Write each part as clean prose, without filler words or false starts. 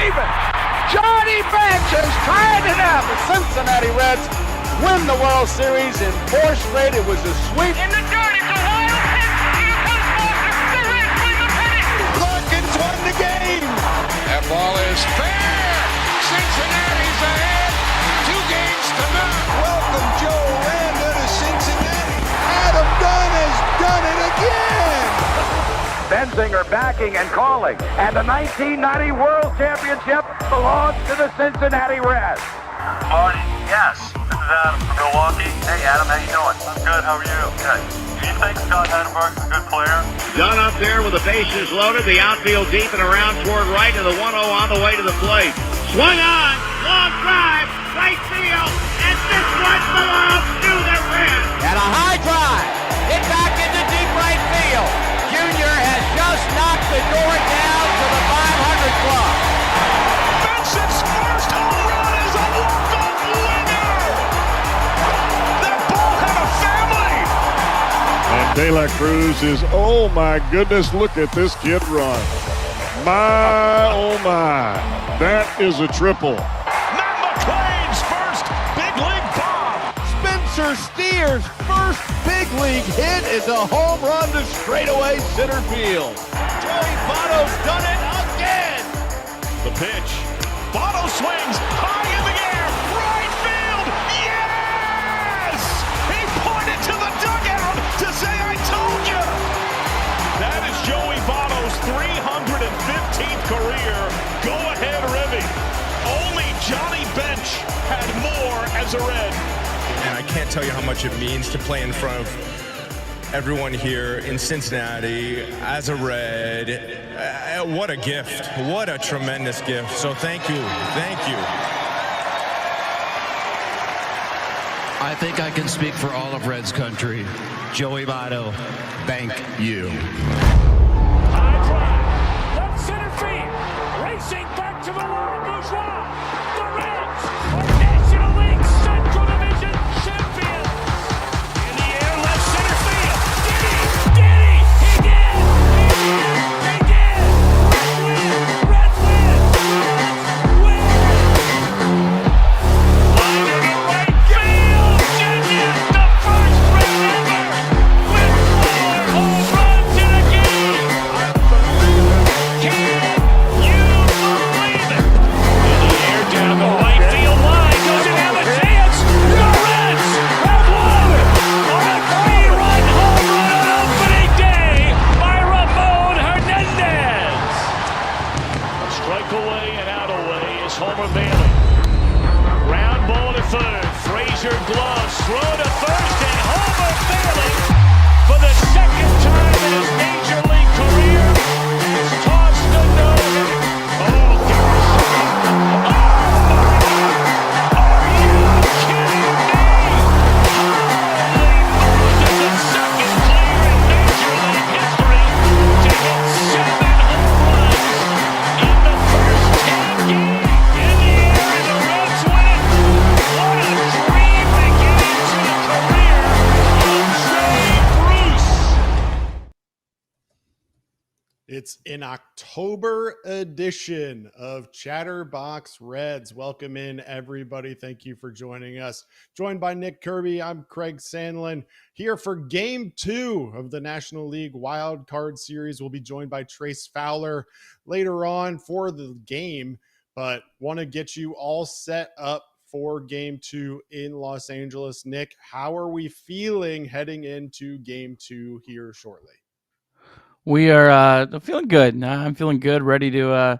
believe it? Johnny Bench is tying it up. The Cincinnati Reds win the World Series in 4 straight. It was a sweep. In the dirt, it's a wild pitch. Here comes Foster. The Reds win the pennant. Perkins won the game. That ball is fair. Cincinnati's ahead. 2 games to none. Welcome Joe Randa to Cincinnati. Adam Dunn has done it again. Benzinger backing and calling. And the 1990 World Championship belongs to the Cincinnati Reds. Marty, yes. This is Adam from Milwaukee. Hey, Adam, how you doing? I'm good. How are you? Good. Do you think Scott Chatterbox is a good player? Dunn up there with the bases loaded, the outfield deep and around toward right, and the 1-0 on the way to the plate. Swung on, long drive, right field, and this one belongs to the Reds. And a high drive. Hit back into deep right field. Junior has just knocked the door down to the 500 club. Benson's first home run is a walk-off winner. That ball had a family. And De La Cruz is, oh my goodness, look at this kid run. My, oh my, that is a triple. Matt McClain's first big league bomb. Spencer Steer's first big league hit is a home run to straightaway center field. Joey Votto's done it again. The pitch. Votto swings high in the air. Right field. Yes! He pointed to the dugout to say, I told you. That is Joey Votto's 315th career go-ahead ribby. Only Johnny Bench had more as a Red. And I can't tell you how much it means to play in front of everyone here in Cincinnati as a Red. What a gift. What a tremendous gift. So thank you. Thank you. I think I can speak for all of Reds country. Joey Votto, thank you. High drive. Left center field. Racing back to the Laurent Bourgeois. The Reds are National League Central Division champions. In the air, left center field. Did he? Did he? He did. He did. Reds win. Reds win. Liner to right field. Genius, the first Red ever with 4 home runs in a game. Can you believe it? In the air, down the right field line. Does it have a chance? The Reds have won on a 3-run home run on opening day by Ramon Hernandez. A strike away and out away is Homer Bailey. Ground ball to third. Frazier gloves. Throw to first, and Homer Bailey, for the second time in his major league career, has tossed a no-hitter. Oh, gosh. Are you kidding me? Holy Moses, the second player in major league history to hit 7 home runs in the first 10 games. In the air, and the Reds win it. What a dream beginning to the career of Jay Bruce. It's an October edition of Chatterbox Reds. Welcome in, everybody. Thank you for joining us. Joined by Nick Kirby, I'm Craig Sandlin, here for Game 2 of the National League Wild Card Series. We'll be joined by Trace Fowler later on for the game, but want to get you all set up for Game 2 in Los Angeles. Nick, how are we feeling heading into Game 2 here shortly? We are feeling good. I'm feeling good, ready to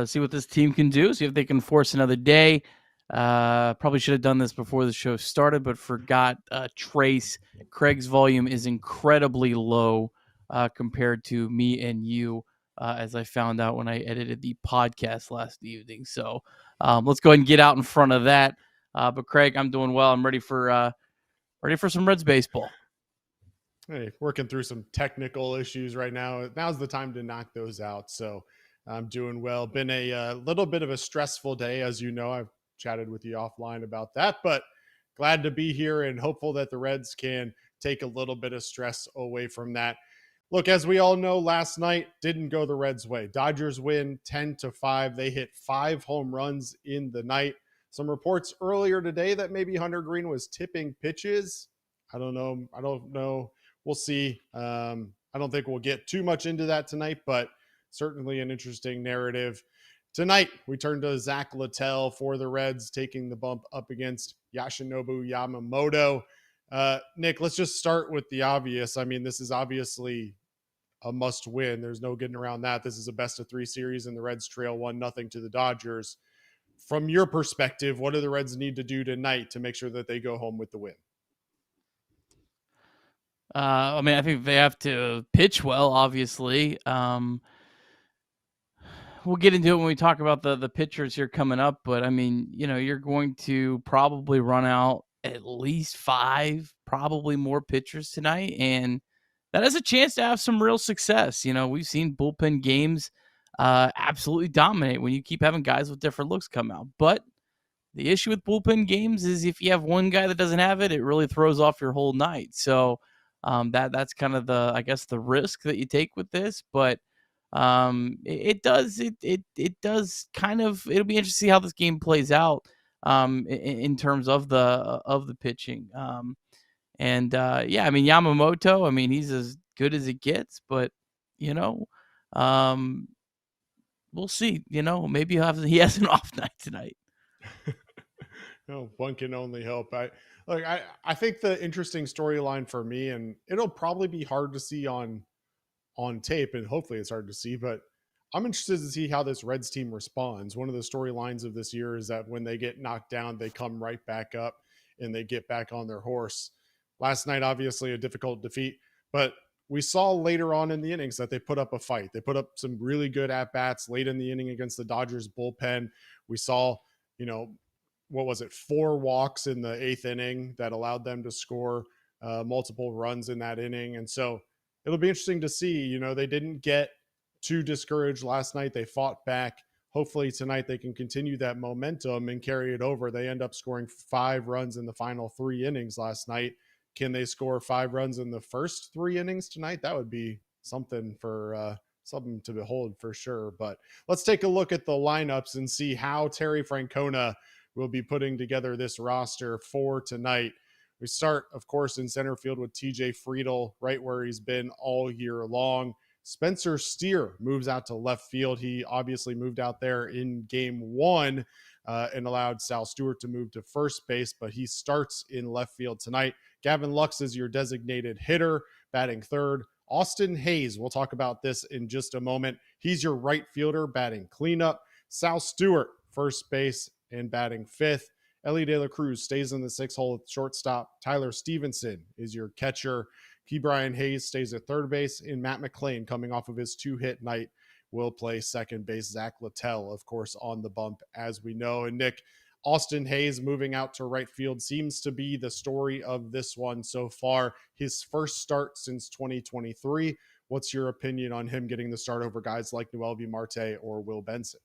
see what this team can do, see if they can force another day. Probably should have done this before the show started, but forgot Trace. Craig's volume is incredibly low compared to me and you, as I found out when I edited the podcast last evening. So let's go ahead and get out in front of that. But Craig, I'm doing well. I'm ready for some Reds baseball. Hey, working through some technical issues right now. Now's the time to knock those out. So I'm doing well. Been a little bit of a stressful day, as you know. I've chatted with you offline about that, but glad to be here and hopeful that the Reds can take a little bit of stress away from that. Look, as we all know, last night didn't go the Reds' way. Dodgers win 10-5. They hit 5 home runs in the night. Some reports earlier today that maybe Hunter Green was tipping pitches. I don't know. We'll see. I don't think we'll get too much into that tonight, but certainly an interesting narrative. Tonight, we turn to Zach Littell for the Reds, taking the bump up against Yoshinobu Yamamoto. Nick, let's just start with the obvious. I mean, this is obviously a must win. There's no getting around that. This is a best of 3 series, and the Reds trail 1-0 to the Dodgers. From your perspective, what do the Reds need to do tonight to make sure that they go home with the win? I mean, I think they have to pitch well, obviously. We'll get into it when we talk about the pitchers here coming up, but I mean, you're going to probably run out at least 5, probably more pitchers tonight, and that has a chance to have some real success. We've seen bullpen games absolutely dominate when you keep having guys with different looks come out. But the issue with bullpen games is if you have one guy that doesn't have it, it really throws off your whole night. So that's kind of the risk that you take with this. But it does kind of, it'll be interesting to see how this game plays out in terms of the pitching. Yeah, I mean, Yamamoto, I mean, he's as good as it gets, but we'll see. Maybe he has an off night tonight. No, one can only hope. I think the interesting storyline for me, and it'll probably be hard to see on tape, and hopefully it's hard to see, but I'm interested to see how this Reds team responds. One of the storylines of this year is that when they get knocked down, they come right back up and they get back on their horse. Last night, obviously a difficult defeat, but we saw later on in the innings that they put up a fight. They put up some really good at-bats late in the inning against the Dodgers bullpen. We saw, 4 walks in the 8th inning that allowed them to score multiple runs in that inning. And so it'll be interesting to see. They didn't get too discouraged last night. They fought back. Hopefully tonight they can continue that momentum and carry it over. They end up scoring 5 runs in the final 3 innings last night. Can they score 5 runs in the first 3 innings tonight? That would be something to behold for sure. But let's take a look at the lineups and see how Terry Francona will be putting together this roster for tonight. We start, of course, in center field with TJ Friedl, right where he's been all year long. Spencer Steer moves out to left field. He obviously moved out there in game 1 and allowed Sal Stewart to move to first base, but he starts in left field tonight. Gavin Lux is your designated hitter, batting third. Austin Hayes, we'll talk about this in just a moment. He's your right fielder, batting cleanup. Sal Stewart, first base and batting 5th. Ellie De La Cruz stays in the 6th hole at shortstop. Tyler Stevenson is your catcher. Ke'Bryan Hayes stays at third base, and Matt McClain, coming off of his 2-hit night, will play second base. Zach Littell, of course, on the bump, as we know. And Nick, Austin Hayes moving out to right field seems to be the story of this one so far. His first start since 2023. What's your opinion on him getting the start over guys like Noelvi Marte or Will Benson?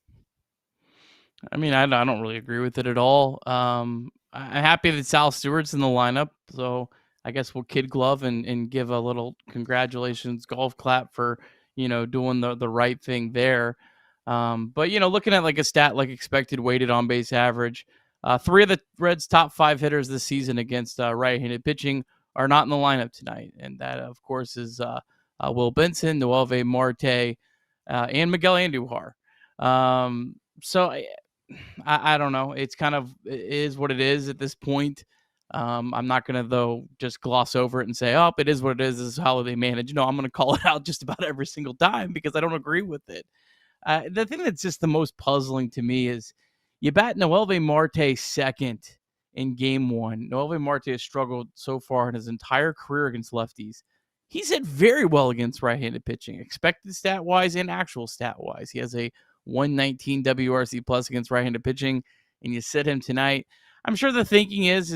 I mean, I don't really agree with it at all. I'm happy that Sal Stewart's in the lineup, so I guess we'll kid glove and give a little congratulations golf clap for, doing the right thing there. But, looking at like a stat like expected weighted on base average, 3 of the Reds' top 5 hitters this season against right-handed pitching are not in the lineup tonight. And that, of course, is Will Benson, Noelvi Marte, and Miguel Andujar. So I don't know. It is what it is at this point. I'm not going to, though, just gloss over it and say, oh, it is what it is. This is how they manage. No, I'm going to call it out just about every single time because I don't agree with it. The thing that's just the most puzzling to me is you bat Noelvi Marte second in game 1. Noelvi Marte has struggled so far in his entire career against lefties. He's hit very well against right-handed pitching, expected stat-wise and actual stat-wise. He has a 119 WRC plus against right-handed pitching, and you sit him tonight. I'm sure the thinking is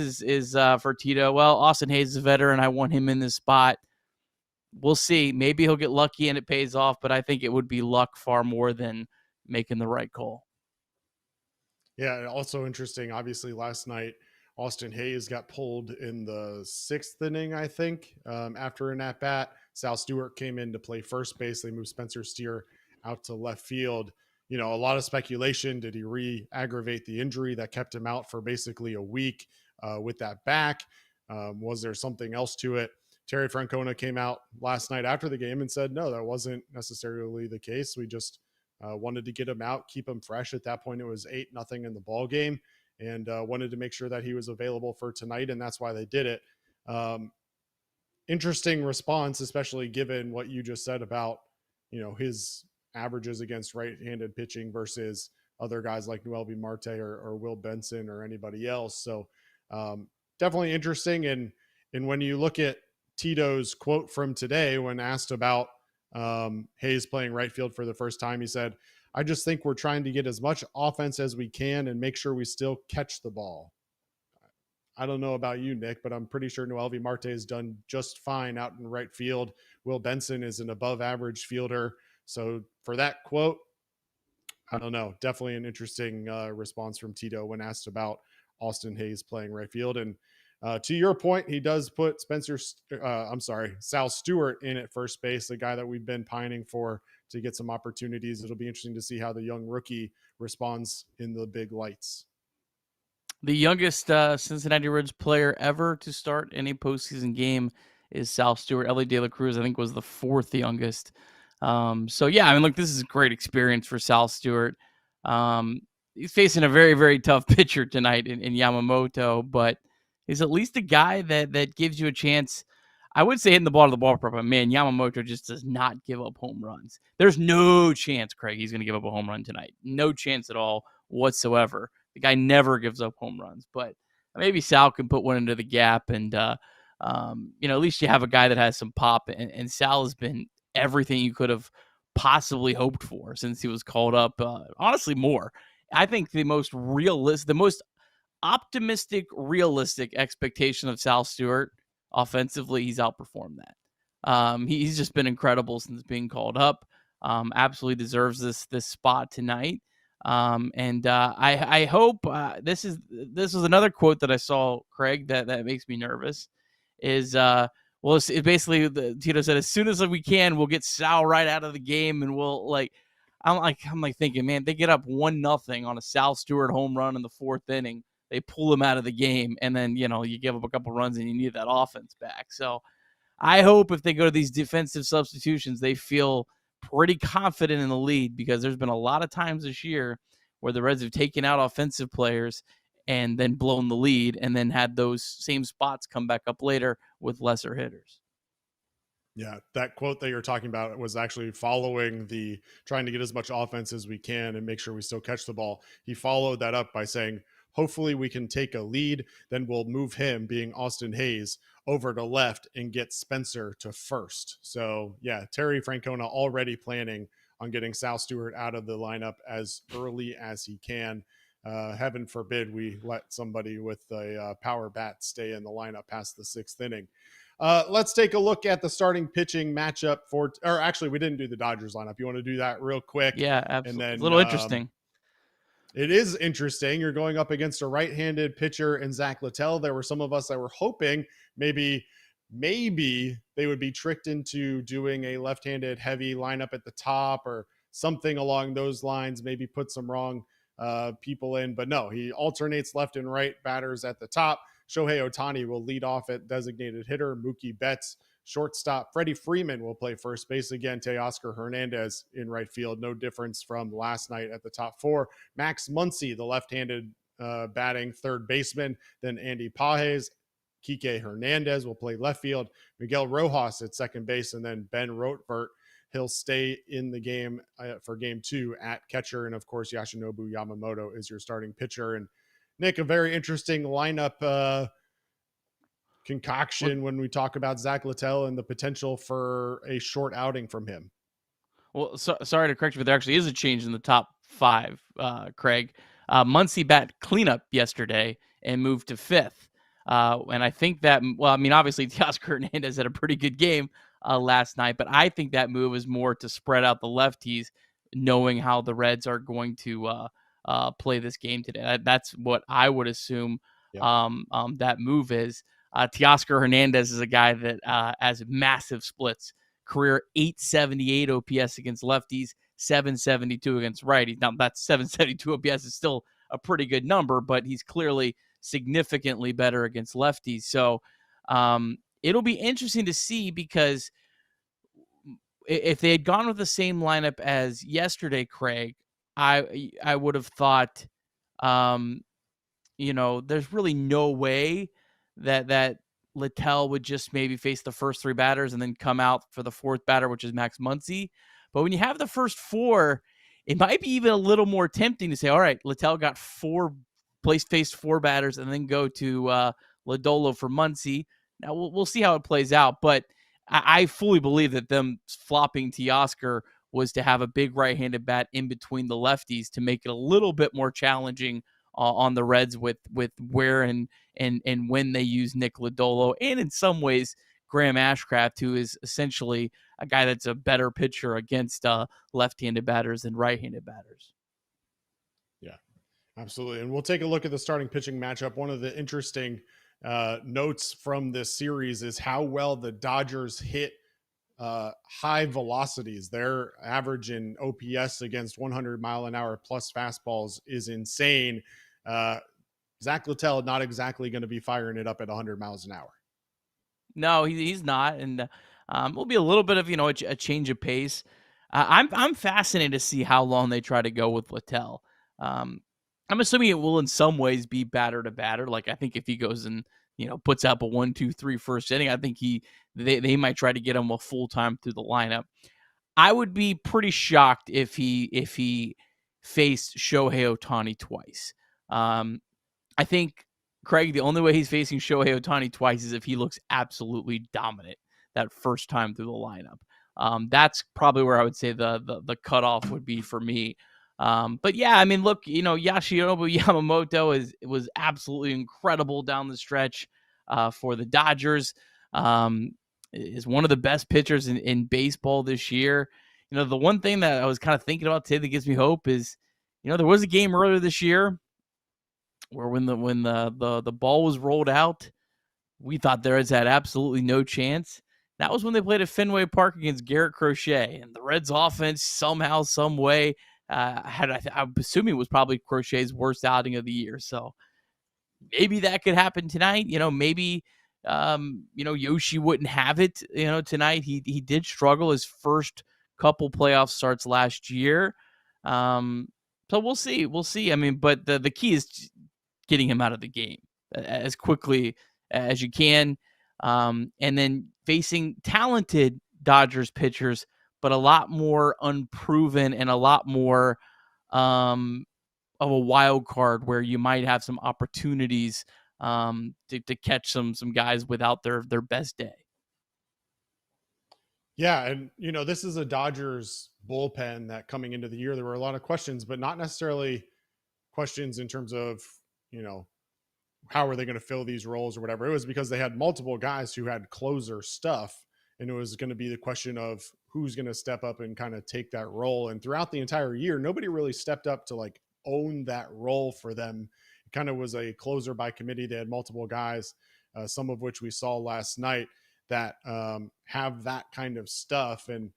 for Tito, well, Austin Hayes is a veteran. I want him in this spot. We'll see. Maybe he'll get lucky and it pays off, but I think it would be luck far more than making the right call. Yeah, also interesting. Obviously, last night, Austin Hayes got pulled in the 6th inning, I think, after an at-bat. Sal Stewart came in to play first base. They moved Spencer Steer out to left field. A lot of speculation. Did he re-aggravate the injury that kept him out for basically a week with that back? Was there something else to it? Terry Francona came out last night after the game and said, no, that wasn't necessarily the case. We just wanted to get him out, keep him fresh. At that point, it was 8-0 in the ball game, and wanted to make sure that he was available for tonight, and that's why they did it. Interesting response, especially given what you just said about, his averages against right-handed pitching versus other guys like Noelvi Marte or Will Benson or anybody else. So definitely interesting. And when you look at Tito's quote from today, when asked about Hayes playing right field for the first time, he said, I just think we're trying to get as much offense as we can and make sure we still catch the ball. I don't know about you, Nick, but I'm pretty sure Noelvi Marte has done just fine out in right field. Will Benson is an above average fielder. So for that quote, I don't know, definitely an interesting response from Tito when asked about Austin Hayes playing right field. And to your point, he does put Sal Stewart in at first base, the guy that we've been pining for to get some opportunities. It'll be interesting to see how the young rookie responds in the big lights. The youngest Cincinnati Reds player ever to start any postseason game is Sal Stewart. Ellie De La Cruz, I think, was the fourth youngest. So, yeah, look, this is a great experience for Sal Stewart. He's facing a very, very tough pitcher tonight in Yamamoto, but he's at least a guy that gives you a chance. I would say hitting the ball to the ballpark, but man, Yamamoto just does not give up home runs. There's no chance, Craig, he's going to give up a home run tonight. No chance at all whatsoever. The guy never gives up home runs, but maybe Sal can put one into the gap, and at least you have a guy that has some pop. And Sal has been everything you could have possibly hoped for since he was called up. Honestly, more. I think the most optimistic, realistic expectation of Sal Stewart offensively, he's outperformed that. He's just been incredible since being called up. Absolutely deserves this spot tonight. I hope this was another quote that I saw, Craig, that makes me nervous. Is it basically Tito said, as soon as we can, we'll get Sal right out of the game, and I'm thinking, man, they get up 1-0 on a Sal Stewart home run in the fourth inning. They pull him out of the game, and then you give up a couple runs and you need that offense back. So I hope if they go to these defensive substitutions, they feel pretty confident in the lead, because there's been a lot of times this year where the Reds have taken out offensive players and then blown the lead and then had those same spots come back up later with lesser hitters. Yeah, that quote that you're talking about was actually following the trying to get as much offense as we can and make sure we still catch the ball. He followed that up by saying, hopefully we can take a lead, then we'll move him, being Austin Hayes, over to left and get Spencer to first. So, yeah, Terry Francona already planning on getting Sal Stewart out of the lineup as early as he can. Heaven forbid we let somebody with a power bat stay in the lineup past the sixth inning. Let's take a look at the starting pitching matchup we didn't do the Dodgers lineup. You want to do that real quick? Yeah, absolutely. And then, it's a little interesting. It is interesting. You're going up against a right-handed pitcher in Zach Littell. There were some of us that were hoping maybe they would be tricked into doing a left-handed heavy lineup at the top or something along those lines, maybe put some wrong people in. But no, he alternates left and right batters at the top. Shohei Ohtani will lead off at designated hitter. Mookie Betts, shortstop. Freddie Freeman will play first base again. Teoscar Hernandez in right field. No difference from last night at the top four. Max Muncy, the left-handed batting third baseman. Then Andy Pages. Kike Hernandez will play left field. Miguel Rojas at second base. And then Ben Rotvert. He'll stay in the game for game 2 at catcher. And, of course, Yoshinobu Yamamoto is your starting pitcher. And, Nick, a very interesting lineup concoction when we talk about Zach Littell and the potential for a short outing from him. Well, sorry to correct you, but there actually is a change in the top 5, Craig. Muncy bat cleanup yesterday and moved to 5th. And I think that, obviously Teoscar Hernandez had a pretty good game last night, but I think that move is more to spread out the lefties, knowing how the Reds are going to play this game today. That's what I would assume that move is. Teoscar Hernandez is a guy that has massive splits career 878 OPS against lefties, 772 against righties. Now, that 772 OPS is still a pretty good number, but he's clearly significantly better against lefties. So it'll be interesting to see, because if they had gone with the same lineup as yesterday, Craig, I would have thought, there's really no way that Littell would just maybe face the first three batters and then come out for the fourth batter, which is Max Muncy. But when you have the first four, it might be even a little more tempting to say, all right, Littell got faced four batters and then go to Lodolo for Muncy. Now we'll see how it plays out, but I fully believe that them flopping Teoscar was to have a big right-handed bat in between the lefties to make it a little bit more challenging on the Reds with where and when they use Nick Lodolo, and in some ways Graham Ashcraft, who is essentially a guy that's a better pitcher against left-handed batters than right-handed batters. Yeah, absolutely. And we'll take a look at the starting pitching matchup. One of the interesting notes from this series is how well the Dodgers hit high velocities. Their average in OPS against 100-mile-an-hour plus fastballs is insane. Zach Littell not exactly going to be firing it up at 100 miles an hour. No, he's not, and will be a little bit of a change of pace. I'm fascinated to see how long they try to go with Littell. I'm assuming it will in some ways be batter to batter. Like, I think if he goes and puts up a 1-2-3 first inning, I think they might try to get him a full time through the lineup. I would be pretty shocked if he faced Shohei Ohtani twice. I think, Craig, the only way he's facing Shohei Ohtani twice is if he looks absolutely dominant that first time through the lineup. That's probably where I would say the cutoff would be for me. But yeah, I mean, look, Yoshinobu Yamamoto was absolutely incredible down the stretch for the Dodgers. Is one of the best pitchers in baseball this year. The one thing that I was kind of thinking about today that gives me hope is, there was a game earlier this year where when the ball was rolled out, we thought the Reds had absolutely no chance. That was when they played at Fenway Park against Garrett Crochet, and the Reds offense somehow, some way, I'm assuming it was probably Crochet's worst outing of the year. So maybe that could happen tonight. Maybe Yoshi wouldn't have it tonight. He did struggle his first couple playoff starts last year. So we'll see. I mean, but the key is getting him out of the game as quickly as you can, and then facing talented Dodgers pitchers, but a lot more unproven and a lot more of a wild card where you might have some opportunities to catch some guys without their best day. Yeah, and this is a Dodgers bullpen that coming into the year there were a lot of questions, but not necessarily questions in terms of how are they going to fill these roles or whatever. It was because they had multiple guys who had closer stuff, and it was going to be the question of who's going to step up and kind of take that role. And throughout the entire year, nobody really stepped up to own that role for them. It kind of was a closer by committee. They had multiple guys, some of which we saw last night, that have that kind of stuff. And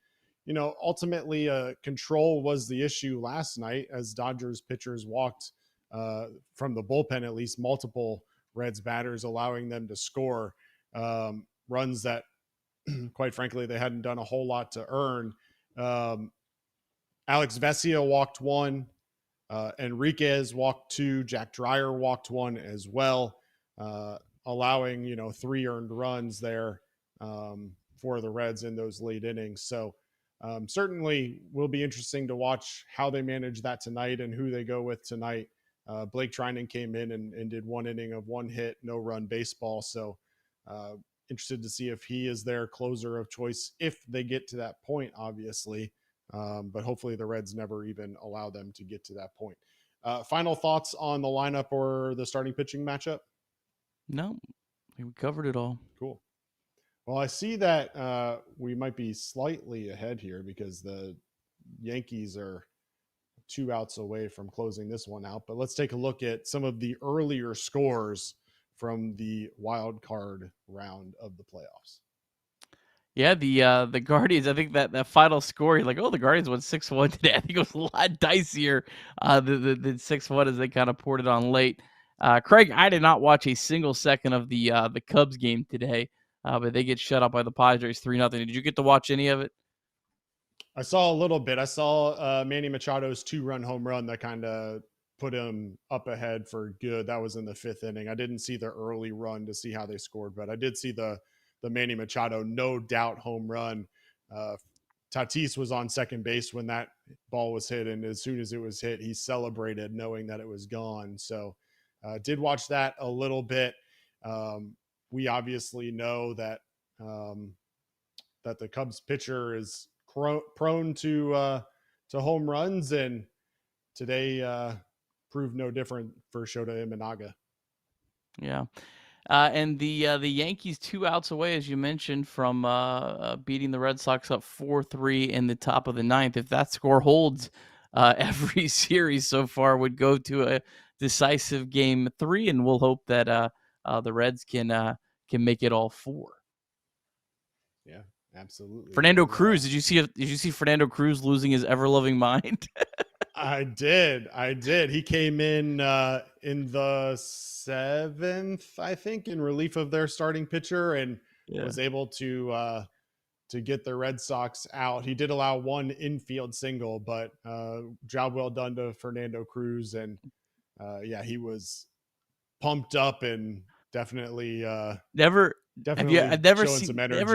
ultimately control was the issue last night as Dodgers pitchers walked from the bullpen, at least multiple Reds batters, allowing them to score runs that, quite frankly, they hadn't done a whole lot to earn. Alex Vesia walked one. Enriquez walked two. Jack Dreyer walked one as well, allowing, 3 earned runs there for the Reds in those late innings. So certainly will be interesting to watch how they manage that tonight and who they go with tonight. Blake Trinan came in and did 1 inning of 1 hit, no run baseball. So interested to see if he is their closer of choice if they get to that point, obviously. But hopefully the Reds never even allow them to get to that point. Final thoughts on the lineup or the starting pitching matchup? No, we covered it all. Cool. Well, I see that we might be slightly ahead here because the Yankees are 2 outs away from closing this one out. But let's take a look at some of the earlier scores from the wild card round of the playoffs. Yeah, the Guardians. I think that final score, you're like, oh, the Guardians won 6-1 today. I think it was a lot dicier than 6-1 as they kind of poured it on late. Craig, I did not watch a single second of the Cubs game today, but they get shut out by the Padres 3-0. Did you get to watch any of it? I saw a little bit. I saw Manny Machado's 2-run home run that kind of put him up ahead for good. That was in the 5th inning. I didn't see the early run to see how they scored, but I did see the Manny Machado no doubt home run. Tatis was on second base when that ball was hit, and as soon as it was hit, he celebrated knowing that it was gone. So did watch that a little bit. We obviously know that that the Cubs pitcher is prone to home runs, and today proved no different for Shota Imanaga. Yeah. And the Yankees 2 outs away, as you mentioned, from beating the Red Sox up 4-3 in the top of the 9th. If that score holds, every series so far would go to a decisive game 3, and we'll hope that the Reds can make it all 4. Yeah, absolutely. Fernando Cruz, did you see Fernando Cruz losing his ever-loving mind? I did. He came in the 7th, I think, in relief of their starting pitcher, and was able to get the Red Sox out. He did allow one infield single, but job well done to Fernando Cruz. And he was pumped up and definitely I've never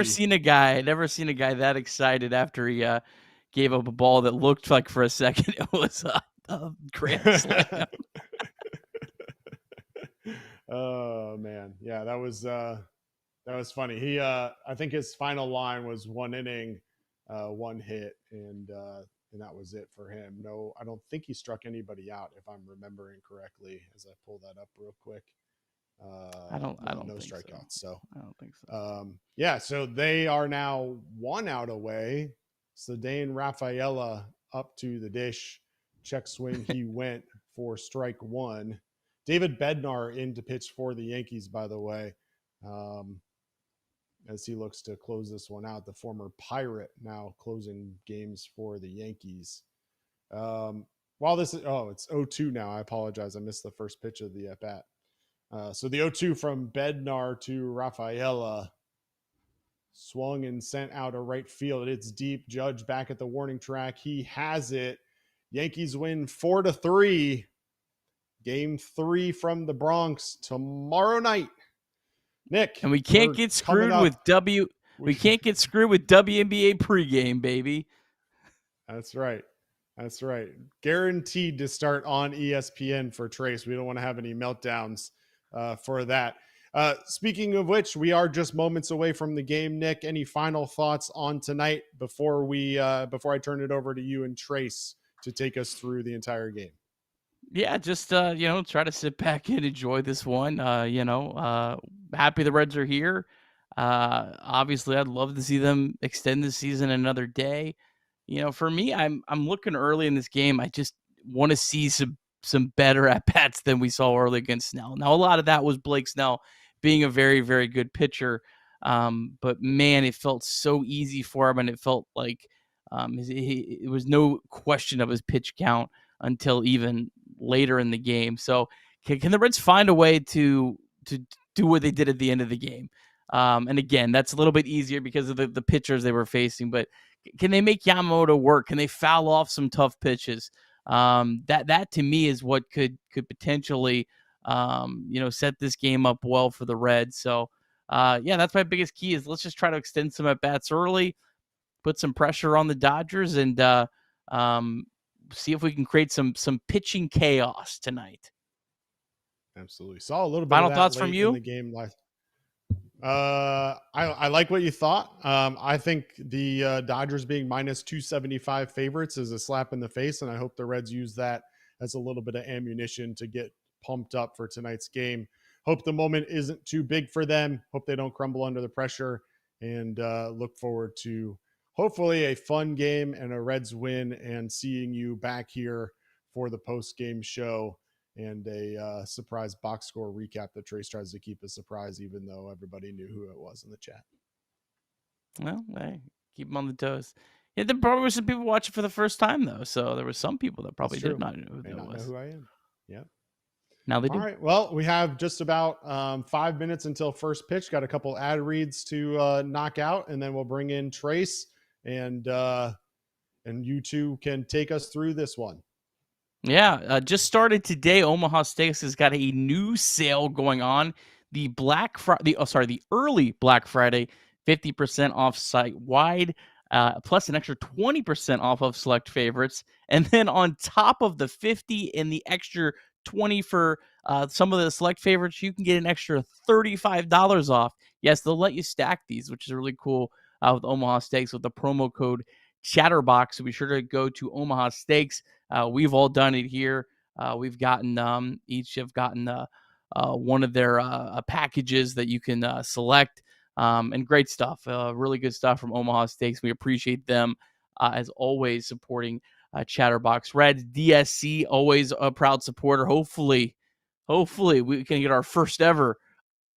seen a guy that excited after he gave up a ball that looked like for a second it was a grand slam. Oh man, yeah, that was funny. He I think his final line was 1 inning, 1 hit, and that was it for him. No, I don't think he struck anybody out, if I'm remembering correctly, as I pull that up real quick. I don't no think strikeouts. So I don't think so. So they are now 1 out away. Ceddanne Rafaela up to the dish. Check swing. He went for strike 1. David Bednar in to pitch for the Yankees, by the way, as he looks to close this one out. The former Pirate now closing games for the Yankees. While this is, it's 0-2 now. I apologize. I missed the first pitch of the at-bat. So the 0-2 from Bednar to Rafaela. Swung and sent out to right field. It's deep. Judge back at the warning track. He has it. Yankees win 4-3. Game 3 from the Bronx tomorrow night. Nick, and we can't get screwed with We can't get screwed with WNBA pregame, baby. That's right. Guaranteed to start on ESPN for Trace. We don't want to have any meltdowns for that. Speaking of which, we are just moments away from the game. Nick, any final thoughts on tonight before I turn it over to you and Trace to take us through the entire game? Yeah, just try to sit back and enjoy this one. Happy the Reds are here. Obviously, I'd love to see them extend the season another day. For me, I'm looking early in this game. I just want to see some better at bats than we saw early against Snell. Now, a lot of that was Blake Snell being a very, very good pitcher. But man, it felt so easy for him, and it felt like it was no question of his pitch count until even later in the game. So can the Reds find a way to do what they did at the end of the game? And again, that's a little bit easier because of the pitchers they were facing, but can they make Yamamoto work? Can they foul off some tough pitches? That to me is what could potentially, set this game up well for the Reds. So, that's my biggest key is let's just try to extend some at bats early, put some pressure on the Dodgers, and see if we can create some pitching chaos tonight. Absolutely. Saw a little bit Final of that thoughts late from you in the game live. I like what you thought. I think the Dodgers being minus 275 favorites is a slap in the face, and I hope the Reds use that as a little bit of ammunition to get pumped up for tonight's game. Hope the moment isn't too big for them. Hope they don't crumble under the pressure, and look forward to hopefully a fun game and a Reds win, and seeing you back here for the post-game show and a surprise box score recap that Trace tries to keep a surprise, even though everybody knew who it was in the chat. Well, hey, keep them on the toes. Yeah, there probably were some people watching for the first time though, so there were some people that probably did not know who May that not know was. who I am. Yep. Now they All do. right. Well, we have just about 5 minutes until first pitch. Got a couple ad reads to knock out, and then we'll bring in Trace, and you two can take us through this one. Yeah, just started today. Omaha Steaks has got a new sale going on. The early Black Friday, 50% off site wide, plus an extra 20% off of select favorites, and then on top of the 50 and the extra 20 for some of the select favorites, you can get an extra $35 off. Yes, they'll let you stack these, which is really cool with Omaha Steaks with the promo code Chatterbox. So be sure to go to Omaha Steaks. We've all done it here. We've gotten each have gotten one of their packages that you can select, and great stuff. Really good stuff from Omaha Steaks. We appreciate them as always supporting Chatterbox Reds. DSC always a proud supporter. Hopefully we can get our first ever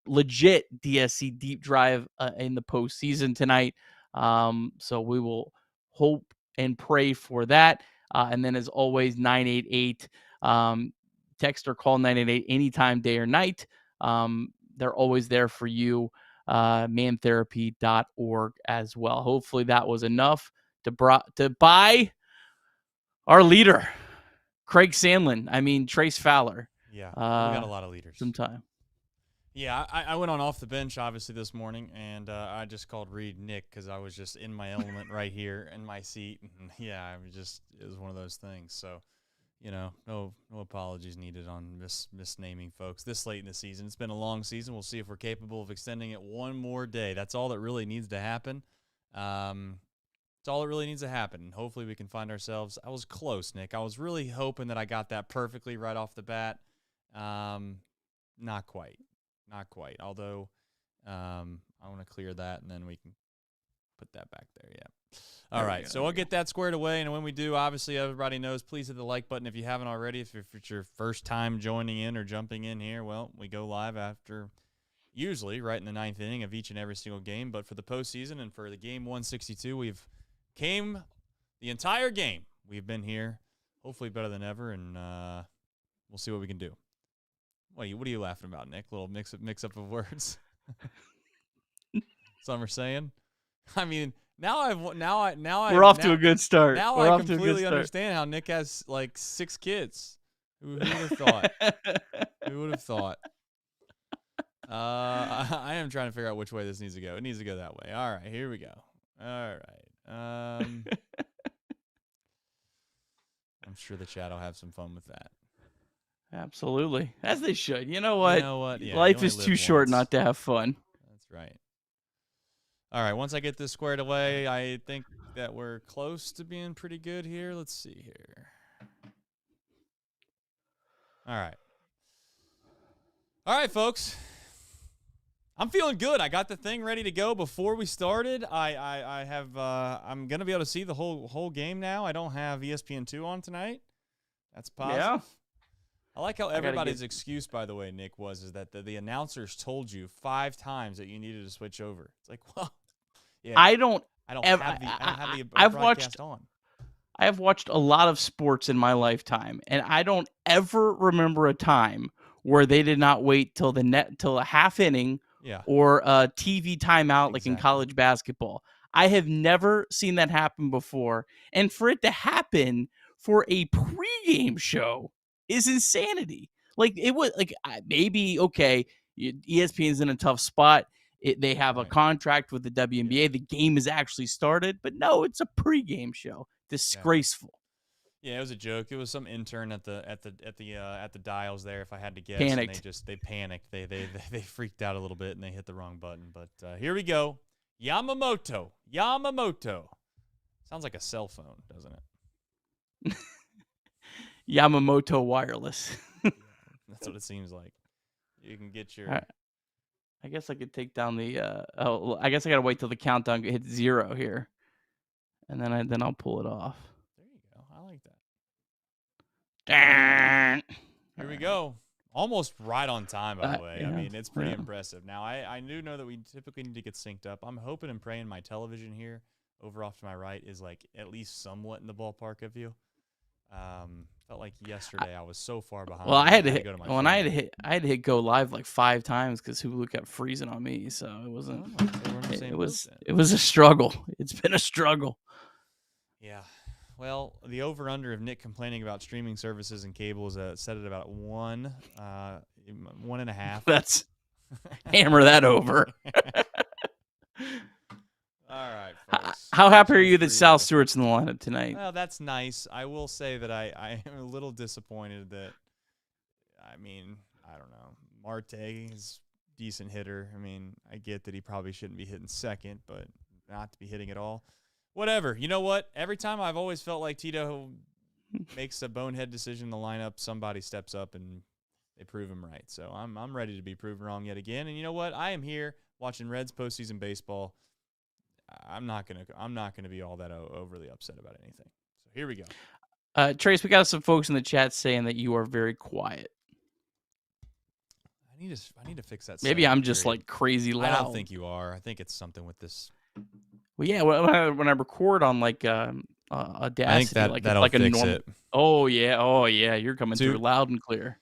legit DSC deep drive in the postseason tonight. So we will hope and pray for that. And then as always, 988, text or call 988 anytime, day or night. They're always there for you. Mantherapy.org as well. Hopefully that was enough to buy our leader, Craig Sandlin. I mean, Trace Fowler. Yeah, we got a lot of leaders. Some time. Yeah, I went on off the bench, obviously, this morning, and I just called Reed Nick because I was just in my element right here in my seat. And yeah, it was one of those things. So, no apologies needed on misnaming folks this late in the season. It's been a long season. We'll see if we're capable of extending it one more day. That's all that really needs to happen. It's all that really needs to happen. And hopefully we can find ourselves. I was close, Nick. I was really hoping that I got that perfectly right off the bat. Not quite. Although I want to clear that, and then we can put that back there. Yeah. All right. So I'll get that squared away. And when we do, obviously, everybody knows, please hit the like button if you haven't already. If it's your first time joining in or jumping in here, well, we go live after usually right in the 9th inning of each and every single game. But for the postseason and for the game 162, we've came the entire game. We've been here, hopefully better than ever, and we'll see what we can do. What are you laughing about, Nick? Little mix up of words. Some are saying. I mean, we're off to a good start. Now I completely understand how Nick has like 6 kids. Who would have thought? Who would have thought? I am trying to figure out which way this needs to go. It needs to go that way. All right, here we go. All right. I'm sure the chat will have some fun with that. Absolutely. As they should. You know what? Yeah, life is too short not to have fun. That's right. All right. Once I get this squared away, I think that we're close to being pretty good here. Let's see here. All right, folks. I'm feeling good. I got the thing ready to go before we started. I'm gonna be able to see the whole game now. I don't have ESPN2 on tonight. That's positive. Yeah. I like how everybody's excuse, by the way, Nick, is that the announcers told you 5 times that you needed to switch over. It's like, well, yeah. I don't have the broadcast on. I have watched a lot of sports in my lifetime, and I don't ever remember a time where they did not wait till a half inning or a TV timeout, like in college basketball. I have never seen that happen before, and for it to happen for a pregame show is insanity. Like, it was like, maybe okay, ESPN's in a tough spot. They have a contract with the WNBA. The game is actually started, but no, it's a pregame show. Disgraceful. Yeah, it was a joke. It was some intern at the dials there, if I had to guess. Panicked. And they panicked. They freaked out a little bit and they hit the wrong button. But here we go. Yamamoto. Sounds like a cell phone, doesn't it? Yamamoto Wireless. That's what it seems like. You can get your. Right. I guess I could take down the. I guess I gotta wait till the countdown hits 0 here, and then I'll pull it off. There you go. I like that. Here we go. Almost right on time, by the way. Yeah, I mean, it's pretty yeah. impressive. Now, I do know that we typically need to get synced up. I'm hoping and praying my television here over off to my right is like at least somewhat in the ballpark of you. Felt like yesterday I was so far behind. Well, I had to go hit to my when phone. I had to hit go live like 5 times because Hulu kept freezing on me. So it wasn't. Oh, so we're in the same It boat was then. it was a struggle. It's been a struggle. Yeah. Well, the over-under of Nick complaining about streaming services and cable is set at about 1.5. That's hammer that over. All right, folks. How happy are That's you that free Sal will. Stewart's in the lineup tonight? Well, that's nice. I will say that I am a little disappointed that, I mean, I don't know. Marte is a decent hitter. I mean, I get that he probably shouldn't be hitting second, but not to be hitting at all. Whatever. You know what? Every time I've always felt like Tito makes a bonehead decision in the lineup, somebody steps up and they prove him right. So I'm ready to be proven wrong yet again. And you know what? I am here watching Reds postseason baseball. I'm not gonna be all that overly upset about anything. So here we go. Trace, we got some folks in the chat saying that you are very quiet. I need to fix that. Maybe setting, I'm just period. like crazy loud. I don't think you are. I think it's something with this. Well, yeah, when I record on like Audacity, I think like that'll it's like a fix normal. it. Oh yeah, you're coming through loud and clear.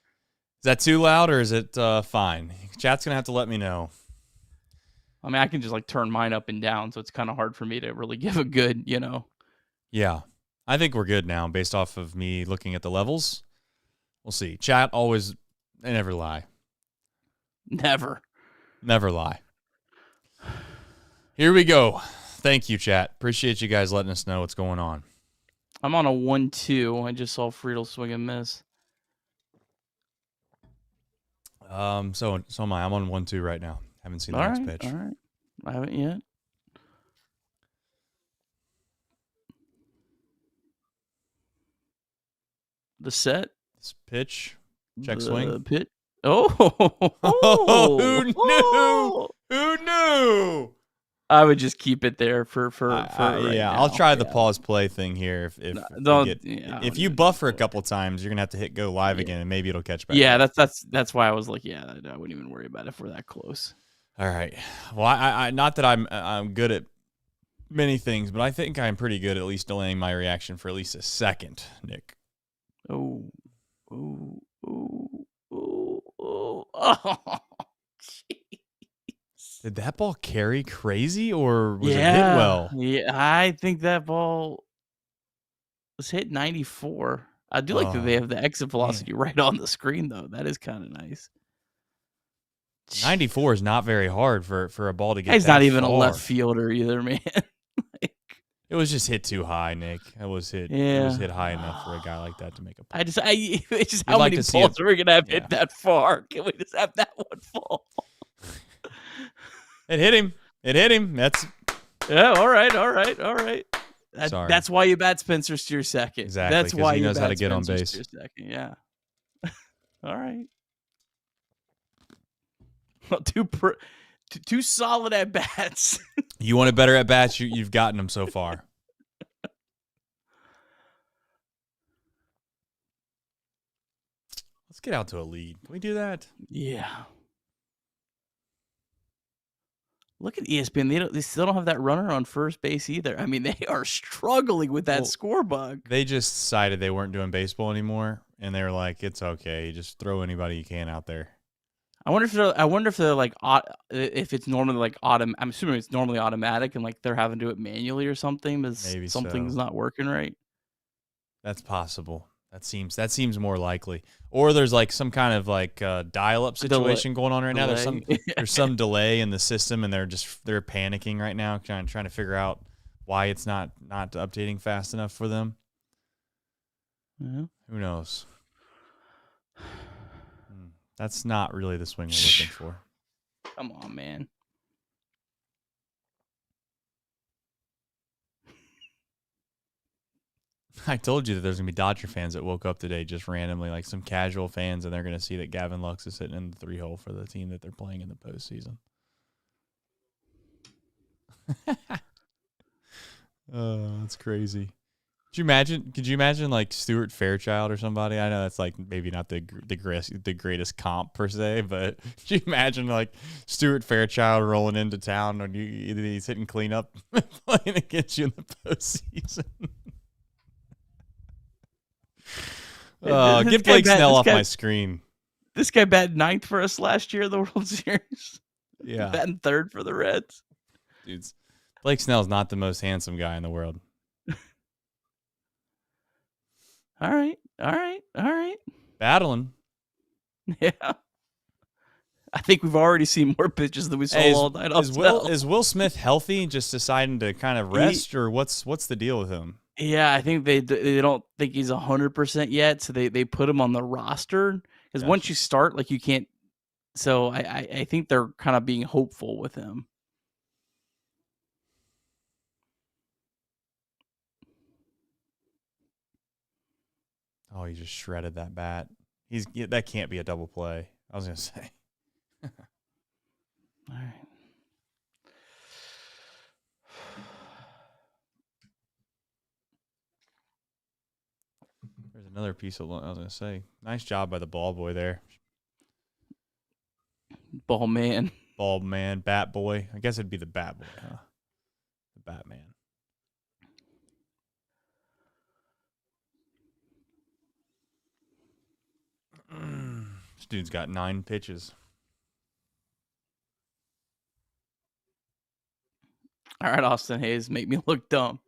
Is that too loud or is it fine? Chat's gonna have to let me know. I mean, I can just like turn mine up and down, so it's kind of hard for me to really give a good, Yeah, I think we're good now based off of me looking at the levels. We'll see. Chat always, they never lie. Never lie. Here we go. Thank you, chat. Appreciate you guys letting us know what's going on. I'm on a 1-2. I just saw Friedel swing and miss. So am I. I'm on 1-2 right now. Haven't seen the next pitch. All right. I haven't yet. The set. This pitch. Check swing. Pitch. Oh. Who knew? Who knew? I would just keep it there for right yeah, now. I'll try the pause play thing here. If you buffer a couple times, you're gonna have to hit go live again, and maybe it'll catch back. Yeah, up. that's why I was like, I wouldn't even worry about it if we're that close. All right. Well, I not that I'm good at many things, but I think I'm pretty good at least delaying my reaction for at least a second, Nick. Oh. Did that ball carry crazy or was it hit well? Yeah, I think that ball was hit 94. I do like that they have the exit velocity right on the screen, though. That is kind of nice. 94 is not very hard for a ball to get. He's that not even far. a left fielder either, man. It was just hit too high, Nick. It was hit. Yeah. It was hit high enough for a guy like that to make a play. It's just how many balls are we gonna have hit that far? Can we just have that one fall? It hit him. That's all right. Sorry. That's why you bat Spencer Steer second. Exactly. That's why he you knows how to bat get on Spencer base. Steer second. Yeah. All right. Two solid at bats. You want a better at bats? You've gotten them so far. Let's get out to a lead. Can we do that? Yeah. Look at ESPN. They still don't have that runner on first base either. I mean, they are struggling with that score bug. They just decided they weren't doing baseball anymore, and they were like, "It's okay, just throw anybody you can out there." I wonder if they're like if it's normally like I'm assuming it's normally automatic, and like they're having to do it manually or something because Maybe something's so. not working right. That's possible. That seems more likely. Or there's like some kind of like dial-up situation going on right now. There's some delay in the system, and they're panicking right now, trying to figure out why it's not updating fast enough for them. Yeah. Who knows? That's not really the swing we're looking for. Come on, man. I told you that there's going to be Dodger fans that woke up today just randomly, like some casual fans, and they're going to see that Gavin Lux is sitting in the 3-hole for the team that they're playing in the postseason. That's crazy. Could you imagine like Stuart Fairchild or somebody? I know that's like maybe not the greatest comp per se, but could you imagine like Stuart Fairchild rolling into town and he's hitting cleanup playing against you in the postseason? Get Blake Snell off my screen. This guy batted 9th for us last year in the World Series. Yeah. Batting 3rd for the Reds. Dudes, Blake Snell's not the most handsome guy in the world. All right. Battling. Yeah. I think we've already seen more pitches than we saw all night. Is Will Smith healthy, just deciding to kind of rest, or what's the deal with him? Yeah, I think they don't think he's 100% yet, so they put him on the roster because once you start, like you can't. So I think they're kind of being hopeful with him. Oh, he just shredded that bat. That can't be a double play. I was gonna say. All right. There's another piece of. I was gonna say, nice job by the ball boy there. Ball man, bat boy. I guess it'd be the bat boy, huh? The Batman. This dude's got 9 pitches. All right, Austin Hayes, make me look dumb.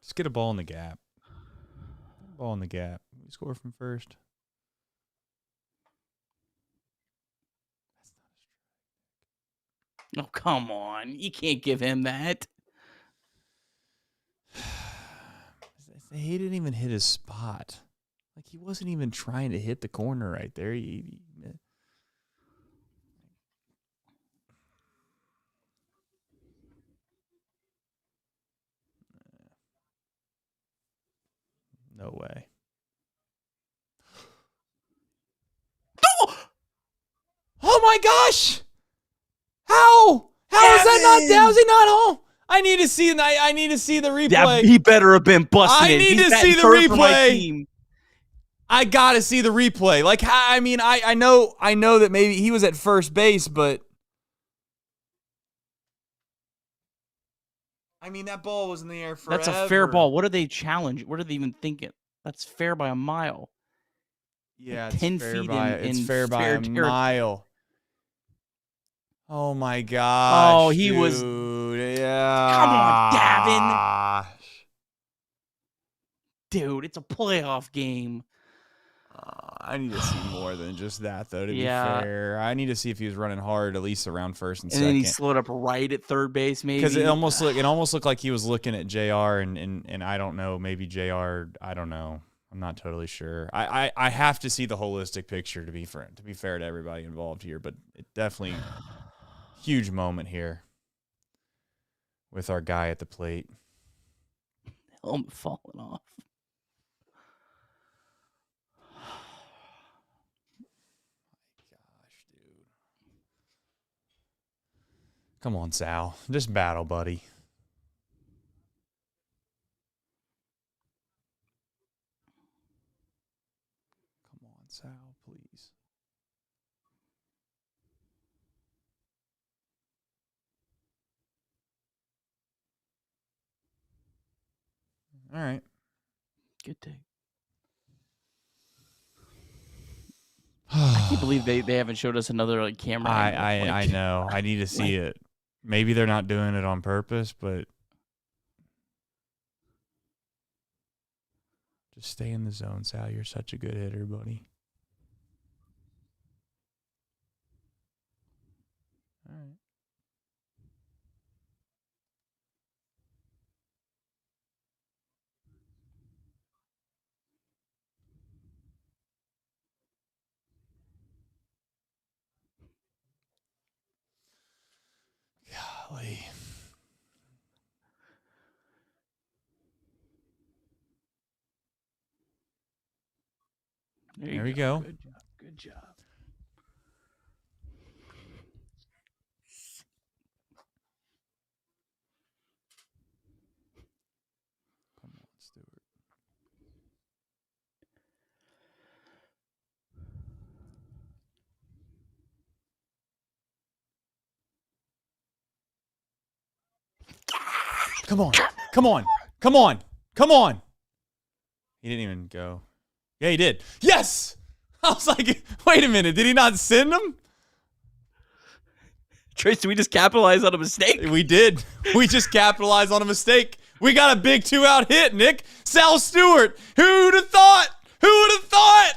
Just get a ball in the gap. Ball in the gap. We score from first. Oh, come on. You can't give him that. He didn't even hit his spot. Like, he wasn't even trying to hit the corner right there. No way. Oh my gosh! How is that not? How is he not home? I need to see the replay. Yeah, he better have been busting it. I need to see the replay. I gotta see the replay. Like, I mean, I know that maybe he was at first base, but I mean, that ball was in the air forever. That's a fair ball. What are they challenging? What are they even thinking? That's fair by a mile. Yeah, like it's 10 fair feet by, in it's fair by a territory. mile. Oh my gosh. Oh, he dude. was. Yeah. Come on, Gavin. Dude, it's a playoff game. I need to see more than just that, though, to be fair. I need to see if he was running hard, at least around first and second. And then he slowed up right at third base, maybe. Because it almost looked like he was looking at JR, and I don't know, maybe JR, I don't know. I'm not totally sure. I have to see the holistic picture to be fair to everybody involved here, but it definitely huge moment here with our guy at the plate. Helmet falling off. Come on, Sal. Just battle, buddy. Come on, Sal, please. All right. Good take. I can't believe they haven't showed us another like camera. I know. I need to see it. Maybe they're not doing it on purpose, but just stay in the zone, Sal. You're such a good hitter, buddy. All right. Golly. There we go. Good job. Good job. Stewart. Come on. Come on. Come on. Come on. He didn't even go. Yeah, he did. Yes! I was like, wait a minute. Did he not send him? Trace, did we just capitalize on a mistake? We did. We just capitalized on a mistake. We got a big 2-out hit, Nick. Sal Stewart. Who'd have thought? Who would have thought?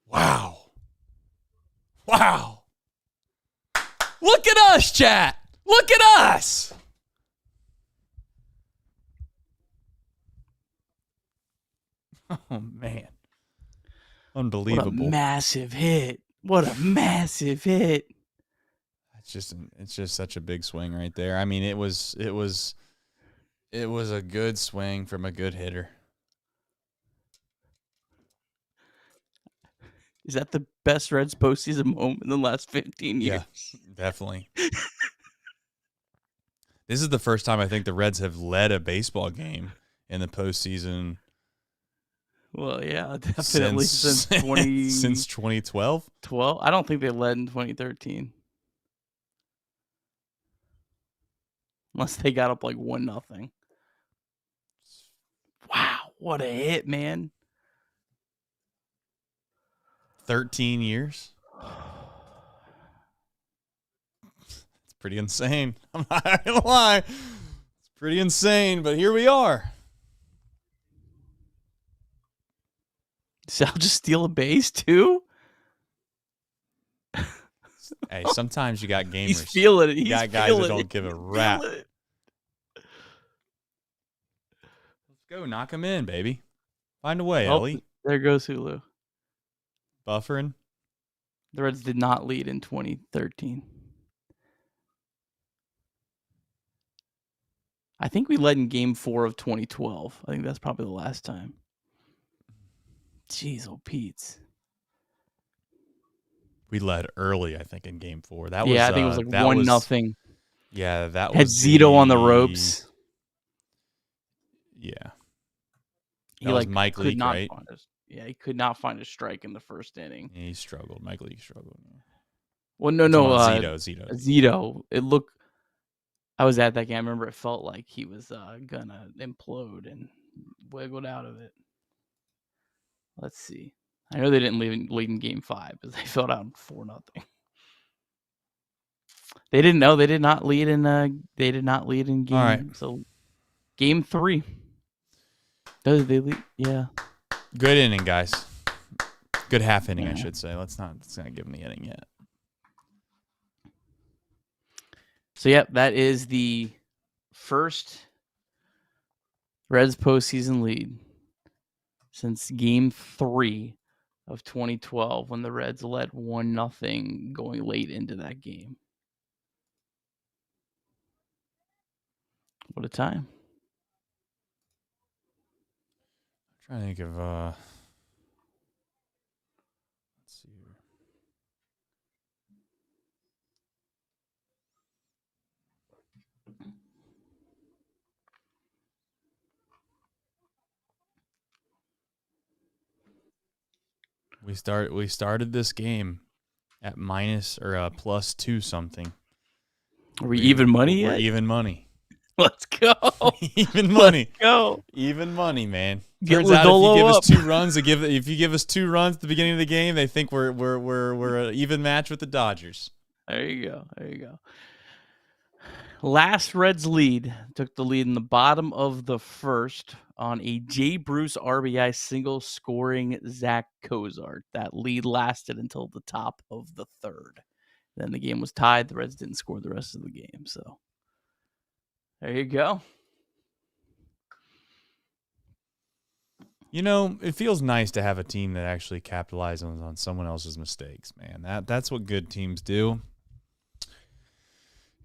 Wow. Wow. Look at us, chat. Look at us. Oh, man. Unbelievable. What a massive hit. What a massive hit. It's just such a big swing right there. I mean, it was a good swing from a good hitter. Is that the best Reds postseason moment in the last 15 years? Yeah, definitely. This is the first time I think the Reds have led a baseball game in the postseason. Well, yeah, definitely since 2012. 12? I don't think they led in 2013. Unless they got up like 1-0. Wow, what a hit, man. 13 years. It's pretty insane. I'm not gonna lie. It's pretty insane, but here we are. Sal just steal a base too? Hey, sometimes you got gamers. He's feeling it. You got guys that don't give a rap. Let's go. Knock him in, baby. Find a way, Ellie. There goes Hulu. Buffering. The Reds did not lead in 2013. I think we led in Game 4 of 2012. I think that's probably the last time. Jeez, oh Pete's. We led early, I think, in Game 4. That I think it was like 1-0. Yeah, that had was Zito on the ropes. Yeah, He was Mike Leake, right? He could not find a strike in the first inning. Yeah, he struggled. Mike Leake struggled. Well, no. Zito. Zito. It looked. I was at that game. I remember it felt like he was gonna implode and wiggled out of it. Let's see. I know they didn't lead in Game 5 because they fell down 4-0. They didn't know. They did not lead in. They did not lead in Game. All right. So, Game 3. Does they lead? Yeah. Good inning, guys. Good half inning, I should say. Let's not give them the inning yet. So, yep, that is the first Reds postseason lead since Game 3 of 2012 when the Reds led 1-0 going late into that game. What a time. I'm trying to think of let's see here. We started this game at minus or +2 something. Are we even money yet? We're even money. Let's go. Even money. Let's go. Even money, man. Get Turns out Lodolo if you give up. us 2 runs, if you give us 2 runs at the beginning of the game, they think we're an even match with the Dodgers. There you go. Last Reds lead took the lead in the bottom of the first on a Jay Bruce RBI single scoring Zach Cozart. That lead lasted until the top of the third. Then the game was tied. The Reds didn't score the rest of the game. So there you go. You know, it feels nice to have a team that actually capitalizes on someone else's mistakes, man. That's what good teams do.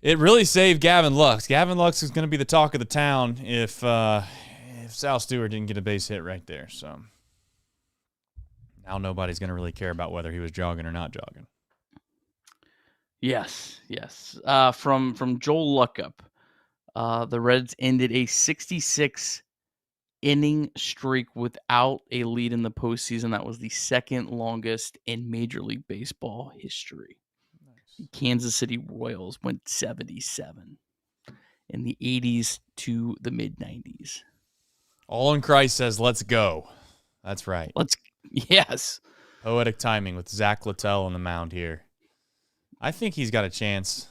It really saved Gavin Lux. Gavin Lux is going to be the talk of the town if Sal Stewart didn't get a base hit right there. So now nobody's going to really care about whether he was jogging or not jogging. Yes. From Joel Luckup, the Reds ended a 66 inning streak without a lead in the postseason. That was the second longest in Major League Baseball history. The Kansas City Royals went 77 in the 80s to the mid 90s. All in Christ says, let's go. That's right. Yes. Poetic timing with Zach Littell on the mound here. I think he's got a chance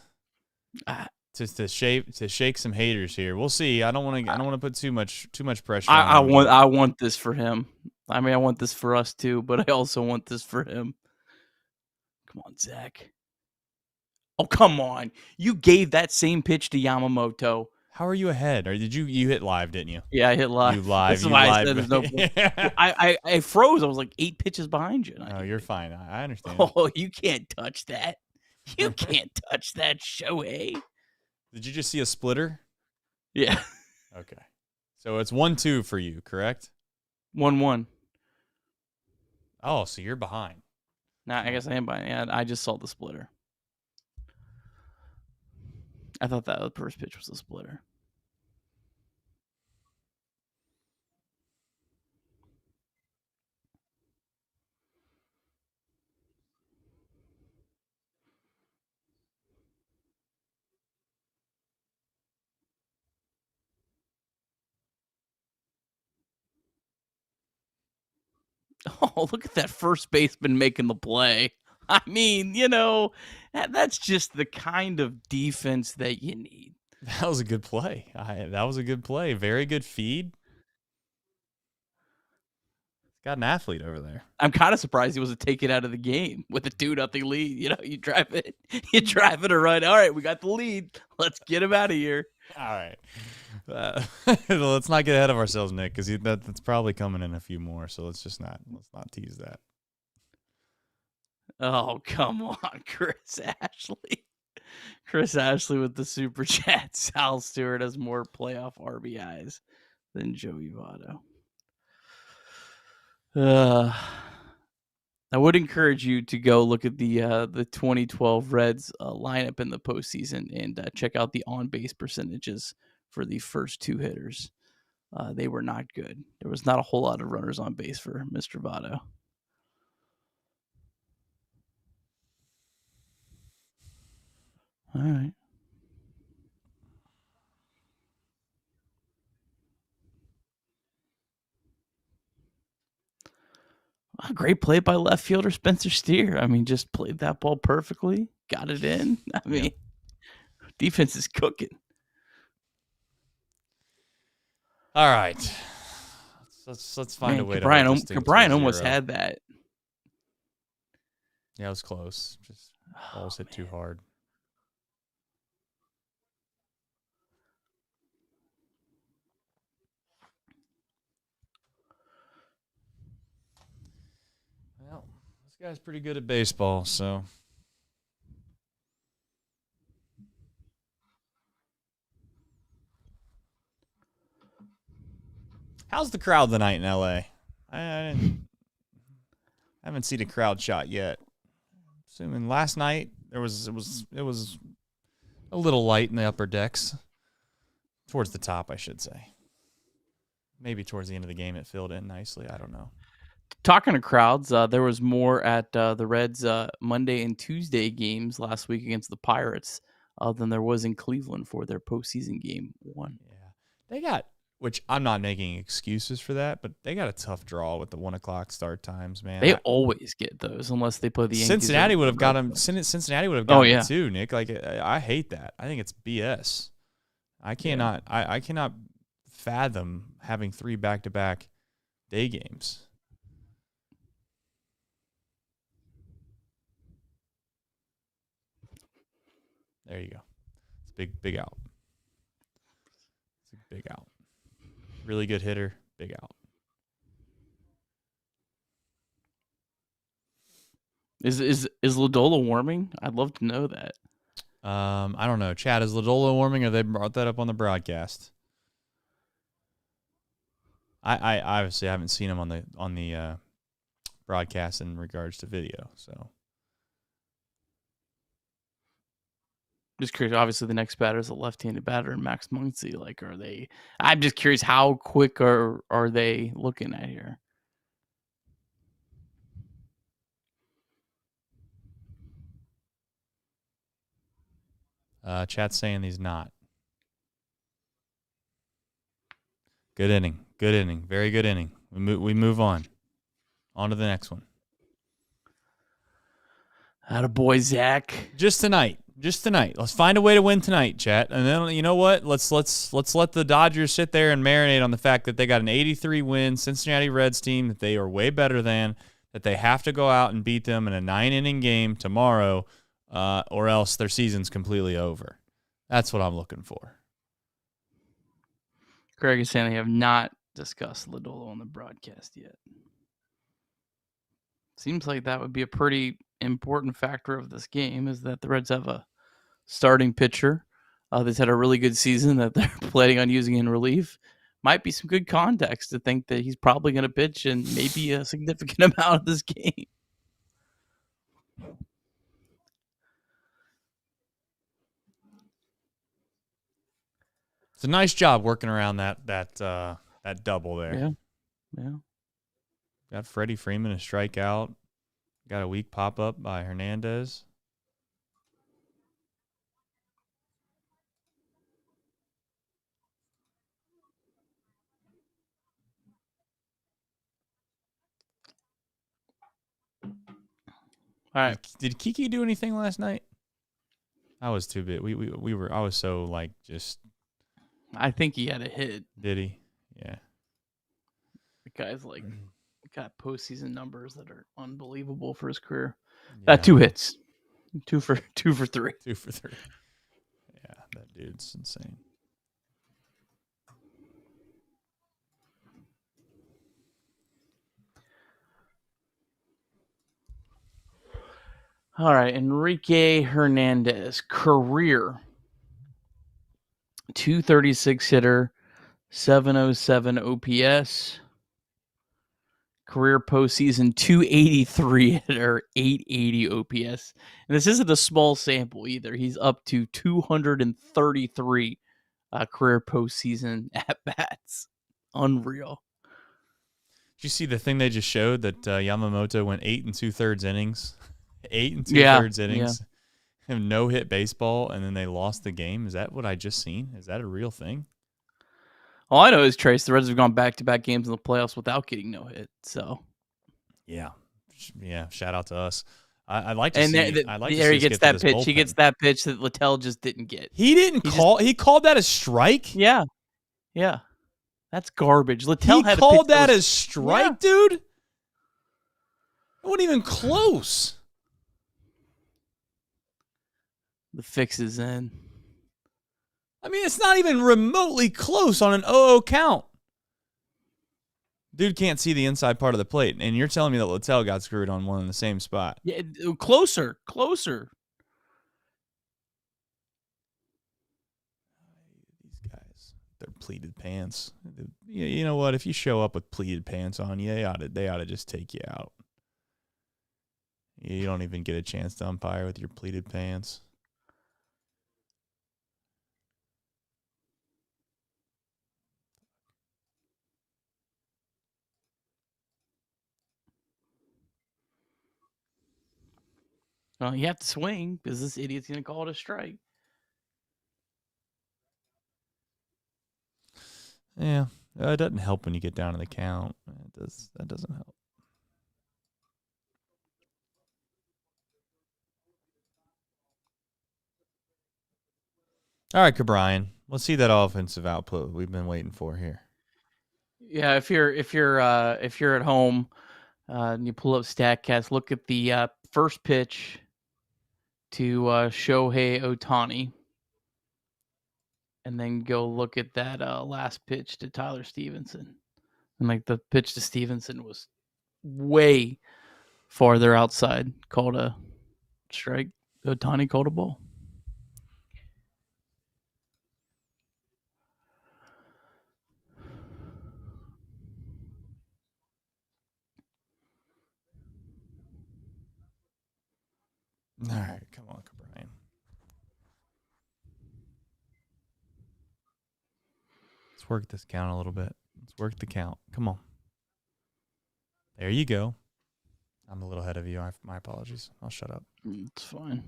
to shake some haters here. We'll see. I don't want to put too much pressure on him. I want this for him. I mean, I want this for us too, but I also want this for him. Come on, Zach. Oh, come on. You gave that same pitch to Yamamoto. How are you ahead? Or did you hit live, didn't you? Yeah, I hit live. You live. That's why I said there's no I froze. I was like 8 pitches behind you. No, you're fine. I understand. Oh, you can't touch that. You can't touch that, Shohei. Did you just see a splitter? Yeah. Okay. So it's 1-2 for you, correct? 1-1. Oh, so you're behind. Nah, I guess I am behind. Yeah, I just saw the splitter. I thought that the first pitch was a splitter. Oh, look at that first baseman making the play. I mean, that's just the kind of defense that you need. That was a good play. That was a good play. Very good feed. Got an athlete over there. I'm kind of surprised he wasn't taken out of the game with a 2-0 lead. You drive it a run. All right, we got the lead. Let's get him out of here. All right. Let's not get ahead of ourselves, Nick, because that's probably coming in a few more. So let's not tease that. Oh, come on, Chris Ashley. Chris Ashley with the super chat. Sal Stewart has more playoff RBIs than Joey Votto. I would encourage you to go look at the 2012 Reds lineup in the postseason and check out the on-base percentages for the first 2 hitters. They were not good. There was not a whole lot of runners on base for Mr. Votto. All right. A great play by left fielder Spencer Steer. I mean, just played that ball perfectly, got it in. I mean, defense is cooking. All right. Let's find a way to hold this thing to Brian almost 0. had that. Yeah, it was close. Just balls hit too hard. Well, this guy's pretty good at baseball, so. How's the crowd tonight in LA? I haven't seen a crowd shot yet. Assuming last night it was a little light in the upper decks. Towards the top, I should say. Maybe towards the end of the game it filled in nicely. I don't know. Talking to crowds, there was more at the Reds Monday and Tuesday games last week against the Pirates than there was in Cleveland for their postseason game 1. Yeah, they got. Which I'm not making excuses for that, but they got a tough draw with the 1:00 start times, man. They always get those unless they play the Yankees. Cincinnati would have got them. Cincinnati would have got them too, Nick. Like I hate that. I think it's BS. I cannot. I cannot fathom having 3 back-to-back day games. There you go. It's big out. It's a big out. Really good hitter, big out. Is Lodola warming? I'd love to know that. I don't know. Chad, is Lodola warming, or they brought that up on the broadcast? I obviously haven't seen him on the broadcast in regards to video. So Just curious. Obviously, the next batter is a left-handed batter, Max Muncy. Like, are they? I'm just curious, how quick are they looking at here? Chat's saying he's not. Good inning. Good inning. Very good inning. We move on. On to the next one. Attaboy, Zach. Just tonight. Let's find a way to win tonight, chat. And then, you know what? Let's let the Dodgers sit there and marinate on the fact that they got an 83-win Cincinnati Reds team that they are way better than, that they have to go out and beat them in a 9-inning game tomorrow, or else their season's completely over. That's what I'm looking for. Greg is saying they have not discussed Lodolo on the broadcast yet. Seems like that would be a pretty important factor of this game, is that the Reds have a starting pitcher that's had a really good season that they're planning on using in relief. Might be some good context to think that he's probably going to pitch in maybe a significant amount of this game. It's a nice job working around that double there. Yeah. Got Freddie Freeman a strikeout. Got a weak pop-up by Hernandez. All right. Did Kiki do anything last night? I was too big. I was so just. I think he had a hit. Did he? Yeah. The guy's got postseason numbers that are unbelievable for his career. Yeah. 2 hits, 2 for 3. 2 for 3. Yeah, that dude's insane. All right, Enrique Hernandez, career 236 hitter, 707 OPS. Career postseason 283 hitter, 880 OPS. And this isn't a small sample either. He's up to 233 career postseason at-bats. Unreal. Did you see the thing they just showed that Yamamoto went 8 2/3 innings? 8 2/3 innings. Yeah. No-hit baseball, and then they lost the game. Is that what I just seen? Is that a real thing? All I know is, Trace, the Reds have gone back-to-back games in the playoffs without getting no-hit. So, yeah. Shout out to us. I'd like to see. He gets that pitch. Bullpen. He gets that pitch that Littell just didn't get. He called that a strike. Yeah. That's garbage. Littell he called that a strike, dude. It wasn't even close. The fix is in. I mean, it's not even remotely close on an 0-0 count. Dude can't see the inside part of the plate, and you're telling me that Littell got screwed on one in the same spot. Yeah, closer. These guys, they're pleated pants. You know what? If you show up with pleated pants on, they ought to just take you out. You don't even get a chance to umpire with your pleated pants. Well, you have to swing because this idiot's going to call it a strike. Yeah, it doesn't help when you get down to the count. That doesn't help. All right, Cabrian. Let's see that offensive output we've been waiting for here. Yeah, if you're at home and you pull up StatCast, look at the first pitch to Shohei Ohtani, and then go look at that last pitch to Tyler Stevenson. And the pitch to Stevenson was way farther outside, called a strike. Ohtani called a ball. All right, come on, Brian. Let's work this count a little bit. Let's work the count. Come on. There you go. I'm a little ahead of you. My apologies. I'll shut up. It's fine.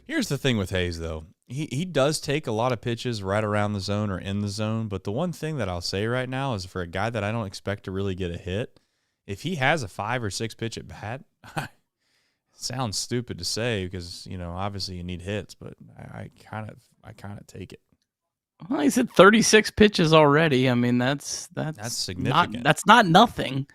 Here's the thing with Hayes, though. He does take a lot of pitches right around the zone or in the zone, but the one thing that I'll say right now is for a guy that I don't expect to really get a hit, if he has a 5 or 6 pitch at bat, it sounds stupid to say because, obviously you need hits, but I kind of take it. Well, he said 36 pitches already. I mean, that's significant. That's not nothing.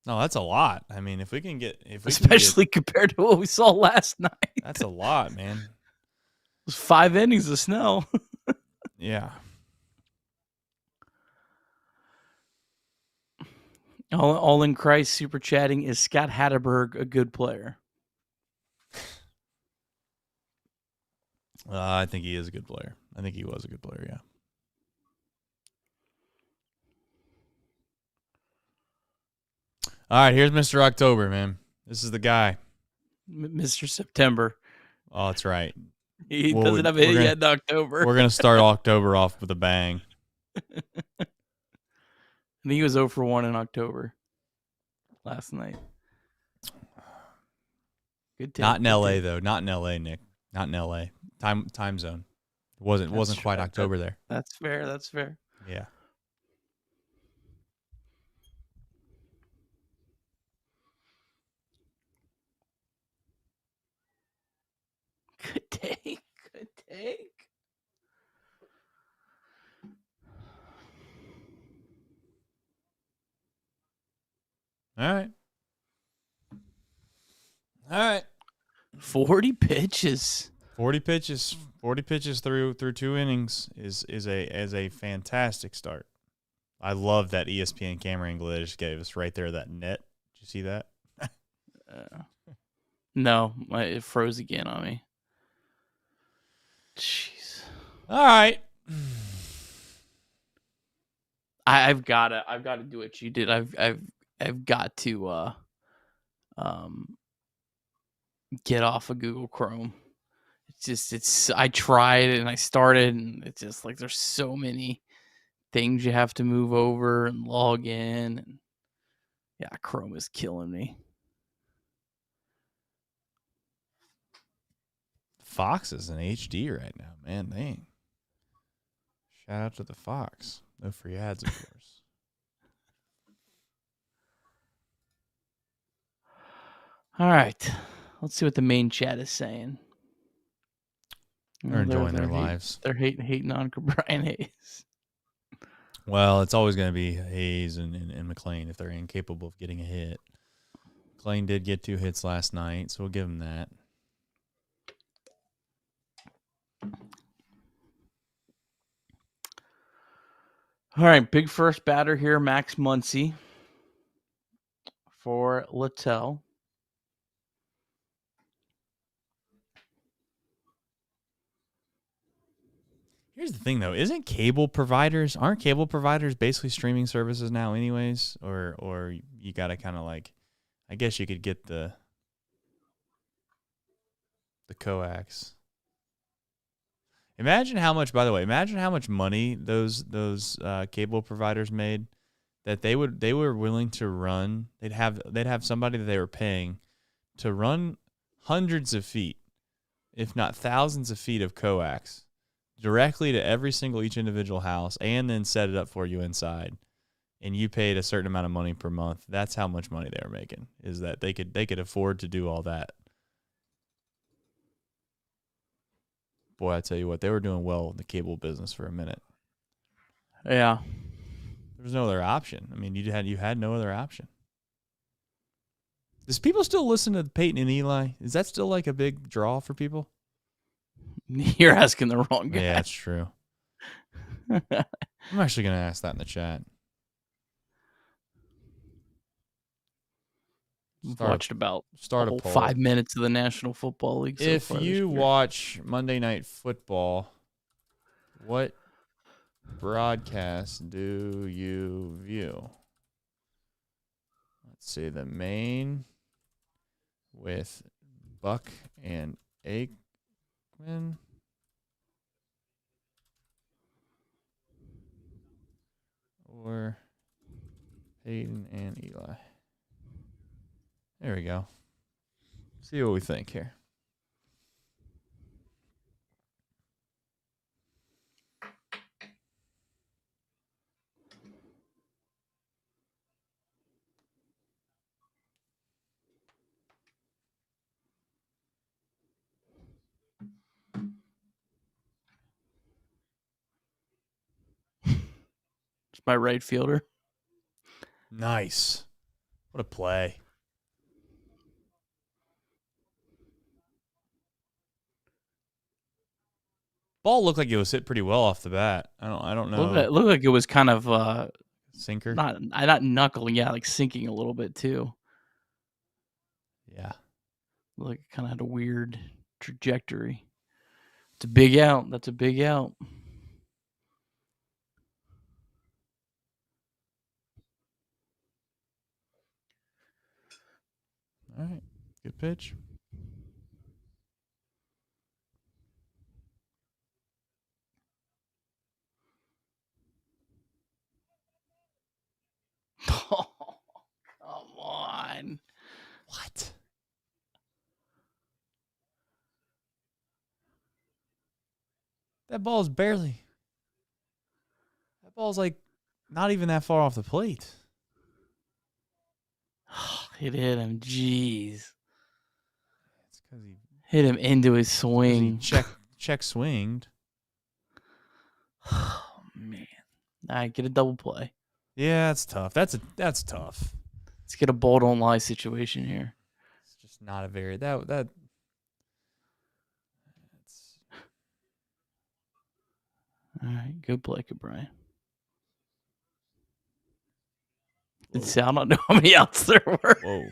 No, that's a lot. I mean, especially compared to what we saw last night. That's a lot, man. It was 5 innings of snow. Yeah. All in Christ super chatting. Is Scott Hatterberg a good player? I think he is a good player. I think he was a good player, yeah. All right, here's Mr. October, man. This is the guy. Mr. September. Oh, that's right. He doesn't have a hit yet in October. We're going to start October off with a bang. I think he was 0 for 1 in October last night. Good take. Not in L.A., though. Not in L.A., Nick. Not in L.A. Time zone. It wasn't quite October there. That's fair. That's fair. Yeah. Good take. Good take. All right. 40 pitches. 40 pitches. 40 pitches through 2 innings is a fantastic start. I love that ESPN camera angle they just gave us right there, that net. Did you see that? No, it froze again on me. Jeez. All right. I've got to do what you did. I've got to get off of Google Chrome. I tried and I started and it's just like there's so many things you have to move over and log in, and yeah, Chrome is killing me. Fox is in HD right now, man. Dang. Shout out to the Fox. No free ads, of course. All right. Let's see what the main chat is saying. They're enjoying their lives. They're hating on Brian Hayes. Well, it's always going to be Hayes and McLean if they're incapable of getting a hit. McLean did get 2 hits last night, so we'll give him that. All right, big first batter here, Max Muncy for Littell. Here's the thing, though. Aren't cable providers basically streaming services now anyways? Or you got to kind of like, I guess you could get the coax. Imagine how much money those cable providers made that they were willing to run. They'd have somebody that they were paying to run hundreds of feet, if not thousands of feet of coax directly to each individual house and then set it up for you inside. And you paid a certain amount of money per month. That's how much money they were making, is that they could afford to do all that. Boy, I tell you what, they were doing well in the cable business for a minute. Yeah. There was no other option. I mean, you had no other option. Does people still listen to Peyton and Eli? Is that still like a big draw for people? You're asking the wrong guy. Yeah, that's true. I'm actually going to ask that in the chat. Watched about a poll. 5 minutes of the National Football League. So if you watch Monday Night Football, what broadcast do you view? Let's see, the main with Buck and Aikman. Or Peyton and Eli. There we go. See what we think here. It's my right fielder. Nice. What a play. Ball looked like it was hit pretty well off the bat. I don't know. Looked like it was kind of sinker. Not knuckling, yeah, like sinking a little bit too. Yeah. Like it kind of had a weird trajectory. It's a big out. That's a big out. All right. Good pitch. Oh, come on. What? That ball's like not even that far off the plate. It hit him. Jeez. It's because he hit him into his swing. Check swinged. Oh man. All right, get a double play. Yeah, that's tough. That's tough. Let's get a ball don't lie situation here. It's just not a very that. That's... All right, good play, Brian. Did Sal not know how many outs there were? Whoa.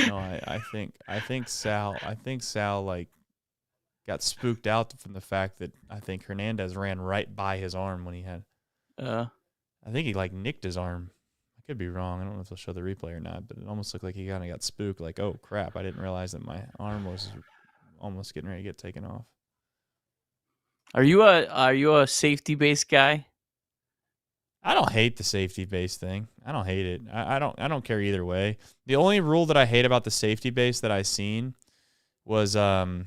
No, I think Sal like got spooked out from the fact that I think Hernandez ran right by his arm when he had. I think he like nicked his arm. I could be wrong. I don't know if they'll show the replay or not, but it almost looked like he kind of got spooked. Like, oh crap! I didn't realize that my arm was almost getting ready to get taken off. Are you a safety based guy? I don't hate the safety base thing. I don't hate it. I don't care either way. The only rule that I hate about the safety base that I seen was that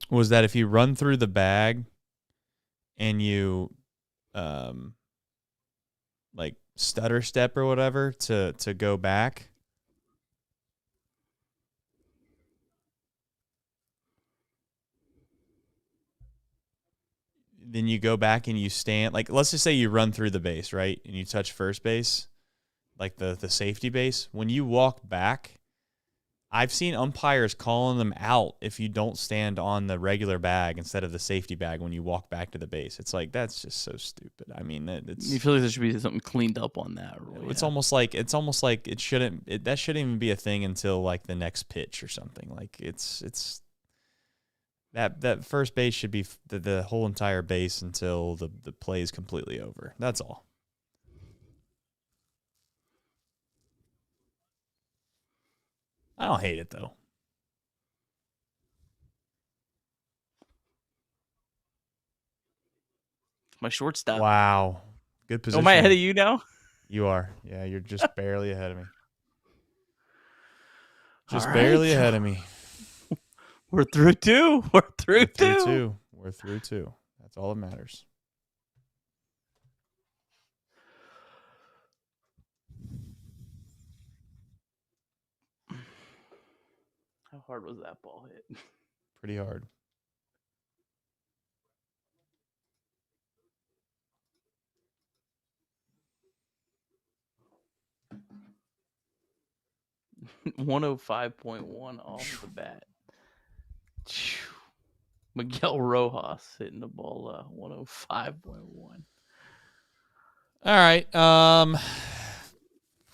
if you run through the bag and you like stutter step or whatever to go back, then you go back and you stand, like, let's just say you run through the base, right? And you touch first base, like the safety base. When you walk back, I've seen umpires calling them out if you don't stand on the regular bag instead of the safety bag when you walk back to the base. It's like, that's just so stupid. I mean, it's. You feel like there should be something cleaned up on that rule. It's almost like that shouldn't even be a thing until like the next pitch or something. Like it's. That first base should be the whole entire base until the play is completely over. That's all. I don't hate it, though. My shortstop. Wow. Good position. Am I ahead of you now? You are. Yeah, you're just barely ahead of me. Just All barely right. ahead of me. We're through two. We're through two. We're through two. That's all that matters. How hard was that ball hit? Pretty hard. .105 off the bat. Miguel Rojas hitting the ball 105.1. All right.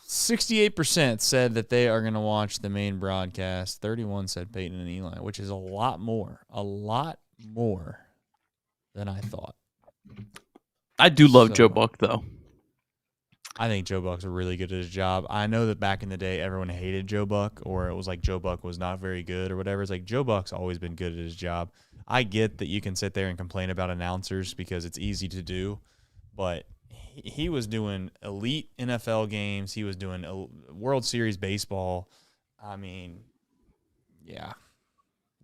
68% said that they are going to watch the main broadcast. 31 said Peyton and Eli, which is a lot more. A lot more than I thought. I do love Joe Buck, though. I think Joe Buck's really good at his job. I know that back in the day, everyone hated Joe Buck, or it was like Joe Buck was not very good or whatever. It's like Joe Buck's always been good at his job. I get that you can sit there and complain about announcers because it's easy to do, but he was doing elite NFL games. He was doing World Series baseball. I mean, yeah.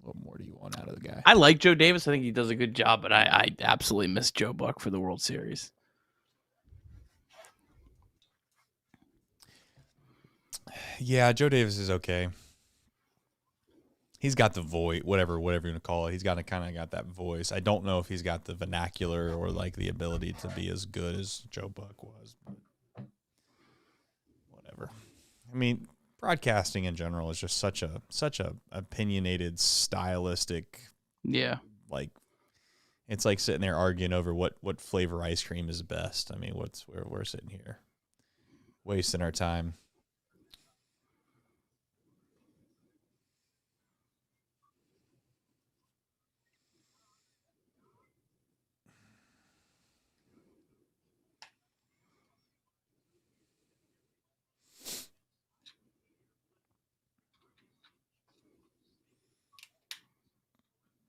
What more do you want out of the guy? I like Joe Davis. I think he does a good job, but I absolutely miss Joe Buck for the World Series. Yeah, Joe Davis is okay. He's got the voice, whatever you're gonna call it. He's got that voice. I don't know if he's got the vernacular or like the ability to be as good as Joe Buck was. But whatever. I mean, broadcasting in general is just such a opinionated, stylistic. Yeah. Like, it's like sitting there arguing over what flavor ice cream is best. I mean, we're sitting here wasting our time.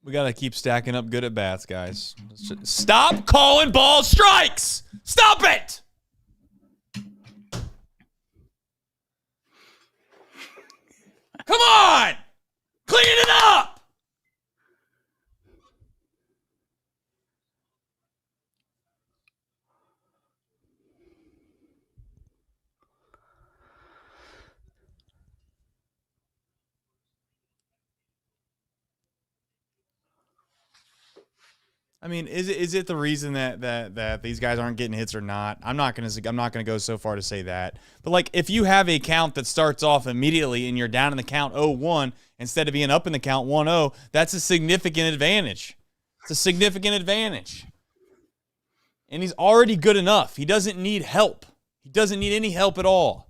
We got to keep stacking up good at bats, guys. Stop calling ball strikes! Stop it! Come on! Clean it up! I mean, is it the reason that these guys aren't getting hits or not? I'm not gonna go so far to say that. But like, if you have a count that starts off immediately and you're down in the count 0-1 instead of being up in the count 1-0, that's a significant advantage. It's a significant advantage. And he's already good enough. He doesn't need help. He doesn't need any help at all.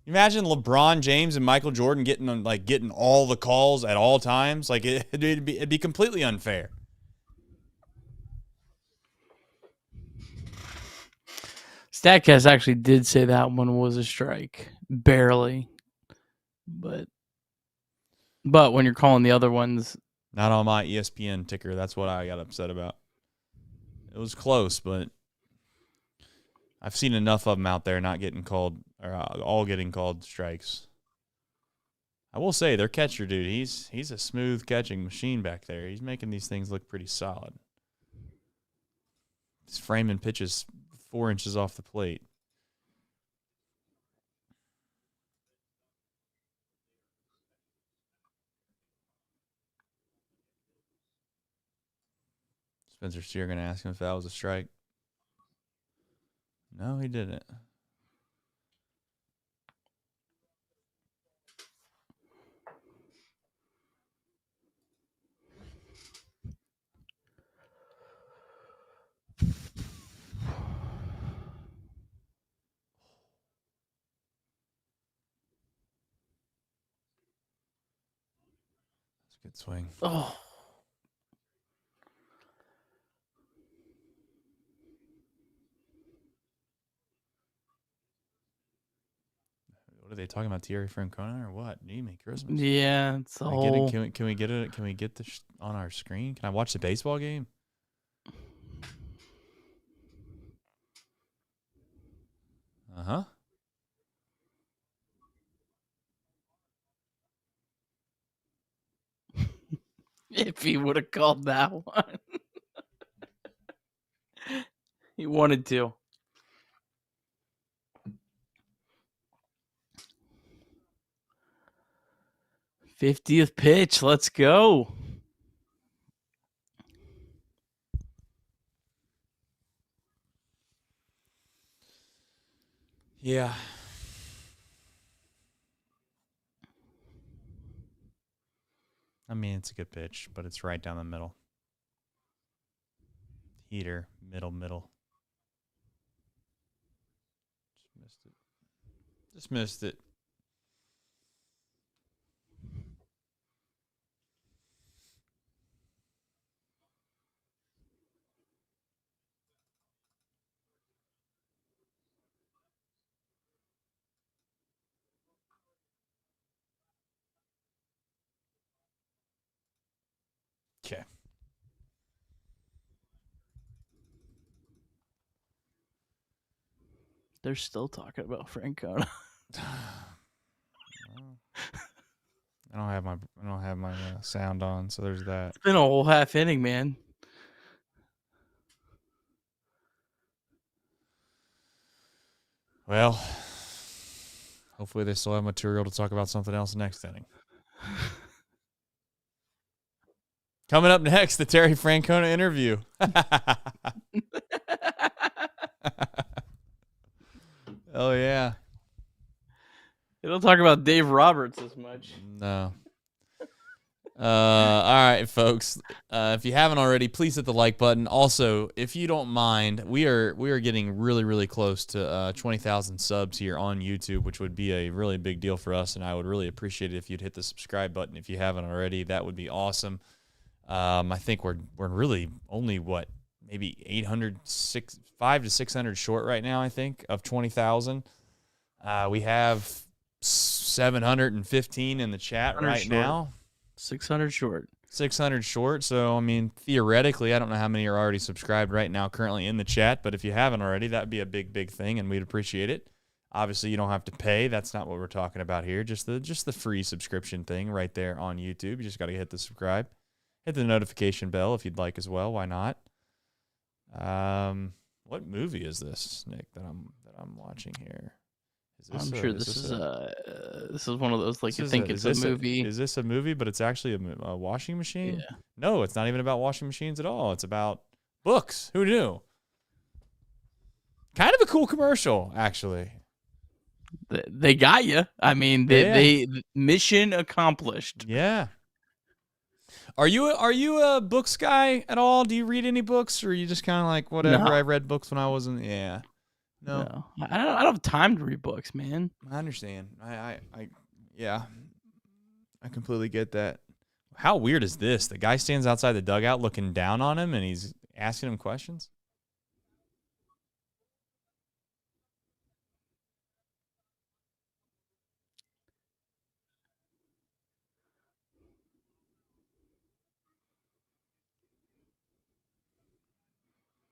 Imagine LeBron James and Michael Jordan getting all the calls at all times. Like, it'd be completely unfair. Statcast actually did say that one was a strike, barely. But when you're calling the other ones, not on my ESPN ticker. That's what I got upset about. It was close, but I've seen enough of them out there not getting called, or all getting called strikes. I will say, their catcher, dude, he's a smooth catching machine back there. He's making these things look pretty solid. He's framing pitches 4 inches off the plate. Spencer Steer going to ask him if that was a strike. No, he didn't. That's a good swing. oh, What are they talking about? Thierry Francona or what? Neiman Christmas. yeah, it's a whole. Can we get it? Can we get this on our screen? Can I watch the baseball game? Uh-huh. If he would have called that one, he wanted to. '50th pitch. Let's go. Yeah. I mean, it's a good pitch, but it's right down the middle. Heater, middle. Just missed it. Okay. They're still talking about Francona. I don't have my sound on, so there's that. It's been a whole half inning, man. Well, hopefully they still have material to talk about something else next inning. Coming up next, the Terry Francona interview. Oh, yeah. They don't talk about Dave Roberts as much. No. All right, folks. If you haven't already, please hit the like button. Also, if you don't mind, we are getting really, really close to 20,000 subs here on YouTube, which would be a really big deal for us, and I would really appreciate it if you'd hit the subscribe button if you haven't already. That would be awesome. I think we're really only maybe 500 to 600 short right now, I think, of 20,000. We have 715 in the chat right now. 600 short. 600 short. So, I mean, theoretically, I don't know how many are already subscribed right now currently in the chat, but if you haven't already, that'd be a big, big thing, and we'd appreciate it. Obviously, you don't have to pay. That's not what we're talking about here. Just the free subscription thing right there on YouTube. You just got to hit the subscribe. Hit the notification bell if you'd like as well. Why not? What movie is this, Nick, that I'm watching here? I'm sure this is one of those, like, you think it's a movie. Is this a movie, but it's actually a washing machine? Yeah. No, it's not even about washing machines at all. It's about books. Who knew? Kind of a cool commercial, actually. They got you. I mean, they mission accomplished. Yeah. Are you a books guy at all? Do you read any books, or are you just kind of like whatever? No. I read books when I wasn't. Yeah. No. I don't have time to read books, man. I understand. Yeah. I completely get that. How weird is this? The guy stands outside the dugout looking down on him, and he's asking him questions.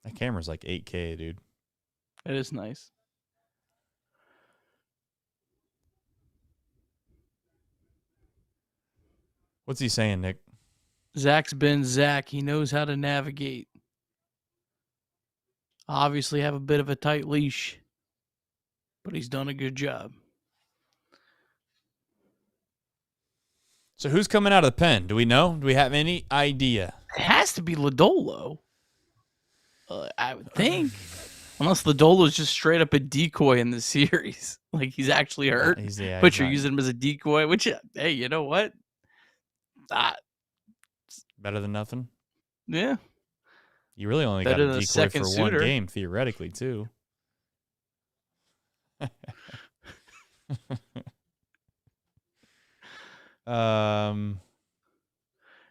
That camera's like 8K, dude. It is nice. What's he saying, Nick? Zach's been Zach. He knows how to navigate. Obviously have a bit of a tight leash, but he's done a good job. So who's coming out of the pen? Do we know? Do we have any idea? It has to be Lodolo. I would think. Unless Lodolo's just straight up a decoy in the series. Like, he's actually hurt. But you're using him as a decoy, which, hey, you know what? Better than nothing? Yeah. You really only got a decoy for one game, theoretically, too. I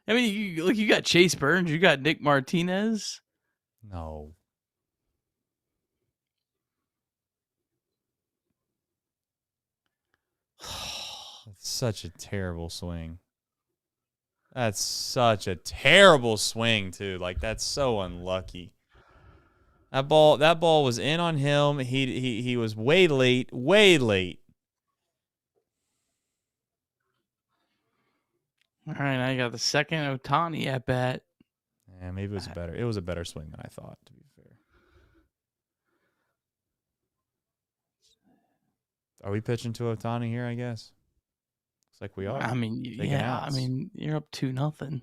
mean, you got Chase Burns, you got Nick Martinez. No. That's such a terrible swing. That's such a terrible swing, too. Like, that's so unlucky. That ball was in on him. He was way late. All right, I got the second Ohtani at bat. Yeah, maybe it was a better swing than I thought, to be fair. Are we pitching to Ohtani here, I guess? Looks like we are. I mean, yeah, outs. I mean, you're up 2-0.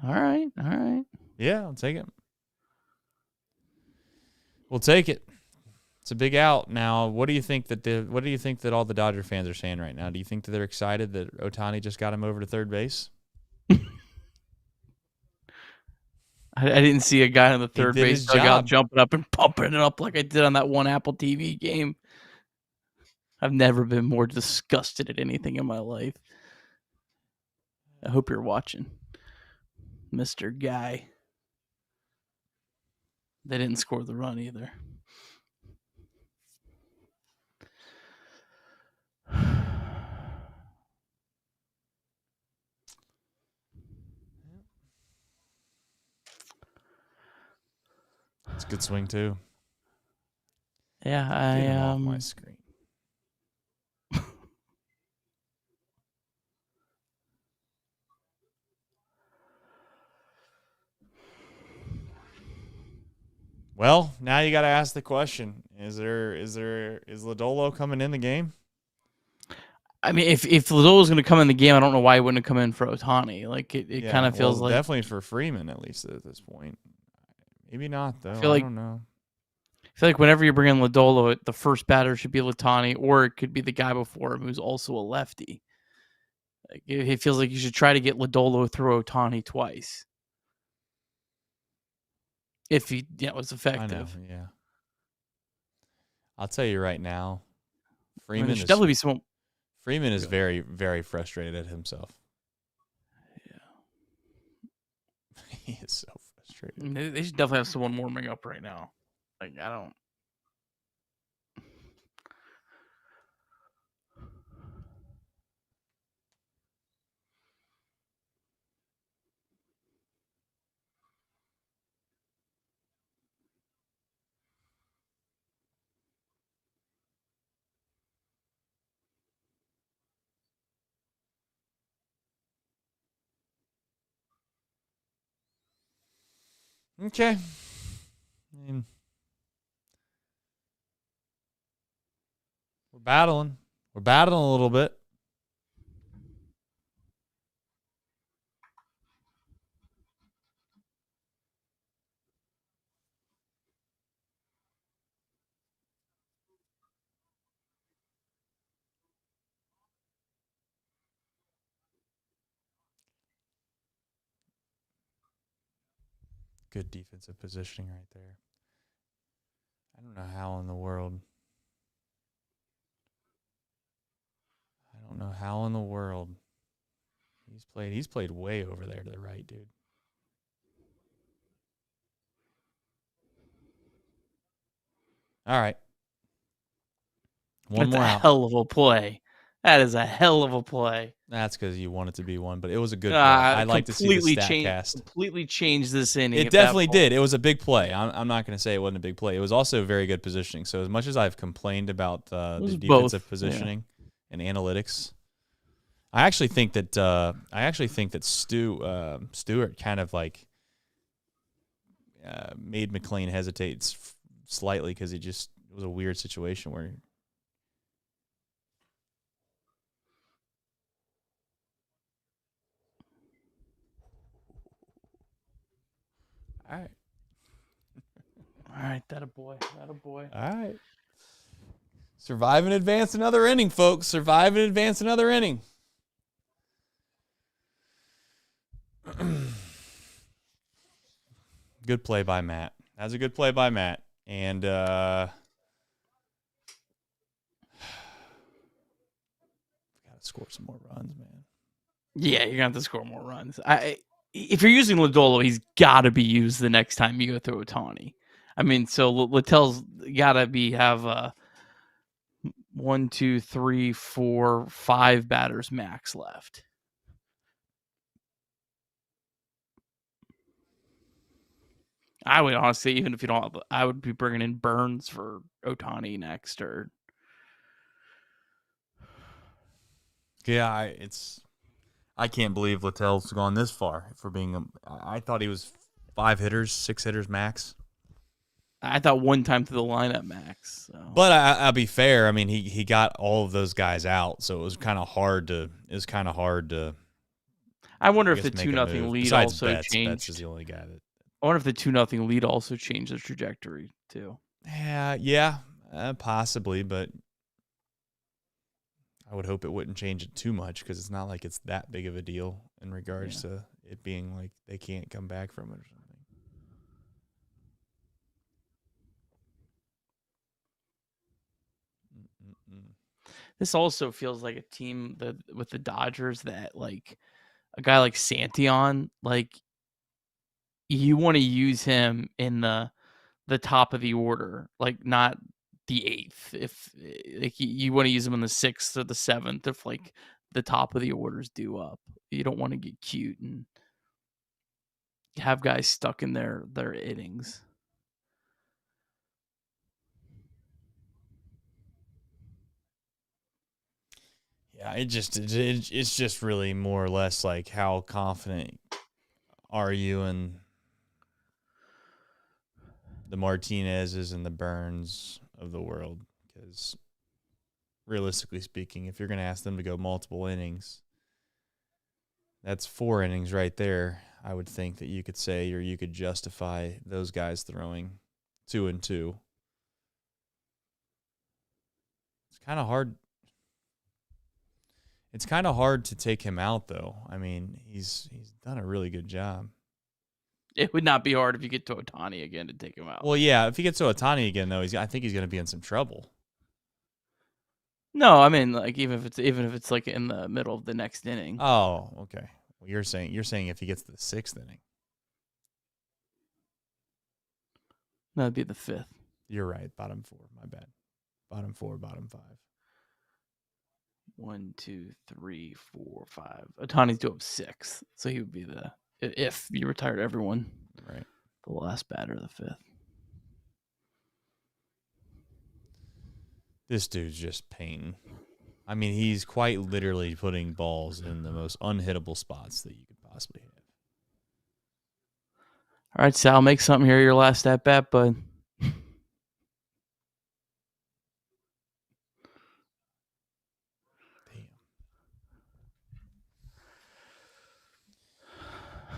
All right. Yeah, I'll take it. We'll take it. It's a big out. Now, what do you think that all the Dodger fans are saying right now? Do you think that they're excited that Ohtani just got him over to third base? I didn't see a guy on the third base dugout jumping up and pumping it up like I did on that one Apple TV game. I've never been more disgusted at anything in my life. I hope you're watching, Mr. Guy. They didn't score the run either. good swing too. Yeah, Get him off my screen. Well, now you got to ask the question: Is Lodolo coming in the game? I mean, if Lodolo's going to come in the game, I don't know why he wouldn't have come in for Ohtani. Like it kind of feels like definitely for Freeman at least at this point. Maybe not though. I don't know. I feel like whenever you bring in Lodolo, the first batter should be Ohtani, or it could be the guy before him who's also a lefty. Like, it feels like you should try to get Lodolo through Ohtani twice. If he was effective. I know, yeah. I'll tell you right now, Freeman should definitely be someone. Freeman is very, very frustrated at himself. Yeah. He is so frustrated. They should definitely have someone warming up right now. Like, I don't. Okay. I mean, we're battling. We're battling a little bit. Good defensive positioning right there. I don't know how in the world. He's played way over there to the right, dude. All right. That's a hell of a play. That is a hell of a play. That's because you want it to be one, but it was a good play. I'd like to see the stat cast. Completely changed this inning. It definitely did. It was a big play. I'm not going to say it wasn't a big play. It was also very good positioning. So as much as I've complained about the defensive positioning and analytics, I actually think that Stewart kind of like made McLean hesitate slightly because it was a weird situation where. All right. All right, that a boy. All right. Survive and advance another inning, folks. Survive and advance another inning. Good play by Matt. That's a good play by Matt. And gotta score some more runs, man. Yeah, you're gonna have to score more runs. If you're using Lodolo, he's got to be used the next time you go through Ohtani. I mean, so Littell's got to have 1, 2, 3, 4, 5 batters max left. I would honestly, even if you don't, I would be bringing in Burns for Ohtani next, or yeah, I can't believe Littell's gone this far. I thought he was 5 hitters, 6 hitters max. I thought one time through the lineup max. So. But I'll be fair. I mean, he got all of those guys out, so it was kind of hard to. I wonder if the 2-0 lead Besides also changed. Betts is the only guy that. I wonder if the 2-0 lead also changed the trajectory too. Yeah, possibly, but I would hope it wouldn't change it too much because it's not like it's that big of a deal in regards to it being like they can't come back from it or something. This also feels like a team with the Dodgers that like a guy like Santion, like you want to use him in the top of the order, like not the 8th. If like you want to use him in the 6th or the 7th, if like the top of the order's due up, you don't want to get cute and have guys stuck in their innings. Yeah, it's just really more or less like how confident are you in the Martinez's and the Burns of the world? Because realistically speaking, if you're going to ask them to go multiple innings, that's 4 innings right there. I would think that you could say, or you could justify those guys throwing 2 and 2. It's kind of hard. It's kind of hard to take him out, though. I mean, he's done a really good job. It would not be hard if you get to Ohtani again to take him out. Well, yeah, if he gets to Ohtani again, though, I think he's going to be in some trouble. No, I mean, like even if it's like in the middle of the next inning. Oh, okay. Well, you're saying if he gets to the 6th inning. That'd be the 5th. You're right. Bottom 4. My bad. Bottom 4, bottom 5. 1, 2, 3, 4, 5. Ohtani's due up 6th, so he would be if you retired everyone. Right. The last batter of the 5th. This dude's just pain. I mean, he's quite literally putting balls in the most unhittable spots that you could possibly have. All right, Sal, make something here your last at bat, bud.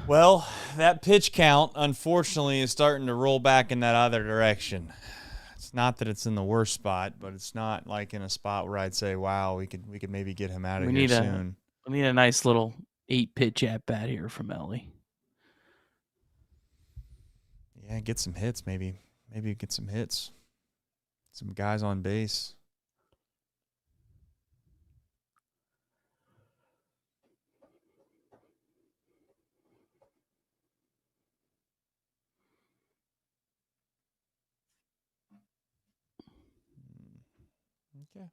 Well, that pitch count, unfortunately, is starting to roll back in that other direction. It's not that it's in the worst spot, but it's not like in a spot where I'd say, "Wow, we could maybe get him out of here soon." We need a nice little 8-pitch at bat here from Ellie. Yeah, get some hits, maybe. Maybe get some hits. Some guys on base. Okay.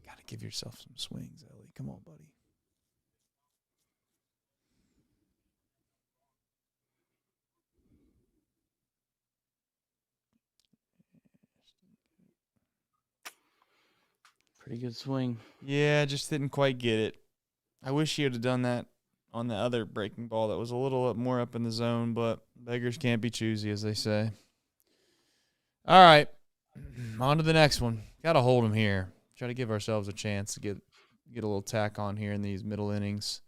Got to give yourself some swings, Ellie. Come on, buddy. Pretty good swing. Yeah, just didn't quite get it. I wish he would have done that on the other breaking ball that was a little more up in the zone, but beggars can't be choosy, as they say. All right, on to the next one. Got to hold him here. Try to give ourselves a chance to get a little tack on here in these middle innings.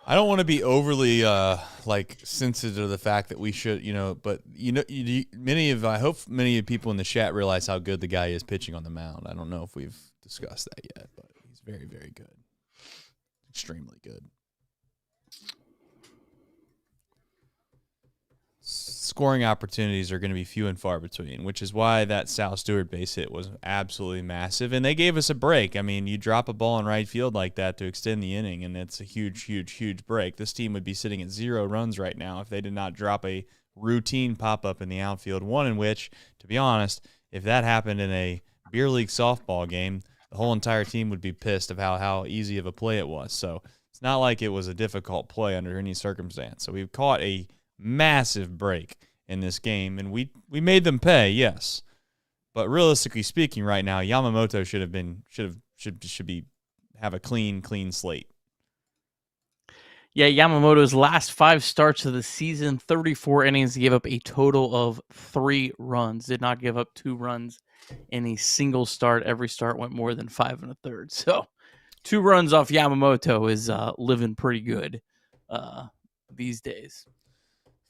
I don't want to be overly sensitive to the fact that we should, but I hope many of the people in the chat realize how good the guy is pitching on the mound. I don't know if we've discussed that yet, but he's very, very good. Extremely good. Scoring opportunities are going to be few and far between, which is why that Sal Stewart base hit was absolutely massive. And they gave us a break. I mean, you drop a ball in right field like that to extend the inning, and it's a huge, huge, huge break. This team would be sitting at 0 runs right now if they did not drop a routine pop-up in the outfield, one in which, to be honest, if that happened in a beer league softball game, the whole entire team would be pissed of how easy of a play it was. So it's not like it was a difficult play under any circumstance. So we've caught a massive break in this game, and we made them pay, yes. But realistically speaking, right now, Yamamoto should have a clean slate. Yeah, Yamamoto's last 5 starts of the season, 34 innings, gave up a total of 3 runs. Did not give up 2 runs in a single start. Every start went more than 5 1/3. So 2 runs off Yamamoto is living pretty good these days.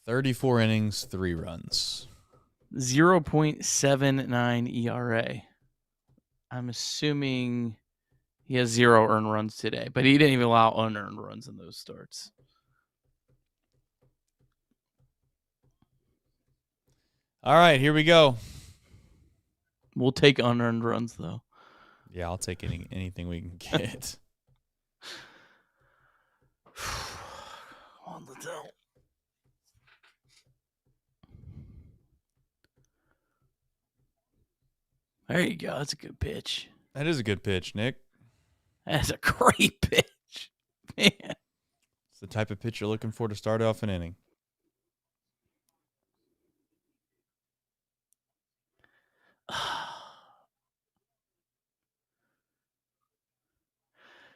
34 innings, 3 runs. 0.79 ERA. I'm assuming He has 0 earned runs today, but he didn't even allow unearned runs in those starts. All right, here we go. We'll take unearned runs, though. Yeah, I'll take anything we can get. Come on, Liddell. There you go. That's a good pitch. That is a good pitch, Nick. That's a great pitch. Man. It's the type of pitch you're looking for to start off an inning.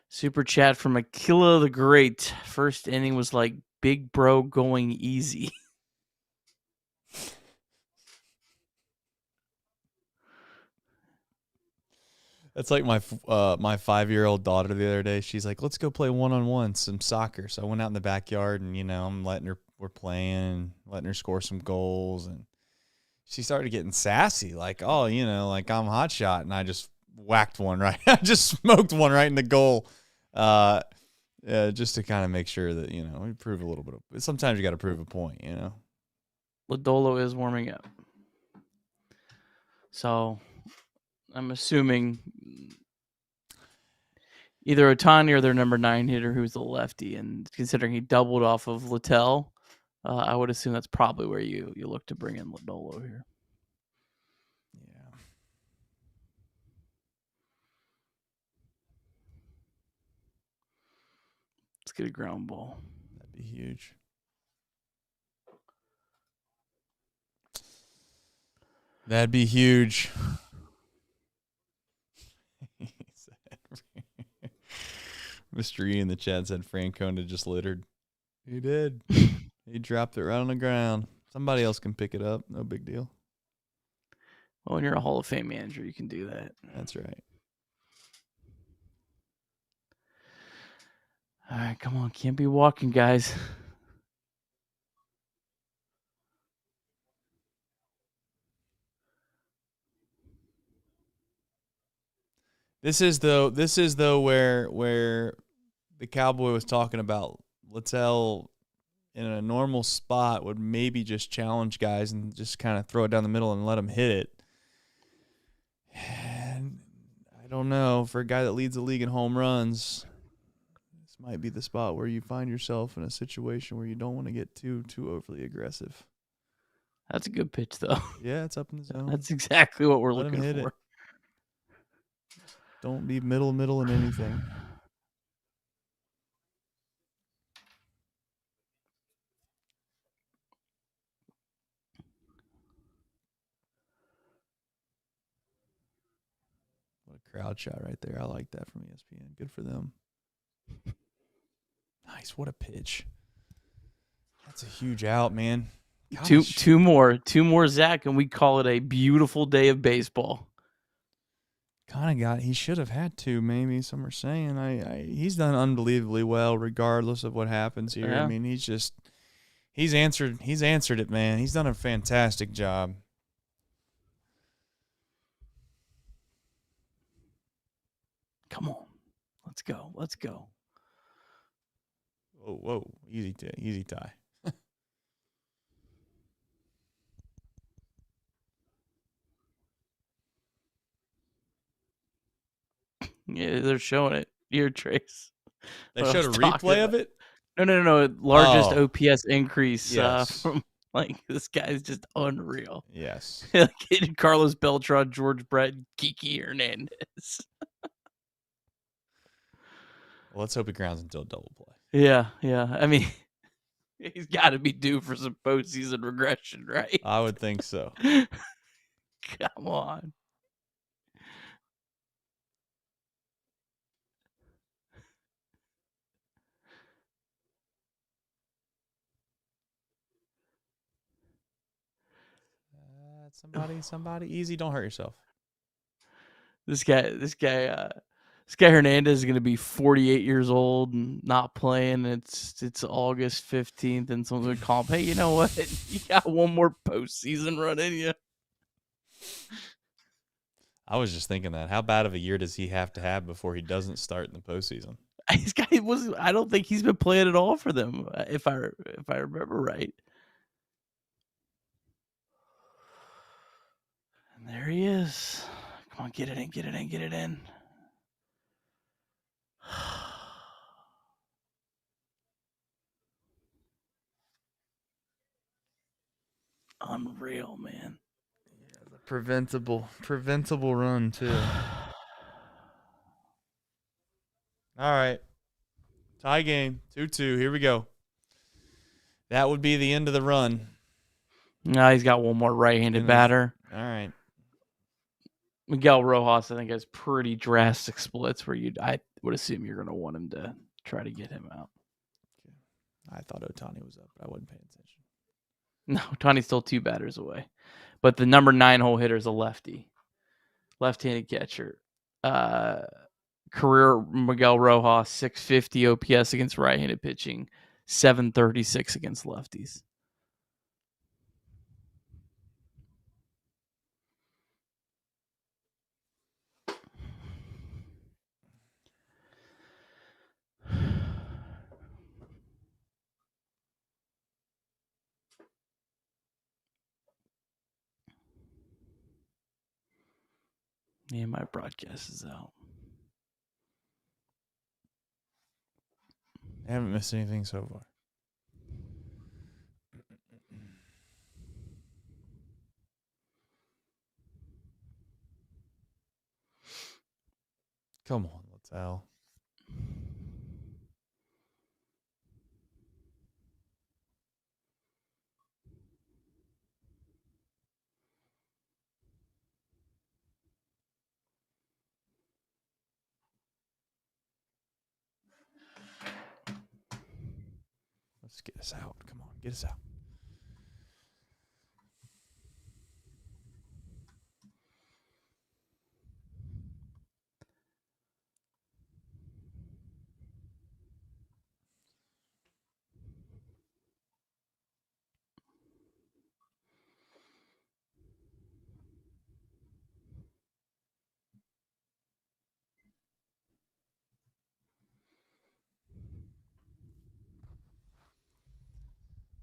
Super chat from Aquila the Great. First inning was like Big Bro going easy. That's like my 5-year-old daughter the other day. She's like, let's go play one-on-one, some soccer. So I went out in the backyard and, I'm letting her, we're playing, letting her score some goals. And she started getting sassy, like, oh, like I'm hot shot. And I just whacked one right. I just smoked one right in the goal. Just to kind of make sure that, we prove a little bit of, sometimes you got to prove a point, Lodolo is warming up. So I'm assuming either Ohtani or their number 9 hitter, who's the lefty, and considering he doubled off of Littell, I would assume that's probably where you look to bring in Lodolo here. Yeah. Let's get a ground ball. That'd be huge. That'd be huge. Mr. E in the chat said Francona just littered. He did. He dropped it right on the ground. Somebody else can pick it up. No big deal. Well, when you're a Hall of Fame manager, you can do that. That's right. All right, come on. Can't be walking, guys. This is though where the Cowboy was talking about Littell in a normal spot would maybe just challenge guys and just kind of throw it down the middle and let them hit it. And I don't know, for a guy that leads the league in home runs, this might be the spot where you find yourself in a situation where you don't want to get too overly aggressive. That's a good pitch, though. Yeah, it's up in the zone. That's exactly what we're looking hit for. It. Don't be middle in anything. What a crowd shot right there. I like that from ESPN. Good for them. Nice. What a pitch. That's a huge out, man. Gosh. Two more, Zach, and we call it a beautiful day of baseball. He should have had 2, maybe. Some are saying he's done unbelievably well regardless of what happens here. Yeah. I mean, he's answered it, man. He's done a fantastic job. Come on. Let's go. Whoa. Easy tie. Yeah, they're showing it. Ear trace. They showed a replay of it? No. Largest OPS increase Yes. from this guy's just unreal. Yes. Carlos Beltran, George Brett, Kiki Hernandez. Well, let's hope he grounds into a double play. Yeah. I mean, he's got to be due for some postseason regression, right? I would think so. Come on. Somebody easy. Don't hurt yourself. This guy Hernandez is going to be 48 years old and not playing. It's August 15th, and someone's going to call him, hey, you know what? You got one more postseason run in you. I was just thinking that. How bad of a year does he have to have before he doesn't start in the postseason? I don't think he's been playing at all for them, if I remember right. And there he is. Come on, get it in, get it in, get it in. Unreal, man. Yeah, the preventable run too. All right. Tie game, 2-2. Here we go. That would be the end of the run. No, he's got one more right-handed batter. All right. Miguel Rojas, I think, has pretty drastic splits where I would assume you're going to want him to try to get him out. I thought Ohtani was up, but I wasn't paying attention. No, Ohtani's still 2 batters away. But the number 9 hole hitter is a lefty. Left-handed catcher. Career Miguel Rojas, 650 OPS against right-handed pitching, 736 against lefties. Yeah, my broadcast is out. I haven't missed anything so far. Come on, Littell. Let's get us out. Come on, get us out.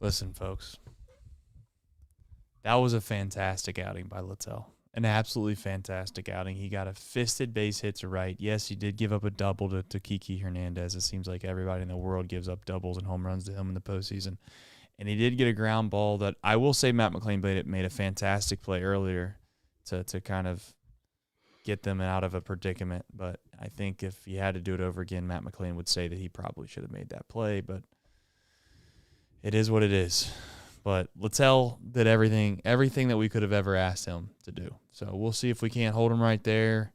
Listen, folks. That was a fantastic outing by Littell. An absolutely fantastic outing. He got a fisted base hit to right. Yes, he did give up a double to Kiki Hernandez. It seems like everybody in the world gives up doubles and home runs to him in the postseason. And he did get a ground ball that I will say Matt McLean made a fantastic play earlier to kind of get them out of a predicament. But I think if he had to do it over again, Matt McLean would say that he probably should have made that play. But it is what it is. But Littell did everything that we could have ever asked him to do. So we'll see if we can't hold him right there.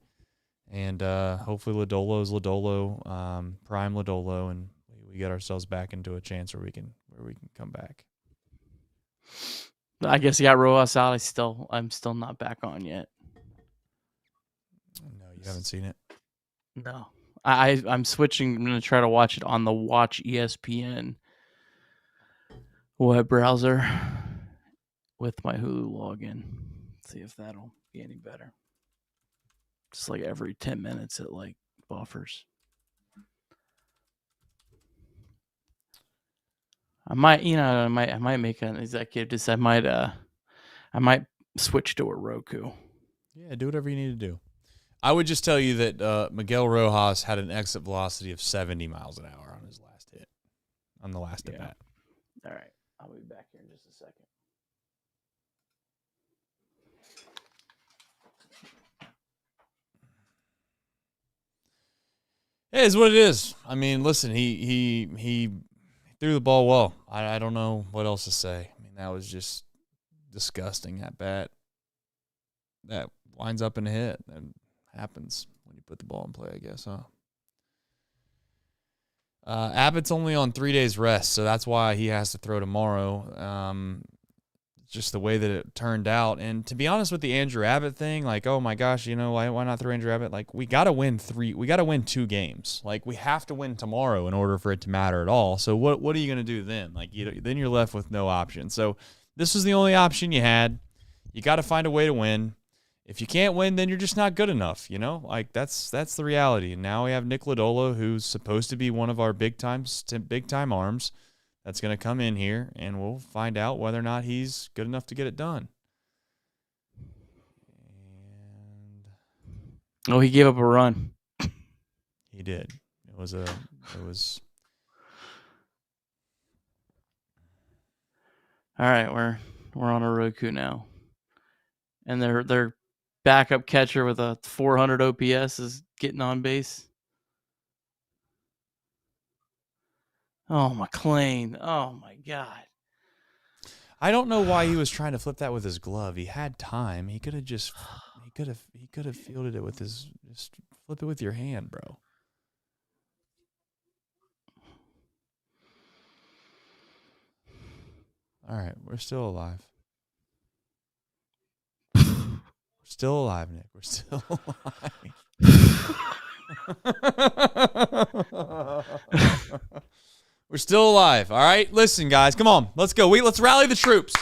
And hopefully Lodolo's Lodolo, prime Lodolo, and we get ourselves back into a chance where we can come back. I guess he got Rojas out. I'm still not back on yet. No, you haven't seen it? No. I'm switching. I'm going to try to watch it on the Watch ESPN web browser with my Hulu login. See if that'll be any better. Just like every 10 minutes it like buffers. I might make an executive decision. I might switch to a Roku. Yeah, do whatever you need to do. I would just tell you that Miguel Rojas had an exit velocity of 70 miles an hour on his last hit, on the last at bat. All right. I'll be back here in just a second. It is what it is. I mean, listen, he threw the ball well. I don't know what else to say. I mean, that was just disgusting at bat. That winds up in a hit. And happens when you put the ball in play, I guess, huh? Abbott's only on 3 days rest, so that's why he has to throw tomorrow. Just the way that it turned out. And to be honest with the Andrew Abbott thing, like, oh my gosh, why not throw Andrew Abbott? Like, we got to win 2 games. Like, we have to win tomorrow in order for it to matter at all. So what are you going to do then? Like, then you're left with no option. So this was the only option you had. You got to find a way to win. if you can't win, then you're just not good enough, you know? Like, that's the reality. And now we have Nick Lodolo, who's supposed to be one of our big-time arms that's going to come in here, and we'll find out whether or not he's good enough to get it done. Oh, he gave up a run. He did. It was All right, we're on a Roku now. And their backup catcher with a 400 OPS is getting on base. Oh, McClain. Oh my God. I don't know why he was trying to flip that with his glove. He had time. He could have fielded it with his, just flip it with your hand, bro. All right, we're still alive. We're still alive, Nick. We're still alive. We're still alive. All right, listen, guys, come on, let's go. Let's rally the troops.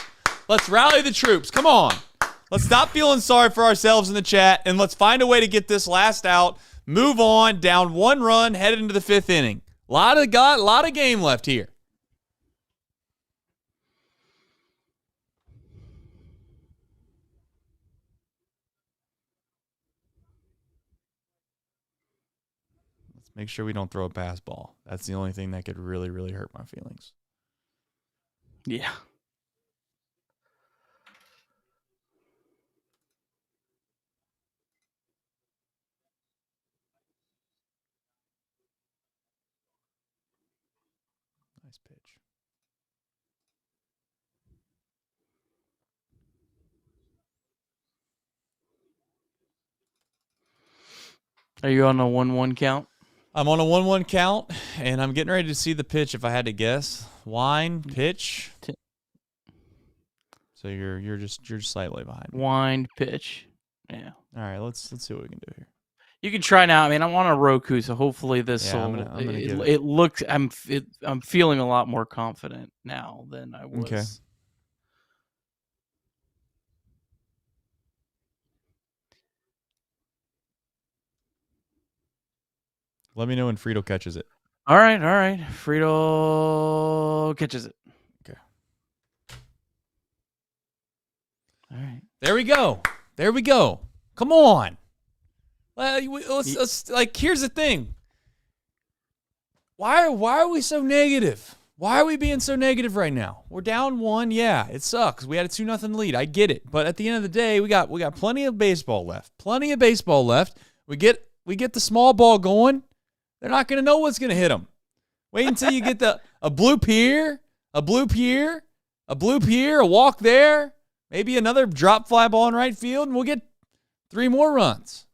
Let's rally the troops. Come on. Let's stop feeling sorry for ourselves in the chat, and let's find a way to get this last out. Move on. Down 1 run, headed into the 5th inning. A lot of game left here. Make sure we don't throw a pass ball. That's the only thing that could really, really hurt my feelings. Yeah. Nice pitch. Are you on a 1-1 count? I'm on a 1-1 count, and I'm getting ready to see the pitch. If I had to guess, wind pitch. So you're just slightly behind me. Wind pitch. Yeah. All right, let's see what we can do here. You can try now. I mean, I'm on a Roku, so hopefully this Yeah, will. I'm gonna give it looks. I'm feeling a lot more confident now than I was. Okay. Let me know when Frito catches it. All right. Frito catches it. Okay. All right. There we go. Come on. Let's like, here's the thing. Why are we so negative? Why are we being so negative right now? We're down 1. Yeah, it sucks. We had a 2-0 lead. I get it. But at the end of the day, we got plenty of baseball left. We get the small ball going. They're not going to know what's going to hit them. Wait until you get a bloop here, a walk there, maybe another drop fly ball in right field, and we'll get 3 more runs.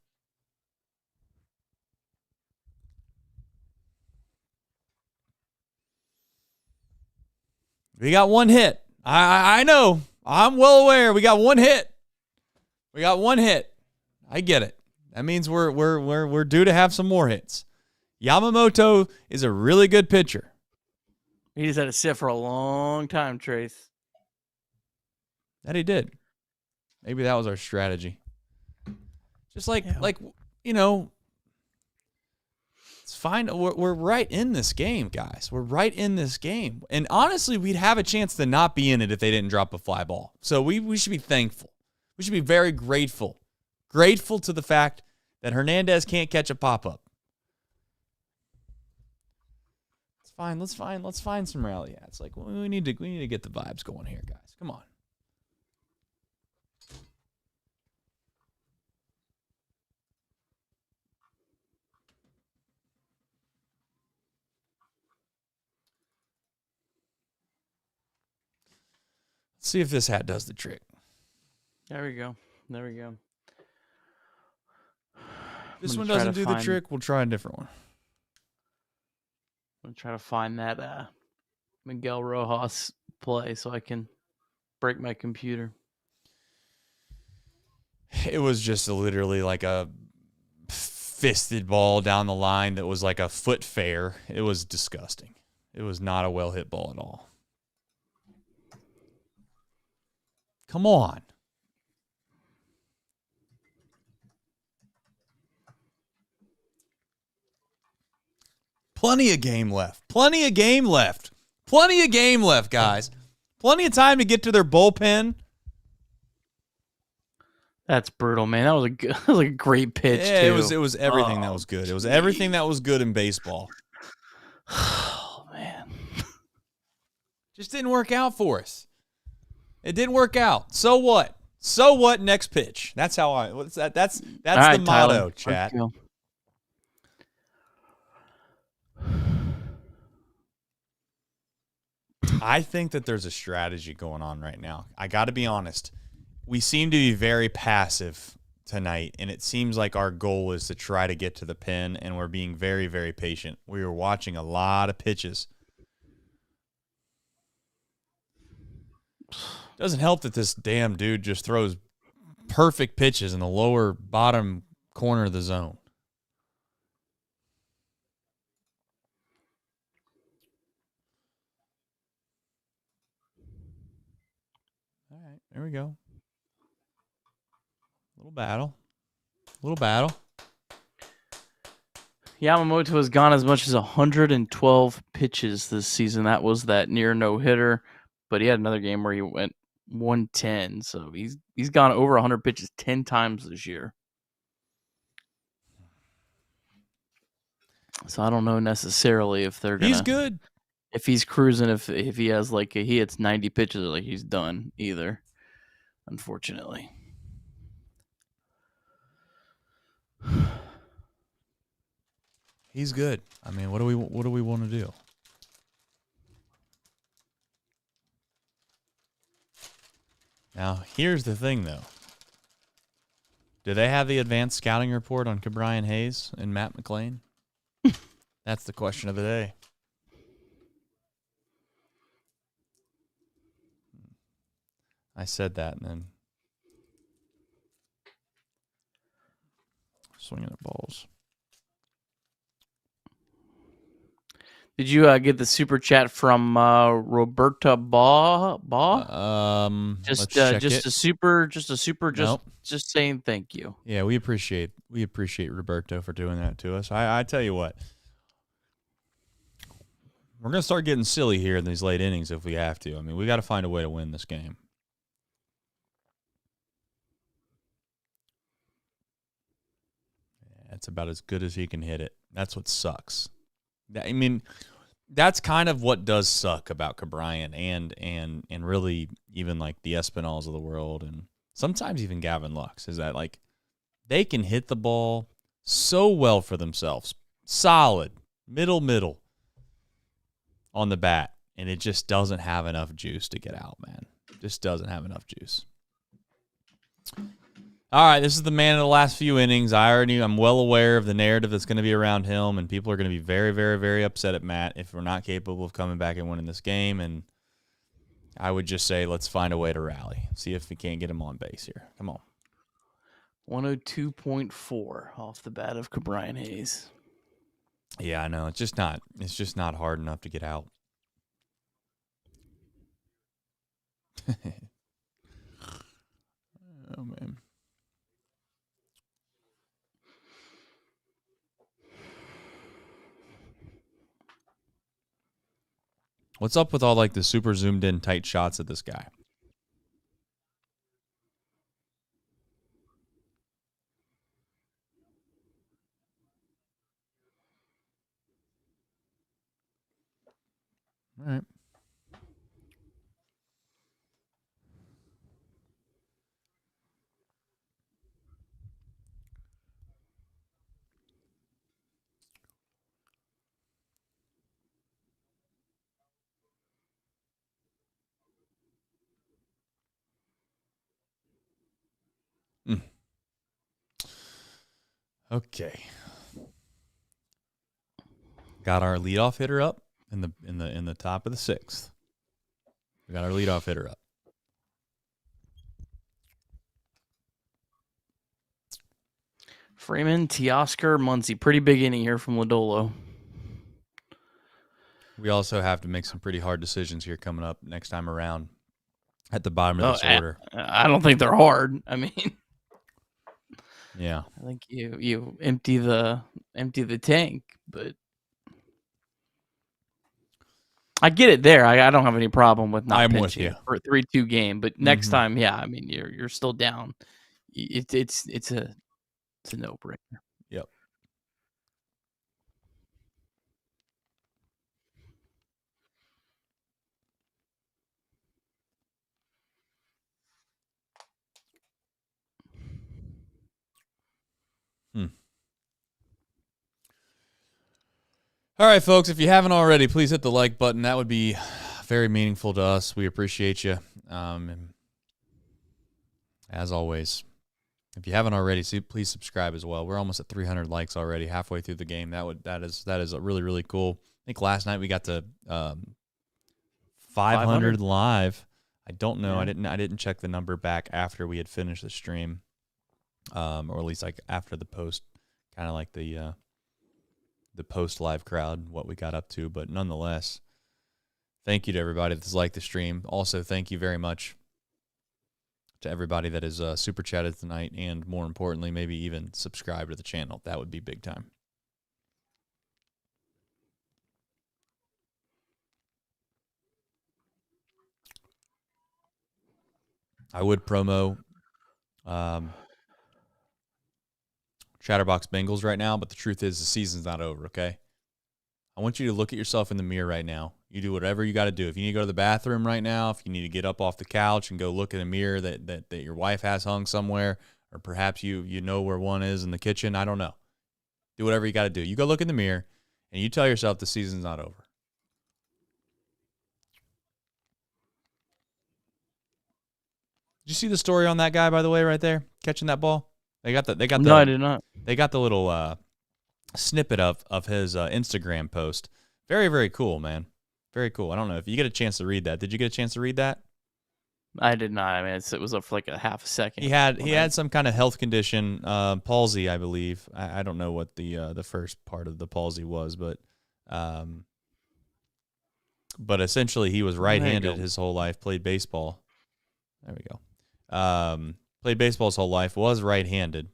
We got 1 hit. I know. I'm well aware. We got 1 hit. I get it. That means we're due to have some more hits. Yamamoto is a really good pitcher. He just had to sit for a long time, Trace. That he did. Maybe that was our strategy. Just like you know, it's fine. We're right in this game, guys. We're right in this game. And honestly, we'd have a chance to not be in it if they didn't drop a fly ball. So we should be thankful. We should be very grateful. Grateful to the fact that Hernandez can't catch a pop-up. Let's find some rally ads. Like, we need to get the vibes going here, guys. Come on. Let's see if this hat does the trick. There we go. This one doesn't do the trick. We'll try a different one. I'm going to try to find that Miguel Rojas play so I can break my computer. It was just literally like a fisted ball down the line that was like a foot fair. It was disgusting. It was not a well-hit ball at all. Come on. Plenty of game left. Plenty of game left. Plenty of game left, guys. Plenty of time to get to their bullpen. That's brutal, man. That was a great pitch, Yeah, too. it was everything that was good. It was everything that was good in baseball. Oh, man. Just didn't work out for us. It didn't work out. So what? So what? Next pitch. That's how I. What's that? That's right, the motto, Tyler. chat. I think that there's a strategy going on right now. I got to be honest. We seem to be very passive tonight, and it seems like our goal is to try to get to the pin, and we're being very, very patient. We were watching a lot of pitches. Doesn't help that this damn dude just throws perfect pitches in the lower bottom corner of the zone. All right, there we go. Little battle. Yamamoto has gone as much as 112 pitches this season. That was that near no-hitter, but he had another game where he went 110. So he's gone over 100 pitches 10 times this year. So I don't know necessarily if they're gonna. He's good. If he's cruising, if he has he hits 90 pitches, like he's done either. Unfortunately. He's good. I mean, what do we want to do? Now, here's the thing, though. Do they have the advanced scouting report on Ke'Bryan Hayes and Matt McLean? That's the question of the day. I said that, and then swinging at balls. Did you get the super chat from Roberta Baugh? Just a super, Nope. just saying thank you. Yeah, we appreciate Roberto for doing that to us. I tell you what, we're gonna start getting silly here in these late innings if we have to. I mean, we got to find a way to win this game. Yeah, it's about as good as he can hit it. That's what sucks. I mean, that's kind of what does suck about Ke'Bryan and really even like the Espinals of the world and sometimes even Gavin Lux is that like they can hit the ball so well for themselves, solid, middle on the bat, and it just doesn't have enough juice to get out, man. Just doesn't have enough juice. All right, this is the man of the last few innings. I'm well aware of the narrative that's going to be around him, and people are going to be very, very, very upset at Matt if we're not capable of coming back and winning this game. And I would just say let's find a way to rally. See if we can't get him on base here. Come on. 102.4 off the bat of Ke'Bryan Hayes. Yeah, I know. It's just not hard enough to get out. Oh, man. What's up with all like the super zoomed in tight shots of this guy? All right. Okay. Got our leadoff hitter up in the top of the sixth. We got our leadoff hitter up. Freeman, Teoscar, Muncy. Pretty big inning here from Lodolo. We also have to make some pretty hard decisions here coming up next time around at the bottom of this order. I don't think they're hard. I mean, yeah. I think you empty the tank, but I get it there. I don't have any problem with not I'm pitching with you. for a 3-2 game, but next Mhm. time, yeah, I mean you're still down. It's a no-brainer. Yep. All right, folks, if you haven't already, please hit the like button. That would be very meaningful to us. We appreciate you. And as always, if you haven't already, please subscribe as well. We're almost at 300 likes already, halfway through the game. That is really, really cool. I think last night we got to 500 live. I don't know. Yeah. I didn't check the number back after we had finished the stream, or at least like after the post, kind of like the post live crowd, what we got up to. But nonetheless, thank you to everybody that's liked the stream. Also, thank you very much to everybody that is super chatted tonight, and more importantly, maybe even subscribe to the channel. That would be big time. I would promo Chatterbox Bengals right now, but the truth is the season's not over, okay? I want you to look at yourself in the mirror right now. You do whatever you got to do. If you need to go to the bathroom right now, if you need to get up off the couch and go look in a mirror that your wife has hung somewhere, or perhaps you know where one is in the kitchen, I don't know. Do whatever you got to do. You go look in the mirror, and you tell yourself the season's not over. Did you see the story on that guy, by the way, right there, catching that ball? No, I did not. They got the little snippet of his Instagram post. Very, very cool, man. Very cool. I don't know if you get a chance to read that. Did you get a chance to read that? I did not. I mean, it was up for like a half a second. He had some kind of health condition, palsy, I believe. I don't know what the first part of the palsy was, but essentially he was right-handed his whole life. Played baseball. There we go. Played baseball his whole life. Was right-handed,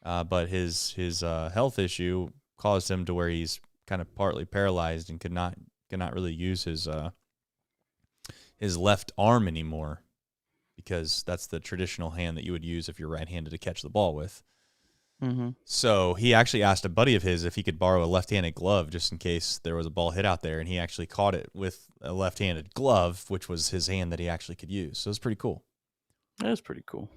but his health issue caused him to where he's kind of partly paralyzed and cannot really use his left arm anymore, because that's the traditional hand that you would use if you're right-handed to catch the ball with. Mm-hmm. So he actually asked a buddy of his if he could borrow a left-handed glove just in case there was a ball hit out there, and he actually caught it with a left-handed glove, which was his hand that he actually could use. So it's pretty cool. That is pretty cool.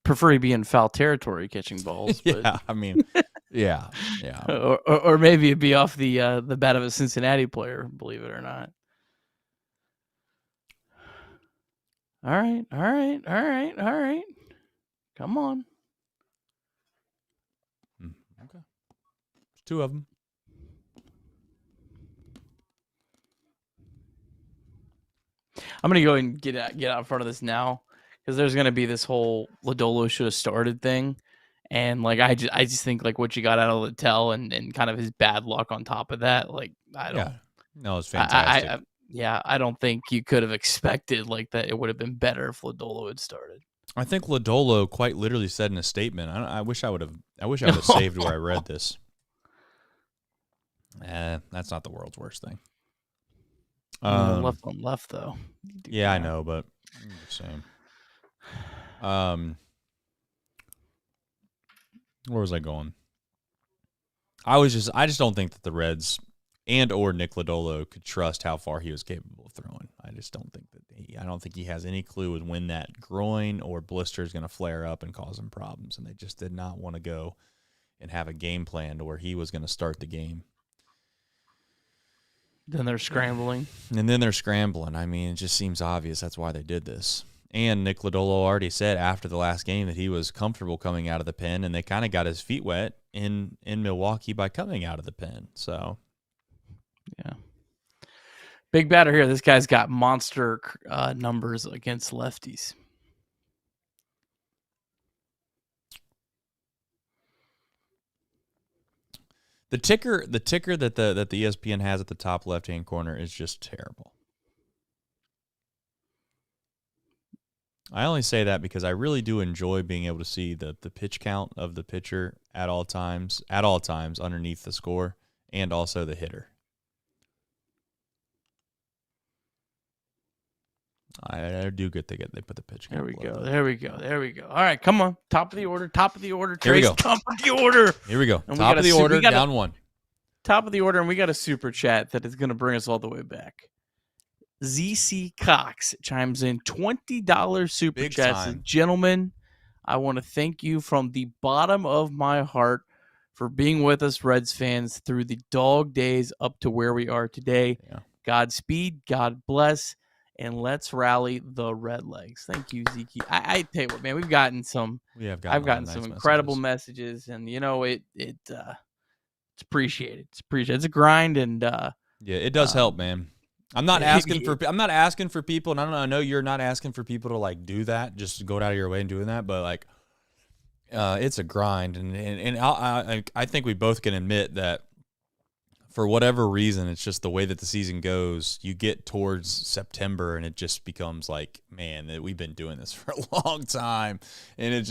Prefer to be in foul territory catching balls. But... yeah, I mean, yeah. or maybe it'd be off the bat of a Cincinnati player, believe it or not. All right. Come on. Okay. There's two of them. I'm gonna go and get out in front of this now, because there's gonna be this whole Lodolo should have started thing, and like I just think like what you got out of Littell and kind of his bad luck on top of that, like I don't. Yeah. No, it's fantastic. I don't think you could have expected like that. It would have been better if Lodolo had started. I think Lodolo quite literally said in a statement. I wish I would have saved where I read this. That's not the world's worst thing. Left on left though. Yeah, I know, but I'm the same. Where was I going? I just don't think that the Reds and or Nick Lodolo could trust how far he was capable of throwing. I just don't think I don't think he has any clue with when that groin or blister is going to flare up and cause him problems. And they just did not want to go and have a game plan to where he was going to start the game. Then they're scrambling. I mean, it just seems obvious that's why they did this. And Nick Lodolo already said after the last game that he was comfortable coming out of the pen, and they kind of got his feet wet in Milwaukee by coming out of the pen. So, yeah. Big batter here. This guy's got monster numbers against lefties. The ticker that the ESPN has at the top left-hand corner is just terrible. I only say that because I really do enjoy being able to see the pitch count of the pitcher at all times underneath the score, and also the hitter. I do get they put the pitch. There we go. There we go. There we go. All right, come on. Top of the order. Top of the order. Here we Trace, go. top of the order. Here we go. And Top of the order, down one. Top of the order, and we got a super chat that is going to bring us all the way back. ZC Cox chimes in $20 super Big chat. time. Says, gentlemen, I want to thank you from the bottom of my heart for being with us, Reds fans, through the dog days up to where we are today. Yeah. Godspeed, God bless, and let's rally the Redlegs. Thank you, Zeke. I tell you what, man, I've gotten some incredible messages, and it's appreciated. It's a grind, and yeah, it does help, man. I'm not asking for people, and I know you're not asking for people to like do that, just go out of your way and doing that, but like it's a grind, and I think we both can admit that for whatever reason, it's just the way that the season goes. You get towards September, and it just becomes like, man, we've been doing this for a long time, and it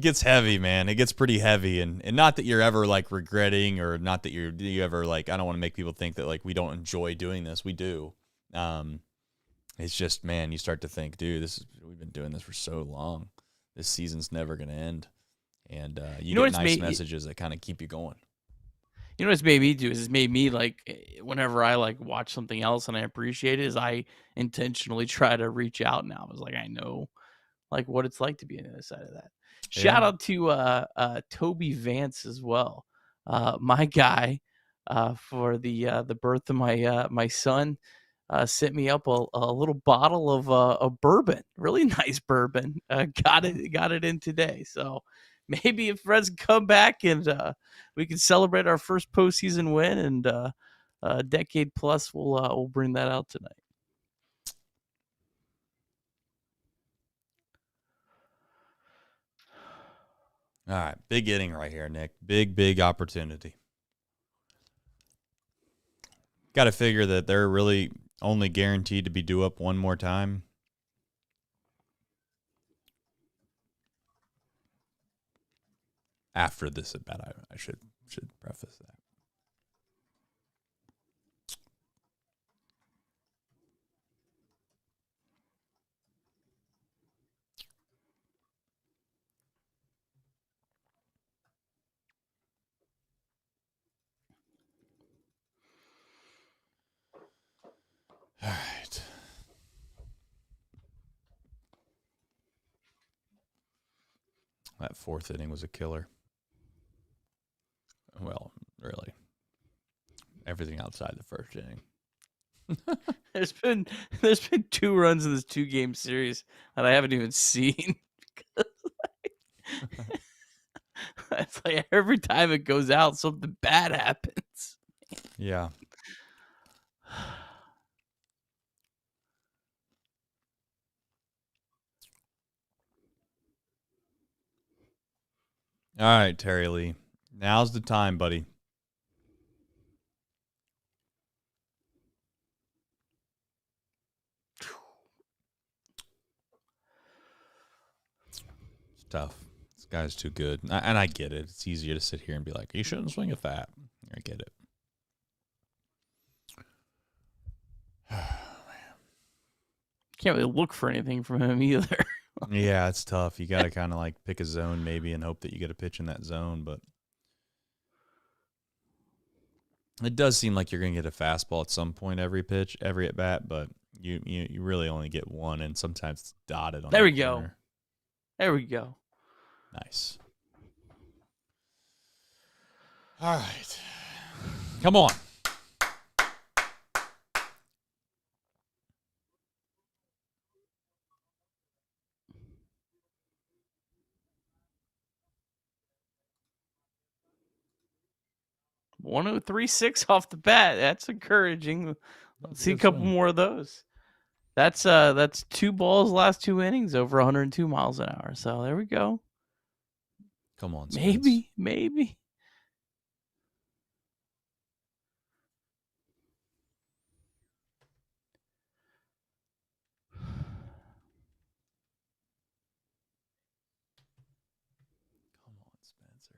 gets heavy, man. It gets pretty heavy, and not that you're ever like regretting, or not that you ever like. I don't want to make people think that like we don't enjoy doing this. We do. It's just, man, you start to think, dude, we've been doing this for so long. This season's never gonna end, and you get nice messages that kind of keep you going. You know what it's made me do is it's made me like whenever I like watch something else and I appreciate it, is I intentionally try to reach out now. I was like, I know like what it's like to be on the other side of that. Shout out to Toby Vance as well. My guy for the birth of my son sent me up a little bottle of bourbon, really nice bourbon. Got it in today. So maybe if Reds come back and we can celebrate our first postseason win and a decade plus, we'll bring that out tonight. All right, big inning right here, Nick. Big opportunity. Got to figure that they're really only guaranteed to be due up one more time. After this at bat, I should preface that. All right. That fourth inning was a killer. Well, really, everything outside the first inning. There's been 2 runs in this 2-game series that I haven't even seen. It's like every time it goes out, something bad happens. Yeah. All right, Terry Lee. Now's the time, buddy. It's tough. This guy's too good. And I get it. It's easier to sit here and be like, you shouldn't swing at that. I get it. Can't really look for anything from him either. Yeah, it's tough. You got to kind of like pick a zone maybe and hope that you get a pitch in that zone, but it does seem like you're going to get a fastball at some point every at bat, but you really only get one, and sometimes it's dotted on There the we go. corner. There we go. Nice. All right. Come on. .1036 off the bat. That's encouraging. Let's see a couple more of those. That's 2 balls last 2 innings over 102 miles an hour. So there we go. Come on, Maybe. Come on, Spencer.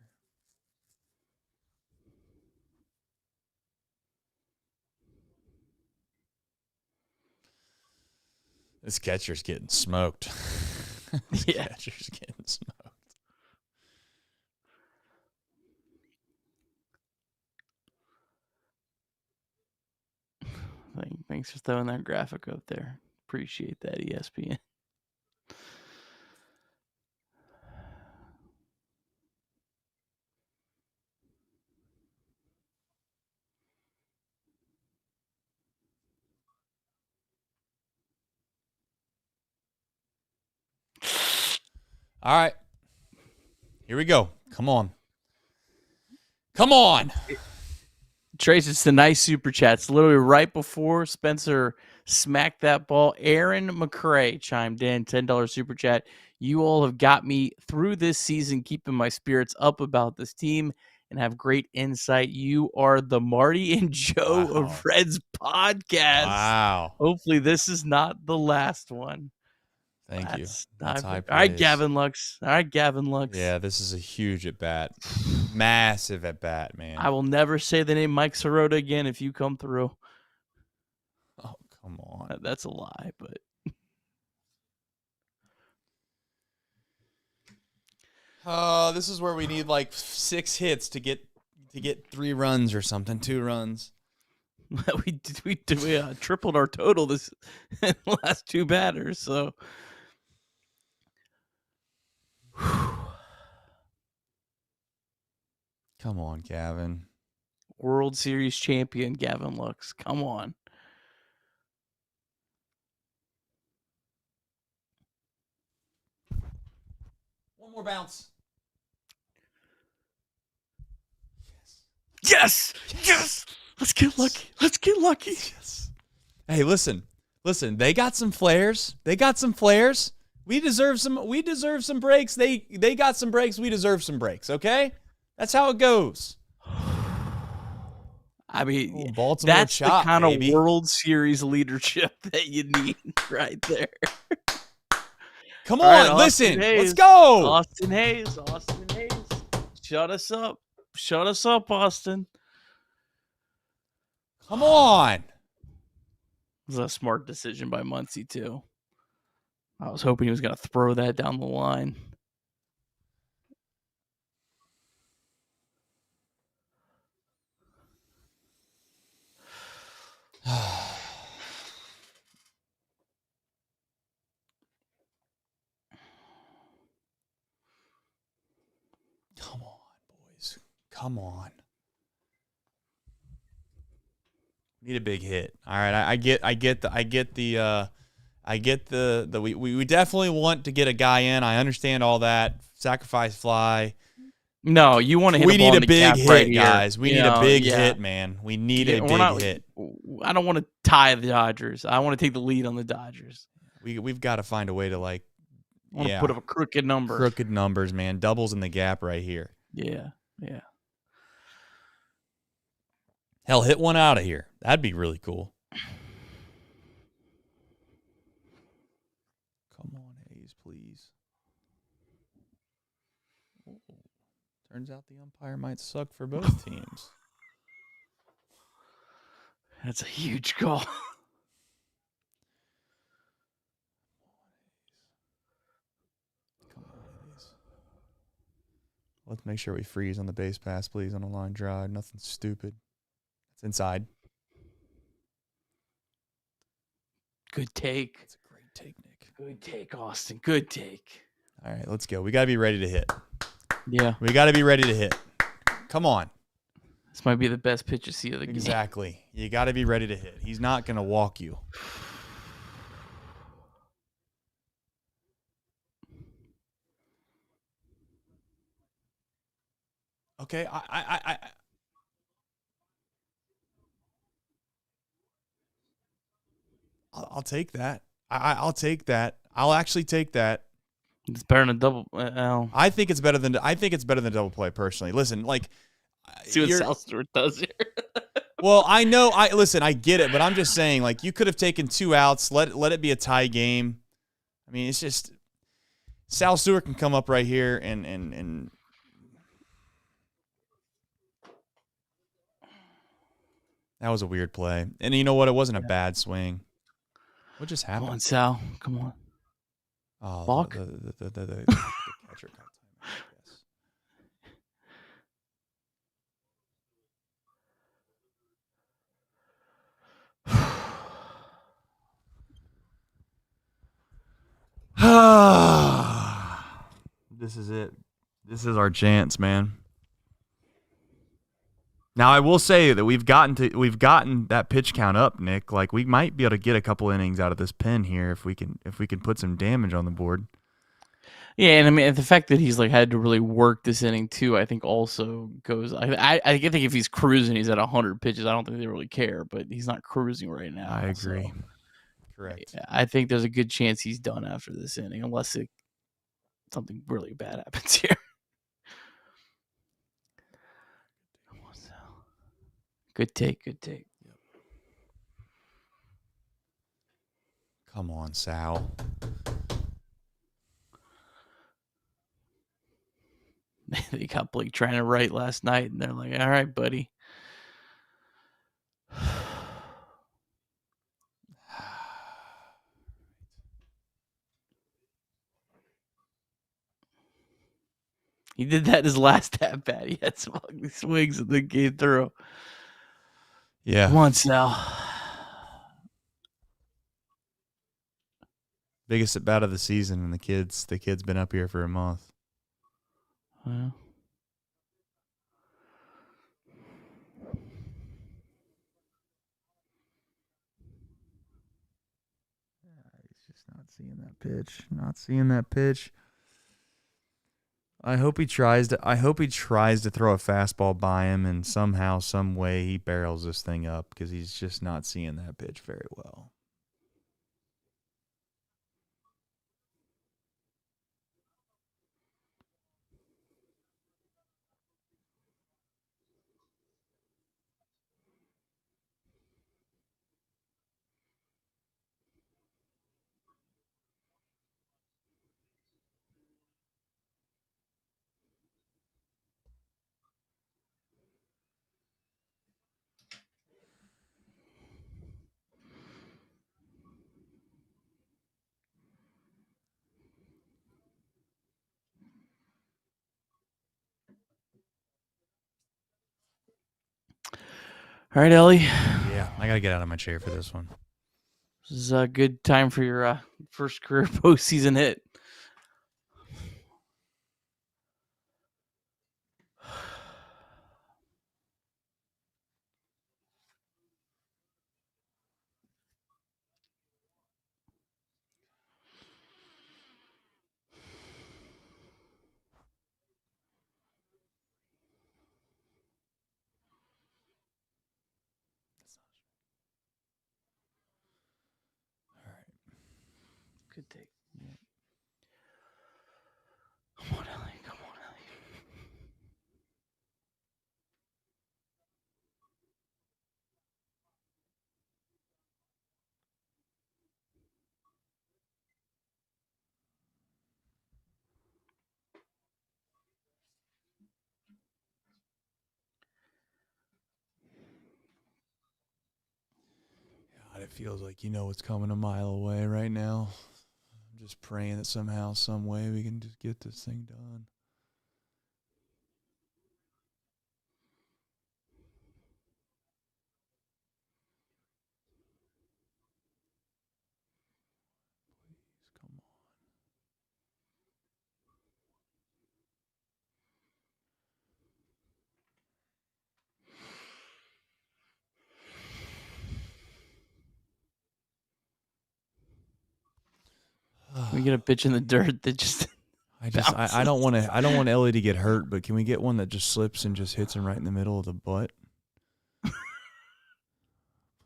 This catcher's getting smoked. Catcher's getting smoked. Thanks for throwing that graphic up there. Appreciate that, ESPN. All right. Here we go. Come on. Come on. Trace, it's the nice super chats. Literally right before Spencer smacked that ball, Aaron McCrae chimed in, $10 super chat. You all have got me through this season, keeping my spirits up about this team and have great insight. You are the Marty and Joe of Reds podcast. Wow. Hopefully this is not the last one. Thank you. That's high all right, praise. Gavin Lux. All right, Gavin Lux. Yeah, this is a huge at bat. Massive at bat, man. I will never say the name Mike Sirota again if you come through. Oh, come on. That's a lie, but this is where we need like 6 hits to get 3 runs or something, 2 runs. we tripled our total this in the last 2 batters, so Come on, Gavin. World Series champion Gavin Lux. Come on. One more bounce. Yes. Let's get lucky. Yes. Hey, listen. They got some flares. We deserve some breaks. They got some breaks. We deserve some breaks. Okay, that's how it goes. I mean, Baltimore that's chop, the kind baby. of World Series leadership that you need right there. Come All right, on, listen. Austin Hayes. Let's go. Austin Hayes. Shut us up, Austin. Come on. It was a smart decision by Muncy, too. I was hoping he was going to throw that down the line. Come on, boys. Come on. Need a big hit. All right, I get the we definitely want to get a guy in. I understand all that. Sacrifice fly. No, you want to hit. We need a the big cap hit, right here. guys. We need a big hit, man. We need a big hit. I don't want to tie the Dodgers. I want to take the lead on the Dodgers. We've got to find a way to I want to put up a crooked number. Crooked numbers, man. Doubles in the gap right here. Yeah. Hell, hit one out of here. That'd be really cool. Come on, Hayes, please. Oh, turns out the umpire might suck for both teams. That's a huge call. Come on, Hayes. Let's make sure we freeze on the base pass, please, on a line drive. Nothing stupid. It's inside. Good take. It's a great take, Nick. Good take, Austin. Good take. All right, let's go. We got to be ready to hit. Yeah. We got to be ready to hit. Come on. This might be the best pitch you see of the game. Exactly. You got to be ready to hit. He's not going to walk you. Okay, I'll take that. I'll take that. I'll actually take that. It's better than a double. I think it's better than double play personally. Listen, like see what South Stewart does here. Well, I know. I get it, but I'm just saying, like, you could have taken 2 outs. Let it be a tie game. I mean, it's just Sal Stewart can come up right here and that was a weird play. And you know what? It wasn't a bad swing. What just Come happened? on, Sal. Come on. Oh, Balk? the catcher got time, I guess. This is it. This is our chance, man. Now I will say that we've gotten that pitch count up, Nick. Like we might be able to get a couple innings out of this pen here if we can put some damage on the board. Yeah, and I mean the fact that he's like had to really work this inning too, I think also goes. I think if he's cruising, he's at 100 pitches. I don't think they really care, but he's not cruising right now. I agree. So, Correct. yeah, I think there's a good chance he's done after this inning, unless something really bad happens here. Come on, Sal. Good take. Good take. Yep. Come on, Sal. They got Blake trying to write last night, and they're like, all right, buddy. He did that his last at bat. He had some ugly swings and then came through. Yeah. Come on, Sal. Biggest at bat of the season, and the kid's been up here for a month. Well. He's just not seeing that pitch. Not seeing that pitch. I hope he tries to throw a fastball by him, and somehow, some way, he barrels this thing up because he's just not seeing that pitch very well. All right, Ellie. Yeah, I got to get out of my chair for this one. This is a good time for your first career postseason hit. Good take. Yeah. Come on, Ellie. Come on, Ellie. God, it feels like you know what's coming a mile away right now. I'm just praying that somehow, some way, we can just get this thing done. Please, come on. We get a pitch in the dirt that just. I don't want Ellie to get hurt, but can we get one that just slips and just hits him right in the middle of the butt?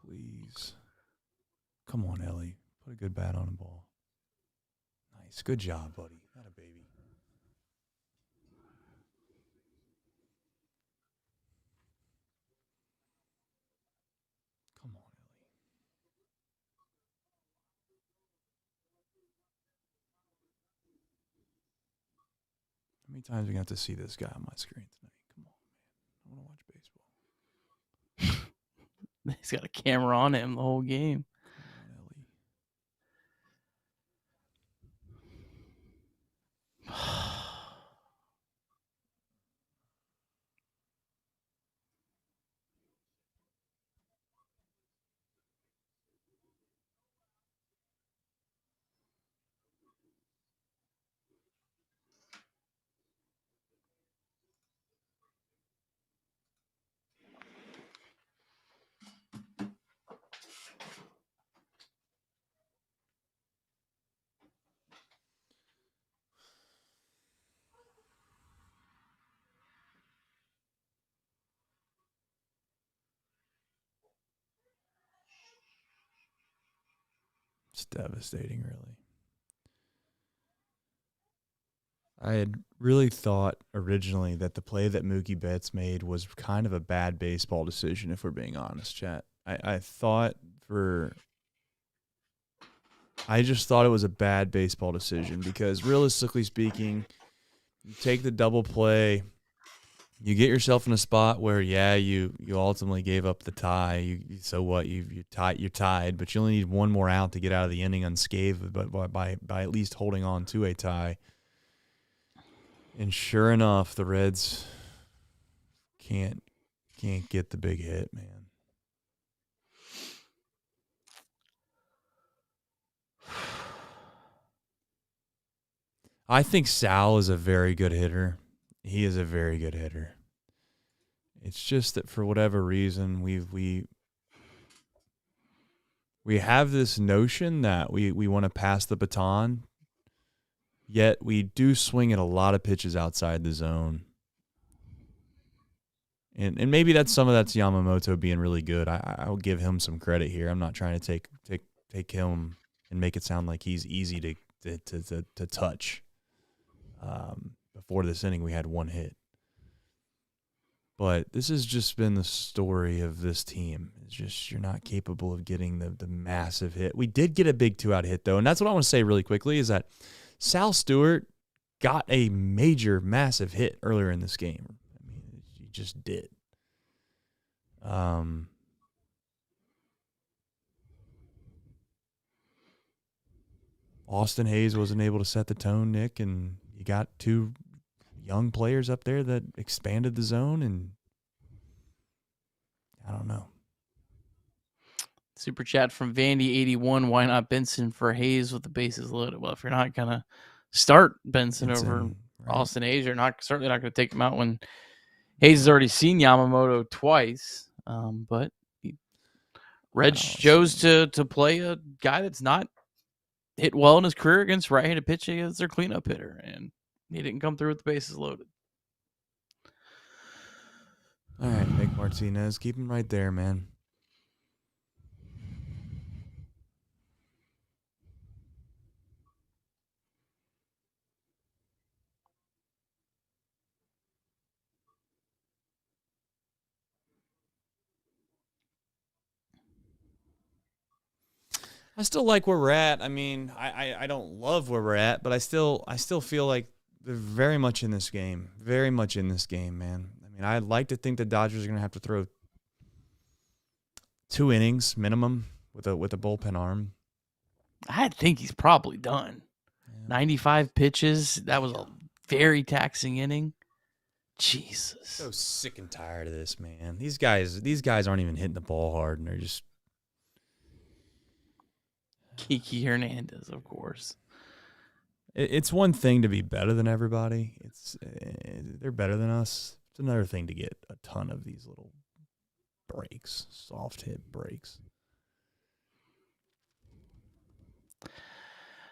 Please. Come on, Ellie. Put a good bat on the ball. Nice. Good job, buddy. Not a baby. Come on, Ellie. How many times are we going to have to see this guy on my screen tonight? Come on, man. I want to watch baseball. He's got a camera on him the whole game. Come on, Ellie. just devastating, really. I had really thought originally that the play that Mookie Betts made was kind of a bad baseball decision, if we're being honest, chat. I just thought it was a bad baseball decision because realistically speaking, you take the double play, you get yourself in a spot where, you ultimately gave up the tie. So what? You're tied, but you only need one more out to get out of the inning unscathed, but by at least holding on to a tie. And sure enough, the Reds can't get the big hit, man. I think Sal is a very good hitter. He is a very good hitter. It's just that for whatever reason, we have this notion that we want to pass the baton, yet we do swing at a lot of pitches outside the zone. And maybe that's Yamamoto being really good. I'll give him some credit here. I'm not trying to take him and make it sound like he's easy to touch. Before this inning, we had one hit. But this has just been the story of this team. It's just you're not capable of getting the massive hit. We did get a big 2-out hit, though, and that's what I want to say really quickly is that Sal Stewart got a major, massive hit earlier in this game. I mean, he just did. Austin Hayes wasn't able to set the tone, Nick, and you got two young players up there that expanded the zone, and I don't know. Super chat from Vandy81. Why not Benson for Hayes with the bases loaded? Well, if you're not going to start Benson over right. Austin Hayes, you're certainly not going to take him out when Hayes has already seen Yamamoto twice. But Reg chose to play a guy that's not hit well in his career against right-handed pitching as their cleanup hitter, and he didn't come through with the bases loaded. All right, Nick Martinez, keep him right there, man. I still like where we're at. I mean, I don't love where we're at, but I still feel like they're very much in this game. Very much in this game, man. I mean, I'd like to think the Dodgers are going to have to throw 2 innings minimum with a bullpen arm. I think he's probably done. Yeah. 95 pitches. That was a very taxing inning. Jesus. So sick and tired of this, man. These guys aren't even hitting the ball hard, and they're just Kiki Hernandez, of course. It's one thing to be better than everybody. They're better than us. It's another thing to get a ton of these little breaks, soft hit breaks.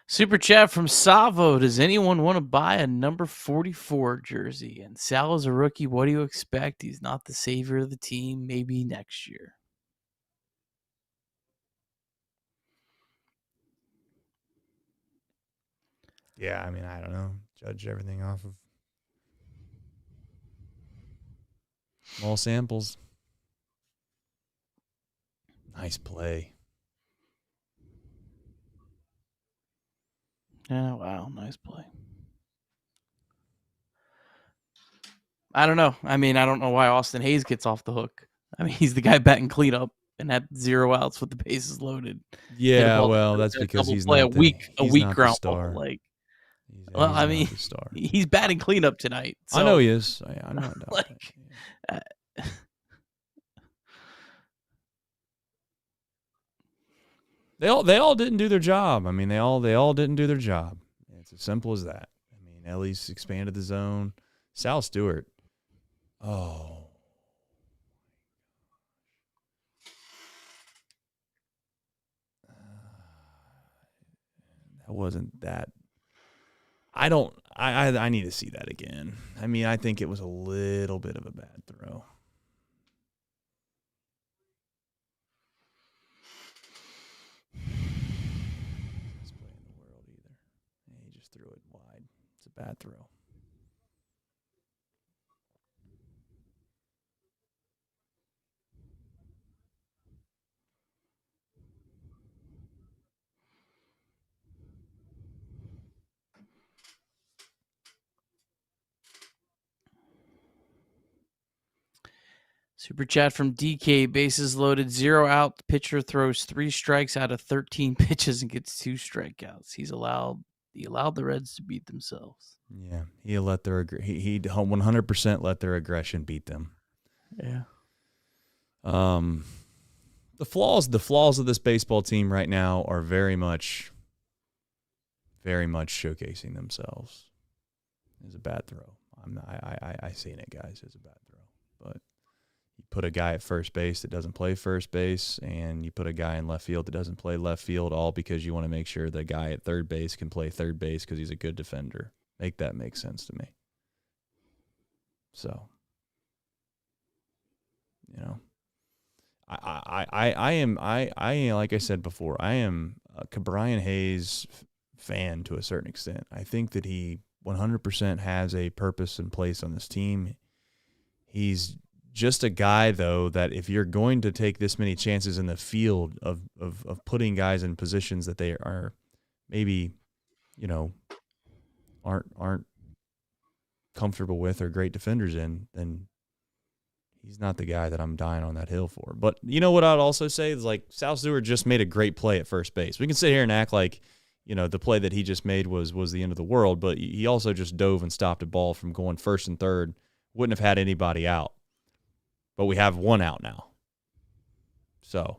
Super chat from Savo. Does anyone want to buy a number 44 jersey? And Sal is a rookie. What do you expect? He's not the savior of the team. Maybe next year. Yeah, I mean, I don't know. Judge everything off of small samples. Nice play. Yeah, wow, nice play. I don't know. I mean, I don't know why Austin Hayes gets off the hook. I mean, he's the guy batting cleanup and had 0 outs with the bases loaded. Yeah, well, that's because he's not a weak ground star. ball. Like, well, I mean, he's batting cleanup tonight. So, I know he is. I know. Like, they all didn't do their job. I mean, they all didn't do their job. It's as simple as that. I mean, Ellie's expanded the zone. Sal Stewart. Oh. That wasn't that. I need to see that again. I mean, I think it was a little bit of a bad throw. just threw it wide. It's a bad throw. Super chat from DK. Bases loaded, 0 out. The pitcher throws 3 strikes out of 13 pitches and gets 2 strikeouts. He allowed the Reds to beat themselves. Yeah, he 100% let their aggression beat them. Yeah. The flaws of this baseball team right now are very much showcasing themselves. It's a bad throw. I seen it, guys. It's a bad throw. But you put a guy at first base that doesn't play first base, and you put a guy in left field that doesn't play left field, all because you want to make sure the guy at third base can play third base because he's a good defender. Make that make sense to me. So, you know, I am like I said before, I am a Brian Hayes fan to a certain extent. I think that he 100% has a purpose and place on this team. He's just a guy, though, that if you're going to take this many chances in the field of putting guys in positions that they are maybe, you know, aren't comfortable with or great defenders in, then he's not the guy that I'm dying on that hill for. But you know what I'd also say is, like, Sal Stewart just made a great play at first base. We can sit here and act like, you know, the play that he just made was the end of the world, but he also just dove and stopped a ball from going first and third. Wouldn't have had anybody out. But we have 1 out now. So,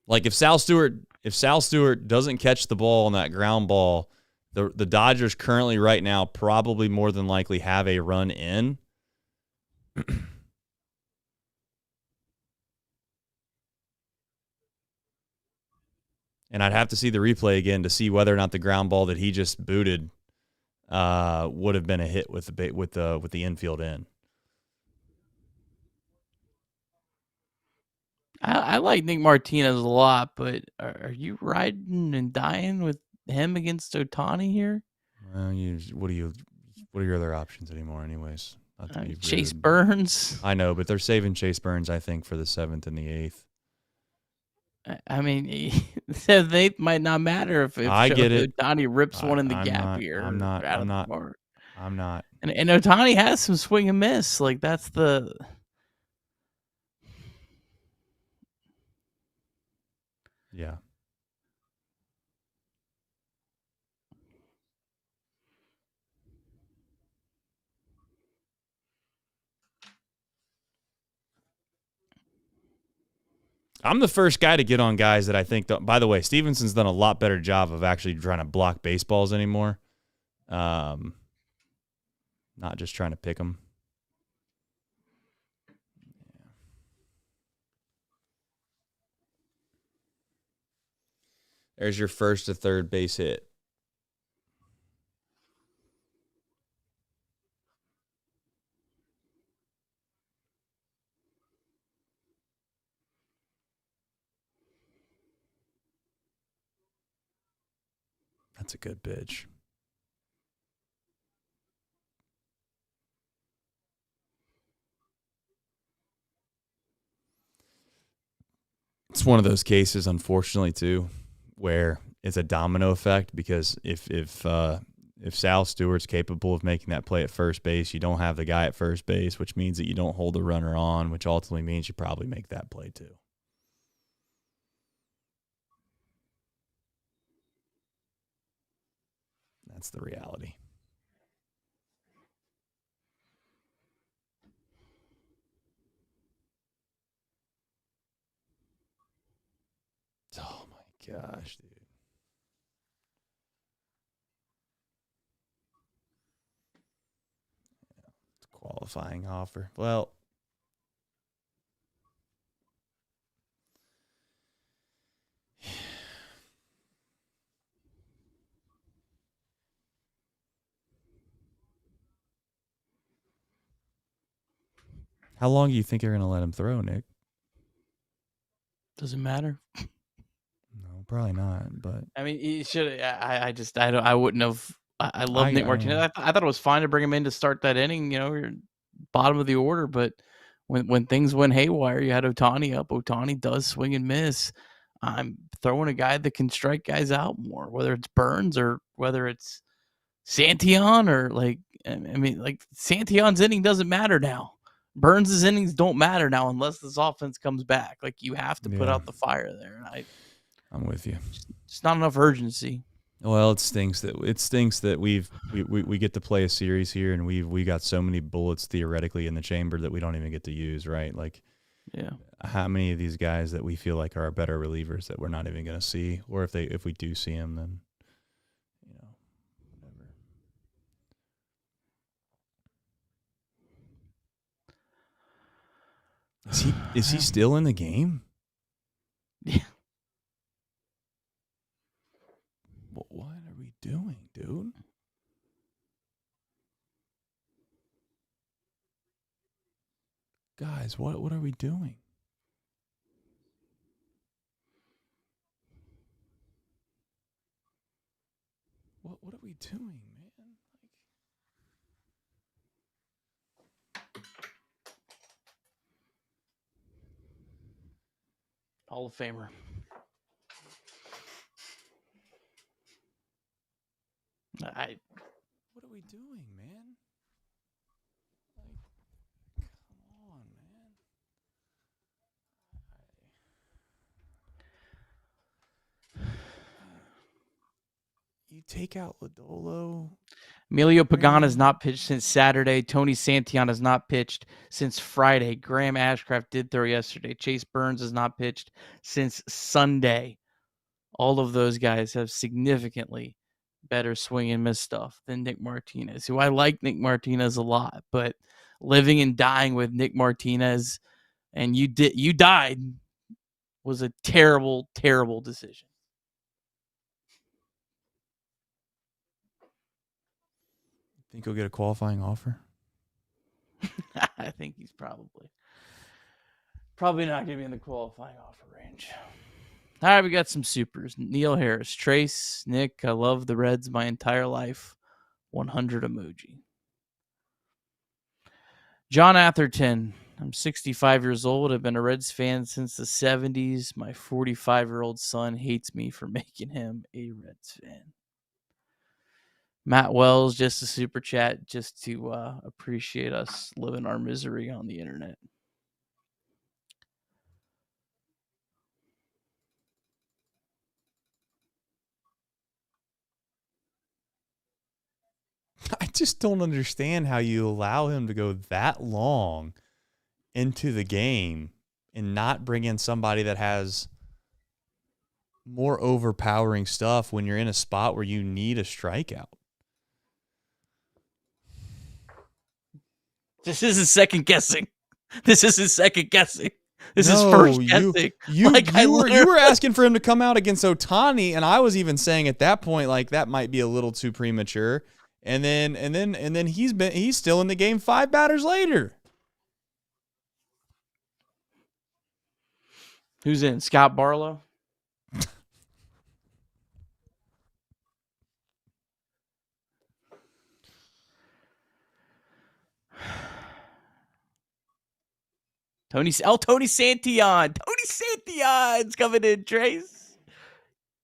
like, if Sal Stewart doesn't catch the ball on that ground ball, the Dodgers currently right now probably more than likely have a run in. And I'd have to see the replay again to see whether or not the ground ball that he just booted would have been a hit with the infield in. I like Nick Martinez a lot, but are you riding and dying with him against Ohtani here? Well, what are your other options anymore, anyways? Chase Burns. I know, but they're saving Chase Burns, I think, for the 7th and the 8th. I mean, the 7th, 8th might not matter if I get it. Ohtani rips one in the I'm gap not, here. I'm not. I'm not. And Ohtani has some swing and miss. Like, that's the. Yeah. I'm the first guy to get on guys that I think, by the way, Stevenson's done a lot better job of actually trying to block baseballs anymore. Not just trying to pick them. There's your first to third base hit. That's a good pitch. It's one of those cases, unfortunately, too, where it's a domino effect, because if Sal Stewart's capable of making that play at first base, you don't have the guy at first base, which means that you don't hold the runner on, which ultimately means you probably make that play too. That's the reality. Oh my gosh, dude. Qualifying offer. Well, how long do you think you're going to let him throw, Nick? Doesn't matter. No, Probably not, but I mean, he should. I wouldn't have. I love Nick Martinez. I thought it was fine to bring him in to start that inning. You're bottom of the order, but when things went haywire, you had Ohtani up. Ohtani does swing and miss. I'm throwing a guy that can strike guys out more, whether it's Burns or whether it's Santillan or Santillan's inning doesn't matter now. Burns' innings don't matter now unless this offense comes back. Like, you have to put out the fire there. I'm with you. It's not enough urgency. Well, it stinks that we get to play a series here, and we got so many bullets theoretically in the chamber that we don't even get to use, right? Like, yeah, how many of these guys that we feel like are our better relievers that we're not even going to see, or if we do see them, then whatever. Is he still in the game? Yeah. What are we doing, dude? Guys, what are we doing? What are we doing, man? Hall of Famer. What are we doing, man? Like, come on, man. You take out Lodolo. Emilio Pagan has not pitched since Saturday. Tony Santillan has not pitched since Friday. Graham Ashcraft did throw yesterday. Chase Burns has not pitched since Sunday. All of those guys have significantly better swing and miss stuff than Nick Martinez, who I like Nick Martinez a lot, but living and dying with Nick Martinez and you died was a terrible, terrible decision. Think he'll get a qualifying offer? I think he's probably not going to be in the qualifying offer range. All right, we got some supers. Neil Harris, Trace, Nick, I love the Reds my entire life. 100 emoji. John Atherton, I'm 65 years old. I've been a Reds fan since the 70s. My 45-year-old son hates me for making him a Reds fan. Matt Wells, just a super chat, just to appreciate us living our misery on the internet. I just don't understand how you allow him to go that long into the game and not bring in somebody that has more overpowering stuff when you're in a spot where you need a strikeout. This isn't second guessing. This isn't second guessing. This is first guessing. You were asking for him to come out against Ohtani, and I was even saying at that point, like, that might be a little too premature. And then he's still in the game 5 batters later. Who's in? Scott Barlow? Tony Santillan. Tony Santillan's coming in, Trace.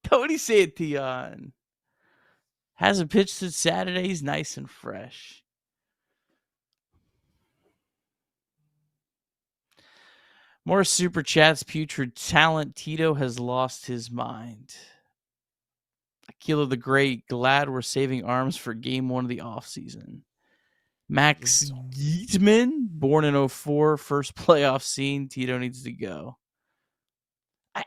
Tony Santillan. Hasn't pitched since Saturday. He's nice and fresh. More super chats. Putrid talent. Tito has lost his mind. Aquila the Great. Glad we're saving arms for game 1 of the offseason. Max Gietman, born in 04, first playoff scene. Tito needs to go. I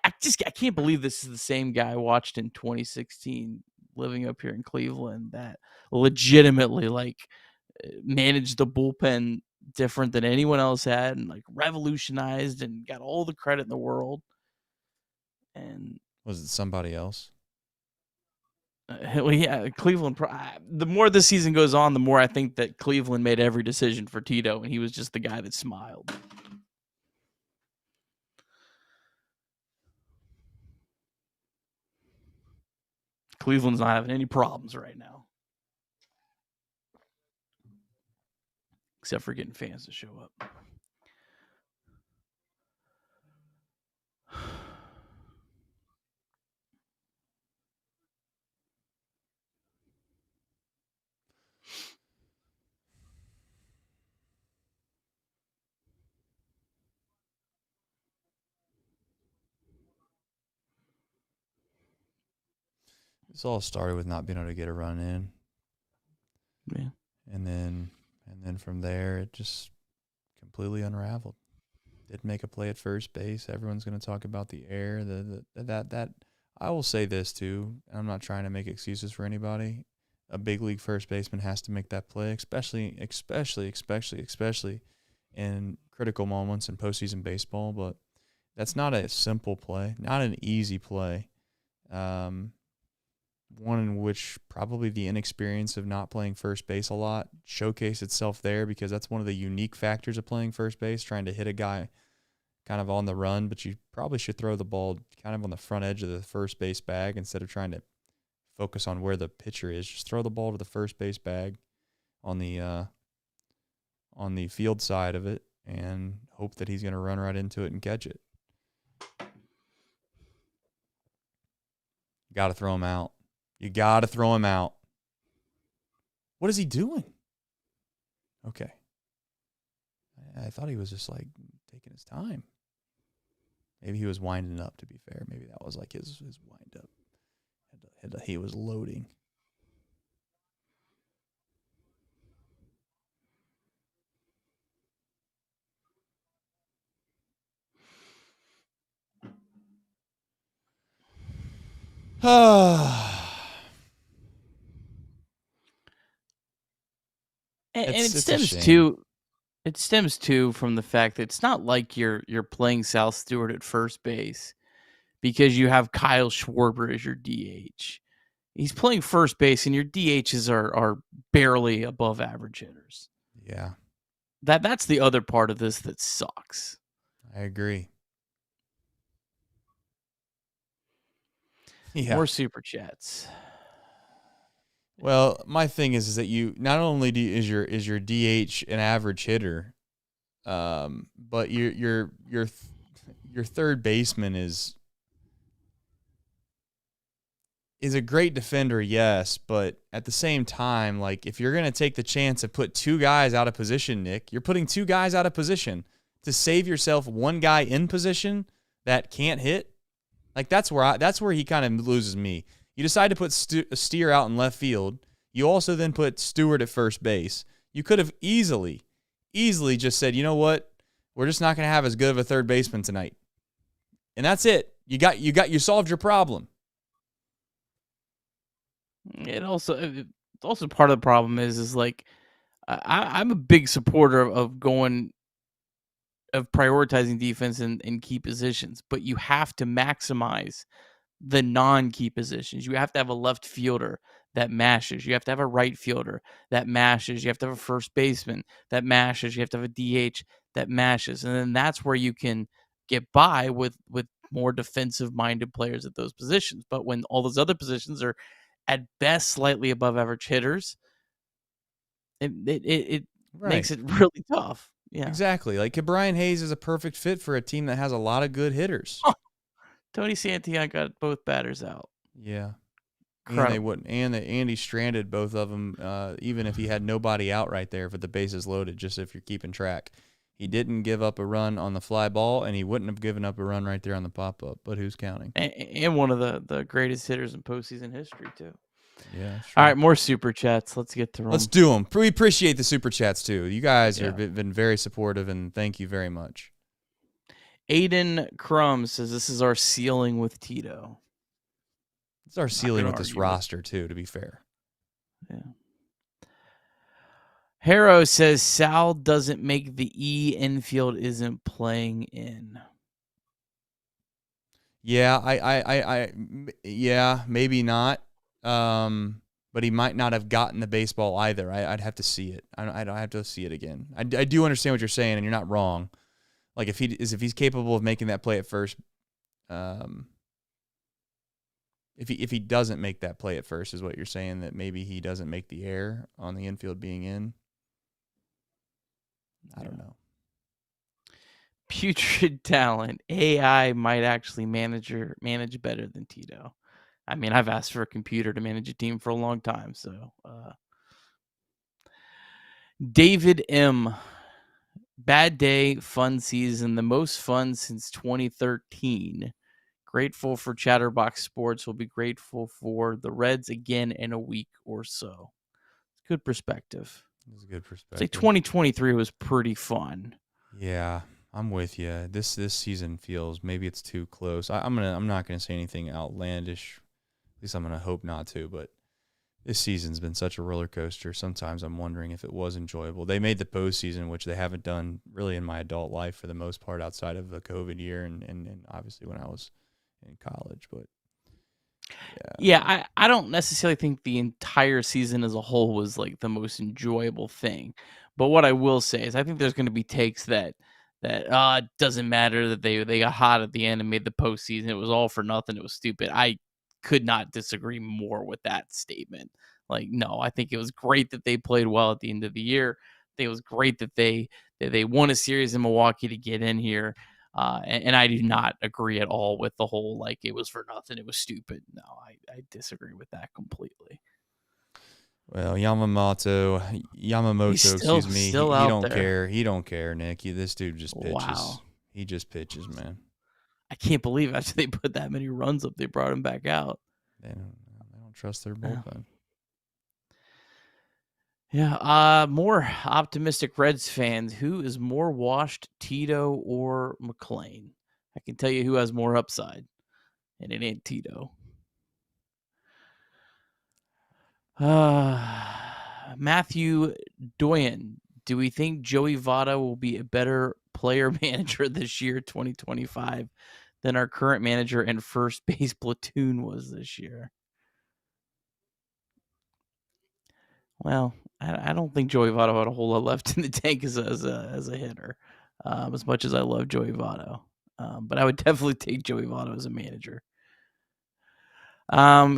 can't believe this is the same guy I watched in 2016 living up here in Cleveland that legitimately managed the bullpen different than anyone else had and revolutionized and got all the credit in the world. And was it somebody else? Well, yeah, Cleveland. The more this season goes on, the more I think that Cleveland made every decision for Tito, and he was just the guy that smiled. Cleveland's not having any problems right now. Except for getting fans to show up. This all started with not being able to get a run in. Yeah. And then from there, it just completely unraveled. Didn't make a play at first base. Everyone's going to talk about the air. That I will say this too. I'm not trying to make excuses for anybody. A big league first baseman has to make that play, especially in critical moments in postseason baseball. But that's not a simple play, not an easy play. One in which probably the inexperience of not playing first base a lot showcased itself there, because that's one of the unique factors of playing first base, trying to hit a guy kind of on the run, but you probably should throw the ball kind of on the front edge of the first base bag instead of trying to focus on where the pitcher is. Just throw the ball to the first base bag on the field side of it and hope that he's going to run right into it and catch it. Got to throw him out. You got to throw him out. What is he doing? Okay. I thought he was just like taking his time. Maybe he was winding up, to be fair. Maybe that was like his wind up. He was loading. It stems too from the fact that it's not like you're playing Sal Stewart at first base because you have Kyle Schwarber as your DH. He's playing first base, and your DHs are barely above average hitters. Yeah. That's the other part of this that sucks. I agree. Yeah. More super chats. Well, my thing is that you not only is your DH an average hitter, but your third baseman is a great defender, yes, but at the same time, like if you're going to take the chance to put two guys out of position, Nick, you're putting two guys out of position to save yourself one guy in position that can't hit. Like that's where he kind of loses me. You decide to put Steer out in left field. You also then put Stewart at first base. You could have easily just said, you know what? We're just not going to have as good of a third baseman tonight. And that's it. You solved your problem. It also part of the problem is like I'm a big supporter of prioritizing defense in key positions, but you have to maximize the non-key positions. You have to have a left fielder that mashes. You have to have a right fielder that mashes. You have to have a first baseman that mashes. You have to have a DH that mashes. And then that's where you can get by with more defensive-minded players at those positions. But when all those other positions are at best slightly above average hitters, it Right. makes it really tough. Yeah, Exactly. Like Brian Hayes is a perfect fit for a team that has a lot of good hitters. Tony Santillan got both batters out. Yeah. Incredible. And they wouldn't. And Andy stranded both of them, even if he had nobody out right there with the bases loaded, just if you're keeping track. He didn't give up a run on the fly ball, and he wouldn't have given up a run right there on the pop-up. But who's counting? And one of the greatest hitters in postseason history, too. Yeah. Sure. All right, more super chats. Let's get to them. Let's do them. We appreciate the super chats, too. You guys have been very supportive, and thank you very much. Aiden Crum says this is our ceiling with Tito. It's our ceiling with this roster, too, to be fair. Yeah. Harrow says Sal doesn't make the E infield isn't playing in. Yeah, yeah, maybe not. But he might not have gotten the baseball either. I'd have to see it. I'd have to see it again. I do understand what you're saying, and you're not wrong. Like if he's capable of making that play at first, If he doesn't make that play at first, is what you're saying, that maybe he doesn't make the error on the infield being in? I don't know. Putrid talent. AI might actually manage better than Tito. I mean, I've asked for a computer to manage a team for a long time. So, David M. Bad day, fun season, the most fun since 2013. Grateful for Chatterbox Sports. Will be grateful for the Reds again in a week or so. Good perspective. It's a good perspective. Say 2023 was pretty fun. Yeah, I'm with you. This season feels, maybe it's too close. I'm not gonna say anything outlandish. At least I'm gonna hope not to. But this season's been such a roller coaster. Sometimes I'm wondering if it was enjoyable. They made the postseason, which they haven't done really in my adult life for the most part, outside of the COVID year and obviously when I was in college. But yeah, I don't necessarily think the entire season as a whole was like the most enjoyable thing. But what I will say is I think there's going to be takes that it doesn't matter that they got hot at the end and made the postseason. It was all for nothing. It was stupid. I could not disagree more with that statement. Like, no, I think it was great that they played well at the end of the year. I think it was great that they won a series in Milwaukee to get in here. And I do not agree at all with the whole, like, it was for nothing, it was stupid. No, I disagree with that completely. Well, Yamamoto, excuse me. He don't care. He don't care, Nick. This dude just pitches. Wow. He just pitches, man. I can't believe after they put that many runs up, they brought him back out. They don't trust their bullpen. Yeah. More optimistic Reds fans. Who is more washed, Tito or McClain? I can tell you who has more upside, and it ain't Tito. Matthew Doyen. Do we think Joey Votto will be a better player manager this year, 2025, than our current manager and first base platoon was this year? Well, I don't think Joey Votto had a whole lot left in the tank as a hitter, as much as I love Joey Votto. But I would definitely take Joey Votto as a manager.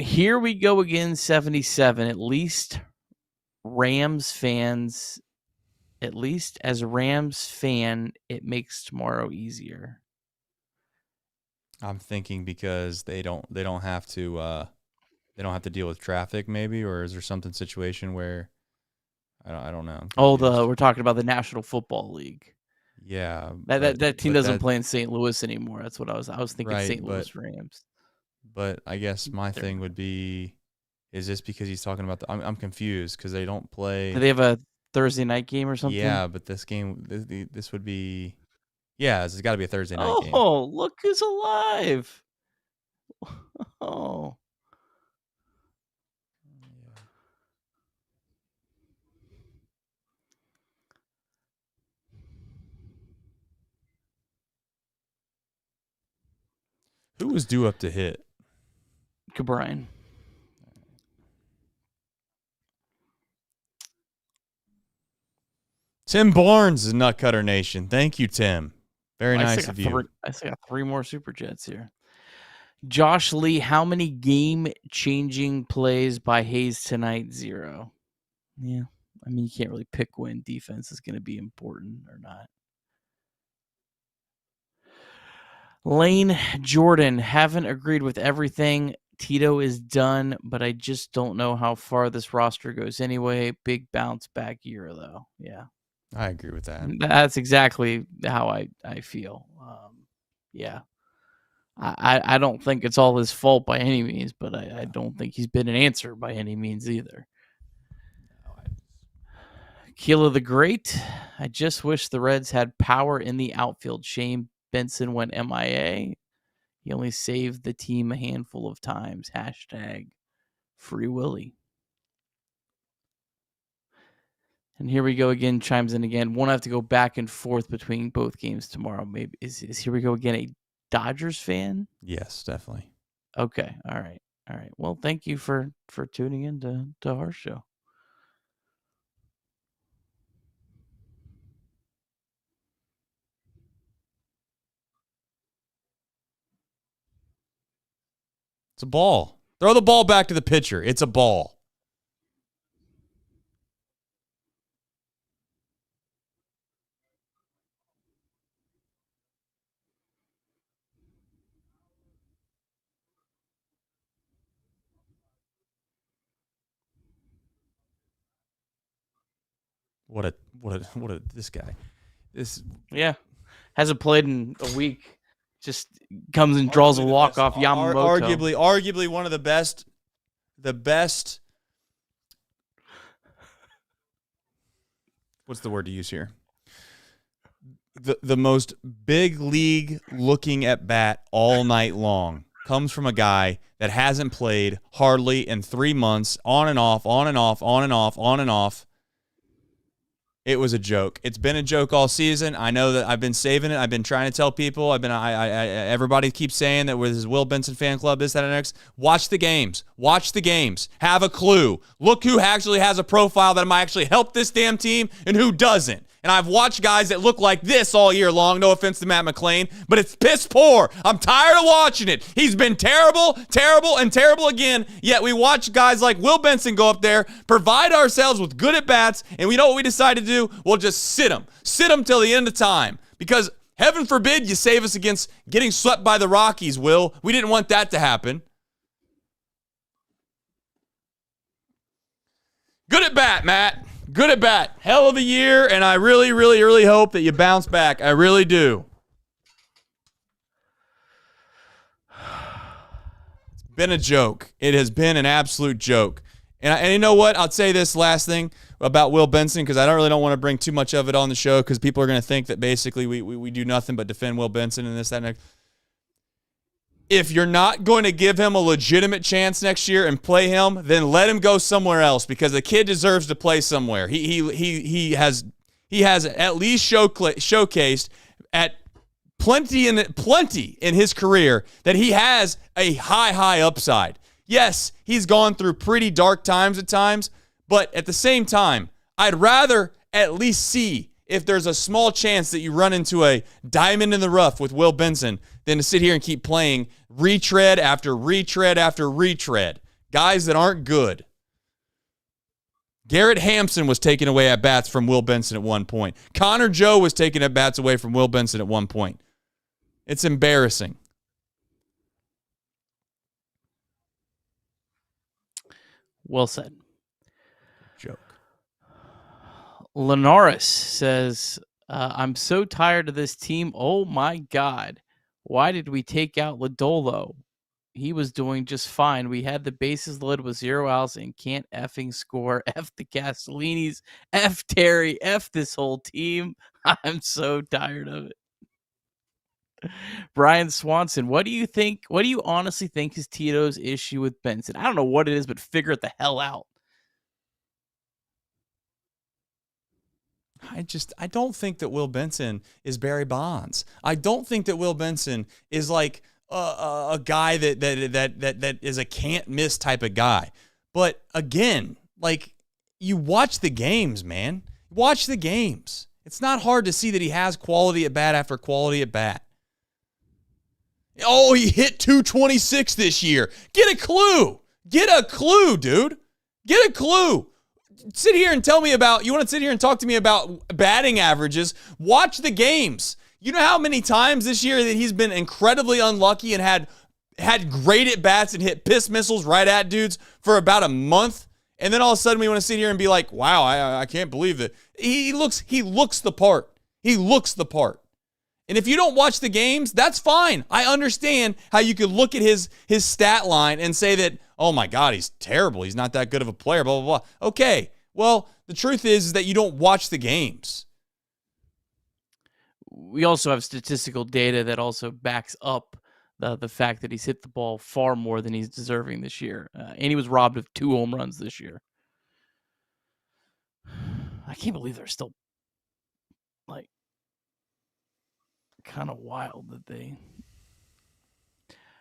Here we go again, 77. At least as a Rams fan, it makes tomorrow easier. I'm thinking because they don't have to deal with traffic, maybe, or is there situation where I don't know. We're talking about the National Football League. Yeah, that team doesn't play in St. Louis anymore. That's what I was thinking. Right, St. Louis Rams. But I guess my thing would be, is this because he's talking about I'm confused because they don't play. Do they have a Thursday night game or something? Yeah, but this game, this would be, yeah, it's got to be a Thursday night game. Oh, look who's alive! Oh. Who was due up to hit? Cabrine. Tim Barnes is Nutcutter Nation. Thank you, Tim. Very nice of you. I still got 3 more Super Chats here. Josh Lee, how many game-changing plays by Hayes tonight? 0. Yeah. I mean, you can't really pick when defense is going to be important or not. Lane Jordan, haven't agreed with everything. Tito is done, but I just don't know how far this roster goes anyway. Big bounce back year, though. Yeah. I agree with that. That's exactly how I feel. Yeah. I don't think it's all his fault by any means, but I don't think he's been an answer by any means either. Keela the Great, I just wish the Reds had power in the outfield. Shane Benson went MIA. He only saved the team a handful of times. #Free Willy. And here we go again, chimes in again. Won't have to go back and forth between both games tomorrow. Maybe is here we go again, a Dodgers fan? Yes, definitely. Okay. All right. Well, thank you for tuning in to our show. It's a ball. Throw the ball back to the pitcher. It's a ball. What a this guy. Hasn't played in a week. Just comes and draws a walk off Yamamoto. Arguably one of the best. What's the word to use here? The most big league looking at bat all night long comes from a guy that hasn't played hardly in 3 months, on and off. It was a joke. It's been a joke all season. I know that I've been saving it. I've been trying to tell people. Everybody keeps saying that with his Will Benson fan club, this, that, and next. Watch the games. Have a clue. Look who actually has a profile that might actually help this damn team and who doesn't. And I've watched guys that look like this all year long. No offense to Matt McClain, but it's piss poor. I'm tired of watching it. He's been terrible, and terrible again. Yet we watch guys like Will Benson go up there, provide ourselves with good at-bats, and we know what we decide to do? We'll just sit them. Sit them till the end of time. Because heaven forbid you save us against getting swept by the Rockies, Will. We didn't want that to happen. Good at bat, Matt. Good at bat. Hell of a year, and I really, really, really hope that you bounce back. I really do. It's been a joke. It has been an absolute joke. And you know what? I'll say this last thing about Will Benson, because I don't want to bring too much of it on the show, because people are going to think that basically we do nothing but defend Will Benson and this, that, and that. If you're not going to give him a legitimate chance next year and play him, then let him go somewhere else, because the kid deserves to play somewhere. He has at least showcased at plenty in his career that he has a high upside. Yes, he's gone through pretty dark times at times, but at the same time, I'd rather at least see if there's a small chance that you run into a diamond in the rough with Will Benson than to sit here and keep playing retread after retread after retread. Guys that aren't good. Garrett Hampson was taking away at bats from Will Benson at one point. Connor Joe was taking at bats away from Will Benson at one point. It's embarrassing. Well said. Joke. Linares says, I'm so tired of this team. Oh my God. Why did we take out Lodolo? He was doing just fine. We had the bases loaded with 0 outs and can't effing score. F the Castellinis. F Terry. F this whole team. I'm so tired of it. Brian Swanson, what do you think? What do you honestly think is Tito's issue with Benson? I don't know what it is, but figure it the hell out. I don't think that Will Benson is Barry Bonds. I don't think that Will Benson is like a guy that is a can't miss type of guy. But again, like, you watch the games, man. Watch the games. It's not hard to see that he has quality at bat after quality at bat. Oh, he hit 226 this year. Get a clue. Get a clue, dude. Get a clue. Sit here and tell me about, you want to sit here and talk to me about batting averages? Watch the games. You know how many times this year that he's been incredibly unlucky and had great at bats and hit piss missiles right at dudes for about a month, and then all of a sudden we want to sit here and be like, wow, I can't believe that. He looks the part. He looks the part. And if you don't watch the games, that's fine. I understand how you could look at his stat line and say that, oh my God, he's terrible. He's not that good of a player, blah, blah, blah. Okay, well, the truth is that you don't watch the games. We also have statistical data that also backs up the fact that he's hit the ball far more than he's deserving this year. And he was robbed of 2 home runs this year. I can't believe they're still, like, kind of wild that they...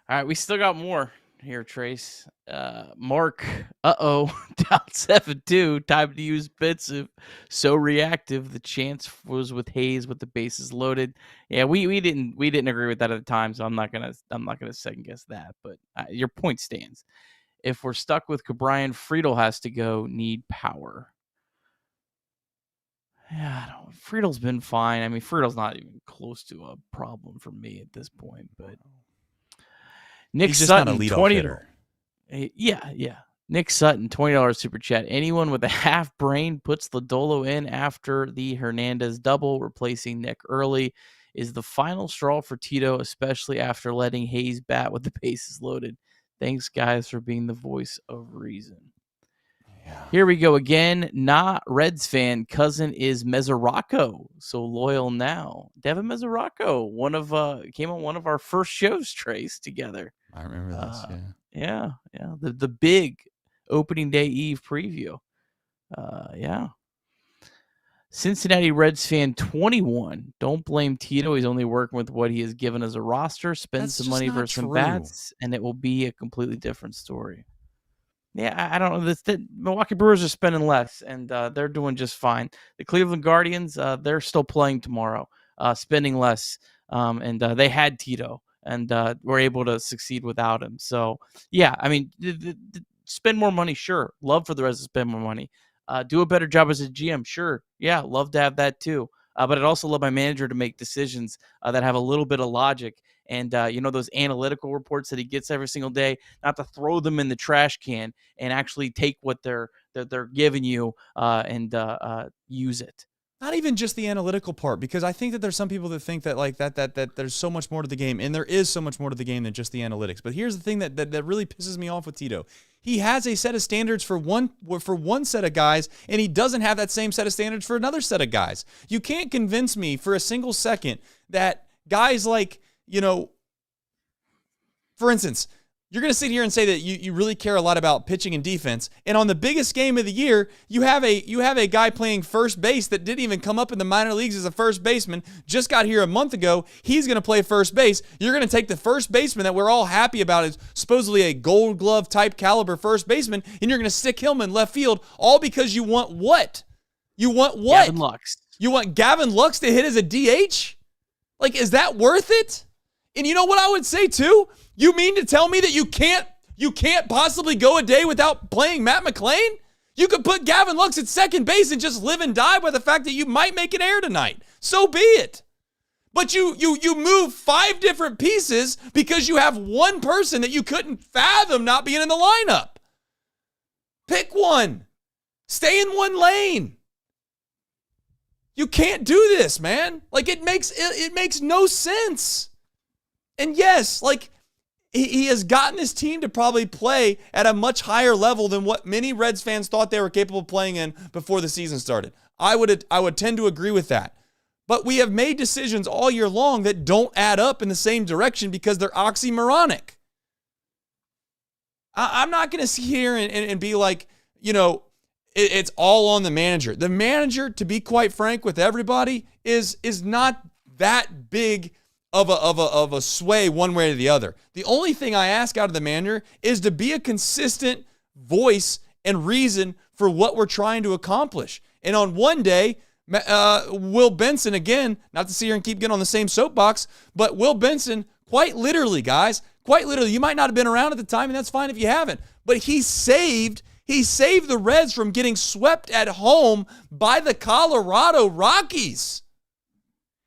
All right, we still got more here, Trace. Mark, down 7-2. Time to use Benson. So reactive. The chance was with Hayes with the bases loaded. Yeah, we didn't agree with that at the time, so I'm not gonna second guess that. But your point stands. If we're stuck with Cabrian, Friedel has to go. Need power. Yeah, Friedel's been fine. I mean, Friedel's not even close to a problem for me at this point. But Nick He's just Sutton, not a leadoff 20. hitter. Yeah. Nick Sutton, $20 super chat. Anyone with a half brain puts Lodolo in after the Hernandez double, replacing Nick early. Is the final straw for Tito, especially after letting Hayes bat with the bases loaded. Thanks, guys, for being the voice of reason. Yeah. Here we go again. Not Reds fan. Cousin is Mesoraco, so loyal now. Devin Mesoraco, came on one of our first shows, Trace, together. I remember this. Yeah. The big opening day eve preview. Yeah. Cincinnati Reds fan 21. Don't blame Tito. He's only working with what he has given as a roster. Spend some money for some bats, and it will be a completely different story. Yeah, I don't know. The Milwaukee Brewers are spending less, and they're doing just fine. The Cleveland Guardians, they're still playing tomorrow, spending less, and they had Tito, and were able to succeed without him. So, yeah, I mean, spend more money, sure. Love for the Reds to spend more money. Do a better job as a GM, sure. Yeah, love to have that too. But I'd also love my manager to make decisions that have a little bit of logic. And, those analytical reports that he gets every single day, not to throw them in the trash can and actually take what they're giving you and use it. Not even just the analytical part, because I think that there's some people that think that like that there's so much more to the game, and there is so much more to the game than just the analytics. But here's the thing that really pisses me off with Tito. He has a set of standards for one set of guys, and he doesn't have that same set of standards for another set of guys. You can't convince me for a single second that guys like, for instance, you're going to sit here and say that you really care a lot about pitching and defense, and on the biggest game of the year, you have a guy playing first base that didn't even come up in the minor leagues as a first baseman, just got here a month ago. He's going to play first base. You're going to take the first baseman that we're all happy about is supposedly a Gold Glove type caliber first baseman, and you're going to stick him in left field, all because you want what? You want what? Gavin Lux. You want Gavin Lux to hit as a DH? Like, is that worth it? And you know what I would say too? You mean to tell me that you can't possibly go a day without playing Matt McClain? You could put Gavin Lux at second base and just live and die by the fact that you might make an error tonight. So be it. But you move 5 different pieces because you have one person that you couldn't fathom not being in the lineup. Pick one. Stay in one lane. You can't do this, man. Like, it makes no sense. And yes, like, he has gotten his team to probably play at a much higher level than what many Reds fans thought they were capable of playing in before the season started. I would tend to agree with that. But we have made decisions all year long that don't add up in the same direction because they're oxymoronic. I'm not going to sit here and be like, it's all on the manager. The manager, to be quite frank with everybody, is not that big of a sway one way or the other. The only thing I ask out of the manager is to be a consistent voice and reason for what we're trying to accomplish. And on one day, Will Benson, again, not to sit here and keep getting on the same soapbox, but Will Benson, quite literally, guys, quite literally, you might not have been around at the time, and that's fine if you haven't, but he saved the Reds from getting swept at home by the Colorado Rockies.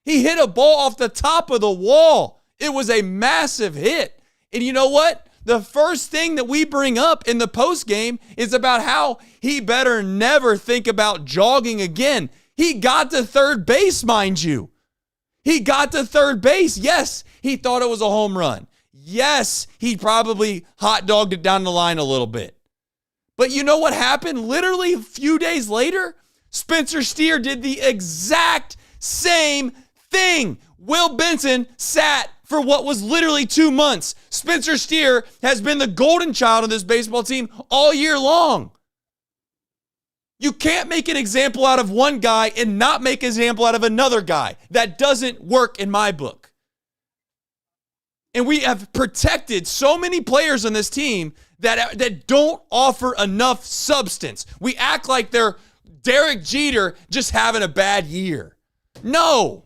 He hit a ball off the top of the wall. It was a massive hit. And you know what? The first thing that we bring up in the postgame is about how he better never think about jogging again. He got to third base, mind you. He got to third base. Yes, he thought it was a home run. Yes, he probably hot dogged it down the line a little bit. But you know what happened? Literally a few days later, Spencer Steer did the exact same thing. Will Benson sat for what was literally 2 months. Spencer Steer has been the golden child of this baseball team all year long. You can't make an example out of one guy and not make an example out of another guy. That doesn't work in my book. And we have protected so many players on this team that don't offer enough substance. We act like they're Derek Jeter just having a bad year. No.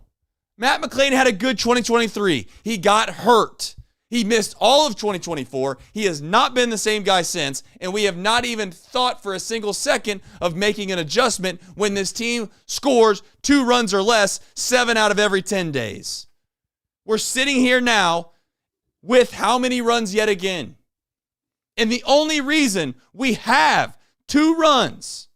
Matt McClain had a good 2023. He got hurt. He missed all of 2024. He has not been the same guy since, and we have not even thought for a single second of making an adjustment when this team scores 2 runs or less 7 out of every 10 days. We're sitting here now with how many runs yet again? And the only reason we have 2 runs,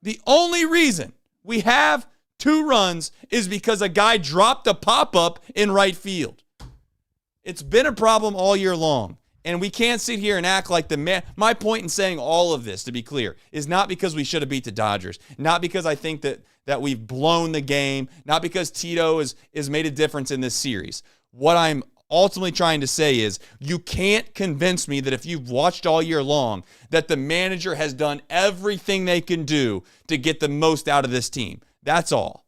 the only reason we have 2 runs is because a guy dropped a pop-up in right field. It's been a problem all year long, and we can't sit here and act like the man. My point in saying all of this, to be clear, is not because we should have beat the Dodgers, not because I think that we've blown the game, not because Tito has made a difference in this series. What I'm ultimately trying to say is you can't convince me that if you've watched all year long that the manager has done everything they can do to get the most out of this team. That's all.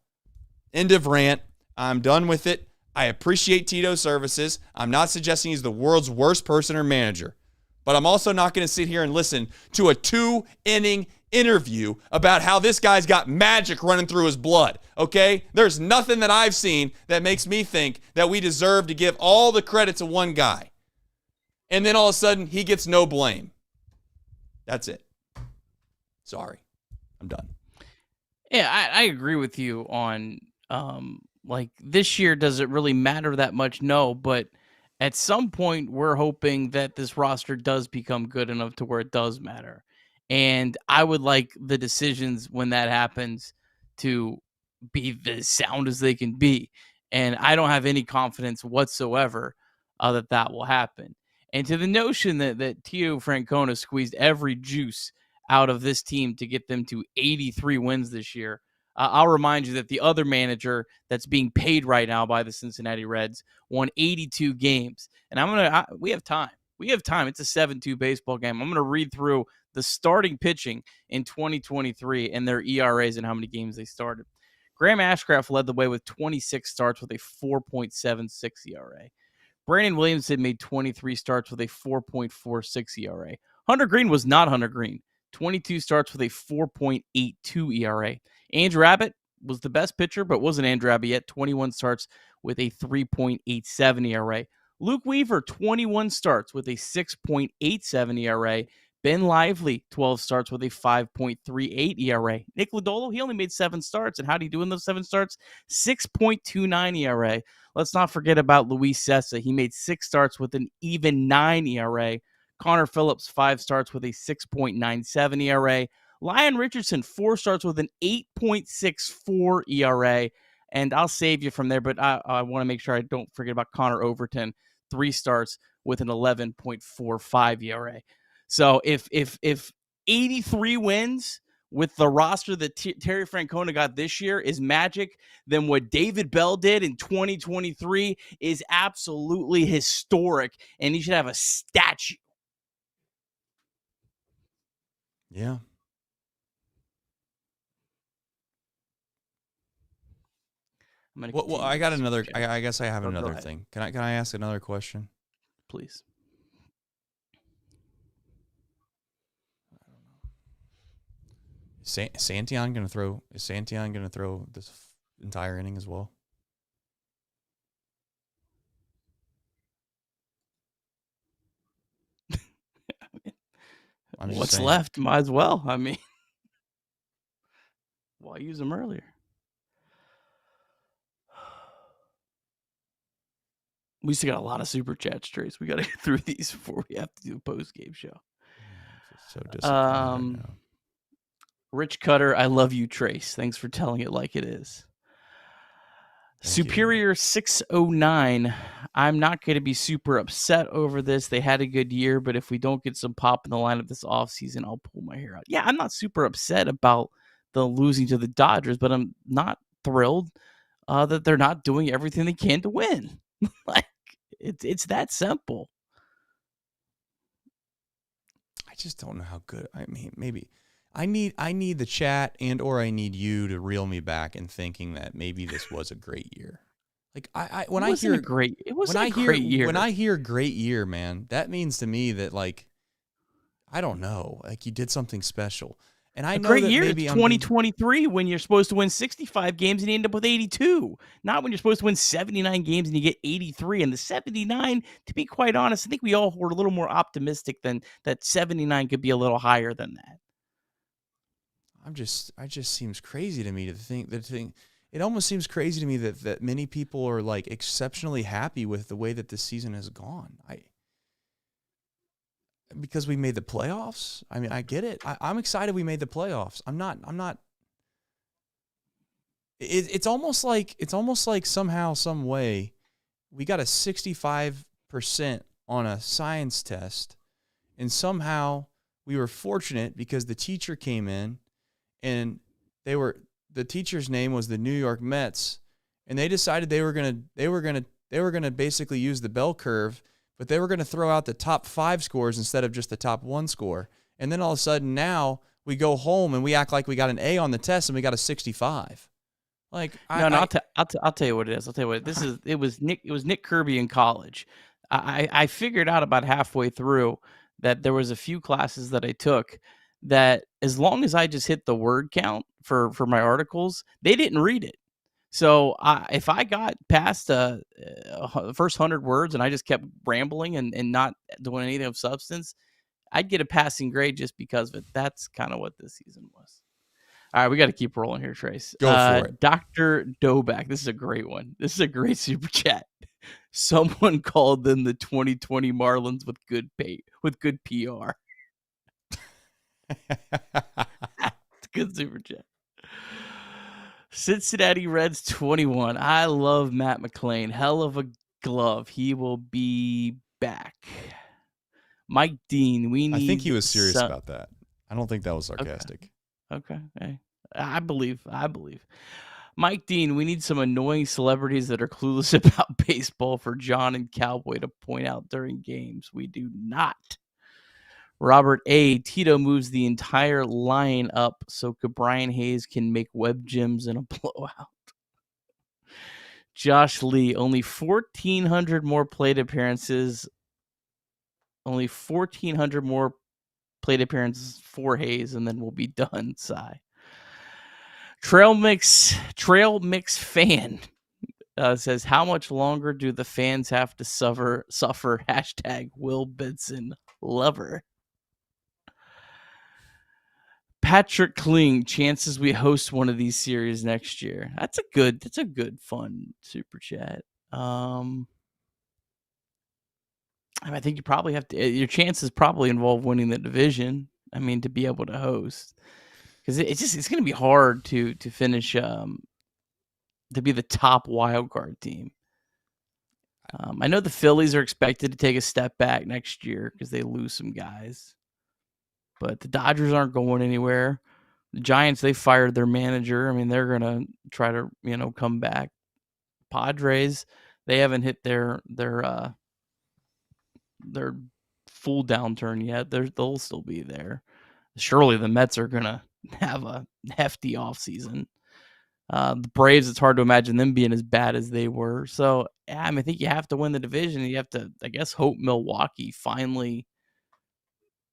End of rant. I'm done with it. I appreciate Tito's services. I'm not suggesting he's the world's worst person or manager, but I'm also not going to sit here and listen to a 2-inning interview about how this guy's got magic running through his blood, okay? There's nothing that I've seen that makes me think that we deserve to give all the credit to one guy. And then all of a sudden, he gets no blame. That's it. Sorry. I'm done. Yeah, I agree with you on like this year, does it really matter that much? No, but at some point we're hoping that this roster does become good enough to where it does matter. And I would like the decisions when that happens to be the sound as they can be. And I don't have any confidence whatsoever that will happen. And to the notion that Tio Francona squeezed every juice out of this team to get them to 83 wins this year, I'll remind you that the other manager that's being paid right now by the Cincinnati Reds won 82 games. And we have time. We have time. It's a 7-2 baseball game. I'm going to read through the starting pitching in 2023 and their ERAs and how many games they started. Graham Ashcraft led the way with 26 starts with a 4.76 ERA. Brandon Williamson made 23 starts with a 4.46 ERA. Hunter Green was not Hunter Green. 22 starts with a 4.82 ERA. Andrew Abbott was the best pitcher, but wasn't Andrew Abbott yet. 21 starts with a 3.87 ERA. Luke Weaver, 21 starts with a 6.87 ERA. Ben Lively, 12 starts with a 5.38 ERA. Nick Lodolo, he only made 7 starts. And how did he do in those 7 starts? 6.29 ERA. Let's not forget about Luis Sessa. He made 6 starts with an even 9 ERA. Connor Phillips, 5 starts with a 6.97 ERA. Lyon Richardson, 4 starts with an 8.64 ERA. And I'll save you from there, but I want to make sure I don't forget about Connor Overton, 3 starts with an 11.45 ERA. So if 83 wins with the roster that Terry Francona got this year is magic, then what David Bell did in 2023 is absolutely historic, and he should have a statue. Yeah. Well, I got another. I guess I have another thing. Can I ask another question, please? Is Santillan going to throw? Is Santillan going to throw this entire inning as well? What's left? Might as well. I mean, why use them earlier? We still got a lot of super chats, Trace. We got to get through these before we have to do a post-game show. So disappointed. Rich Cutter, I love you, Trace. Thanks for telling it like it is. Superior 609. I'm not going to be super upset over this. They had a good year, but if we don't get some pop in the lineup this offseason, I'll pull my hair out. Yeah, I'm not super upset about the losing to the Dodgers, but I'm not thrilled that they're not doing everything they can to win. Like, it's that simple. I just don't know how good. I mean, maybe I need the chat or I need you to reel me back in thinking that maybe this was a great year. Like it wasn't a great year. When I hear great year, man, that means to me that, like, I don't know, like you did something special. And I A know great that year maybe is I'm being- 2023 when you're supposed to win 65 games and you end up with 82. Not when you're supposed to win 79 games and you get 83. And the 79, to be quite honest, I think we all were a little more optimistic than that 79 could be a little higher than that. it just seems crazy to me to think it almost seems crazy to me that many people are like exceptionally happy with the way that this season has gone. Because we made the playoffs. I mean, I get it. I'm excited we made the playoffs. I'm not. It's almost like somehow, some way, we got a 65% on a science test, and somehow we were fortunate because the teacher came in, and the teacher's name was the New York Mets, and they decided they were gonna basically use the bell curve. But they were going to throw out the top 5 scores instead of just the top 1 score. And then all of a sudden now we go home and we act like we got an A on the test and we got a 65. Like I'll tell you what it is. I'll tell you what this is. It was Nick Kirby in college. I figured out about halfway through that there was a few classes that I took that as long as I just hit the word count for my articles, they didn't read it. So if I got past the first 100 words and I just kept rambling and not doing anything of substance, I'd get a passing grade just because of it. That's kind of what this season was. All right, we got to keep rolling here, Trace. Go for it. Dr. Doback, this is a great one. This is a great super chat. Someone called them the 2020 Marlins with good PR. It's a good super chat. Cincinnati Reds 21. I love Matt McClain. Hell of a glove. He will be back. Mike Dean, we need. I think he was serious about that. I don't think that was sarcastic. Okay. Hey, I believe. Mike Dean, we need some annoying celebrities that are clueless about baseball for John and Cowboy to point out during games. We do not. Robert A. Tito moves the entire line up so Brian Hayes can make web gyms in a blowout. Josh Lee, only 1,400 more plate appearances. Only 1,400 more plate appearances for Hayes, and then we'll be done. Sigh. Trail Mix fan says, how much longer do the fans have to suffer? Hashtag Will Benson lover. Patrick Kling, chances we host one of these series next year. That's a good fun super chat. I think you probably have to. Your chances probably involve winning the division. I mean, to be able to host, because it's going to be hard to finish to be the top wild card team. I know the Phillies are expected to take a step back next year because they lose some guys. But the Dodgers aren't going anywhere. The Giants, they fired their manager. I mean, they're going to try to, come back. Padres, they haven't hit their full downturn yet. They'll still be there. Surely the Mets are going to have a hefty offseason. The Braves, it's hard to imagine them being as bad as they were. So, I think you have to win the division. You have to, I guess, hope Milwaukee finally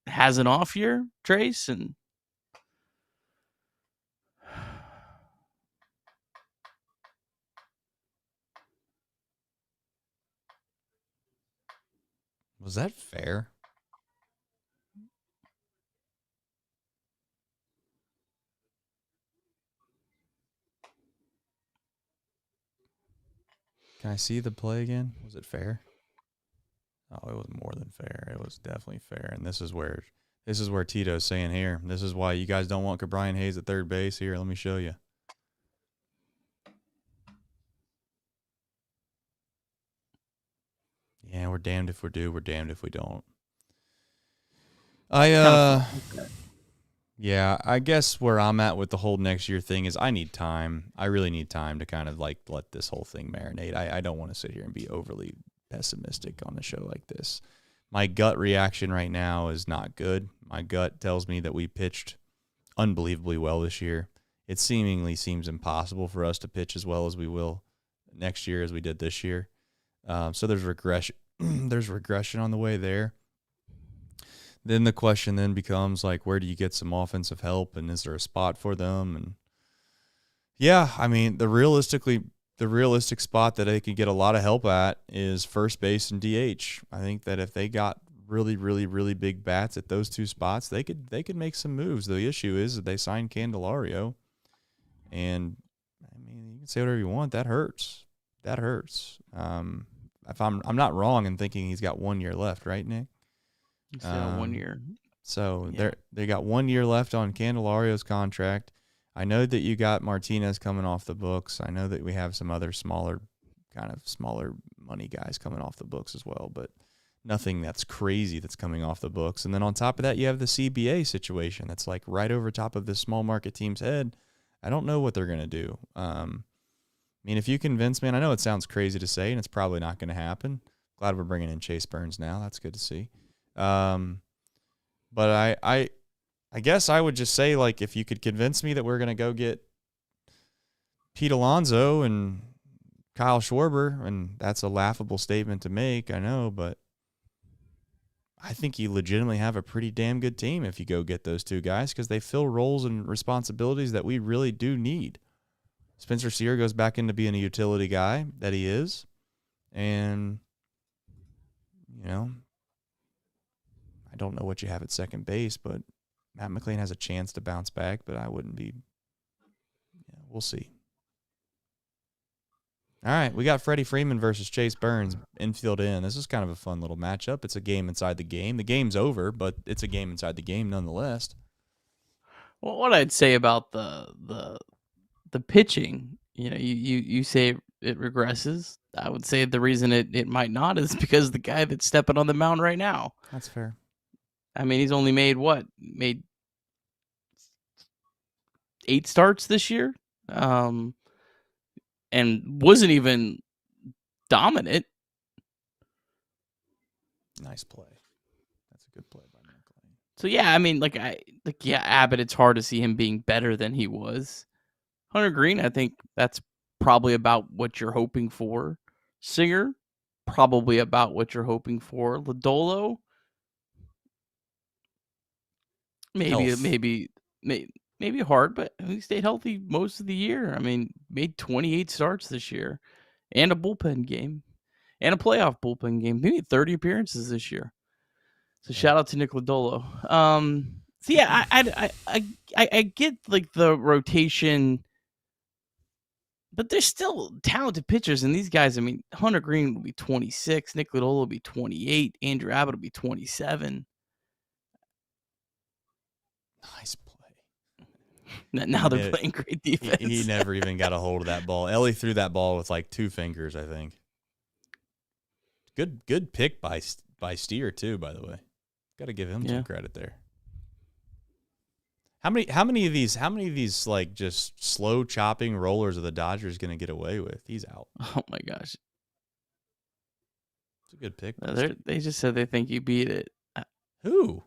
has an off year, Trace, and Was that fair? Can I see the play again? Was it fair? Oh, it was more than fair. It was definitely fair. And this is where Tito's saying here, this is why you guys don't want Brian Hayes at third base. Here, let me show you. Yeah, we're damned if we do. We're damned if we don't. Yeah, I guess where I'm at with the whole next year thing is I need time. I really need time to kind of like let this whole thing marinate. I don't want to sit here and be overly pessimistic on a show like this. My gut reaction right now is not good. My gut tells me that we pitched unbelievably well this year. It seemingly seems impossible for us to pitch as well as we will next year as we did this year. So there's regression. There's regression on the way there. then the question then becomes like, where do you get some offensive help, and is there a spot for them? And yeah, I mean, the realistic spot that they could get a lot of help at is first base and DH. I think that if they got really, really, really big bats at those two spots, they could make some moves. The issue is that they signed Candelario, and I mean, you can say whatever you want. That hurts. That hurts. If I'm not wrong in thinking he's got 1 year left, right, Nick? He's got 1 year. So they got 1 year left on Candelario's contract. I know that you got Martinez coming off the books. I know that we have some other smaller money guys coming off the books as well, but nothing that's crazy that's coming off the books. And then on top of that, you have the CBA situation that's like right over top of this small market team's head. I don't know what they're going to do. I mean, if you convince me, and I know it sounds crazy to say, and it's probably not going to happen. Glad we're bringing in Chase Burns now. That's good to see. But I guess I would just say, like, if you could convince me that we're going to go get Pete Alonso and Kyle Schwarber, and that's a laughable statement to make, I know, but I think you legitimately have a pretty damn good team if you go get those two guys, because they fill roles and responsibilities that we really do need. Spencer Steer goes back into being a utility guy that he is, and, you know, I don't know what you have at second base, but Matt McLean has a chance to bounce back, but I wouldn't be. Yeah, we'll see. All right, we got Freddie Freeman versus Chase Burns, infield in. This is kind of a fun little matchup. It's a game inside the game. The game's over, but it's a game inside the game nonetheless. Well, what I'd say about the pitching, you know, you say it regresses. I would say the reason it might not is because the guy that's stepping on the mound right now. That's fair. I mean, he's only made 8 starts this year, and wasn't even dominant. Nice play. That's a good play by McLean. So yeah, I mean, Abbott. It's hard to see him being better than he was. Hunter Green, I think that's probably about what you're hoping for. Singer, probably about what you're hoping for. Lodolo. Maybe hard, but he stayed healthy most of the year. I mean, made 28 starts this year, and a bullpen game, and a playoff bullpen game. Maybe 30 appearances this year. So shout out to Nick Lodolo. So yeah, I get like the rotation, but there's still talented pitchers, and these guys. I mean, Hunter Green will be 26, Nick Lodolo will be 28, Andrew Abbott will be 27. Nice play. Now they're playing great defense. He never even got a hold of that ball. Ellie threw that ball with like 2 fingers, I think. Good pick by Steer too, by the way. Got to give him some credit there. How many of these like just slow chopping rollers are the Dodgers going to get away with? He's out. Oh my gosh. It's a good pick. They just said they think you beat it. Who?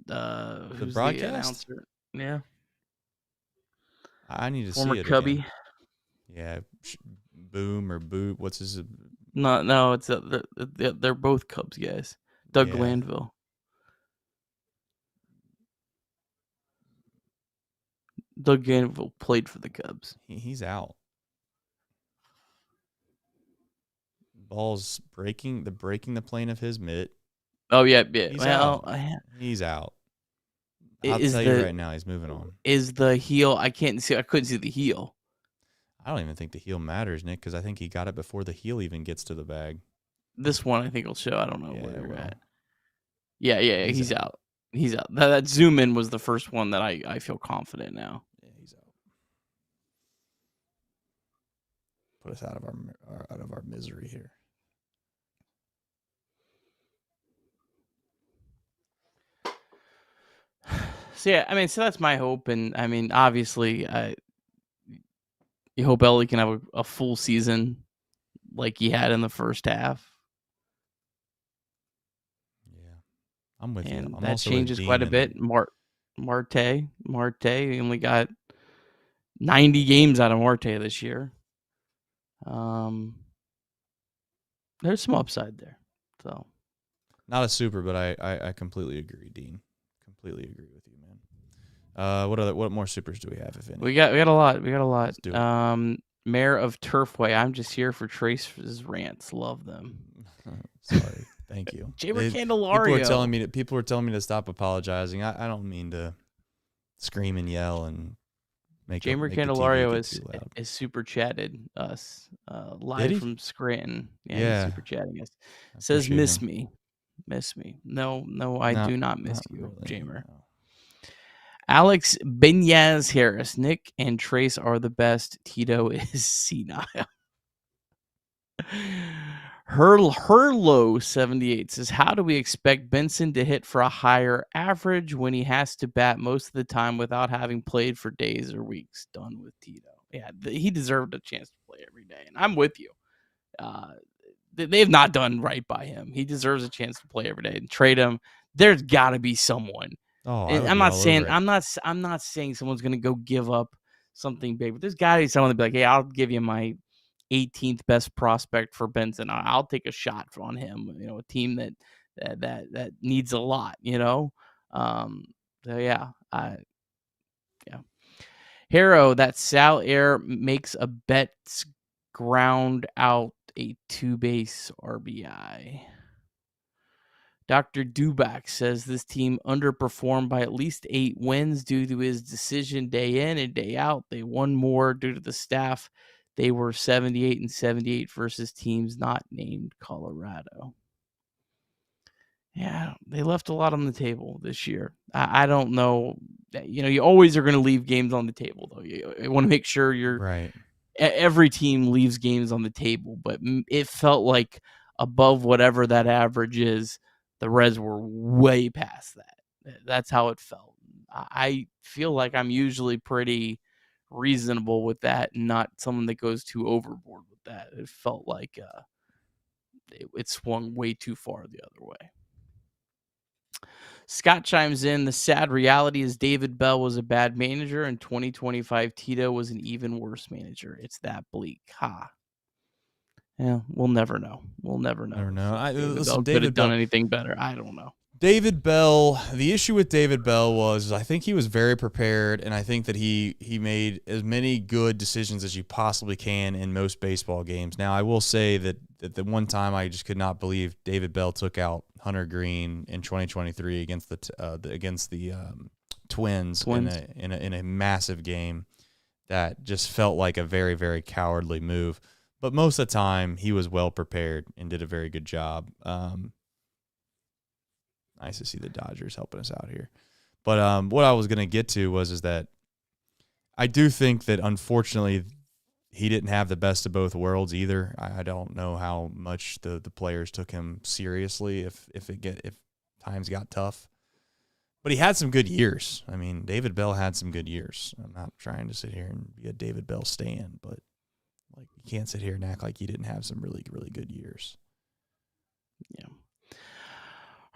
The broadcast? announcer. Yeah. I need to Former see it. Cubby. Again. Yeah, Boom or Boo. What's his? No, it's they're both Cubs guys. Doug Glanville. Doug Glanville played for the Cubs. He's out. Ball's breaking the plane of his mitt. Oh yeah. He's out. I'll tell you right now, he's moving on. Is the heel? I couldn't see the heel. I don't even think the heel matters, Nick, because I think he got it before the heel even gets to the bag. This one I think will show. I don't know where you're at. Yeah. He's out. He's out. That zoom in was the first one that I feel confident now. Yeah, he's out. Put us out of our misery here. So yeah, I mean, so that's my hope, and I mean, obviously, you hope Ellie can have a full season like he had in the first half. Yeah, I'm with you. And that changes quite a bit. Marte only got 90 games out of Marte this year. There's some upside there. So Not a super, but I completely agree, Dean. Completely agree with you, man. What more supers do we have, if any? We got a lot. Let's do it. Mayor of Turfway. I'm just here for Trace's rants. Love them. Sorry. Thank you. Jamer Candelario. People were telling me to stop apologizing. I don't mean to scream and yell and make Jamer make the TV Candelario get is super chatted us live from Scranton. Yeah, he's super chatting us. Says miss me. No, I do not miss you, really, Jamer. no. Alex Benyaz Harris. Nick and Trace are the best. Tito is senile. Herlo 78 says, how do we expect Benson to hit for a higher average when he has to bat most of the time without having played for days or weeks? Done with Tito. Yeah, he deserved a chance to play every day, and I'm with you. They've not done right by him. He deserves a chance to play every day and trade him. There's got to be someone. Oh, I'm not saying someone's going to go give up something big, but there's got to be someone to be like, hey, I'll give you my 18th best prospect for Benson. I'll take a shot on him. A team that needs a lot. So yeah, Hero, that Sal Air makes a bet ground out a 2-base RBI. Dr. Dubak says this team underperformed by at least 8 wins due to his decision day in and day out. They won more due to the staff. They were 78-78 versus teams not named Colorado. Yeah, they left a lot on the table this year. I don't know. You always are going to leave games on the table, though. You want to make sure you're right. Every team leaves games on the table, but it felt like above whatever that average is, the Reds were way past that. That's how it felt. I feel like I'm usually pretty reasonable with that and not someone that goes too overboard with that. It felt like it swung way too far the other way. Scott chimes in, the sad reality is David Bell was a bad manager, and 2025 Tito was an even worse manager. It's that bleak. Ha. Yeah, we'll never know. Never know. Listen, David could have done anything better. I don't know. David Bell, the issue with David Bell was I think he was very prepared, and I think that he made as many good decisions as you possibly can in most baseball games. Now, I will say that the one time I just could not believe David Bell took out Hunter Green in 2023 against the Twins. in a massive game that just felt like a very, very cowardly move. But most of the time, he was well prepared and did a very good job. Nice to see the Dodgers helping us out here. But what I was going to get to is that I do think that, unfortunately, he didn't have the best of both worlds either. I don't know how much the players took him seriously if times got tough. But he had some good years. I mean, David Bell had some good years. I'm not trying to sit here and be a David Bell stan, but you can't sit here and act like he didn't have some really, really good years. Yeah.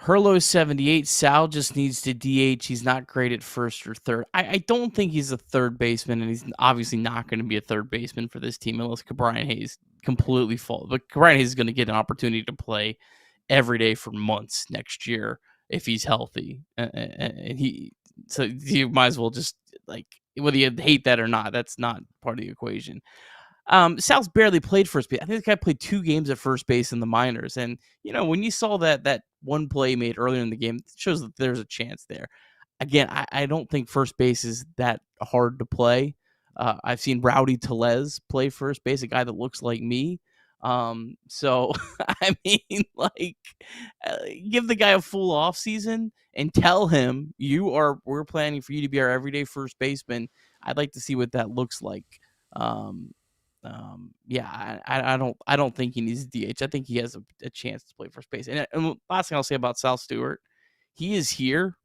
Herlo 78. Sal just needs to DH. He's not great at first or third. I don't think he's a third baseman, and he's obviously not going to be a third baseman for this team unless Brian Hayes completely falls. But Brian Hayes is going to get an opportunity to play every day for months next year if he's healthy, and so you might as well just whether you hate that or not, that's not part of the equation. Sal's barely played first base. I think this guy played 2 games at first base in the minors. And, when you saw that one play made earlier in the game, it shows that there's a chance there. Again, I don't think first base is that hard to play. I've seen Rowdy Tellez play first base, a guy that looks like me. So, I mean, give the guy a full off season and tell him we're planning for you to be our everyday first baseman. I'd like to see what that looks like. I don't think he needs DH. I think he has a chance to play first base. And last thing I'll say about Sal Stewart, he is here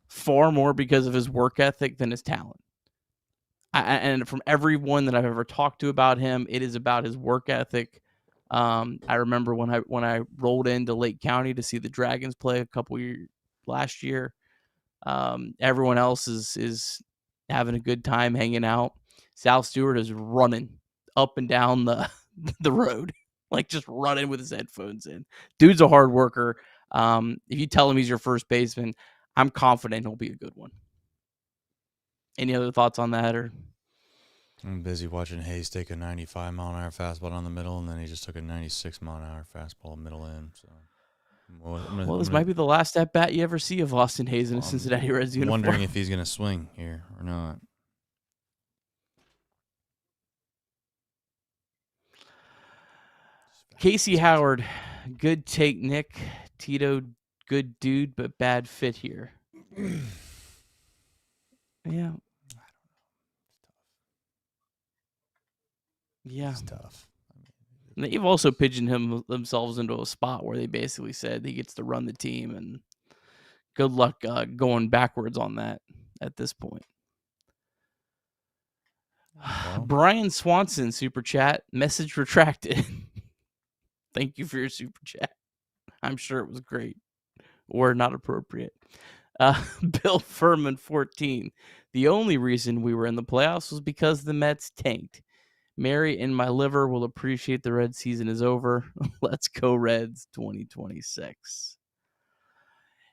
far more because of his work ethic than his talent. And from everyone that I've ever talked to about him, it is about his work ethic. I remember when I rolled into Lake County to see the Dragons play a couple years last year. Everyone else is having a good time hanging out. Sal Stewart is running up and down the road, just running with his headphones in. Dude's a hard worker. If you tell him he's your first baseman, I'm confident he'll be a good one. Any other thoughts on that? Or I'm busy watching Hayes take a 95-mile-an-hour fastball down the middle, and then he just took a 96-mile-an-hour fastball middle in. So, this might be the last at bat you ever see of Austin Hayes in a Cincinnati Reds uniform. Wondering if he's going to swing here or not. Casey Howard, good take, Nick. Tito, good dude, but bad fit here. Yeah. Yeah. It's tough. They've also pigeoned themselves into a spot where they basically said he gets to run the team, and good luck going backwards on that at this point. Brian Swanson, super chat, message retracted. Thank you for your super chat. I'm sure it was great or not appropriate. Bill Furman, 14. The only reason we were in the playoffs was because the Mets tanked. Mary in my liver will appreciate the Red season is over. Let's go Reds 2026.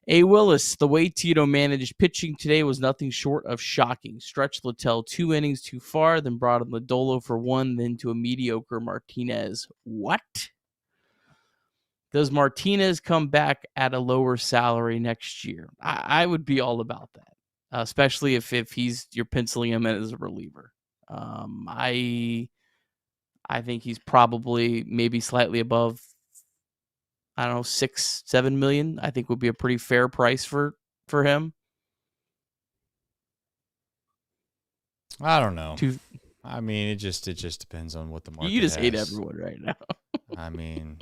A. Willis, the way Tito managed pitching today was nothing short of shocking. Stretched Littell 2 innings too far, then brought in Lodolo for 1, then to a mediocre Martinez. What? Does Martinez come back at a lower salary next year? I would be all about that, especially if you're penciling him in as a reliever. I think he's probably maybe slightly above, I don't know, 6-7 million. I think would be a pretty fair price for him. I don't know. I mean, it just depends on what the market. You just has. hate everyone right now. I mean,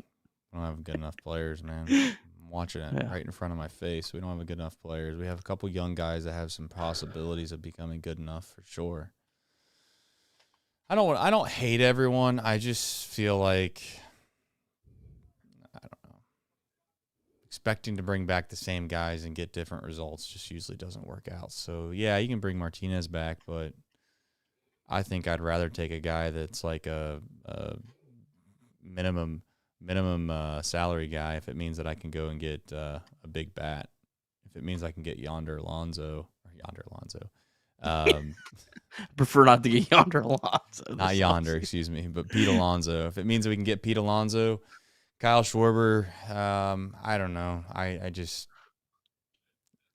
we don't have good enough players, man. I'm watching it right in front of my face. We don't have good enough players. We have a couple young guys that have some possibilities of becoming good enough for sure. I don't hate everyone. I just feel like, I don't know, expecting to bring back the same guys and get different results just usually doesn't work out. So, yeah, you can bring Martinez back, but I think I'd rather take a guy that's like a minimum salary guy if it means that I can go and get a big bat. If it means I can get Yonder Alonso. I prefer not to get Yonder Alonso. Not Yonder, excuse me, but Pete Alonso. If it means that we can get Pete Alonso, Kyle Schwarber, I don't know.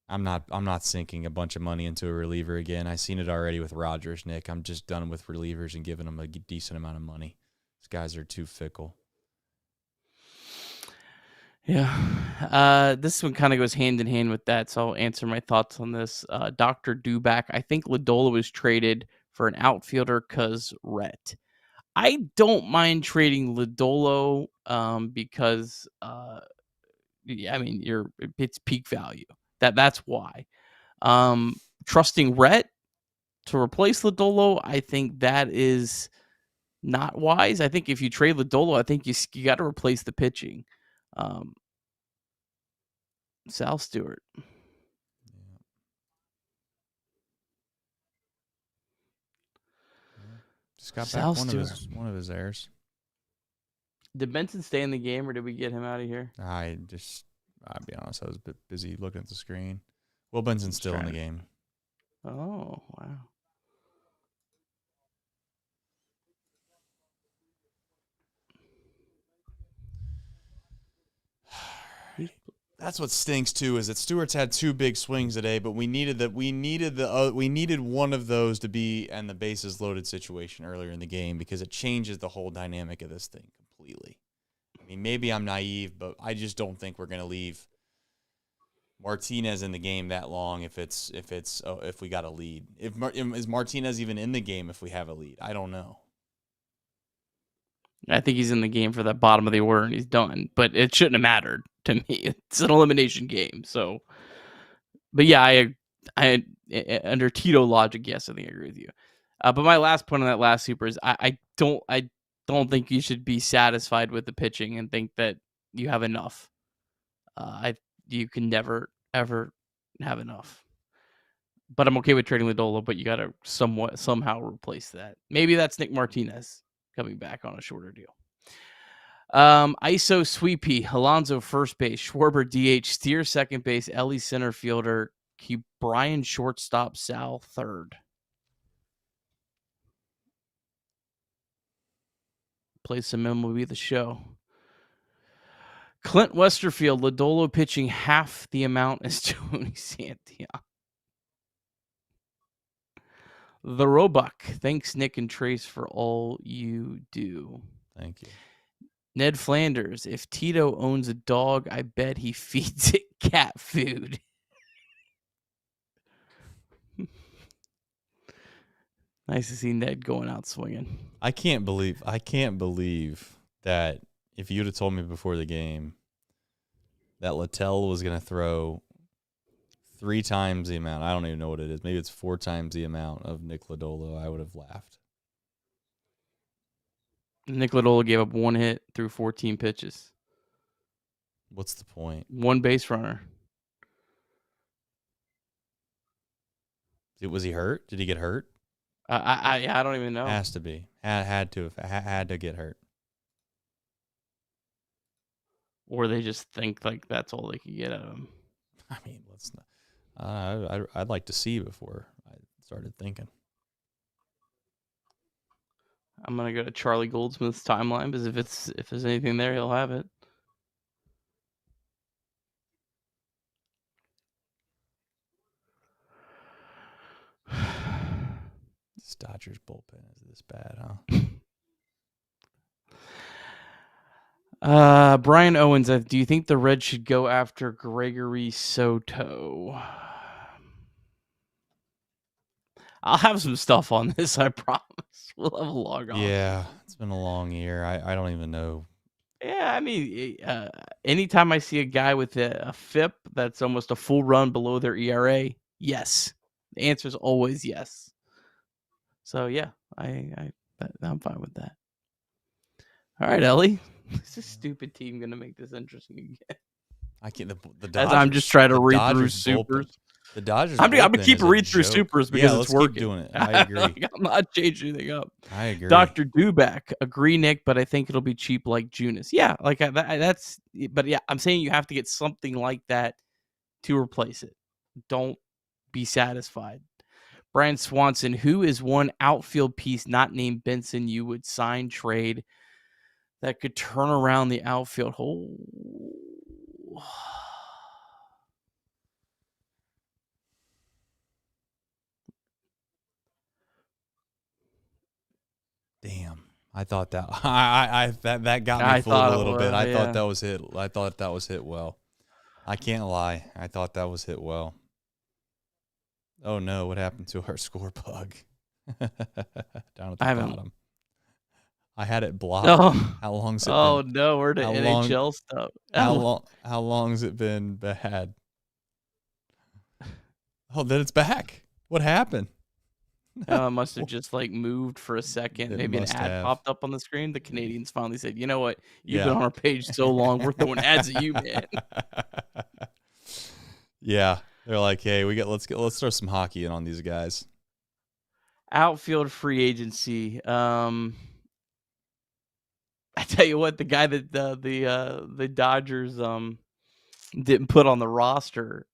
I'm not sinking a bunch of money into a reliever again. I've seen it already with Rodgers, Nick. I'm just done with relievers and giving them a decent amount of money. These guys are too fickle. Yeah. This one kind of goes hand in hand with that, so I'll answer my thoughts on this. Dr. Duback, I think Lodolo was traded for an outfielder because Rhett. I don't mind trading Lodolo because, it's peak value. That's why. Trusting Rhett to replace Lodolo, I think that is not wise. I think if you trade Lodolo, I think you got to replace the pitching. Sal Stewart. Just got back one of his heirs. Did Benson stay in the game, or did we get him out of here? I'll be honest, I was a bit busy looking at the screen. Will Benson's still in the game. Oh, wow. That's what stinks too, is that Stewart's had 2 big swings today, but we needed one of those to be in the bases loaded situation earlier in the game because it changes the whole dynamic of this thing completely. I mean, maybe I'm naive, but I just don't think we're going to leave Martinez in the game that long if we got a lead. Is Martinez even in the game if we have a lead? I don't know. I think he's in the game for that bottom of the order and he's done, but it shouldn't have mattered to me. It's an elimination game. So, but yeah, I under Tito logic, yes, I think I agree with you. But my last point on that last super is I don't think you should be satisfied with the pitching and think that you have enough. You can never ever have enough. But I'm okay with trading Lodolo, but you got to somehow replace that. Maybe that's Nick Martinez coming back on a shorter deal. ISO sweepy, Alonso first base, Schwarber DH, Steer second base, Ellie center fielder, Brian shortstop, Sal third. Play some MLB The Show. Clint Westerfield, Lodolo pitching half the amount as Tony Santiago. The Roebuck. Thanks, Nick and Trace, for all you do. Thank you. Ned Flanders. If Tito owns a dog, I bet he feeds it cat food. Nice to see Ned going out swinging. I can't believe that if you'd have told me before the game that Littell was going to throw 3 times the amount, I don't even know what it is, maybe it's 4 times the amount of Nick Lodolo, I would have laughed. Nick Lodolo gave up 1 hit through 14 pitches. What's the point? 1 base runner. Was he hurt? Did he get hurt? I don't even know. Has to be. Had to get hurt. Or they just think like that's all they could get out of him. I mean, let's not. I'd like to see before I started thinking. I'm gonna go to Charlie Goldsmith's timeline because if there's anything there, he'll have it. This Dodgers bullpen is this bad, huh? Brian Owens, do you think the Reds should go after Gregory Soto? I'll have some stuff on this, I promise. We'll have a log on. Yeah, it's been a long year. I don't even know. Yeah, I mean, anytime I see a guy with a FIP that's almost a full run below their ERA, yes. The answer is always yes. So, yeah, I'm fine with that. All right, Ellie. Is this stupid team going to make this interesting again? I can't. The Dodgers, I'm just trying to read Dodgers through supers. The Dodgers. I'm gonna keep read through supers because let's it's working. Keep doing it. I agree. I'm not changing anything up. I agree. Dr. Duback, agree, Nick, but I think it'll be cheap like Junis. Yeah, like that's. But yeah, I'm saying you have to get something like that to replace it. Don't be satisfied. Brian Swanson, who is one outfield piece not named Benson you would sign, trade that could turn around the outfield? Damn. I thought that that got me fooled a little bit. I thought that was hit. I thought that was hit well. I can't lie. I thought that was hit well. Oh no, what happened to our score bug? Down at the bottom. I had it blocked. Oh. How long's it been? Oh no, we're to NHL stuff. How long's it been bad? Oh, then it's back. What happened? It must have just like moved for a second. Maybe an ad popped up on the screen. The Canadians finally said, "You know what? You've been on our page so long, we're throwing ads at you, man." Yeah, they're like, "Hey, let's throw some hockey in on these guys." Outfield free agency. I tell you what, the guy that the Dodgers didn't put on the roster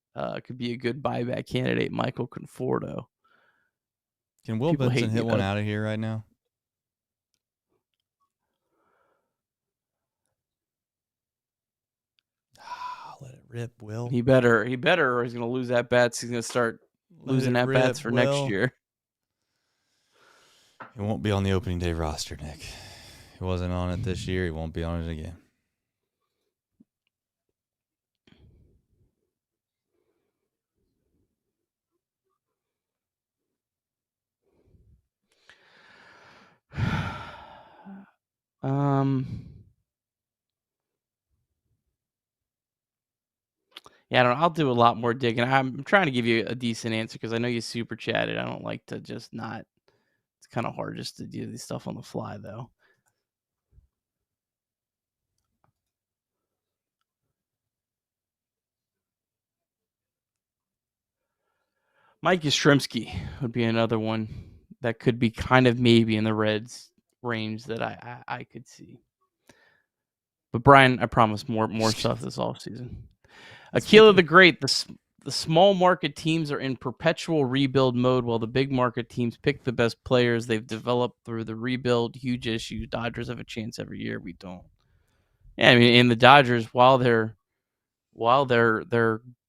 could be a good buyback candidate. Michael Conforto. Can Will Benson hit one out of here right now? Let it rip, Will. He better, or he's going to lose at bats. He's going to start losing at bats for next year. He won't be on the opening day roster, Nick. He wasn't on it this year. He won't be on it again. Yeah, I don't know. I'll do a lot more digging. I'm trying to give you a decent answer because I know you super chatted. I don't like to just not. It's kind of hard just to do this stuff on the fly, though. Mike Yastrzemski would be another one that could be kind of maybe in the Reds range that I could see. But Brian, I promise more stuff this offseason. Aquila the Great, the small market teams are in perpetual rebuild mode while the big market teams pick the best players they've developed through the rebuild. Huge issue. Dodgers have a chance every year. We don't. Yeah, I mean, in the Dodgers, while they're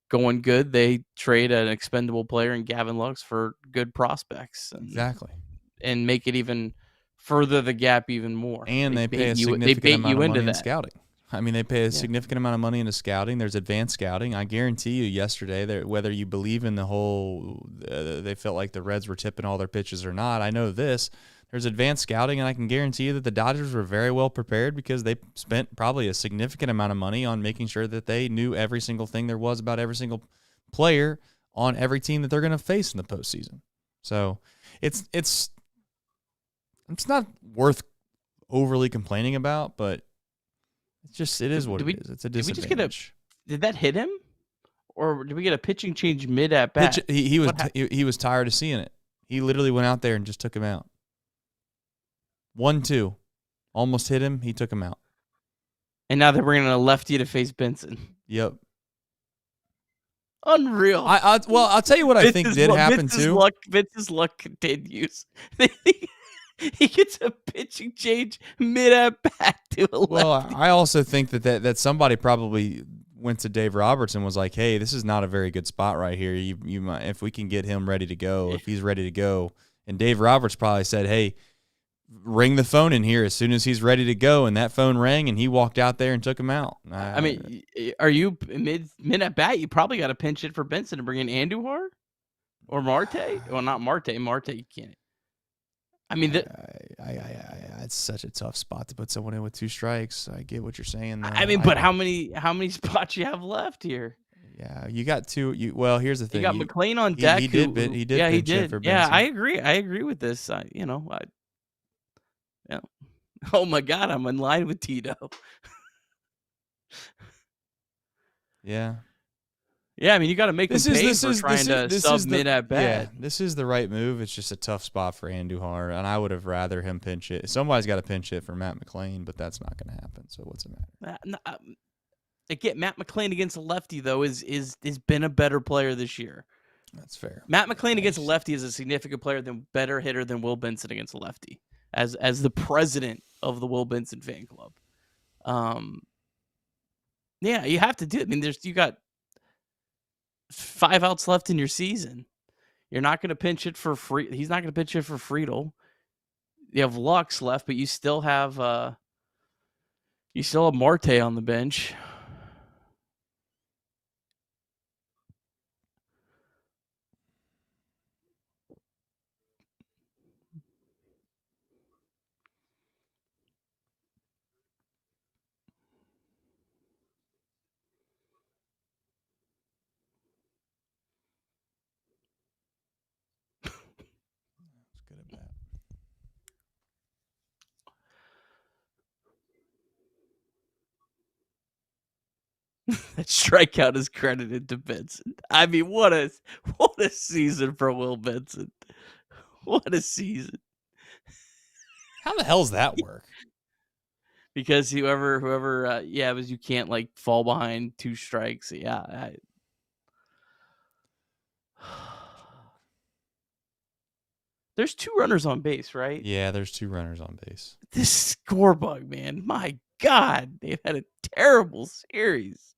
going good, they trade an expendable player in Gavin Lux for good prospects. Exactly. And make it even further the gap even more. And they pay a significant amount of money in scouting. I mean, they pay a significant amount of money into scouting. There's advanced scouting. I guarantee you yesterday, that whether you believe in the whole they felt like the Reds were tipping all their pitches or not, I know this. There's advanced scouting, and I can guarantee you that the Dodgers were very well prepared because they spent probably a significant amount of money on making sure that they knew every single thing there was about every single player on every team that they're going to face in the postseason. So it's not worth overly complaining about, but it is what it is. It's a disadvantage. Did that hit him, or did we get a pitching change mid at bat? He was tired of seeing it. He literally went out there and just took him out. 1-2, almost hit him. He took him out. And now they're bringing a lefty to face Benson. Yep. Unreal. I'll tell you what I think did happen too. Vince's luck continues. He gets a pitching change mid at bat to a lefty. Well, I also think that somebody probably went to Dave Roberts and was like, "Hey, this is not a very good spot right here. You might, if we can get him ready to go, if he's ready to go." And Dave Roberts probably said, "Hey, ring the phone in here as soon as he's ready to go." And that phone rang, and he walked out there and took him out. I mean, are you mid at bat? You probably got to pinch it for Benson to bring in Andujar or Marte. Well, not Marte. Marte, you can't. I mean, it's such a tough spot to put someone in with 2 strikes. I get what you're saying, though. I mean, but how many spots you have left here? Yeah, you got 2. Well, here's the thing. You got McLean on deck. He did. Yeah, he did. For yeah, I agree. I agree with this. Oh my God, I'm in line with Tito. Yeah. Yeah, I mean, you got to make him pay for trying to sub mid at bat. Yeah, this is the right move. It's just a tough spot for Andujar, and I would have rather him pinch it. Somebody's got to pinch it for Matt McLain, but that's not going to happen. So what's the matter? Again, Matt McLain against a lefty though is been a better player this year. That's fair. Matt McLain against a lefty is a significant player better hitter than Will Benson against a lefty. As the president of the Will Benson fan club, yeah, you have to do it. I mean, you got 5 outs left in your season. You're not going to pinch it for free. He's not going to pinch it for Friedel. You have Lux left, but you still have Marte on the bench. That strikeout is credited to Benson. I mean, what a season for Will Benson. What a season. How the hell's that work? Because whoever it was, you can't like fall behind 2 strikes. Yeah. There's 2 runners on base, right? Yeah, there's 2 runners on base. This score bug, man. My God, they've had a terrible series.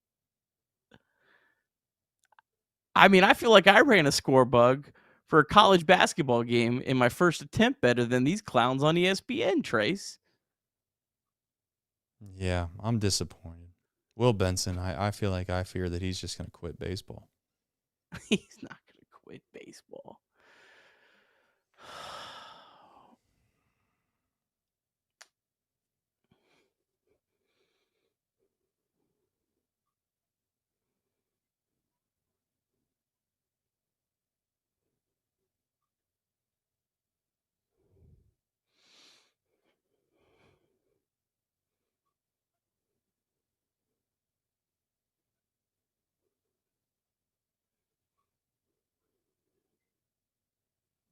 I mean, I feel like I ran a score bug for a college basketball game in my first attempt better than these clowns on ESPN, Trace. Yeah, I'm disappointed. Will Benson, I fear that he's just going to quit baseball. He's not going to quit baseball.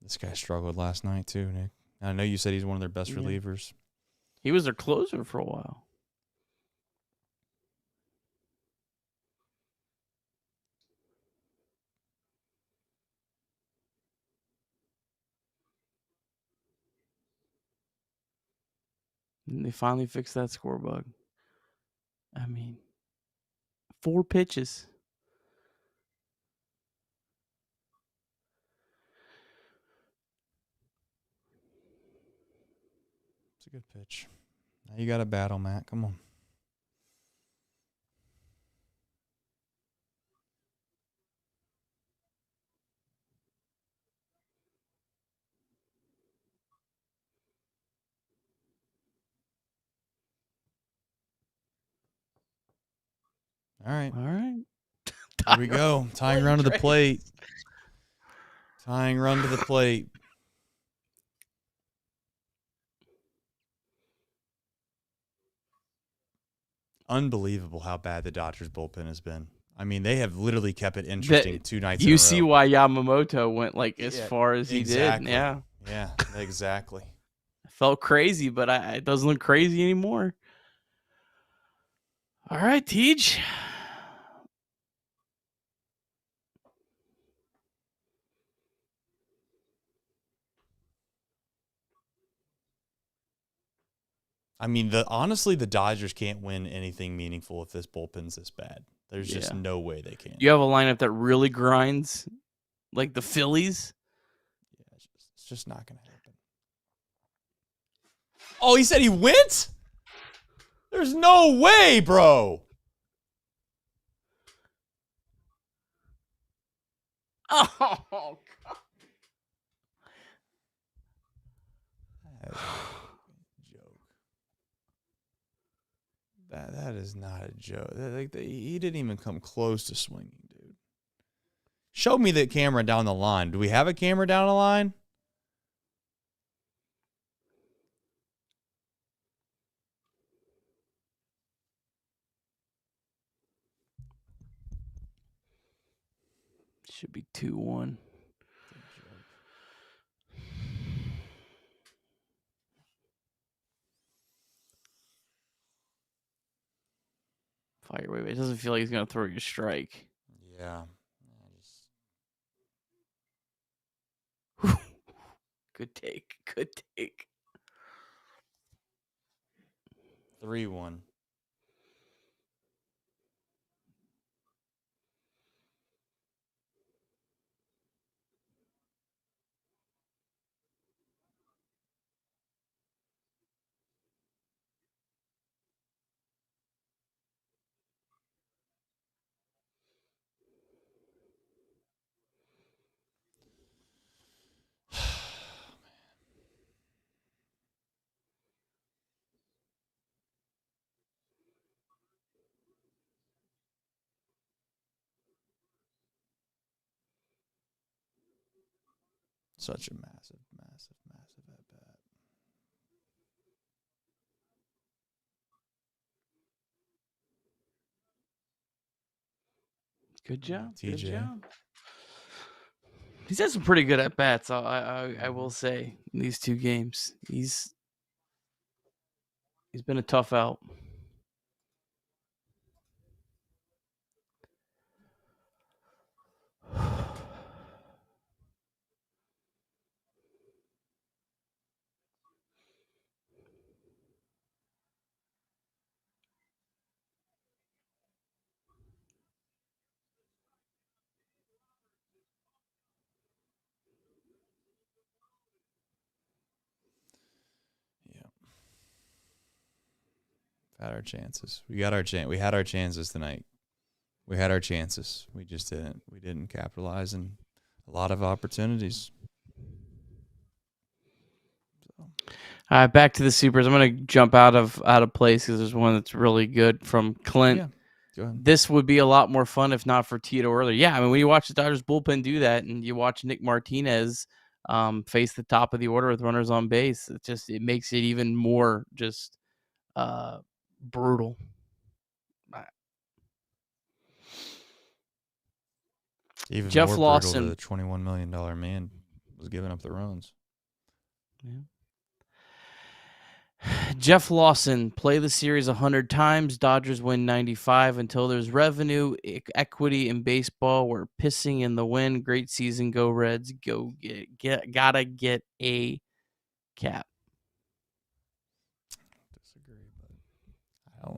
This guy struggled last night too, Nick. I know you said he's one of their best relievers. He was their closer for a while. They finally fixed that score bug. I mean, 4 pitches. It's a good pitch. Now you got to battle, Matt. Come on. All right. Here we go. Tying run to the plate. Tying run to the plate. Unbelievable how bad the Dodgers bullpen has been. I mean, they have literally kept it interesting 2 nights in a row. You see why Yamamoto went as far as he did. Yeah. Yeah, exactly. I felt crazy, but it doesn't look crazy anymore. All right, Tej. I mean, honestly, the Dodgers can't win anything meaningful if this bullpen's this bad. There's just no way they can. You have a lineup that really grinds, like the Phillies. Yeah, it's just not going to happen. Oh, he said he went? There's no way, bro. Oh, God. That is not a joke. He didn't even come close to swinging, dude. Show me the camera down the line. Do we have a camera down the line? Should be 2-1. Fire wave. It doesn't feel like he's going to throw you a strike. Yeah. Good take. Good take. 3-1. Such a massive at bat. Good job. TJ. Good job. He's had some pretty good at bats. I will say in these 2 games, he's been a tough out. Had our chances. We got our chance. We had our chances tonight. We had our chances. We just didn't. We didn't capitalize on a lot of opportunities. All right, back to the supers. I'm going to jump out of place because there's one that's really good from Clint. Yeah. Go ahead. This would be a lot more fun if not for Tito earlier. Yeah, I mean, when you watch the Dodgers bullpen do that, and you watch Nick Martinez face the top of the order with runners on base, it makes it even more just brutal. Even Jeff more Lawson, the $21 million man was giving up the runs. Yeah. Jeff Lawson, play the series 100 times. Dodgers win 95 until there's revenue, equity in baseball. We're pissing in the wind. Great season. Go Reds. Go gotta get a cap.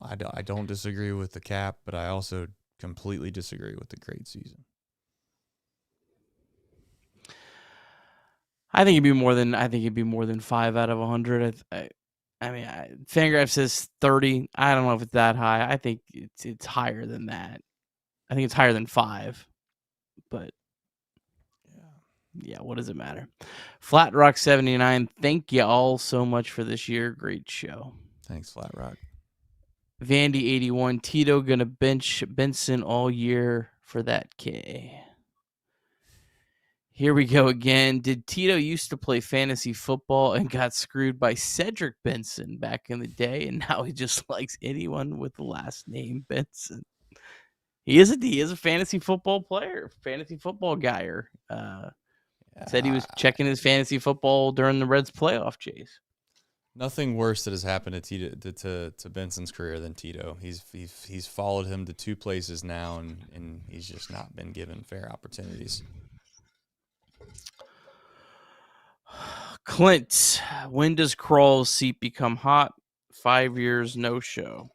I don't disagree with the cap, but I also completely disagree with the great season. I think it'd be more than 5 out of 100. I mean, Fangraph says 30. I don't know if it's that high. I think it's higher than that. I think it's higher than 5. But yeah, what does it matter? Flat Rock 79. Thank you all so much for this year. Great show. Thanks, Flat Rock. Vandy 81. Tito gonna bench Benson all year for that K. Here we go again. Did Tito used to play fantasy football and got screwed by Cedric Benson back in the day, and now he just likes anyone with the last name Benson? He is a fantasy football player, fantasy football guyer. Said he was checking his fantasy football during the Reds playoff chase. Nothing worse that has happened to Benson's career than Tito. He's followed him to 2 places now, and he's just not been given fair opportunities. Clint, when does Kral's seat become hot? 5 years, no show.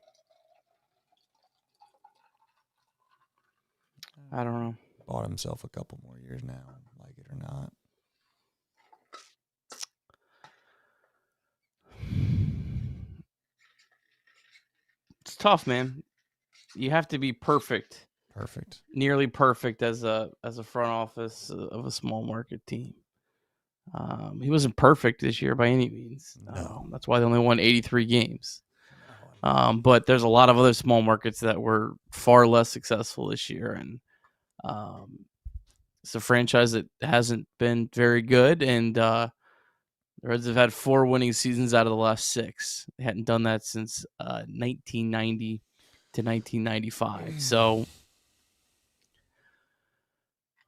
I don't know. Bought himself a couple more years now, like it or not. It's tough, man. You have to be perfect. Nearly perfect as a front office of a small market team. He wasn't perfect this year by any means. No. That's why they only won 83 games. But there's a lot of other small markets that were far less successful this year, and it's a franchise that hasn't been very good, and the Reds have had 4 winning seasons out of the last 6. They hadn't done that since 1990 to 1995. So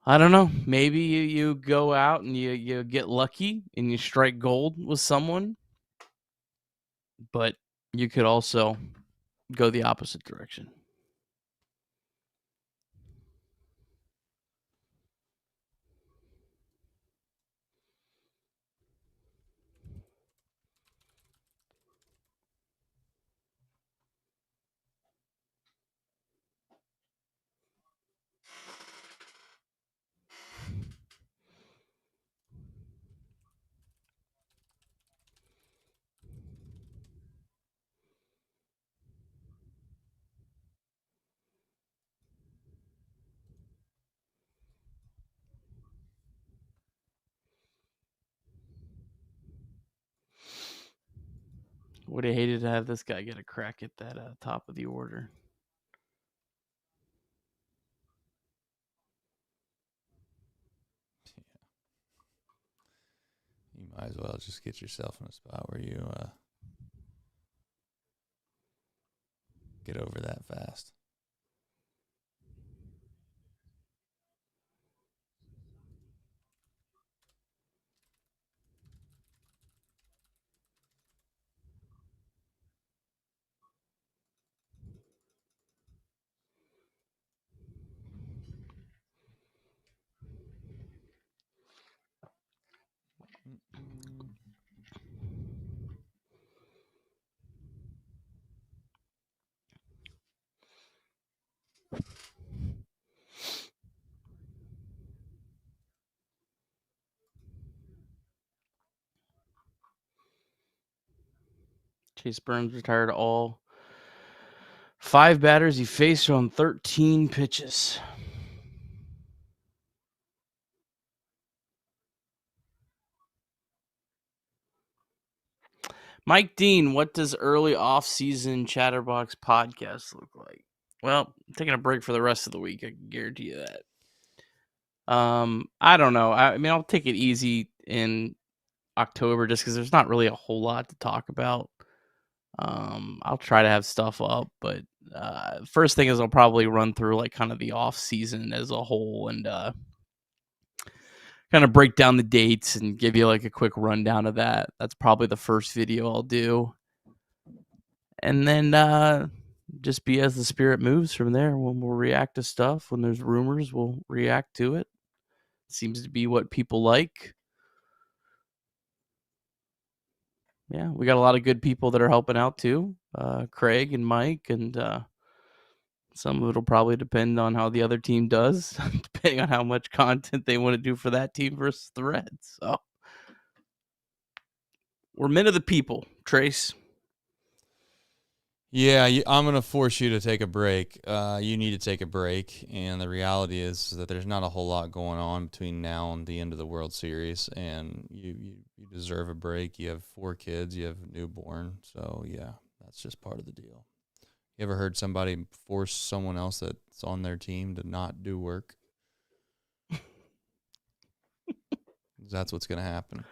I don't know. Maybe you go out and you get lucky and you strike gold with someone, but you could also go the opposite direction. Would have hated to have this guy get a crack at that top of the order. You might as well just get yourself in a spot where you get over that fast. Chase Burns retired all 5 batters he faced on 13 pitches. Mike Dean, what does early off-season Chatterbox podcast look like? Well, I'm taking a break for the rest of the week. I can guarantee you that. I don't know. I mean, I'll take it easy in October just because there's not really a whole lot to talk about. I'll try to have stuff up, but first thing is I'll probably run through like kind of the off season as a whole and kind of break down the dates and give you like a quick rundown of that. That's probably the first video I'll do, and then just be as the spirit moves from there. When we'll react to stuff, when there's rumors, we'll react to it. Seems to be what people like. Yeah, we got a lot of good people that are helping out too. Craig and Mike, and some of it will probably depend on how the other team does, depending on how much content they want to do for that team versus the Reds. So we're men of the people, Trace. Yeah, I'm going to force you to take a break. You need to take a break, and the reality is that there's not a whole lot going on between now and the end of the World Series, and you deserve a break. You have 4 kids. You have a newborn. So, yeah, that's just part of the deal. You ever heard somebody force someone else that's on their team to not do work? That's what's going to happen.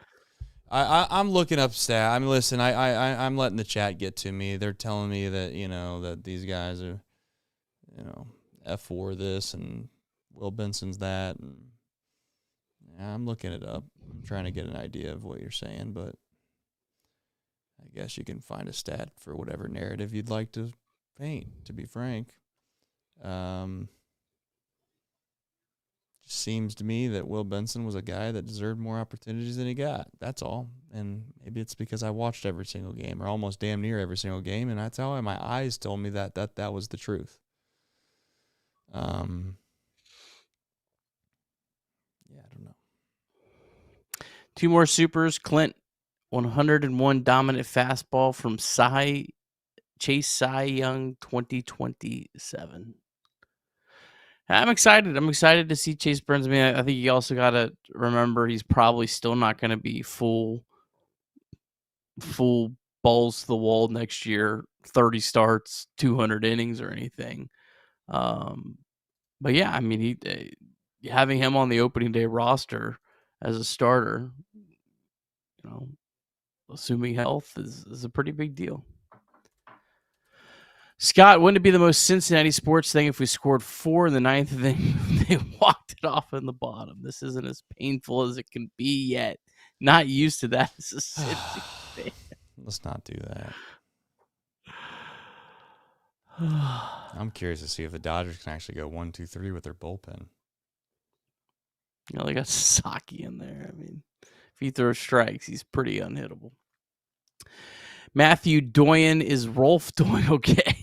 I'm looking up stat. I'm I'm letting the chat get to me. They're telling me that that these guys are F4 this and Will Benson's that, and yeah, I'm looking it up. I'm trying to get an idea of what you're saying, but I guess you can find a stat for whatever narrative you'd like to paint. To be frank, seems to me that Will Benson was a guy that deserved more opportunities than he got. That's all. And maybe it's because I watched every single game, or almost damn near every single game, and that's how my eyes told me that was the truth. Yeah, I don't know. 2 more supers. Clint, 101 dominant fastball from Chase Cy Young 2027. I'm excited. I'm excited to see Chase Burns. I mean, I think you also got to remember he's probably still not going to be full balls to the wall next year, 30 starts, 200 innings or anything. But yeah, I mean, having him on the opening day roster as a starter, assuming health is a pretty big deal. Scott, wouldn't it be the most Cincinnati sports thing if we scored 4 in the 9th and then they walked it off in the bottom? This isn't as painful as it can be yet. Not used to that as a Cincy fan. Let's not do that. I'm curious to see if the Dodgers can actually go 1-2-3 with their bullpen. They got Sasaki in there. I mean, if he throws strikes, he's pretty unhittable. Matthew Doyen, is Rolf doing okay?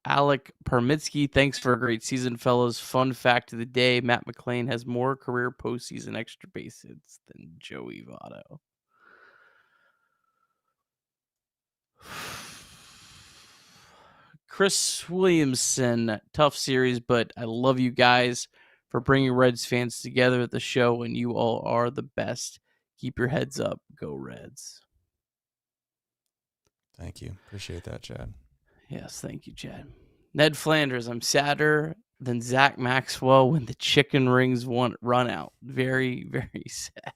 Alec Permitsky, thanks for a great season, fellas. Fun fact of the day, Matt McClain has more career postseason extra base hits than Joey Votto. Chris Williamson, tough series, but I love you guys for bringing Reds fans together at the show, and you all are the best. Keep your heads up. Go Reds. Thank you. Appreciate that, Chad. Yes, thank you, Chad. Ned Flanders, I'm sadder than Zach Maxwell when the chicken rings run out. Very, very sad.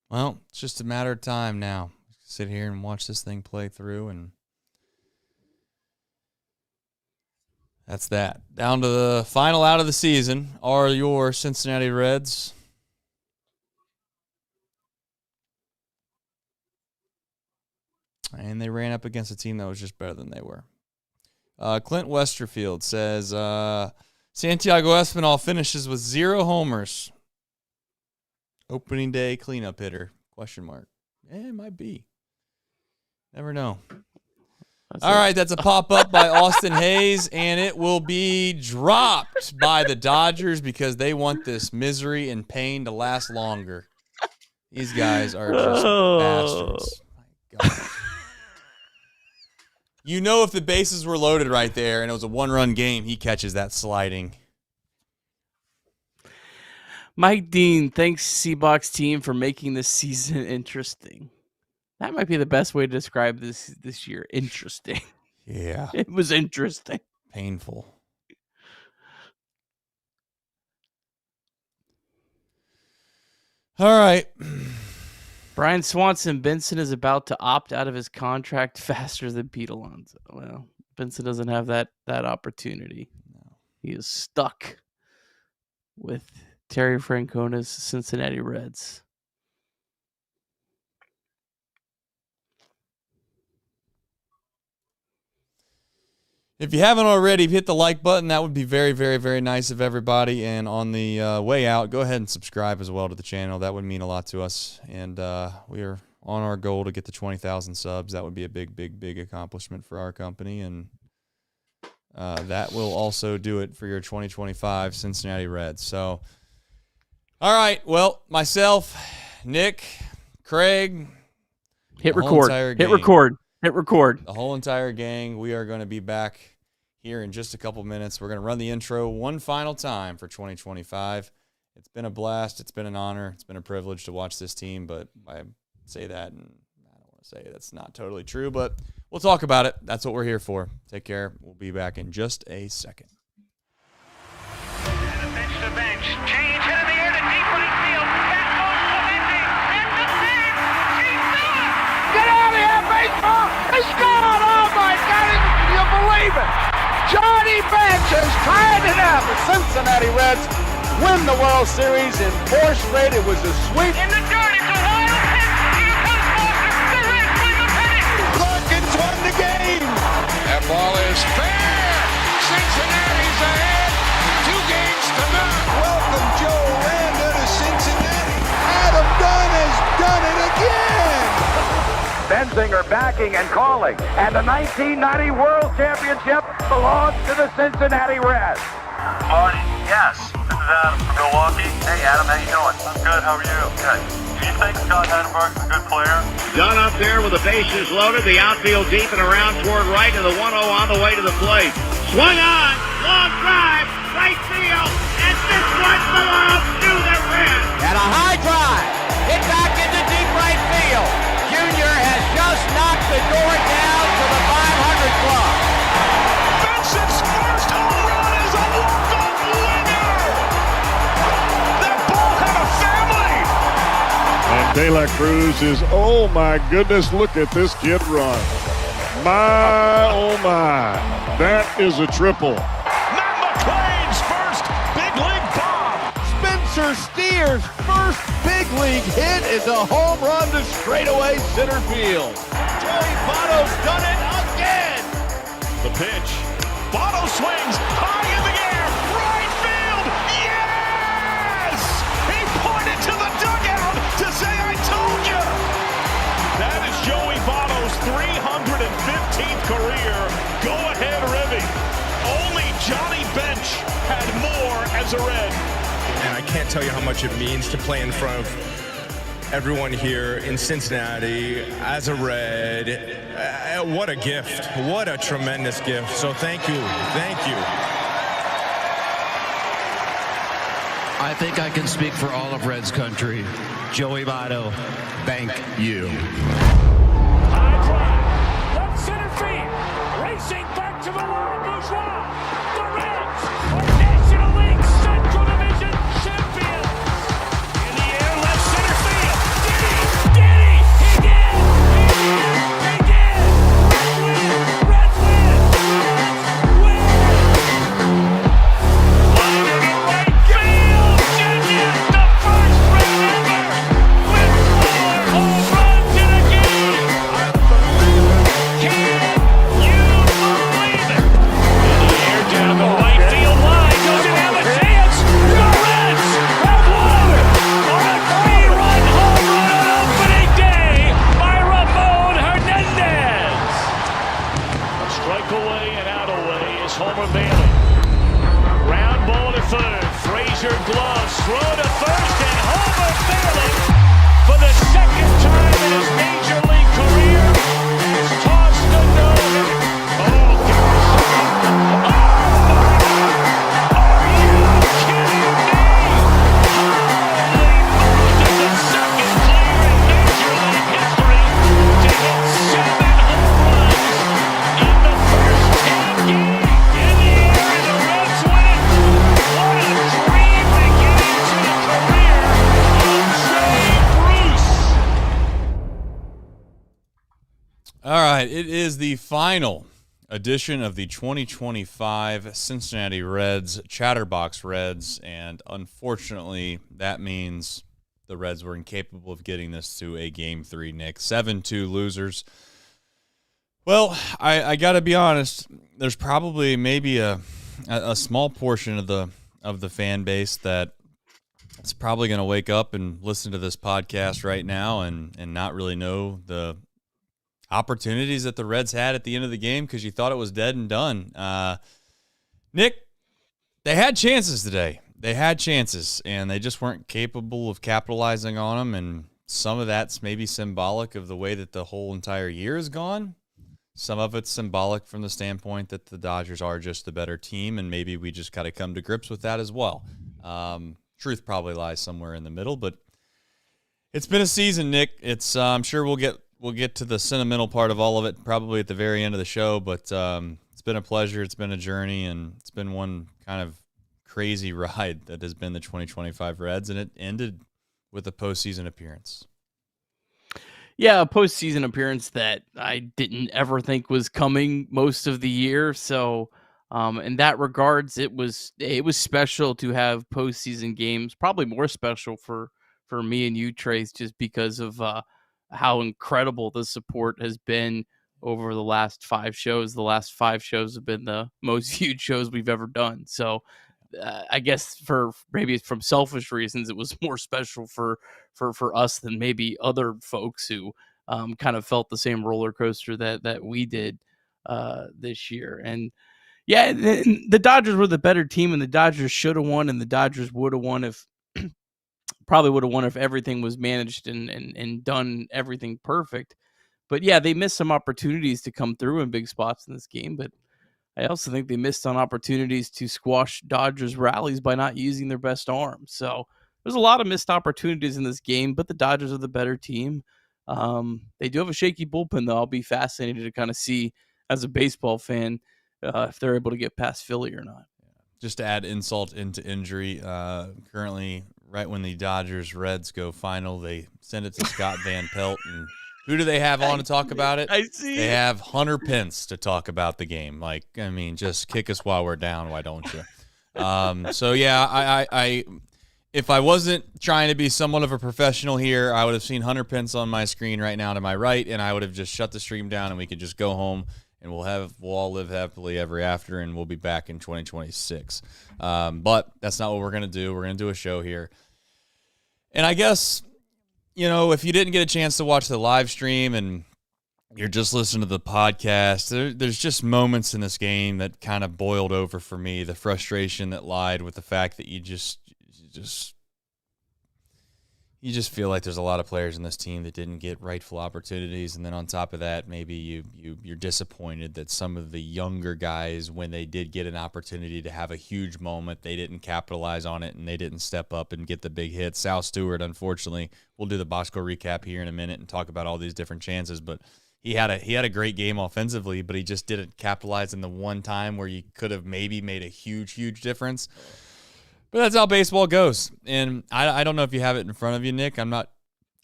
Well, it's just a matter of time now. Sit here and watch this thing play through, and that's that. Down to the final out of the season are your Cincinnati Reds. And they ran up against a team that was just better than they were. Clint Westerfield says, Santiago Espinal finishes with 0 homers. Opening day cleanup hitter, ? It might be. Never know. All right, that's a pop-up by Austin Hayes, and it will be dropped by the Dodgers because they want this misery and pain to last longer. These guys are just bastards. My God. If the bases were loaded right there and it was a 1-run game, he catches that sliding. Mike Dean, thanks C-Box team for making this season interesting. That might be the best way to describe this year. Interesting. Yeah. It was interesting. Painful. All right. Brian Swanson, Benson is about to opt out of his contract faster than Pete Alonso. Well, Benson doesn't have that opportunity. No. He is stuck with Terry Francona's Cincinnati Reds. If you haven't already, hit the like button. That would be very, very, very nice of everybody. And on the way out, go ahead and subscribe as well to the channel. That would mean a lot to us. And we are on our goal to get to 20,000 subs. That would be a big, big, big accomplishment for our company. And that will also do it for your 2025 Cincinnati Reds. So, all right. Well, myself, Nick, Craig. Hit record. Hit record. Hit record. The whole entire gang. We are going to be back here in just a couple minutes. We're going to run the intro one final time for 2025. It's been a blast. It's been an honor. It's been a privilege to watch this team, but I say that, and I don't want to say that's not totally true, but we'll talk about it. That's what we're here for. Take care. We'll be back in just a second. Bench to bench. Change in the air to deep right field. Back goes Clemente. That's the save. He's done. Get out of here, baseball. It's gone. Oh, my God. You believe it. Johnny Bench has tied it up. The Cincinnati Reds win the World Series in force rate. It was a sweep. In the dirt. It's a wild pitch. Here comes Foster. The Reds win the pennant. Larkins won the game. That ball is fair. Cincinnati's ahead. 2 games to none. Welcome, Joe Randa to Cincinnati. Adam Dunn has done it again. Benzinger backing and calling. And the 1990 World Championship belongs to the Cincinnati Reds. Marty, yes. This is Adam from Milwaukee. Hey, Adam, how you doing? I'm good. How are you? Good. Do you think Scott Hatteberg's a good player? Dunn up there with the bases loaded, the outfield deep and around toward right, and the 1-0 on the way to the plate. Swung on, long drive, right field, and this one belongs to the Reds. And a high drive. Hit back into deep right field. Junior has just knocked the door down to the 500 club. Benson's first home run is a walk-off winner. That ball had a family. And De La Cruz is, oh my goodness, look at this kid run. My, oh my, that is a triple. Matt McClain's first big league bomb. Spencer Steer's first big league hit is a home run to straightaway center field. Joey Votto's done it again. The pitch. Votto swings high in the air. Right field. Yes! He pointed to the dugout to say, I told you. That is Joey Votto's 315th career go-ahead ribby. Only Johnny Bench had more as a Red. And I can't tell you how much it means to play in front of everyone here in Cincinnati as a Red. What a gift. What a tremendous gift. So thank you. Thank you. I think I can speak for all of Reds country. Joey Votto, thank you. High drive. Left center field. Racing back to the Laurent Bourgeois. The Reds are National League Central Division champions. In the air, left center field. Did he? He did. He did. Reds win. Reds win. Line into right field. Genius, the first Red ever with 4 home runs in a game. Can you believe it? In the air down the right field line. Doesn't have a chance. The Reds have won on a 3-run home run on opening day by Ramon Hernandez. A strike away and out away is Homer Bailey. Round ball to third. Frazier gloves. Throw to first, and Homer Bailey, for the second time in his major league career, has tossed a no-hitter. Oh, gosh. Oh, my God. Are you kidding me? Holy moly. This is the second player in major league history to hit 7 home runs in the first 10 games. In the air, and the Reds win. What a dream beginning to the career of Joey right, it is the final edition of the 2025 Cincinnati Reds, Chatterbox Reds, and unfortunately, that means the Reds were incapable of getting this to a Game 3, Nick. 7-2 losers. Well, I got to be honest, there's probably maybe a small portion of the fan base that is probably going to wake up and listen to this podcast right now and not really know the opportunities that the Reds had at the end of the game because you thought it was dead and done. Nick, they had chances today. They had chances, and they just weren't capable of capitalizing on them, and some of that's maybe symbolic of the way that the whole entire year has gone. Some of it's symbolic from the standpoint that the Dodgers are just the better team, and maybe we just got to come to grips with that as well. Truth probably lies somewhere in the middle, but it's been a season, Nick. It's I'm sure we'll get to the sentimental part of all of it probably at the very end of the show, but it's been a pleasure. It's been a journey, and it's been one kind of crazy ride that has been the 2025 Reds, and it ended with a postseason appearance. Yeah, a postseason appearance that I didn't ever think was coming most of the year. So, in that regards, it was special to have postseason games. Probably more special for me and you, Trace, just because of how incredible the support has been over the last 5 shows. The last 5 shows have been the most viewed shows we've ever done. So, I guess for maybe from selfish reasons, it was more special for us than maybe other folks who kind of felt the same roller coaster that we did this year. And yeah, the Dodgers were the better team, and the Dodgers should have won, and the Dodgers would have won if probably would have won if everything was managed and done everything perfect. But yeah, they missed some opportunities to come through in big spots in this game, but I also think they missed on opportunities to squash Dodgers rallies by not using their best arm. So there's a lot of missed opportunities in this game, but the Dodgers are the better team. They do have a shaky bullpen, though. I'll be fascinated to kind of see, as a baseball fan, if they're able to get past Philly or not. Just to add insult into injury, currently, right when the Dodgers-Reds go final, they send it to Scott Van Pelt, and who do they have on to talk about it? I see. They have Hunter Pence to talk about the game. Like, I mean, just kick us while we're down. Why don't you? So yeah, I if I wasn't trying to be somewhat of a professional here, I would have seen Hunter Pence on my screen right now to my right, and I would have just shut the stream down, and we could just go home, and we'll all live happily ever after, and we'll be back in 2026. But that's not what we're gonna do. We're gonna do a show here, and I guess, you know, if you didn't get a chance to watch the live stream and you're just listening to the podcast, there's just moments in this game that kind of boiled over for me. The frustration that lied with the fact that you just feel like there's a lot of players in this team that didn't get rightful opportunities. And then on top of that, maybe you're disappointed that some of the younger guys, when they did get an opportunity to have a huge moment, they didn't capitalize on it and they didn't step up and get the big hit. Sal Stewart, unfortunately, we'll do the box score recap here in a minute and talk about all these different chances, but he had a great game offensively, but he just didn't capitalize in the one time where you could have maybe made a huge difference. But that's how baseball goes. And I don't know if you have it in front of you, Nick. I'm not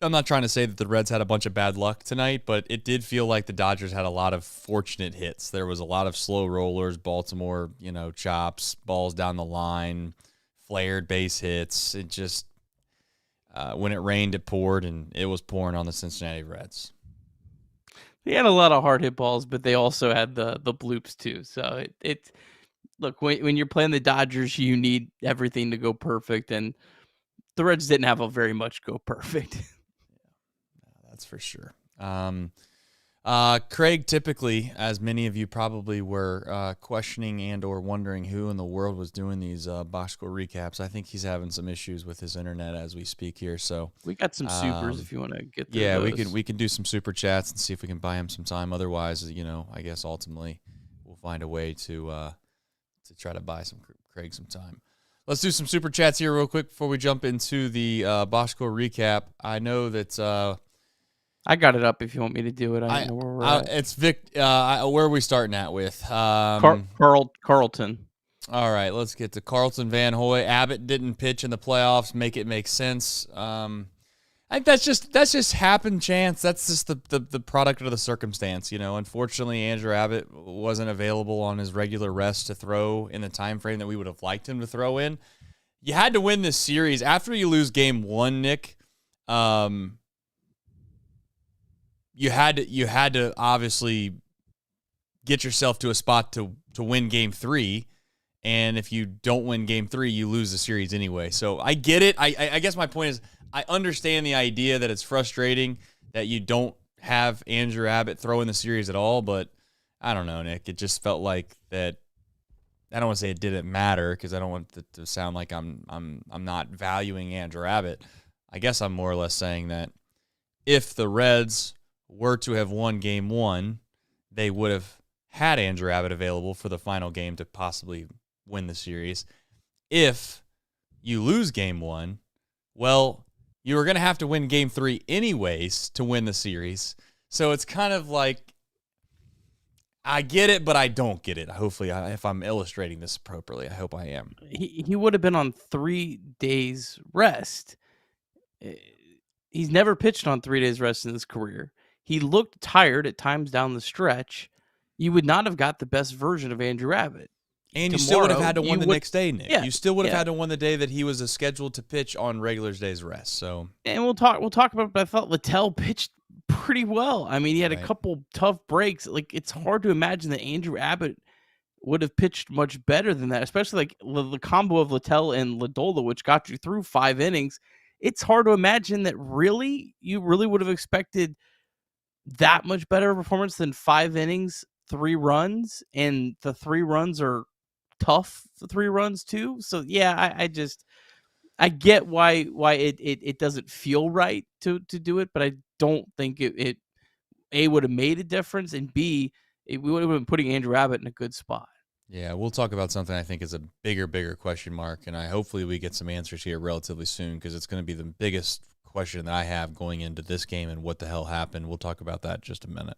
trying to say that the Reds had a bunch of bad luck tonight, but it did feel like the Dodgers had a lot of fortunate hits. There was a lot of slow rollers, Baltimore, chops, balls down the line, flared base hits. It just, when it rained, it poured, and it was pouring on the Cincinnati Reds. They had a lot of hard hit balls, but they also had the bloops too. So it look, when you're playing the Dodgers, you need everything to go perfect, and the Reds didn't have a very much go perfect. That's for sure. Craig, typically, as many of you probably were questioning and or wondering who in the world was doing these box score recaps, I think he's having some issues with his internet as we speak here. So we got some supers if you want to get through those. we can do some super chats and see if we can buy him some time. Otherwise, I guess ultimately we'll find a way to try to buy Craig some time. Let's do some super chats here real quick before we jump into the box score recap. I know that I got it up if you want me to do it. I know where we're at. It's Vic. Where are we starting at with? Carlton. All right, let's get to Carlton Van Hoy. Abbott didn't pitch in the playoffs. Make it make sense. I think that's just happen chance. That's just the product of the circumstance. Unfortunately, Andrew Abbott wasn't available on his regular rest to throw in the time frame that we would have liked him to throw in. You had to win this series after you lose game 1, Nick. You had to obviously get yourself to a spot to win game 3. And if you don't win game 3, you lose the series anyway. So I get it. I guess my point is I understand the idea that it's frustrating that you don't have Andrew Abbott throw in the series at all, but I don't know, Nick. It just felt like that. I don't want to say it didn't matter because I don't want it to sound like I'm not valuing Andrew Abbott. I guess I'm more or less saying that if the Reds were to have won game 1, they would have had Andrew Abbott available for the final game to possibly win the series. If you lose game 1, well, you were going to have to win game 3 anyways to win the series. So it's kind of like, I get it, but I don't get it. Hopefully, if I'm illustrating this appropriately, I hope I am. He would have been on 3 days rest. He's never pitched on 3 days rest in his career. He looked tired at times down the stretch. You would not have got the best version of Andrew Abbott. And you still would have had to win the next day, Nick. Yeah, you still would have had to win the day that he was scheduled to pitch on regular day's rest. So, and we'll talk about it, but I thought Littell pitched pretty well. I mean, he had a couple tough breaks. Like, it's hard to imagine that Andrew Abbott would have pitched much better than that, especially like the combo of Littell and Ladola, which got you through 5 innings. It's hard to imagine that you really would have expected that much better performance than 5 innings, 3 runs, and the 3 runs are tough 3 runs too. So yeah, I get why it doesn't feel right to do it, but I don't think it A, would have made a difference, and B, we would have been putting Andrew Abbott in a good spot. Yeah, we'll talk about something I think is a bigger question mark, and hopefully we get some answers here relatively soon because it's going to be the biggest question that I have going into this game and what the hell happened. We'll talk about that in just a minute.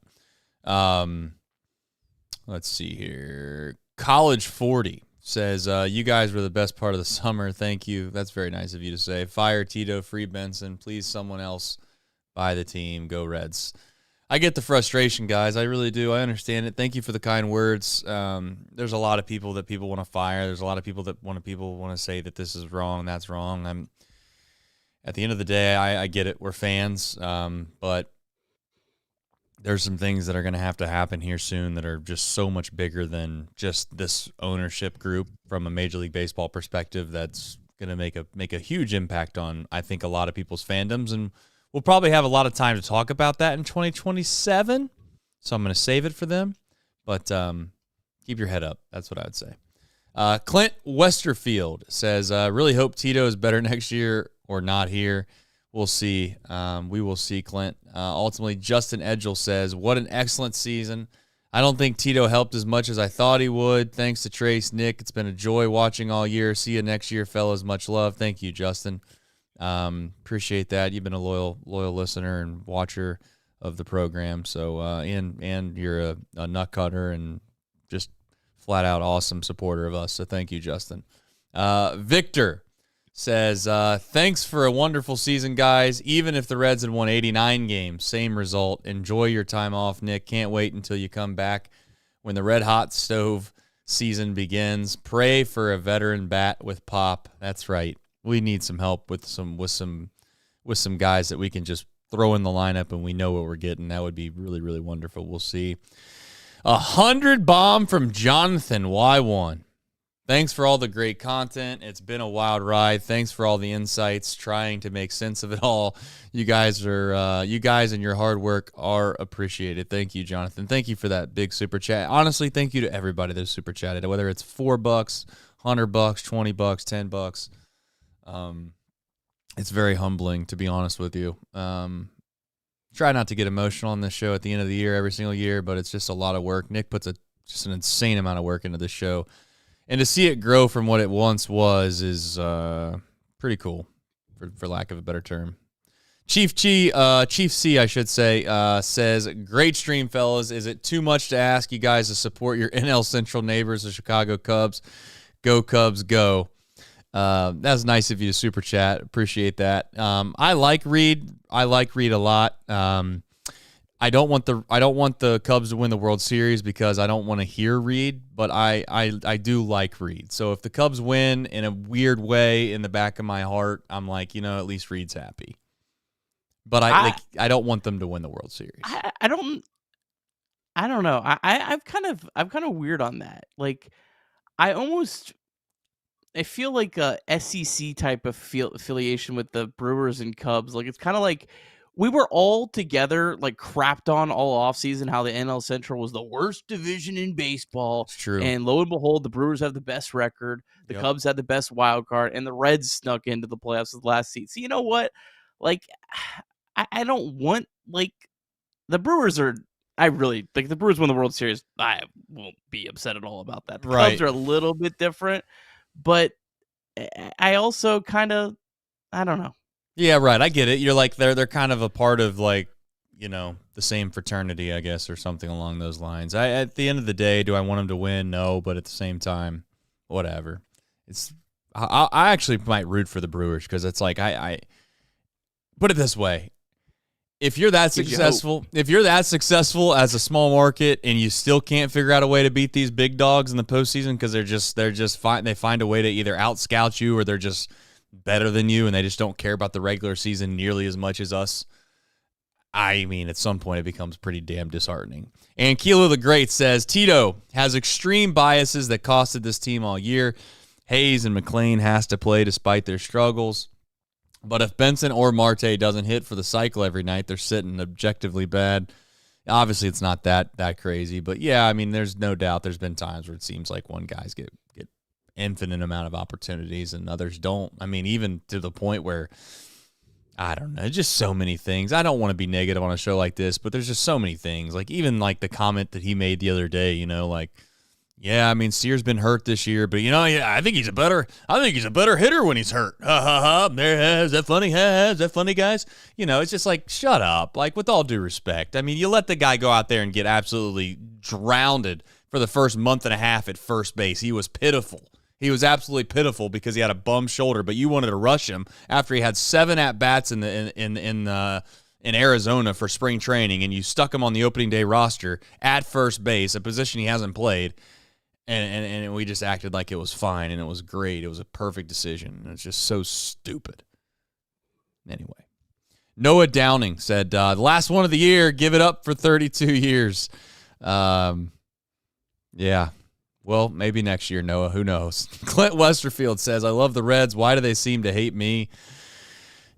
Let's see here. College 40 says, you guys were the best part of the summer. Thank you. That's very nice of you to say. Fire Tito, free Benson. Please, someone else buy the team. Go Reds. I get the frustration, guys. I really do. I understand it. Thank you for the kind words. There's a lot of people that people want to fire. There's a lot of people that want to say that this is wrong and that's wrong. At the end of the day, I get it. We're fans, but there's some things that are going to happen here soon that are just so much bigger than just this ownership group from a Major League Baseball perspective. That's going to make a huge impact on, I think, a lot of people's fandoms, and we'll probably have a lot of time to talk about that in 2027. So I'm going to save it for them, but keep your head up. That's what I would say. Clint Westerfield says, really hope Tito is better next year or not here. We'll see. We will see, Clint. Ultimately, Justin Edgel says, what an excellent season. I don't think Tito helped as much as I thought he would. Thanks to Trace, Nick. It's been a joy watching all year. See you next year, fellas. Much love. Thank you, Justin. Appreciate that. You've been a loyal listener and watcher of the program. So, and you're a nut cutter and just flat out awesome supporter of us. So thank you, Justin. Victor says, thanks for a wonderful season, guys. Even if the Reds had won 89 games, same result. Enjoy your time off, Nick. Can't wait until you come back when the red hot stove season begins. Pray for a veteran bat with Pop. That's right. We need some help with some guys that we can just throw in the lineup and we know what we're getting. That would be really, really wonderful. We'll see. 100 bomb from Jonathan Y1. Thanks for all the great content. It's been a wild ride. Thanks for all the insights, trying to make sense of it all. You guys and your hard work are appreciated. Thank you, Jonathan. Thank you for that big super chat. Honestly, thank you to everybody that super chatted, whether it's $4, $100, $20, $10. It's very humbling, to be honest with you. Try not to get emotional on this show at the end of the year, every single year, but it's just a lot of work. Nick puts just an insane amount of work into this show. And to see it grow from what it once was is pretty cool, for lack of a better term. Chief C, I should say, says, great stream, fellas. Is it too much to ask you guys to support your NL Central neighbors, the Chicago Cubs? Go Cubs, go. That's nice of you to super chat. Appreciate that. I like Reed. I like Reed a lot. I don't want the Cubs to win the World Series because I don't want to hear Reed, but I do like Reed. So if the Cubs win in a weird way, in the back of my heart, I'm like, at least Reed's happy. But I don't want them to win the World Series. I don't know. I'm kind of weird on that. Like, I feel like a SEC type of affiliation with the Brewers and Cubs. Like, it's kind of like we were all together, like, crapped on all offseason how the NL Central was the worst division in baseball. It's true. And lo and behold, the Brewers have the best record. The Cubs had the best wild card, and the Reds snuck into the playoffs with the last seat. So you know what? Like, I don't want, like, the Brewers are. I really like the Brewers win the World Series. I won't be upset at all about that. The Cubs are a little bit different, but I also kind of, I don't know. Yeah, right. I get it. You're like they're kind of a part of, like, the same fraternity, I guess, or something along those lines. At the end of the day, do I want them to win? No, but at the same time, whatever. I actually might root for the Brewers because it's like I put it this way. If you're that successful, as a small market and you still can't figure out a way to beat these big dogs in the postseason because they're just fine, they find a way to either out scout you or they're just better than you and they just don't care about the regular season nearly as much as us. I mean, at some point it becomes pretty damn disheartening. And Kilo the Great says Tito has extreme biases that costed this team all year. Hayes and McLean has to play despite their struggles. But if Benson or Marte doesn't hit for the cycle every night, they're sitting objectively bad. Obviously, it's not that crazy. But, yeah, I mean, there's no doubt there's been times where it seems like one guys get infinite amount of opportunities and others don't. I mean, even to the point where, I don't know, just so many things. I don't want to be negative on a show like this, but there's just so many things. Like, even like the comment that he made the other day, like, yeah, I mean, Sear's been hurt this year, but I think he's a better hitter when he's hurt. Ha ha ha. Is that funny? Is that funny, guys? It's just like, shut up. Like, with all due respect. I mean, you let the guy go out there and get absolutely drowned for the first month and a half at first base. He was pitiful. He was absolutely pitiful because he had a bum shoulder, but you wanted to rush him after he had 7 at-bats in Arizona for spring training, and you stuck him on the opening day roster at first base, a position he hasn't played. And we just acted like it was fine, and it was great. It was a perfect decision. And it's just so stupid. Anyway. Noah Downing said, the last one of the year, give it up for 32 years. Yeah. Well, maybe next year, Noah. Who knows? Clint Westerfield says, I love the Reds. Why do they seem to hate me?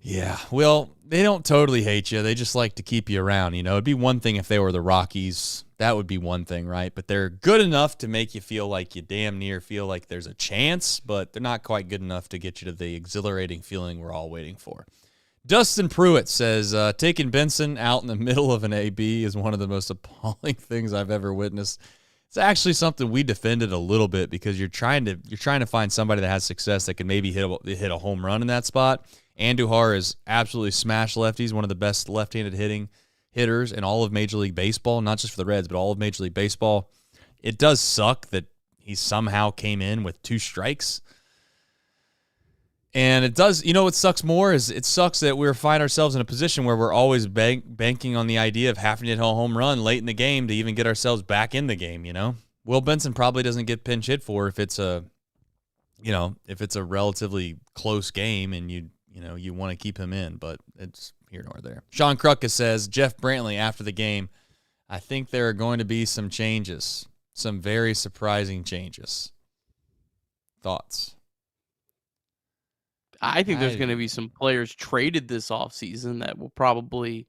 Yeah. Well, they don't totally hate you. They just like to keep you around. It'd be one thing if they were the Rockies. That would be one thing, right? But they're good enough to make you feel like you damn near feel like there's a chance, but they're not quite good enough to get you to the exhilarating feeling we're all waiting for. Dustin Pruitt says, taking Benson out in the middle of an AB is one of the most appalling things I've ever witnessed. It's actually something we defended a little bit because you're trying to find somebody that has success that can maybe hit a home run in that spot. Andujar is absolutely smash lefties, one of the best left-handed hitters in all of Major League Baseball, not just for the Reds, but all of Major League Baseball. It does suck that he somehow came in with 2 strikes. And it does, what sucks more is it sucks that we find ourselves in a position where we're always banking on the idea of having to hit a home run late in the game to even get ourselves back in the game, Will Benson probably doesn't get pinch hit for if it's a relatively close game and you want to keep him in, but it's here nor there. Sean Krucka says, Jeff Brantley after the game, I think there are going to be some changes, some very surprising changes. Thoughts? I think there's going to be some players traded this offseason that will probably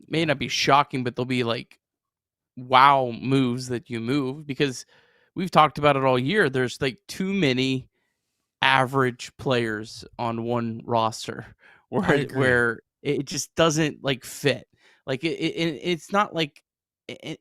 may not be shocking, but they'll be like wow moves that you move because we've talked about it all year. There's like too many average players on one roster where it just doesn't like fit. Like it's not like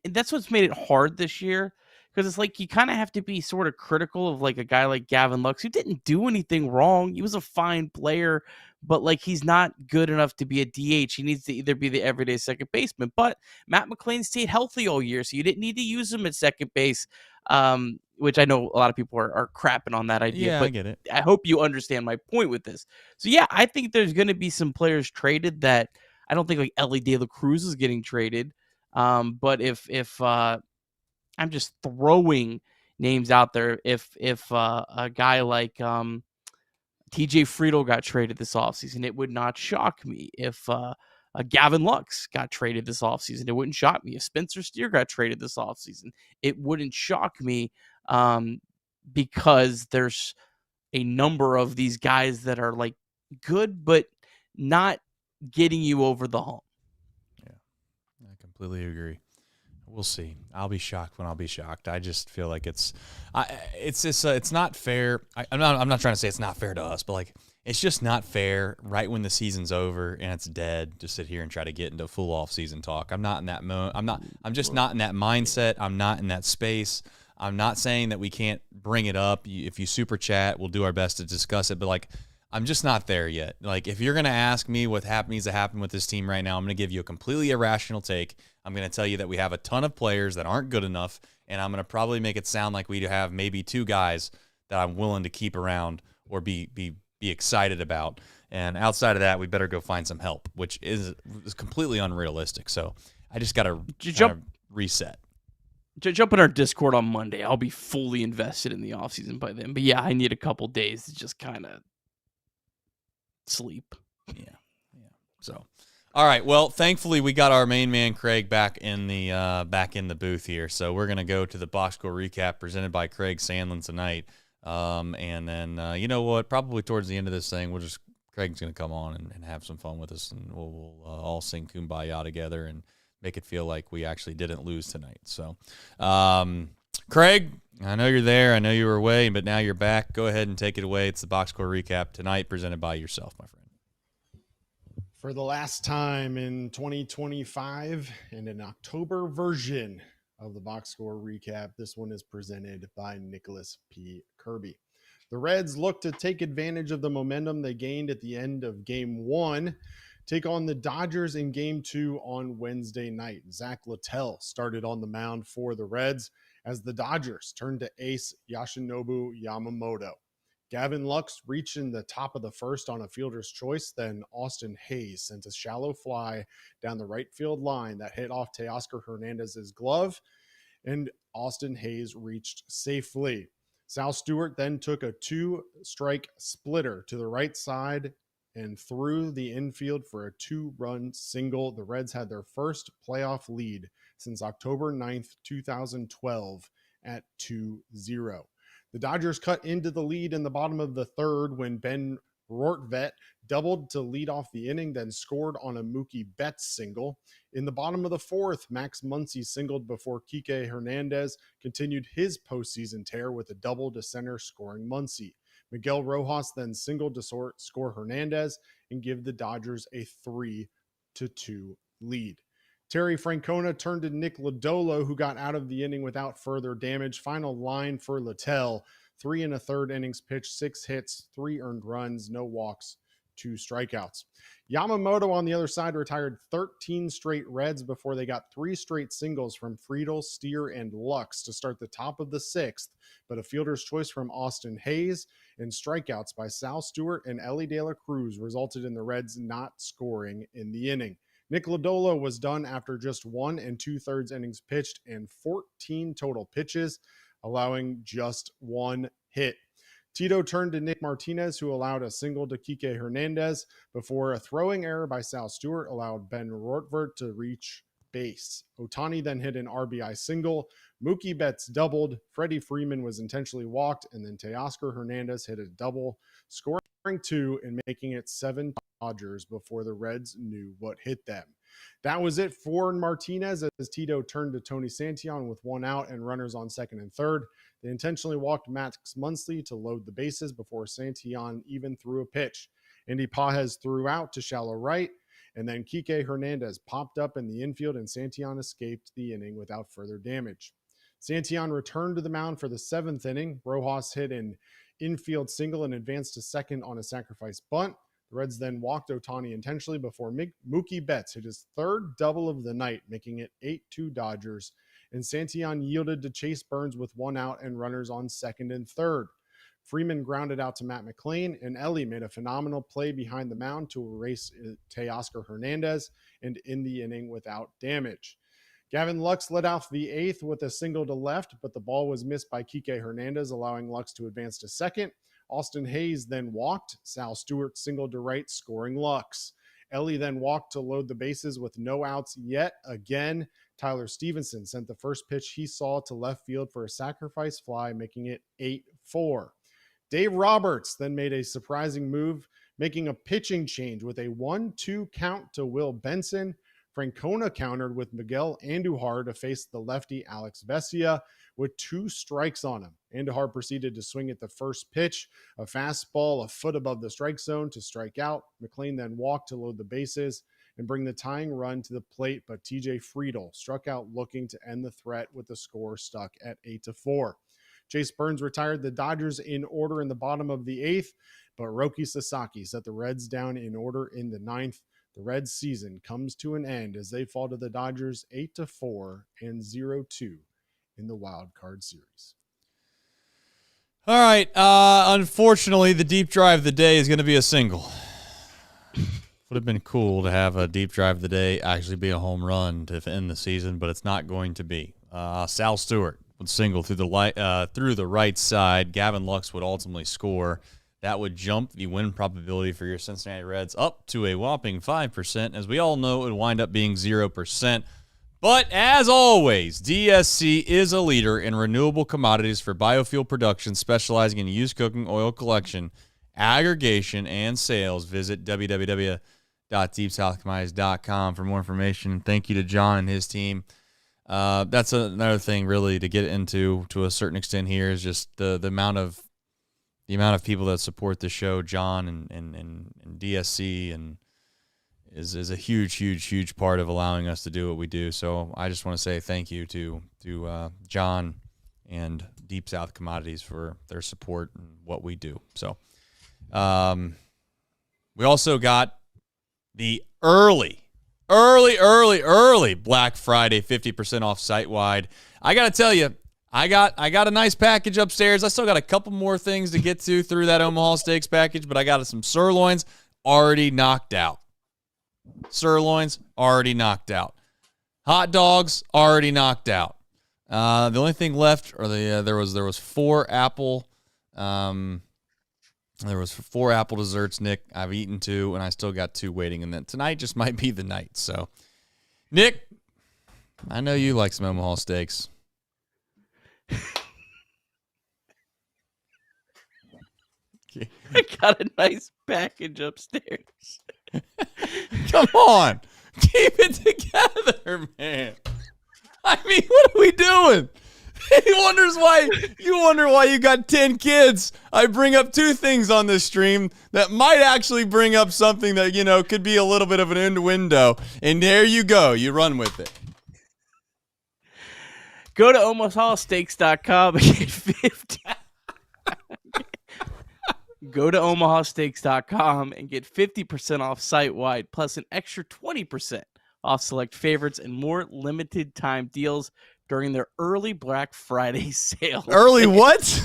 that's what's made it hard this year. Because it's like you kind of have to be sort of critical of like a guy like Gavin Lux who didn't do anything wrong. He was a fine player, but like he's not good enough to be a DH. He needs to either be the everyday second baseman. But Matt McLean stayed healthy all year, so you didn't need to use him at second base. which I know a lot of people are crapping on that idea. Yeah, but I get it. I hope you understand my point with this. So yeah, I think there's going to be some players traded that I don't think like Ellie De La Cruz is getting traded. But if I'm just throwing names out there, if a guy like TJ Friedel got traded this offseason, it would not shock me. If Gavin Lux got traded this offseason, it wouldn't shock me. If Spencer Steer got traded this offseason, it wouldn't shock me, because there's a number of these guys that are like good, but not getting you over the hump. Yeah, I completely agree. We'll see. I'll be shocked when I'll be shocked. I just feel like it's not fair. I'm not trying to say it's not fair to us, but like it's just not fair right when the season's over and it's dead to sit here and try to get into full off season talk. I'm not in that I'm just not in that mindset. I'm not in that space. I'm not saying that we can't bring it up. If you super chat, we'll do our best to discuss it, but like I'm just not there yet. Like if you're going to ask me what needs to happen with this team right now, I'm going to give you a completely irrational take. I'm going to tell you that we have a ton of players that aren't good enough, and I'm going to probably make it sound like we have maybe 2 guys that I'm willing to keep around or be excited about. And outside of that, we better go find some help, which is completely unrealistic. So I just got to reset. Jump in our Discord on Monday. I'll be fully invested in the offseason by then. But yeah, I need a couple days to just kind of sleep. Yeah. So, all right. Well, thankfully we got our main man Craig back in the booth here. So we're gonna go to the box score recap presented by Craig Sandlin tonight. And then you know what? Probably towards the end of this thing, Craig's gonna come on and have some fun with us, and we'll all sing Kumbaya together and make it feel like we actually didn't lose tonight. So, Craig, I know you're there. I know you were away, but now you're back. Go ahead and take it away. It's the box score recap tonight presented by yourself, my friend. For the last time in 2025 and an October version of the box score recap, this one is presented by Nicholas P. Kirby. The Reds look to take advantage of the momentum they gained at the end of Game 1, take on the Dodgers in Game 2 on Wednesday night. Zach Littell started on the mound for the Reds as the Dodgers turned to ace Yoshinobu Yamamoto. Gavin Lux reached in the top of the first on a fielder's choice. Then Austin Hayes sent a shallow fly down the right field line that hit off Teoscar Hernandez's glove, and Austin Hayes reached safely. Sal Stewart then took a 2-strike splitter to the right side and threw the infield for a 2-run single. The Reds had their first playoff lead since October 9th, 2012 at 2-0. The Dodgers cut into the lead in the bottom of the third when Ben Rortvedt doubled to lead off the inning, then scored on a Mookie Betts single. In the bottom of the fourth, Max Muncy singled before Kike Hernandez continued his postseason tear with a double to center, scoring Muncy. Miguel Rojas then singled to score Hernandez and give the Dodgers a 3-2 lead. Terry Francona turned to Nick Lodolo, who got out of the inning without further damage. Final line for Littell: 3 1/3 innings pitched, 6 hits, 3 earned runs, no walks, 2 strikeouts. Yamamoto on the other side retired 13 straight Reds before they got 3 straight singles from Friedel, Steer, and Lux to start the top of the 6th, but a fielder's choice from Austin Hayes and strikeouts by Sal Stewart and Ellie De La Cruz resulted in the Reds not scoring in the inning. Nick Lodolo was done after just 1 2/3 innings pitched and 14 total pitches, allowing just 1 hit. Tito turned to Nick Martinez, who allowed a single to Kike Hernandez before a throwing error by Sal Stewart allowed Ben Rortvedt to reach base. Ohtani then hit an RBI single. Mookie Betts doubled. Freddie Freeman was intentionally walked, and then Teoscar Hernandez hit a double, scoring 2 and making it 7 Dodgers before the Reds knew what hit them. That was it for Martinez as Tito turned to Tony Santillan with 1 out and runners on second and third. They intentionally walked Max Muncy to load the bases before Santillan even threw a pitch. Andy Pages threw out to shallow right, and then Kike Hernandez popped up in the infield and Santillan escaped the inning without further damage. Santillan returned to the mound for the 7th inning. Rojas hit an infield single and advanced to second on a sacrifice bunt. The Reds then walked Ohtani intentionally before Mookie Betts hit his 3rd double of the night, making it 8-2 Dodgers. and Santillan yielded to Chase Burns with 1 out and runners on second and third. Freeman grounded out to Matt McLean, and Ellie made a phenomenal play behind the mound to erase Teoscar Hernandez and end the inning without damage. Gavin Lux led off the 8th with a single to left, but the ball was missed by Kike Hernandez, allowing Lux to advance to second. Austin Hayes then walked. Sal Stewart singled to right, scoring Lux. Ellie then walked to load the bases with no outs yet again. Tyler Stevenson sent the first pitch he saw to left field for a sacrifice fly, making it 8-4. Dave Roberts then made a surprising move, making a pitching change with a 1-2 count to Will Benson. Francona countered with Miguel Andujar to face the lefty Alex Vesia with 2 strikes on him. Andujar proceeded to swing at the first pitch, a fastball a foot above the strike zone to strike out. McLean then walked to load the bases and bring the tying run to the plate, but TJ Friedel struck out looking to end the threat with the score stuck at 8-4. Chase Burns retired the Dodgers in order in the bottom of the 8th, but Roki Sasaki set the Reds down in order in the 9th. The Reds season comes to an end as they fall to the Dodgers 8-4 and 0-2 in the wild card series. All right. Unfortunately, the deep drive of the day is going to be a single. Would have been cool to have a deep drive of the day actually be a home run to end the season, but it's not going to be. Sal Stewart would single through the right side. Gavin Lux would ultimately score. That would jump the win probability for your Cincinnati Reds up to a whopping 5%. As we all know, it would wind up being 0%. But as always, DSC is a leader in renewable commodities for biofuel production, specializing in used cooking oil collection, aggregation, and sales. Visit www.deepsouthcommodities.com for more information. Thank you to John and his team. That's another thing really to get into to a certain extent here is just the amount of people that support the show. John and DSC and is a huge part of allowing us to do what we do. So I just want to say thank you to John and Deep South Commodities for their support and what we do. So we also got the early Black Friday 50% off site-wide. I got to tell you, I got a nice package upstairs. I still got a couple more things to get to through that Omaha Steaks package, but I got some sirloins already knocked out. Hot dogs already knocked out. The only thing left are there was 4 apple desserts, Nick. I've eaten 2 and I still got 2 waiting, and then tonight just might be the night. So, Nick, I know you like some Omaha Steaks. I got a nice package upstairs. Come on. Keep it together, man. I mean, what are we doing? You wonder why you got 10 kids. I bring up 2 things on this stream that might actually bring up something that, could be a little bit of an innuendo. And there you go. You run with it. Go to omahasteaks.com and get 50. Go to omahasteaks.com and get 50% off site-wide, plus an extra 20% off select favorites and more limited time deals during their early Black Friday sale. Early what?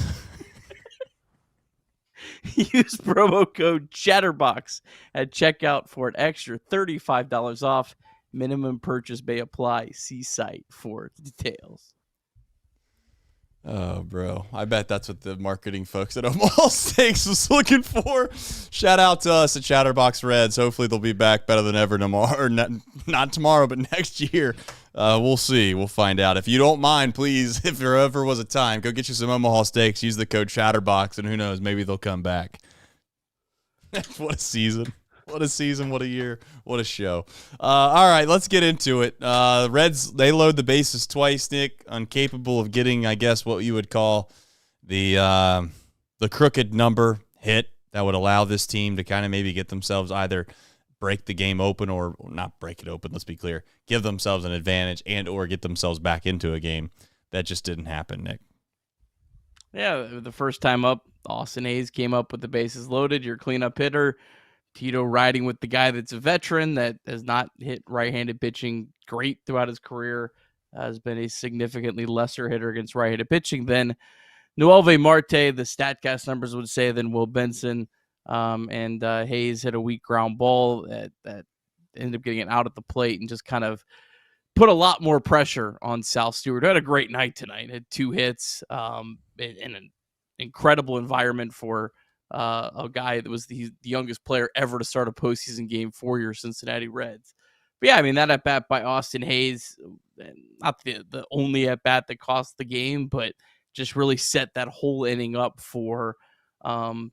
Use promo code Chatterbox at checkout for an extra $35 off. Minimum purchase may apply. See site for details. Oh, bro. I bet that's what the marketing folks at Omaha Steaks was looking for. Shout out to us at Chatterbox Reds. Hopefully they'll be back better than ever tomorrow. Or not tomorrow, but next year. We'll see. We'll find out. If you don't mind, please, if there ever was a time, go get you some Omaha Steaks. Use the code Chatterbox, and who knows, maybe they'll come back. What a season. What a season, what a year, what a show. All right, let's get into it. Reds, they load the bases twice, Nick, incapable of getting, I guess, what you would call the crooked number hit that would allow this team to kind of maybe get themselves either break the game open or not break it open, let's be clear, give themselves an advantage and or get themselves back into a game. That just didn't happen, Nick. Yeah, the first time up, Austin Hayes came up with the bases loaded, your cleanup hitter. Tito riding with the guy that's a veteran that has not hit right-handed pitching great throughout his career. has been a significantly lesser hitter against right-handed pitching than Noelvi Marte, the StatCast numbers would say, than Will Benson. And Hayes hit a weak ground ball that ended up getting it out at the plate and just kind of put a lot more pressure on Sal Stewart, who had a great night tonight. Had 2 hits in an incredible environment for a guy that was the youngest player ever to start a postseason game for your Cincinnati Reds. But yeah, I mean, that at-bat by Austin Hayes, not the only at-bat that cost the game, but just really set that whole inning up for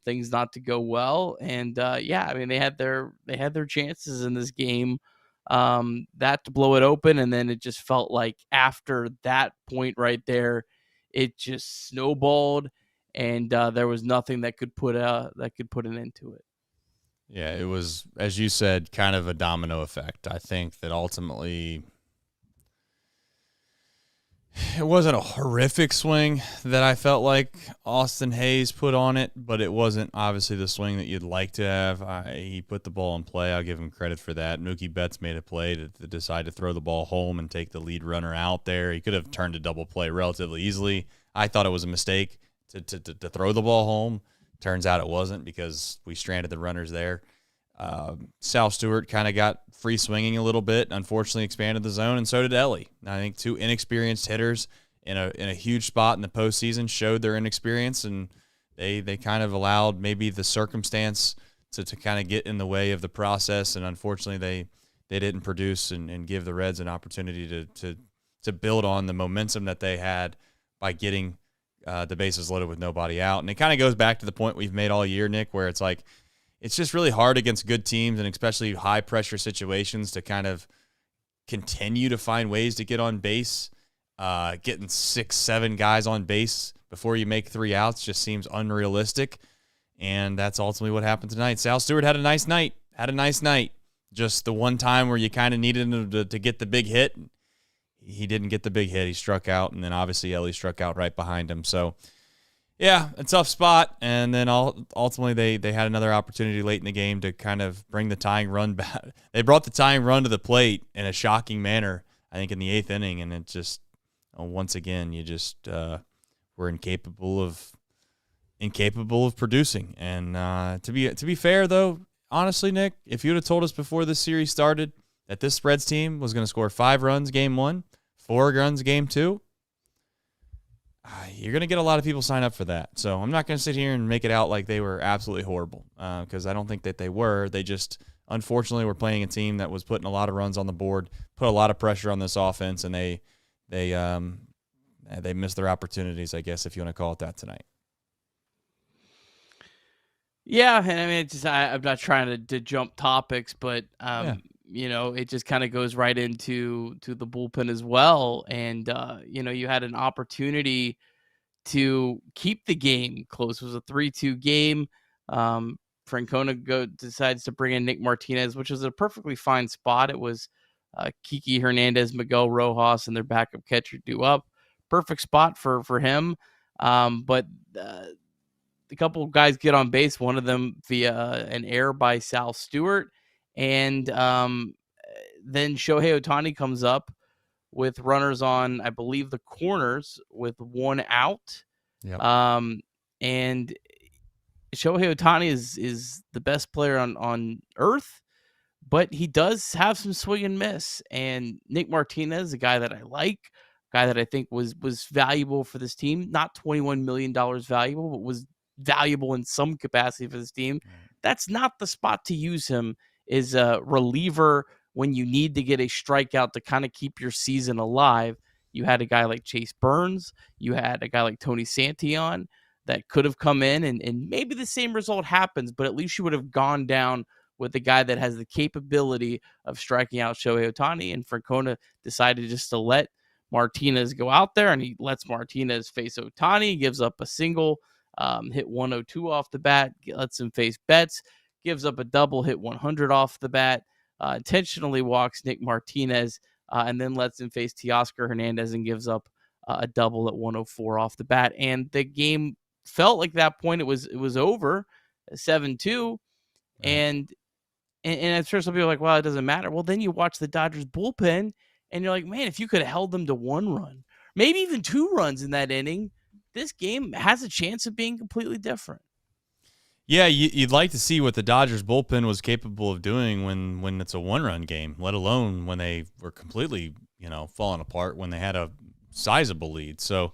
things not to go well. And yeah, I mean, they had their chances in this game, that to blow it open, and then it just felt like after that point right there, it just snowballed, and there was nothing that could put an end to it. Yeah, it was, as you said, kind of a domino effect. I think that ultimately it wasn't a horrific swing that I felt like Austin Hayes put on it, but it wasn't obviously the swing that you'd like to have. He put the ball in play. I'll give him credit for that. Mookie Betts made a play to decide to throw the ball home and take the lead runner out there. He could have turned a double play relatively easily. I thought it was a mistake to throw the ball home. Turns out it wasn't, because we stranded the runners there. Sal Stewart kind of got free swinging a little bit, unfortunately expanded the zone, and so did Ellie. I think 2 inexperienced hitters in a huge spot in the postseason showed their inexperience, and they kind of allowed maybe the circumstance to kind of get in the way of the process, and unfortunately they didn't produce and give the Reds an opportunity to build on the momentum that they had by getting the bases loaded with nobody out. And it kind of goes back to the point we've made all year, Nick, where it's like, it's just really hard against good teams, and especially high-pressure situations, to kind of continue to find ways to get on base. Getting 6-7 guys on base before you make 3 outs just seems unrealistic, and that's ultimately what happened tonight. Sal Stewart had a nice night. Just the one time where you kind of needed him to get the big hit, he didn't get the big hit. He struck out, and then obviously Ellie struck out right behind him. So, yeah, a tough spot, and then ultimately they had another opportunity late in the game to kind of bring the tying run back. They brought the tying run to the plate in a shocking manner, I think, in the 8th inning, and it just, once again, you just were incapable of producing. And to be fair, though, honestly, Nick, if you would have told us before this series started that this Reds team was going to score 5 runs game 1, 4 runs game 2, you're going to get a lot of people sign up for that. So I'm not going to sit here and make it out like they were absolutely horrible, because I don't think that they were. They just, unfortunately, were playing a team that was putting a lot of runs on the board, put a lot of pressure on this offense, and they missed their opportunities, I guess, if you want to call it that, tonight. Yeah, and I mean, it's just, I'm not trying to jump topics, but you know, it just kind of goes right into the bullpen as well. And you know, you had an opportunity to keep the game close. It was a 3-2 game. Francona decides to bring in Nick Martinez, which was a perfectly fine spot. It was Kiki Hernandez, Miguel Rojas, and their backup catcher due up. Perfect spot for him. But a couple of guys get on base, one of them via an error by Sal Stewart. And then Shohei Ohtani comes up with runners on, I believe, the corners with 1 out. Yep. And Shohei Ohtani is the best player on earth, but he does have some swing and miss. And Nick Martinez, a guy that I like, guy that I think was valuable for this team, not $21 million valuable, but was valuable in some capacity for this team. That's not the spot to use him, is a reliever when you need to get a strikeout to kind of keep your season alive. You had a guy like Chase Burns. You had a guy like Tony Santillan that could have come in and maybe the same result happens, but at least you would have gone down with the guy that has the capability of striking out Shohei Ohtani. And Francona decided just to let Martinez go out there, and he lets Martinez face Ohtani, gives up a single, hit 102 off the bat, lets him face Betts, gives up a double, hit 100 off the bat, intentionally walks Nick Martinez, and then lets him face Teoscar Hernandez and gives up a double at 104 off the bat. And the game felt like that point it was over, 7-2. Right. And I'm sure some people are like, well, it doesn't matter. Well, then you watch the Dodgers bullpen, And you're like, man, if you could have held them to 1 run, maybe even 2 runs in that inning, this game has a chance of being completely different. Yeah, you'd like to see what the Dodgers bullpen was capable of doing when it's a 1-run game, let alone when they were completely, falling apart when they had a sizable lead. So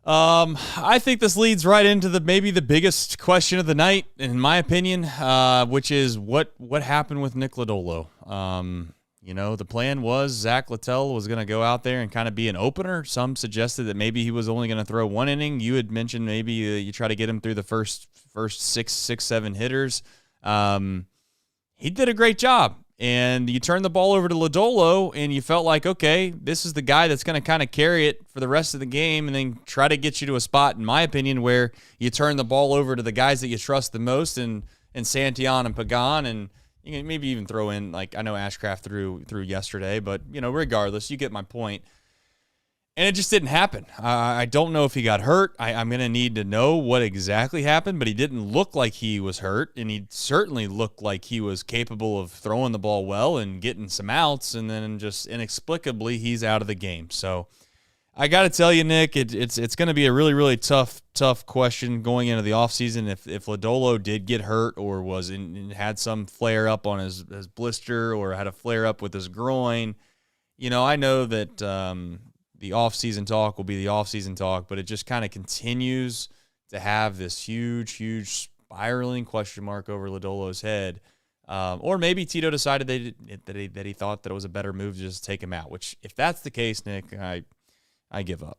I think this leads right into maybe the biggest question of the night, in my opinion, which is what happened with Nick Lodolo. The plan was Zach Littell was going to go out there and kind of be an opener. Some suggested that maybe he was only going to throw 1 inning. You had mentioned maybe you try to get him through the first 6-7 hitters. He did a great job. And you turn the ball over to Lodolo, and you felt like, okay, this is the guy that's going to kind of carry it for the rest of the game and then try to get you to a spot, in my opinion, where you turn the ball over to the guys that you trust the most, and Santillan and Pagan, and you can maybe even throw in, like, I know Ashcraft threw yesterday, but, regardless, you get my point. And it just didn't happen. I don't know if he got hurt. I'm going to need to know what exactly happened, but he didn't look like he was hurt, and he certainly looked like he was capable of throwing the ball well and getting some outs, and then just inexplicably he's out of the game. So I got to tell you, Nick, it's going to be a really, really tough question going into the offseason if Lodolo did get hurt or had some flare-up on his blister or had a flare-up with his groin. I know that the off-season talk will be the off-season talk, but it just kind of continues to have this huge, huge spiraling question mark over Lodolo's head. Or maybe Tito decided that he thought that it was a better move to just take him out, which, if that's the case, Nick, I give up.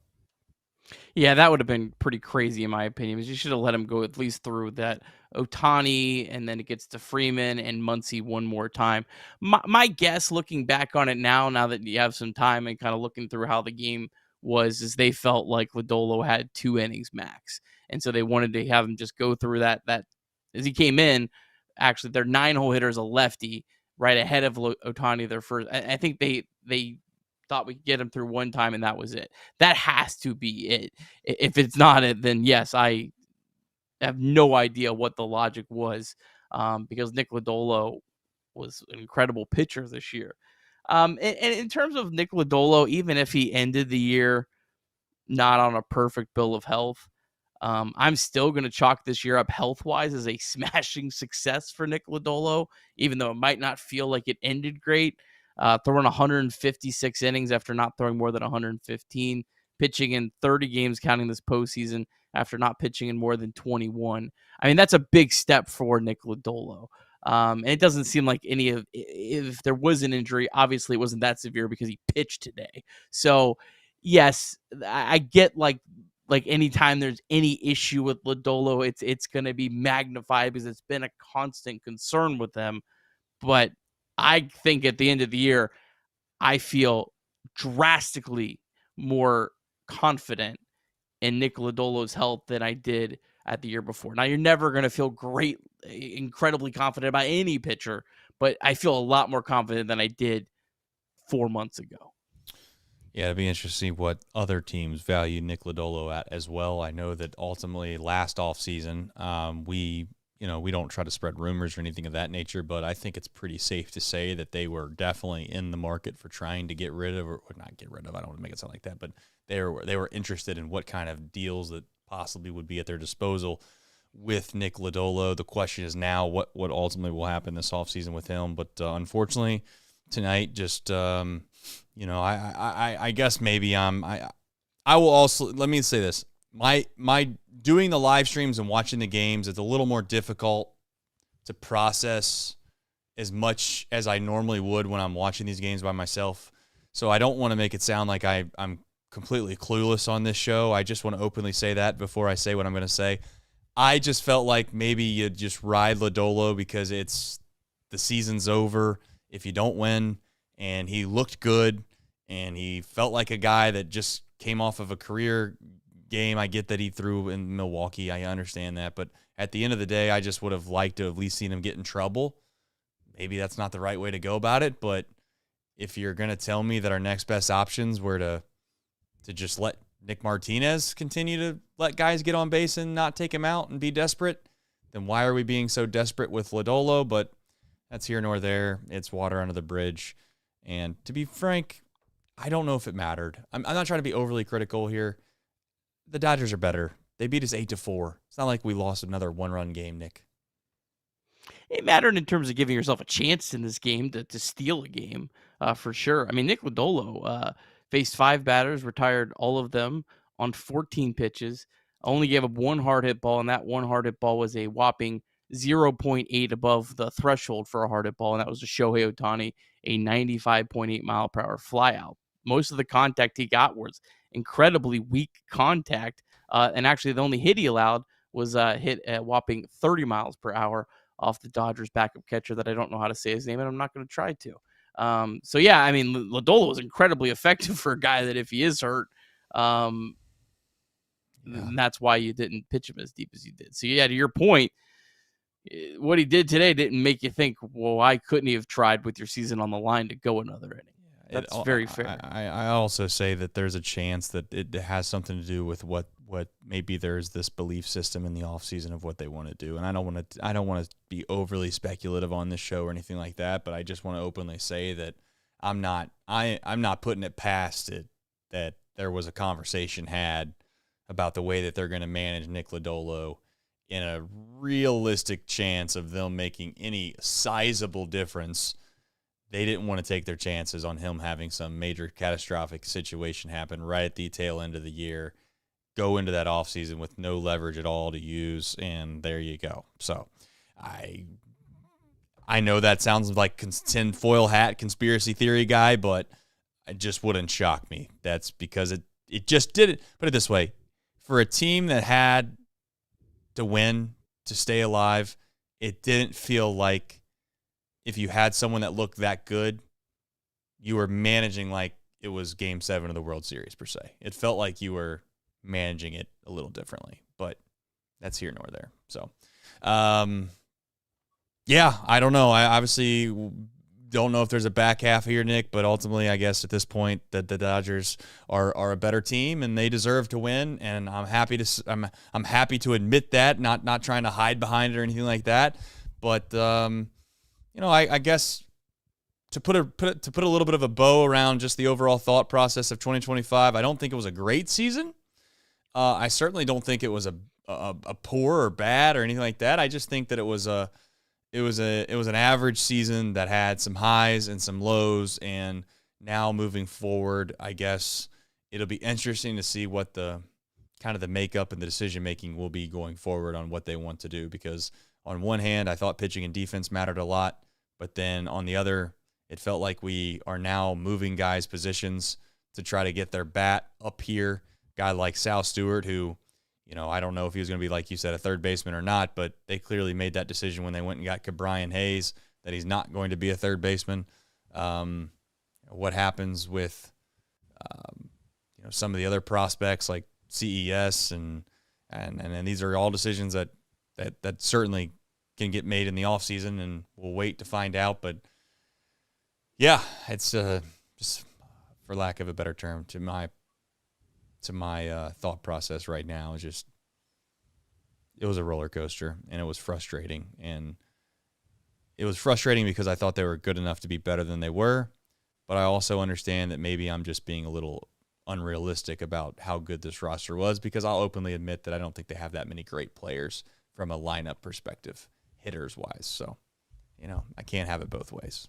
Yeah, that would have been pretty crazy in my opinion. You should have let him go at least through that Ohtani, and then it gets to Freeman and Muncy one more time. My guess, looking back on it now that you have some time and kind of looking through how the game was, is they felt like Lodolo had 2 innings max. And so they wanted to have him just go through that as he came in. Actually, their 9-hole hitter is a lefty right ahead of Ohtani, their first. I think they thought we could get him through 1 time, and that was it. That has to be it. If it's not it, then yes, I have no idea what the logic was, because Nick Lodolo was an incredible pitcher this year. And in terms of Nick Lodolo, even if he ended the year not on a perfect bill of health, I'm still going to chalk this year up health-wise as a smashing success for Nick Lodolo, even though it might not feel like it ended great. Throwing 156 innings after not throwing more than 115, pitching in 30 games counting this postseason after not pitching in more than 21. I mean, that's a big step for Nick Lodolo. And it doesn't seem like if there was an injury, obviously it wasn't that severe because he pitched today. So yes, I get like anytime there's any issue with Lodolo, it's going to be magnified because it's been a constant concern with them. But I think at the end of the year, I feel drastically more confident in Nick Lodolo's health than I did at the year before. Now, you're never going to feel incredibly confident about any pitcher, but I feel a lot more confident than I did 4 months ago. Yeah, it'd be interesting what other teams value Nick Lodolo at as well. I know that ultimately last offseason, we don't try to spread rumors or anything of that nature, but I think it's pretty safe to say that they were definitely in the market for trying to get rid of, or not get rid of, I don't want to make it sound like that, but they were interested in what kind of deals that possibly would be at their disposal with Nick Lodolo. The question is now what ultimately will happen this offseason with him. But unfortunately, tonight just, I guess maybe I will also, let me say this. My doing the live streams and watching the games, it's a little more difficult to process as much as I normally would when I'm watching these games by myself. So I don't want to make it sound like I'm completely clueless on this show. I just want to openly say that before I say what I'm going to say. I just felt like maybe you just ride Lodolo because the season's over if you don't win, and he looked good, and he felt like a guy that just came off of a career game. I get that he threw in Milwaukee. I understand that. But at the end of the day, I just would have liked to have at least seen him get in trouble. Maybe that's not the right way to go about it. But if you're going to tell me that our next best options were to just let Nick Martinez continue to let guys get on base and not take him out and be desperate, then why are we being so desperate with Lodolo? But that's here nor there. It's water under the bridge. And to be frank, I don't know if it mattered. I'm not trying to be overly critical here. The Dodgers are better. They beat us 8-4. It's not like we lost another one-run game, Nick. It mattered in terms of giving yourself a chance in this game to steal a game, for sure. I mean, Nick Lodolo faced 5 batters, retired all of them on 14 pitches, only gave up 1 hard hit ball, and that 1 hard hit ball was a whopping 0.8 above the threshold for a hard hit ball, and that was to Shohei Ohtani, a 95.8 mile per hour flyout. Most of the contact he got was incredibly weak contact, and actually the only hit he allowed was hit a whopping 30 miles per hour off the Dodgers backup catcher that I don't know how to say his name, and I'm not going to try to. So yeah, I mean, Lodolo was incredibly effective for a guy that if he is hurt, and that's why you didn't pitch him as deep as you did. So yeah, to your point, what he did today didn't make you think, well, why couldn't he have tried with your season on the line to go another inning? That's very fair. I also say that there's a chance that it has something to do with what maybe there's this belief system in the offseason of what they want to do. And I don't want to be overly speculative on this show or anything like that, but I just want to openly say that I'm not putting it past it that there was a conversation had about the way that they're going to manage Nick Lodolo in a realistic chance of them making any sizable difference. They didn't want to take their chances on him having some major catastrophic situation happen right at the tail end of the year, go into that offseason with no leverage at all to use, and there you go. So I know that sounds like tinfoil hat conspiracy theory guy, but it just wouldn't shock me. That's because it just didn't. Put it this way, for a team that had to win to stay alive, it didn't feel like if you had someone that looked that good, you were managing like it was Game 7 of the World Series, per se. It felt like you were managing it a little differently, but that's here nor there. So, yeah, I don't know. I obviously don't know if there's a back half here, Nick, but ultimately, I guess at this point that the Dodgers are a better team and they deserve to win, and I'm happy to admit that, not trying to hide behind it or anything like that, but I guess to put a little bit of a bow around just the overall thought process of 2025, I don't think it was a great season. I certainly don't think it was a poor or bad or anything like that. I just think that it was an average season that had some highs and some lows, and now moving forward, I guess it'll be interesting to see what the kind of the makeup and the decision making will be going forward on what they want to do, because on one hand, I thought pitching and defense mattered a lot, but then on the other, it felt like we are now moving guys' positions to try to get their bat up here. Guy like Sal Stewart, who, I don't know if he was going to be, like you said, a third baseman or not, but they clearly made that decision when they went and got Brian Hayes that he's not going to be a third baseman. What happens with, some of the other prospects like CES and these are all decisions that certainly can get made in the offseason, and we'll wait to find out. But yeah, it's just, for lack of a better term, to my thought process right now is just, it was a roller coaster, and it was frustrating. And it was frustrating because I thought they were good enough to be better than they were, but I also understand that maybe I'm just being a little unrealistic about how good this roster was, because I'll openly admit that I don't think they have that many great players from a lineup perspective, hitters wise. So, I can't have it both ways.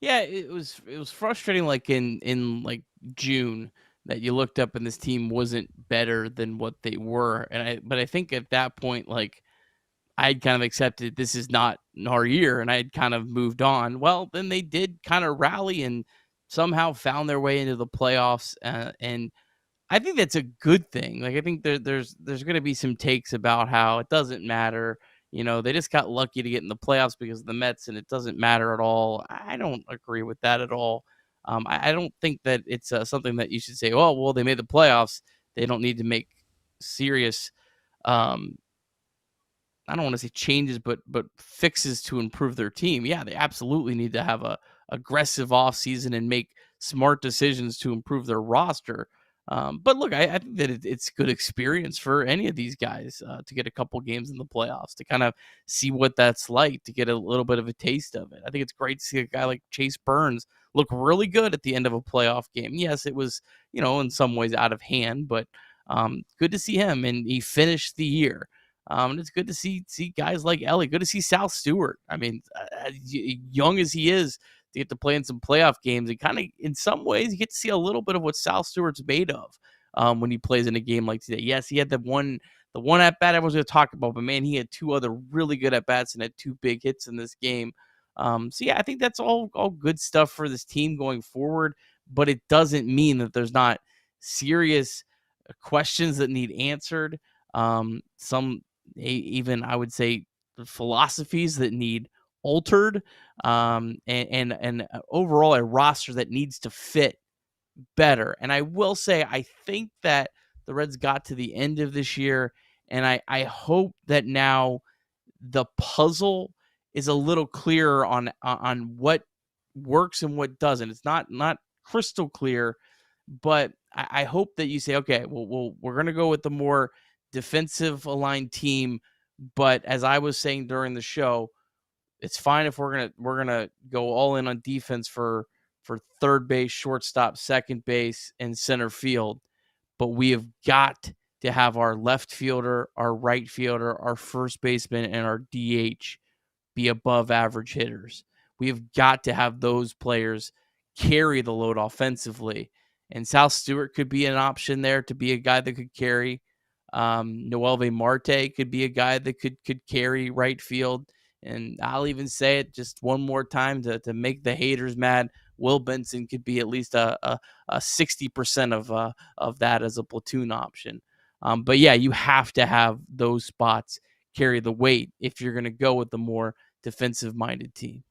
Yeah, it was frustrating, like in like June, that you looked up and this team wasn't better than what they were. But I think at that point, like, I'd kind of accepted this is not our year, and I'd kind of moved on. Well, then they did kind of rally and somehow found their way into the playoffs, and I think that's a good thing. Like, I think there's going to be some takes about how it doesn't matter. They just got lucky to get in the playoffs because of the Mets, and it doesn't matter at all. I don't agree with that at all. I don't think that it's something that you should say, oh, well, they made the playoffs. They don't need to make serious, I don't want to say changes, but fixes to improve their team. Yeah, they absolutely need to have a aggressive offseason and make smart decisions to improve their roster. But look, I think that it's good experience for any of these guys to get a couple games in the playoffs, to kind of see what that's like, to get a little bit of a taste of it. I think it's great to see a guy like Chase Burns look really good at the end of a playoff game. Yes, it was, in some ways out of hand, but good to see him, and he finished the year. And it's good to see guys like Ellie. Good to see Sal Stewart. I mean, young as he is, to get to play in some playoff games, and kind of, in some ways, you get to see a little bit of what Sal Stewart's made of when he plays in a game like today. Yes, he had the one at bat everyone's going to talk about, but man, he had 2 other really good at bats and had 2 big hits in this game. So yeah, I think that's all good stuff for this team going forward. But it doesn't mean that there's not serious questions that need answered. Even I would say philosophies that need altered, and overall a roster that needs to fit better. And I will say, I think that the Reds got to the end of this year, and I hope that now the puzzle is a little clearer on what works and what doesn't. It's not crystal clear, but I hope that you say, okay, well, we're going to go with the more defensive aligned team. But as I was saying during the show, it's fine if we're gonna go all in on defense for third base, shortstop, second base, and center field. But we have got to have our left fielder, our right fielder, our first baseman, and our DH be above average hitters. We have got to have those players carry the load offensively. And Sal Stewart could be an option there to be a guy that could carry. Noelvi Marte could be a guy that could carry right field. And I'll even say it just one more time to make the haters mad. Will Benson could be at least a 60% of that as a platoon option. But yeah, you have to have those spots carry the weight if you're going to go with the more defensive-minded team.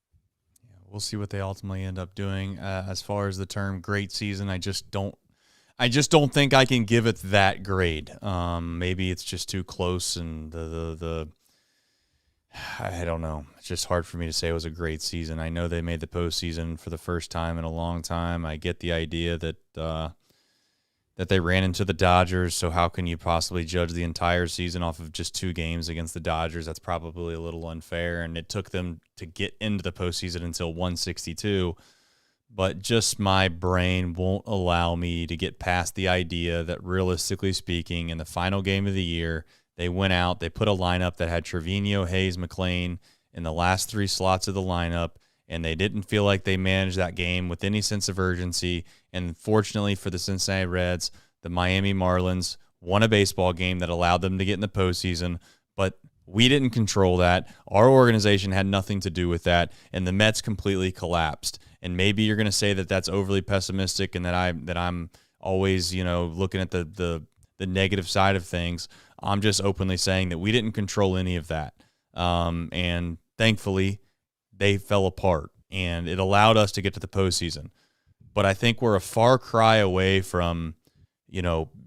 Yeah, we'll see what they ultimately end up doing. As far as the term "great season," I just don't think I can give it that grade. Maybe it's just too close, and the I don't know. It's just hard for me to say it was a great season. I know they made the postseason for the first time in a long time. I get the idea that they ran into the Dodgers, so how can you possibly judge the entire season off of just 2 games against the Dodgers? That's probably a little unfair, and it took them to get into the postseason until 162. But just my brain won't allow me to get past the idea that, realistically speaking, in the final game of the year, they went out, they put a lineup that had Trevino, Hayes, McLean in the last 3 slots of the lineup, and they didn't feel like they managed that game with any sense of urgency. And fortunately for the Cincinnati Reds, the Miami Marlins won a baseball game that allowed them to get in the postseason, but we didn't control that. Our organization had nothing to do with that, and the Mets completely collapsed. And maybe you're going to say that that's overly pessimistic and that I'm always, looking at the negative side of things. I'm just openly saying that we didn't control any of that. And thankfully, they fell apart, and it allowed us to get to the postseason. But I think we're a far cry away from,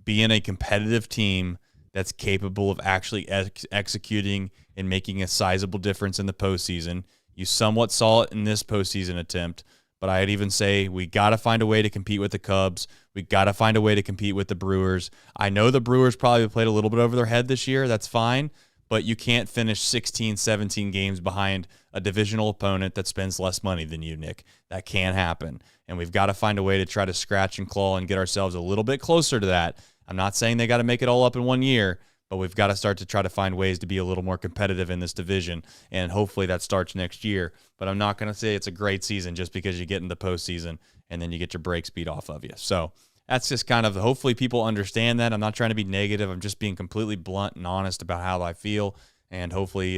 being a competitive team that's capable of actually executing and making a sizable difference in the postseason. You somewhat saw it in this postseason attempt, but I'd even say we got to find a way to compete with the Cubs. We got to find a way to compete with the Brewers. I know the Brewers probably played a little bit over their head this year. That's fine, but you can't finish 16, 17 games behind a divisional opponent that spends less money than you, Nick. That can't happen, and we've got to find a way to try to scratch and claw and get ourselves a little bit closer to that. I'm not saying they got to make it all up in one year, but we've got to start to try to find ways to be a little more competitive in this division, and hopefully that starts next year. But I'm not going to say it's a great season just because you get in the postseason and then you get your brakes beat off of you. So that's just kind of, hopefully people understand that. I'm not trying to be negative. I'm just being completely blunt and honest about how I feel, and hopefully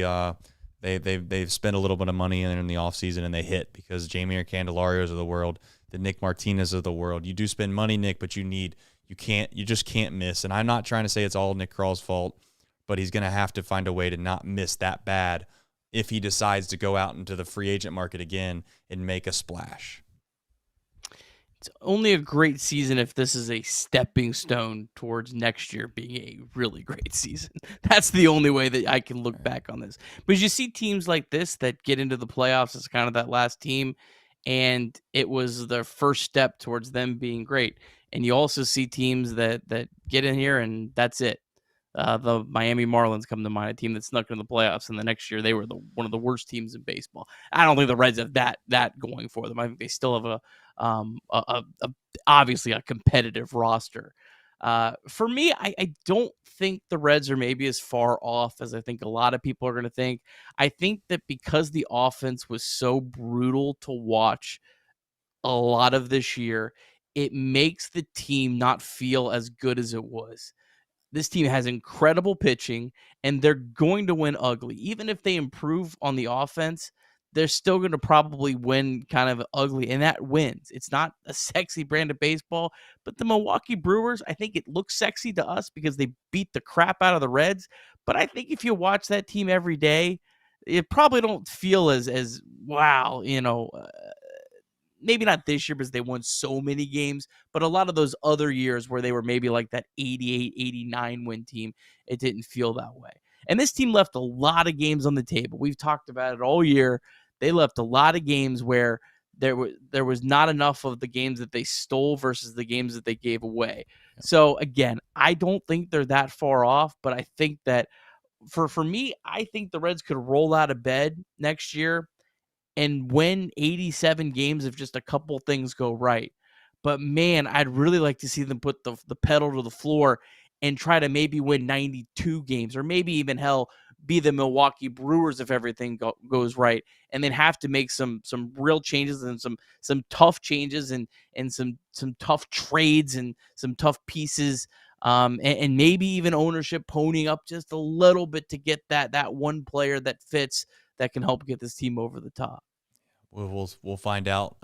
they've spent a little bit of money in the offseason and they hit, because Jamie Candelarios of the world, the Nick Martinez of the world, you do spend money, Nick, but you just can't miss. And I'm not trying to say it's all Nick Kral's fault, but he's going to have to find a way to not miss that bad if he decides to go out into the free agent market again and make a splash. It's only a great season if this is a stepping stone towards next year being a really great season. That's the only way that I can look back on this. But you see teams like this that get into the playoffs as kind of that last team, and it was their first step towards them being great. And you also see teams that get in here and that's it. The Miami Marlins come to mind, a team that snuck into the playoffs, and the next year they were one of the worst teams in baseball. I don't think the Reds have that going for them. I think they still have obviously a competitive roster. For me, I don't think the Reds are maybe as far off as I think a lot of people are going to think. I think that because the offense was so brutal to watch a lot of this year, it makes the team not feel as good as it was. This team has incredible pitching, and they're going to win ugly. Even if they improve on the offense, they're still going to probably win kind of ugly, and that wins. It's not a sexy brand of baseball, but the Milwaukee Brewers, I think it looks sexy to us because they beat the crap out of the Reds. But I think if you watch that team every day, you probably don't feel as wow, maybe not this year because they won so many games, but a lot of those other years where they were maybe like that 88, 89 win team, it didn't feel that way. And this team left a lot of games on the table. We've talked about it all year. They left a lot of games where there was not enough of the games that they stole versus the games that they gave away. Yeah. So again, I don't think they're that far off, but I think that for me, I think the Reds could roll out of bed next year and win 87 games if just a couple things go right. But man, I'd really like to see them put the pedal to the floor and try to maybe win 92 games, or maybe even hell be the Milwaukee Brewers if everything goes right, and then have to make some real changes and some tough changes and some tough trades and some tough pieces, and maybe even ownership ponying up just a little bit to get that one player that fits that can help get this team over the top. We'll find out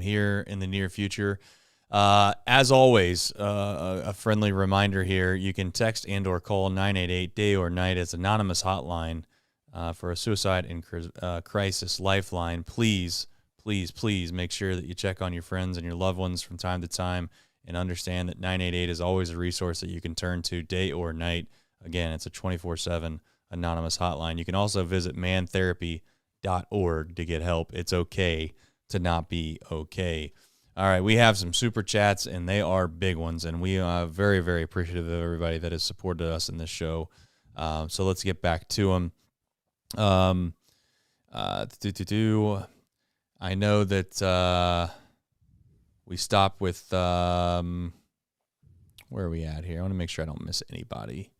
here in the near future. As always, a friendly reminder here: you can text and/or call 988 day or night as anonymous hotline for a suicide and crisis lifeline. Please, please, please make sure that you check on your friends and your loved ones from time to time, and understand that 988 is always a resource that you can turn to day or night. Again, it's a 24/7 anonymous hotline. You can also visit mantherapy.org to get help. It's okay to not be okay. All right, we have some super chats, and they are big ones, and we are very, very appreciative of everybody that has supported us in this show. So let's get back to them. I know that we stopped with where are we at here? I want to make sure I don't miss anybody.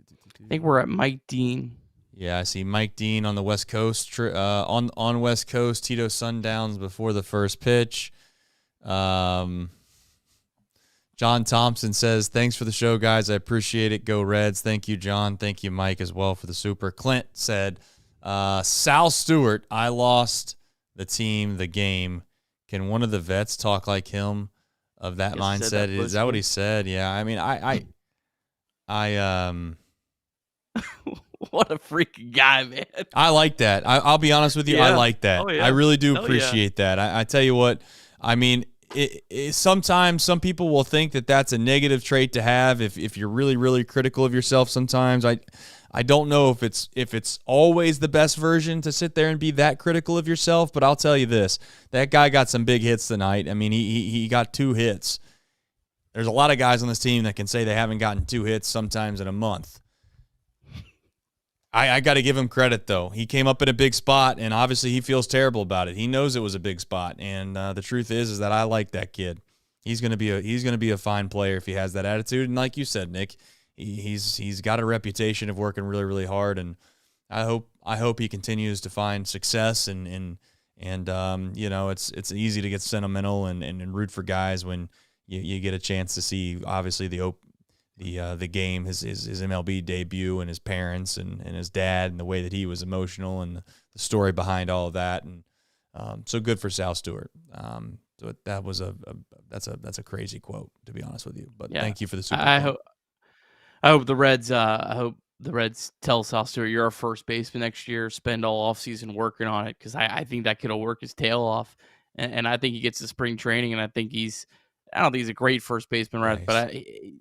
I think we're at Mike Dean. Yeah, I see Mike Dean on the West Coast. On West Coast, Tito Sundowns before the first pitch. John Thompson says, thanks for the show, guys. I appreciate it. Go Reds. Thank you, John. Thank you, Mike, as well for the super. Clint said, Sal Stewart, I lost the team, the game. Can one of the vets talk like him of that mindset? Is that what he said? Yeah, I mean, I what a freaking guy, man. I like that. I'll be honest with you. Yeah. I like that. Oh, yeah. I really do appreciate that. I tell you what, I mean, sometimes some people will think that that's a negative trait to have if you're really, really critical of yourself sometimes. I don't know if it's always the best version to sit there and be that critical of yourself, but I'll tell you this. That guy got some big hits tonight. I mean, he got 2 hits. There's a lot of guys on this team that can say they haven't gotten 2 hits sometimes in a month. I got to give him credit, though. He came up in a big spot, and obviously he feels terrible about it. He knows it was a big spot, and the truth is that I like that kid. He's going to be a fine player if he has that attitude. And like you said, Nick, he's got a reputation of working really, really hard, and I hope he continues to find success. And you know, it's easy to get sentimental and root for guys when you get a chance to see obviously the game, his MLB debut, and his parents and his dad, and the way that he was emotional, and the story behind all of that, and so good for Sal Stewart. So that was that's a crazy quote, to be honest with you. But yeah, thank you for the super. I hope the Reds. I hope the Reds tell Sal Stewart, you're our first baseman next year. Spend all offseason working on it, because I think that kid will work his tail off, and I think he gets to spring training, and I don't think he's a great first baseman, right? Nice. But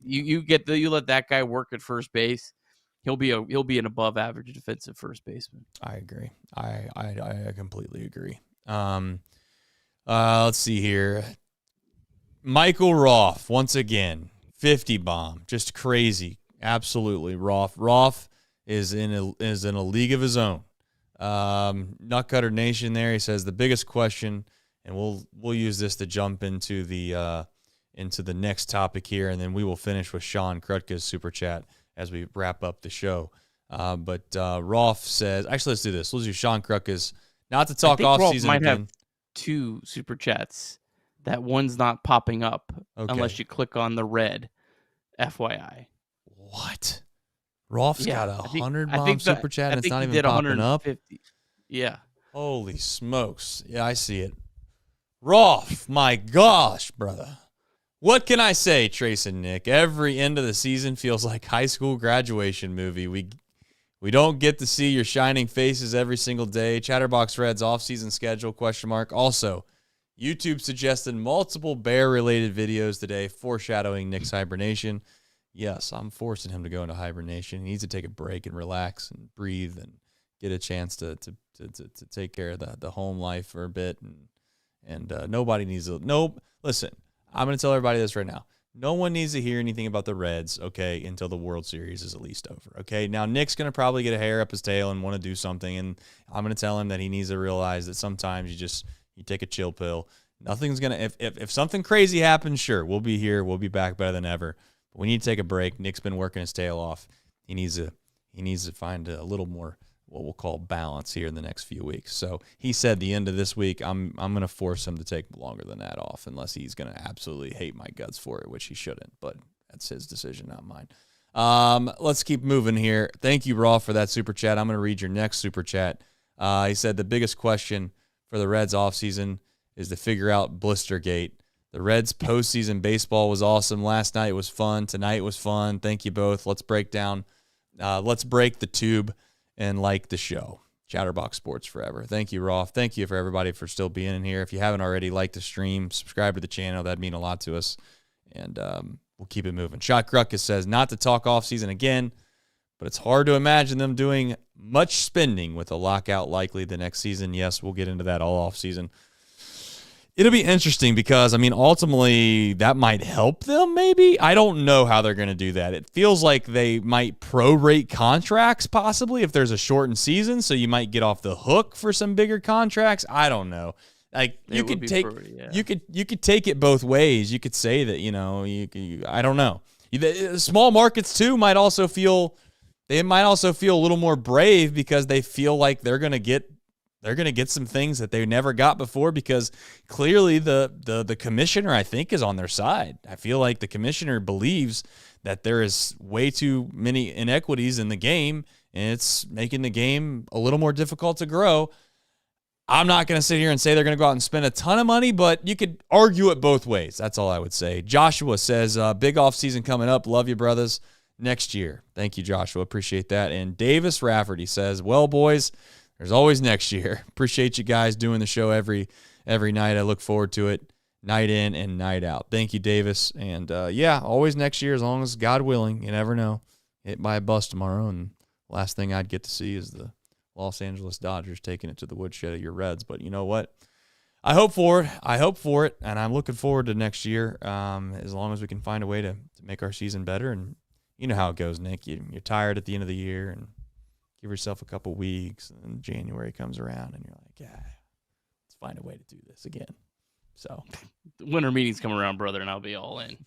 you let that guy work at first base, he'll be an above average defensive first baseman. I agree. I completely agree. Let's see here. Michael Roth, once again, 50 bomb, just crazy. Absolutely. Roth is in a league of his own. Nutcutter Nation there, he says the biggest question, and we'll use this to jump into the next topic here, and then we will finish with Sean Krutka's super chat as we wrap up the show. But Roth says, actually, let's do this. Let's do Sean Krutka's. Not to talk off season might again. Have 2 super chats. That one's not popping up unless you click on the red. FYI. What? Roth's got 100 bomb super chat and it's not even did popping up? Yeah. Holy smokes. Yeah, I see it. Roth, my gosh, brother. What can I say, Trace and Nick? Every end of the season feels like high school graduation movie. We don't get to see your shining faces every single day. Chatterbox Reds off-season schedule, ? Also, YouTube suggested multiple bear-related videos today foreshadowing Nick's hibernation. Yes, I'm forcing him to go into hibernation. He needs to take a break and relax and breathe and get a chance to take care of the home life for a bit. And nobody needs to. Nope. Listen, I'm going to tell everybody this right now. No one needs to hear anything about the Reds, okay, until the World Series is at least over, okay? Now, Nick's going to probably get a hair up his tail and want to do something, and I'm going to tell him that he needs to realize that sometimes you take a chill pill. Nothing's going to – if something crazy happens, sure, we'll be here. We'll be back better than ever. But we need to take a break. Nick's been working his tail off. He needs to find a little more what we'll call balance here in the next few weeks. So he said the end of this week, I'm going to force him to take longer than that off unless he's going to absolutely hate my guts for it, which he shouldn't. But that's his decision, not mine. Let's keep moving here. Thank you, Raw, for that super chat. I'm going to read your next super chat. He said the biggest question for the Reds offseason is to figure out Blistergate. The Reds postseason baseball was awesome. Last night was fun. Tonight was fun. Thank you both. Let's break the tube and like the show. Chatterbox Sports Forever. Thank you, Roth. Thank you for everybody for still being in here. If you haven't already, like the stream, subscribe to the channel. That'd mean a lot to us. And we'll keep it moving. Shot Kruckus says, not to talk offseason again, but it's hard to imagine them doing much spending with a lockout likely the next season. Yes, we'll get into that all offseason. It'll be interesting because, I mean, ultimately that might help them maybe. I don't know how they're going to do that. It feels like they might prorate contracts possibly if there's a shortened season, so you might get off the hook for some bigger contracts. I don't know. Like you could take you could take it both ways. You could say that, I don't know. Small markets too might also feel a little more brave because they feel like they're going to get some things that they never got before because clearly the commissioner, I think, is on their side. I feel like the commissioner believes that there is way too many inequities in the game, and it's making the game a little more difficult to grow. I'm not going to sit here and say they're going to go out and spend a ton of money, but you could argue it both ways. That's all I would say. Joshua says, big off season coming up. Love you, brothers. Next year. Thank you, Joshua. Appreciate that. And Davis Rafferty says, well, boys, there's always next year. Appreciate you guys doing the show every night. I look forward to it night in and night out. Thank you, Davis. And, always next year as long as God willing. You never know. Hit by a bus tomorrow, and last thing I'd get to see is the Los Angeles Dodgers taking it to the woodshed of your Reds. But you know what? I hope for it, and I'm looking forward to next year as long as we can find a way to make our season better. And you know how it goes, Nick. You're tired at the end of the year, and give yourself a couple weeks, and then January comes around, and you're like, yeah, let's find a way to do this again. So, winter meetings come around, brother, and I'll be all in.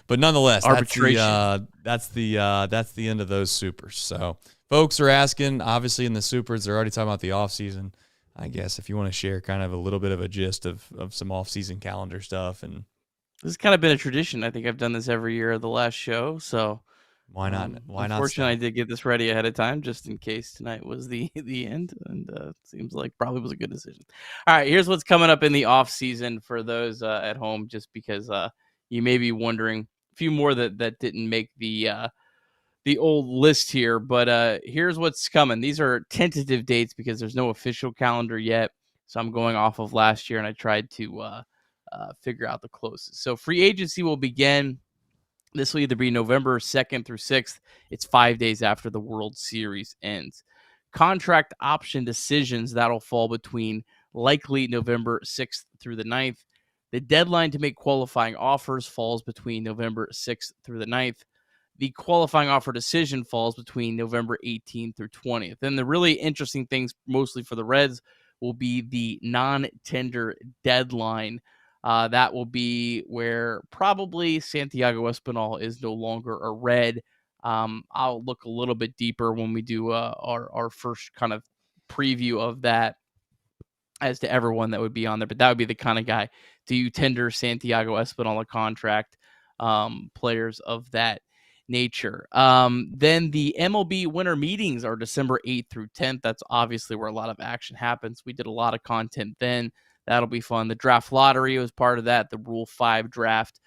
But nonetheless, arbitration. That's the end of those supers. So, folks are asking, obviously, in the supers, they're already talking about the off season. I guess if you want to share kind of a little bit of a gist of some off season calendar stuff, and this has kind of been a tradition. I think I've done this every year of the last show, so. Why not? Unfortunately, I did get this ready ahead of time just in case tonight was the end, and seems like probably was a good decision. All right, here's what's coming up in the off season for those at home, just because you may be wondering. A few more that didn't make the old list here, but here's what's coming. These are tentative dates because there's no official calendar yet, so I'm going off of last year, and I tried to figure out the closest. So free agency will begin. This will either be November 2nd through 6th. It's 5 days after the World Series ends. Contract option decisions, that'll fall between likely November 6th through the 9th. The deadline to make qualifying offers falls between November 6th through the 9th. The qualifying offer decision falls between November 18th through 20th. And the really interesting things, mostly for the Reds, will be the non-tender deadline. That will be where probably Santiago Espinal is no longer a Red. I'll look a little bit deeper when we do our first kind of preview of that as to everyone that would be on there. But that would be the kind of guy. Do you tender Santiago Espinal a contract? Players of that nature. Then the MLB winter meetings are December 8th through 10th. That's obviously where a lot of action happens. We did a lot of content then. That'll be fun. The draft lottery was part of that. The Rule 5 draft,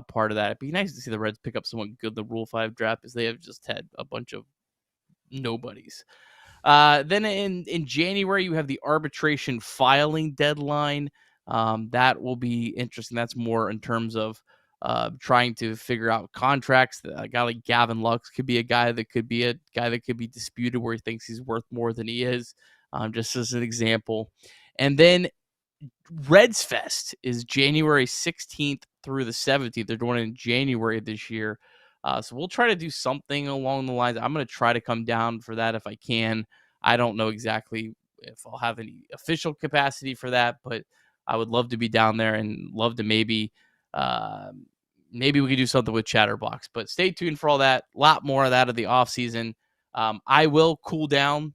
part of that. It'd be nice to see the Reds pick up someone good. The Rule 5 draft, because they have just had a bunch of nobodies. Then in January, you have the arbitration filing deadline. That will be interesting. That's more in terms of trying to figure out contracts. A guy like Gavin Lux could be a guy that could be disputed where he thinks he's worth more than he is, just as an example. And then Reds Fest is January 16th through the 17th. They're doing it in January this year. So we'll try to do something along the lines. I'm going to try to come down for that if I can. I don't know exactly if I'll have any official capacity for that, but I would love to be down there and love to maybe we could do something with Chatterbox. But stay tuned for all that. A lot more of that of the off season. I will cool down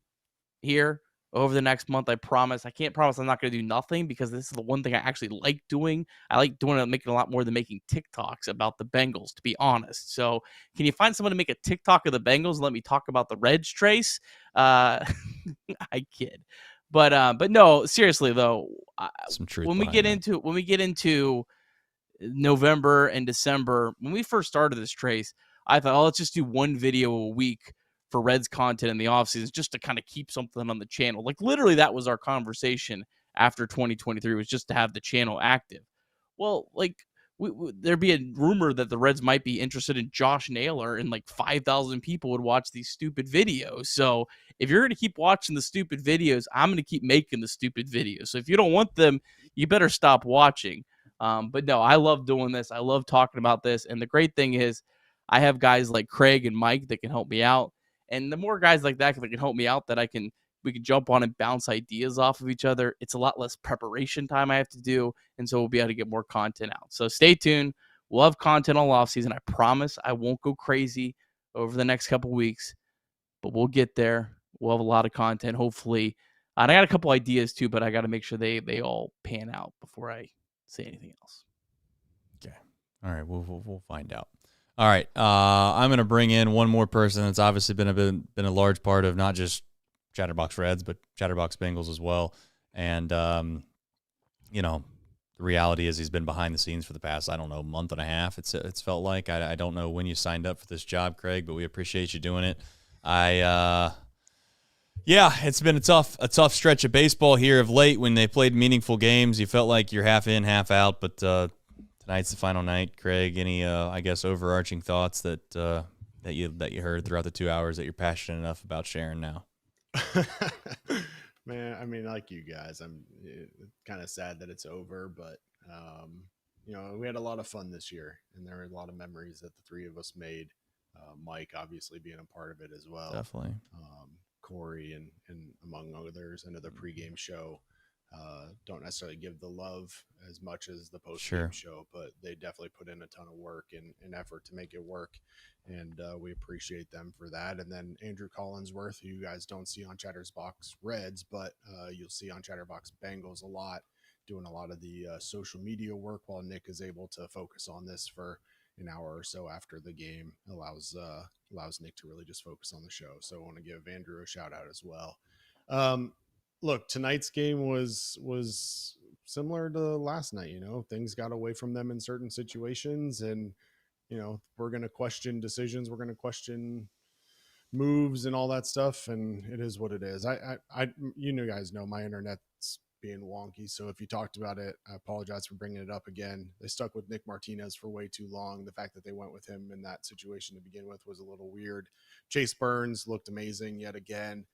here over the next month. I promise. I can't promise I'm not going to do nothing, because this is the one thing I actually like doing. I like doing it, making a lot more than making TikToks about the Bengals, to be honest. So can you find someone to make a TikTok of the Bengals and let me talk about the Reds, Trace? I kid. But no, seriously though, some truth when we get into November and December, when we first started this, Trace, I thought, let's just do one video a week for Reds content in the offseason, just to kind of keep something on the channel. Like, literally, that was our conversation after 2023, was just to have the channel active. Well, like, there'd be a rumor that the Reds might be interested in Josh Naylor, and like 5,000 people would watch these stupid videos. So if you're going to keep watching the stupid videos, I'm going to keep making the stupid videos. So if you don't want them, you better stop watching. But no, I love doing this. I love talking about this. And the great thing is I have guys like Craig and Mike that can help me out. And the more guys like that can help me out, that we can jump on and bounce ideas off of each other, it's a lot less preparation time I have to do. And so we'll be able to get more content out. So stay tuned. We'll have content all off season. I promise I won't go crazy over the next couple weeks, but we'll get there. We'll have a lot of content, hopefully. And I got a couple ideas too, but I got to make sure they all pan out before I say anything else. Okay. All right. We'll find out. All right. I'm going to bring in one more person that's obviously been a large part of not just Chatterbox Reds, but Chatterbox Bengals as well. And, the reality is he's been behind the scenes for the past, month and a half. It's felt like. I don't know when you signed up for this job, Craig, but we appreciate you doing it. It's been a tough stretch of baseball here of late. When they played meaningful games, you felt like you're half in, half out, but tonight's the final night. Craig, any overarching thoughts that you heard throughout the 2 hours that you're passionate enough about sharing now? Man, I mean, like you guys, I'm kind of sad that it's over, but we had a lot of fun this year, and there were a lot of memories that the three of us made. Mike obviously being a part of it as well. Definitely. Corey and among others, another pregame show. Don't necessarily give the love as much as the post-game show, but they definitely put in a ton of work and effort to make it work. And we appreciate them for that. And then Andrew Collinsworth, who you guys don't see on Chatterbox Reds, but you'll see on Chatterbox Bengals a lot, doing a lot of the social media work, while Nick is able to focus on this for an hour or so after the game. Allows Nick to really just focus on the show. So I want to give Andrew a shout out as well. Look, tonight's game was similar to last night. Things got away from them in certain situations, and we're going to question decisions. We're going to question moves and all that stuff. And it is what it is. Guys know my internet's being wonky. So if you talked about it, I apologize for bringing it up again. They stuck with Nick Martinez for way too long. The fact that they went with him in that situation to begin with was a little weird. Chase Burns looked amazing yet again.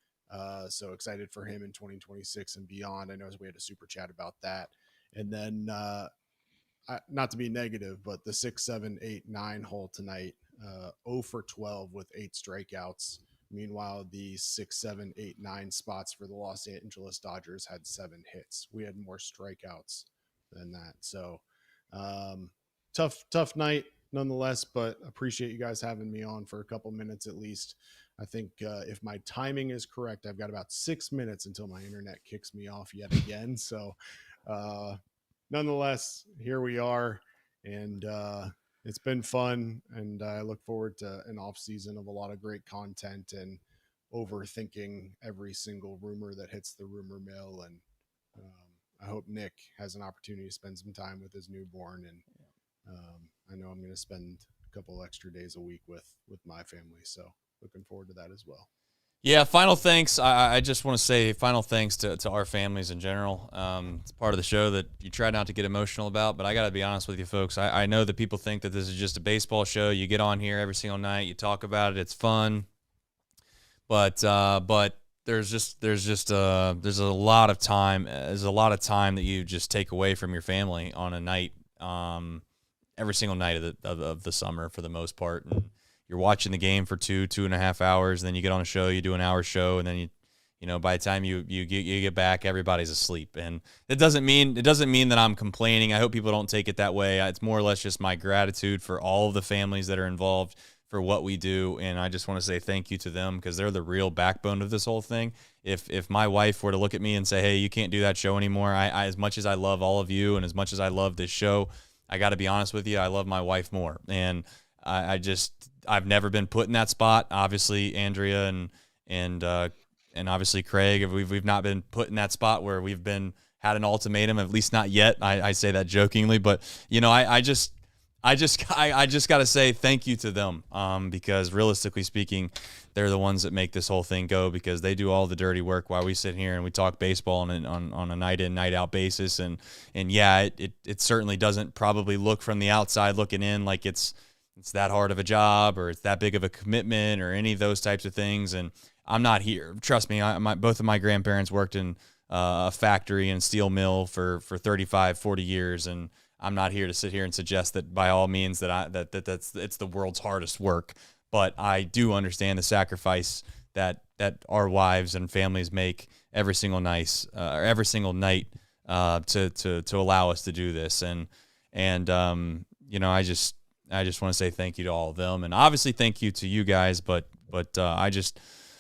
So excited for him in 2026 and beyond. I know we had a super chat about that. And then, not to be negative, but the 6, 7, 8, 9 hole tonight, 0 for 12 with 8 strikeouts. Meanwhile, the 6, 7, 8, 9 spots for the Los Angeles Dodgers had 7 hits. We had more strikeouts than that. So tough night nonetheless, but appreciate you guys having me on for a couple minutes at least. I think if my timing is correct, I've got about 6 minutes until my internet kicks me off yet again. So nonetheless, here we are, and it's been fun, and I look forward to an off season of a lot of great content and overthinking every single rumor that hits the rumor mill. And I hope Nick has an opportunity to spend some time with his newborn, and I know I'm going to spend a couple extra days a week with my family, so looking forward to that as well. Yeah, final thanks. I just want to say final thanks to our families in general. It's part of the show that you try not to get emotional about, but I got to be honest with you folks. I know that people think that this is just a baseball show. You get on here every single night, you talk about it, it's fun. But there's a lot of time. There's a lot of time that you just take away from your family on a night, every single night of the summer for the most part. And you're watching the game for 2.5 hours, then you get on a show, you do an hour show, and then you by the time you get back, everybody's asleep. And it doesn't mean that I'm complaining. I hope people don't take it that way. It's more or less just my gratitude for all of the families that are involved for what we do, and I just want to say thank you to them because they're the real backbone of this whole thing. If my wife were to look at me and say, "Hey, you can't do that show anymore," I as much as I love all of you and as much as I love this show, I got to be honest with you, I love my wife more. And I've never been put in that spot. Obviously, Andrea and obviously Craig, we've not been put in that spot where we've had an ultimatum, at least not yet. I say that jokingly, but I just got to say thank you to them because realistically speaking, they're the ones that make this whole thing go because they do all the dirty work while we sit here and we talk baseball on a night in, night out basis. And yeah, it certainly doesn't probably look from the outside looking in like it's that hard of a job or it's that big of a commitment or any of those types of things. And I'm not here. Trust me, both of my grandparents worked in a factory and steel mill for 35, 40 years. And I'm not here to sit here and suggest that by all means it's the world's hardest work. But I do understand the sacrifice that our wives and families make every single night to allow us to do this. And I just want to say thank you to all of them, and obviously thank you to you guys. But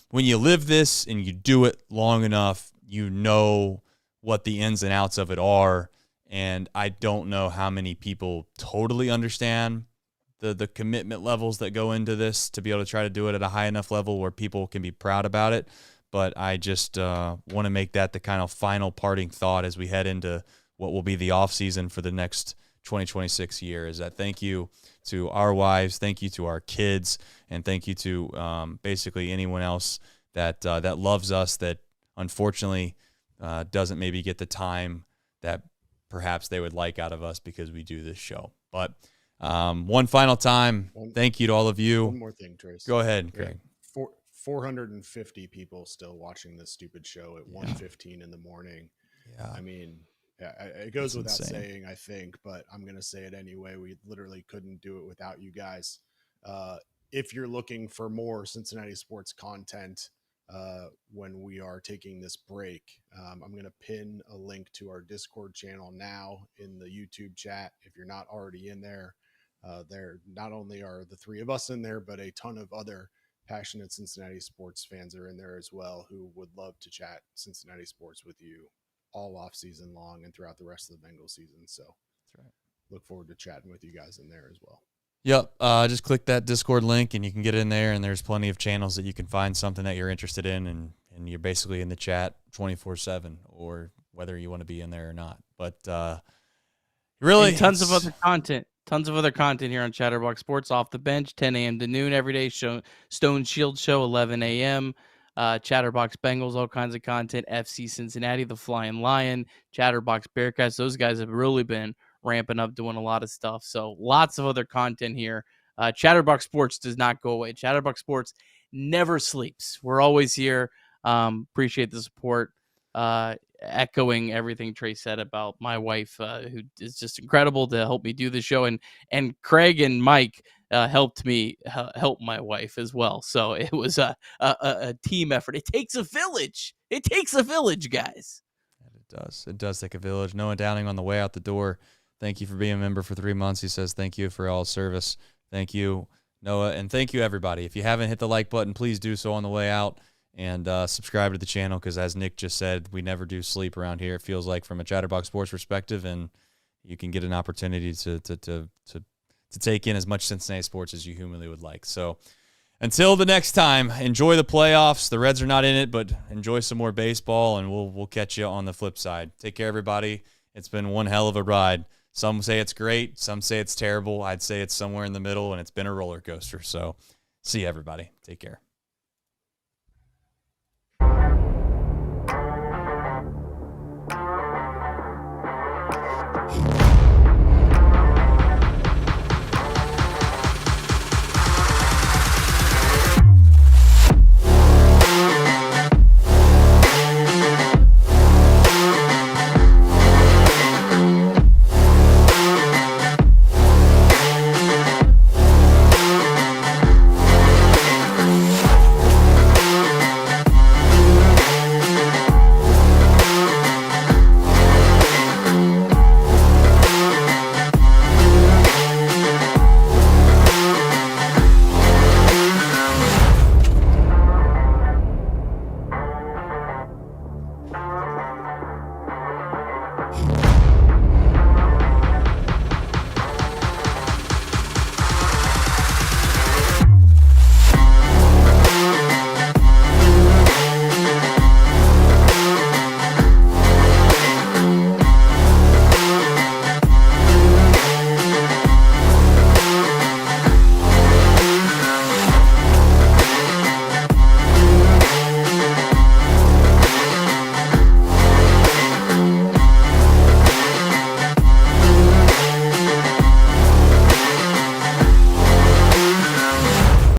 when you live this and you do it long enough, you know what the ins and outs of it are. And I don't know how many people totally understand the commitment levels that go into this to be able to try to do it at a high enough level where people can be proud about it. But I just want to make that the kind of final parting thought as we head into what will be the off season for the next 2026 year, is that thank you to our wives, thank you to our kids, and thank you to basically anyone else that loves us that unfortunately doesn't maybe get the time that perhaps they would like out of us because we do this show. But one final time, thank you to all of you. One more thing, Trace. Go ahead, Craig. 450 people still watching this stupid show at 1:15 in the morning. Yeah. I mean, it goes That's without insane. saying, I think, but I'm going to say it anyway. We literally couldn't do it without you guys. If you're looking for more Cincinnati sports content, when we are taking this break, I'm going to pin a link to our Discord channel now in the YouTube chat. If you're not already in there, not only are the three of us in there, but a ton of other passionate Cincinnati sports fans are in there as well who would love to chat Cincinnati sports with you all off season long and throughout the rest of the Bengals season. So that's right. Look forward to chatting with you guys in there as well. Yep. Just click that Discord link and you can get in there, and there's plenty of channels that you can find something that you're interested in, and you're basically in the chat 24/7, or whether you want to be in there or not. But really, and tons of other content here on Chatterbox Sports. Off the bench, 10 a.m. to noon every day. Stone Shield Show, 11 a.m. Chatterbox Bengals, all kinds of content. FC Cincinnati, the Flying Lion, Chatterbox Bearcats. Those guys have really been ramping up, doing a lot of stuff. So lots of other content here. Chatterbox Sports does not go away. Chatterbox Sports never sleeps. We're always here. Appreciate the support. echoing everything Trey said about my wife, who is just incredible to help me do the show, and Craig and Mike helped me help my wife as well. So it was a team effort. It takes a village. It takes a village, guys. It does. It does take a village. Noah Downing on the way out the door. Thank you for being a member for 3 months. He says thank you for all service. Thank you, Noah, and thank you, everybody. If you haven't hit the like button, please do so on the way out, and subscribe to the channel, because as Nick just said, we never do sleep around here, it feels like, from a Chatterbox Sports perspective, and you can get an opportunity to take in as much Cincinnati sports as you humanly would like. So until the next time, enjoy the playoffs. The Reds are not in it, but enjoy some more baseball, and we'll catch you on the flip side. Take care, everybody. It's been one hell of a ride. Some say it's great. Some say it's terrible. I'd say it's somewhere in the middle, and it's been a roller coaster. So see you, everybody. Take care.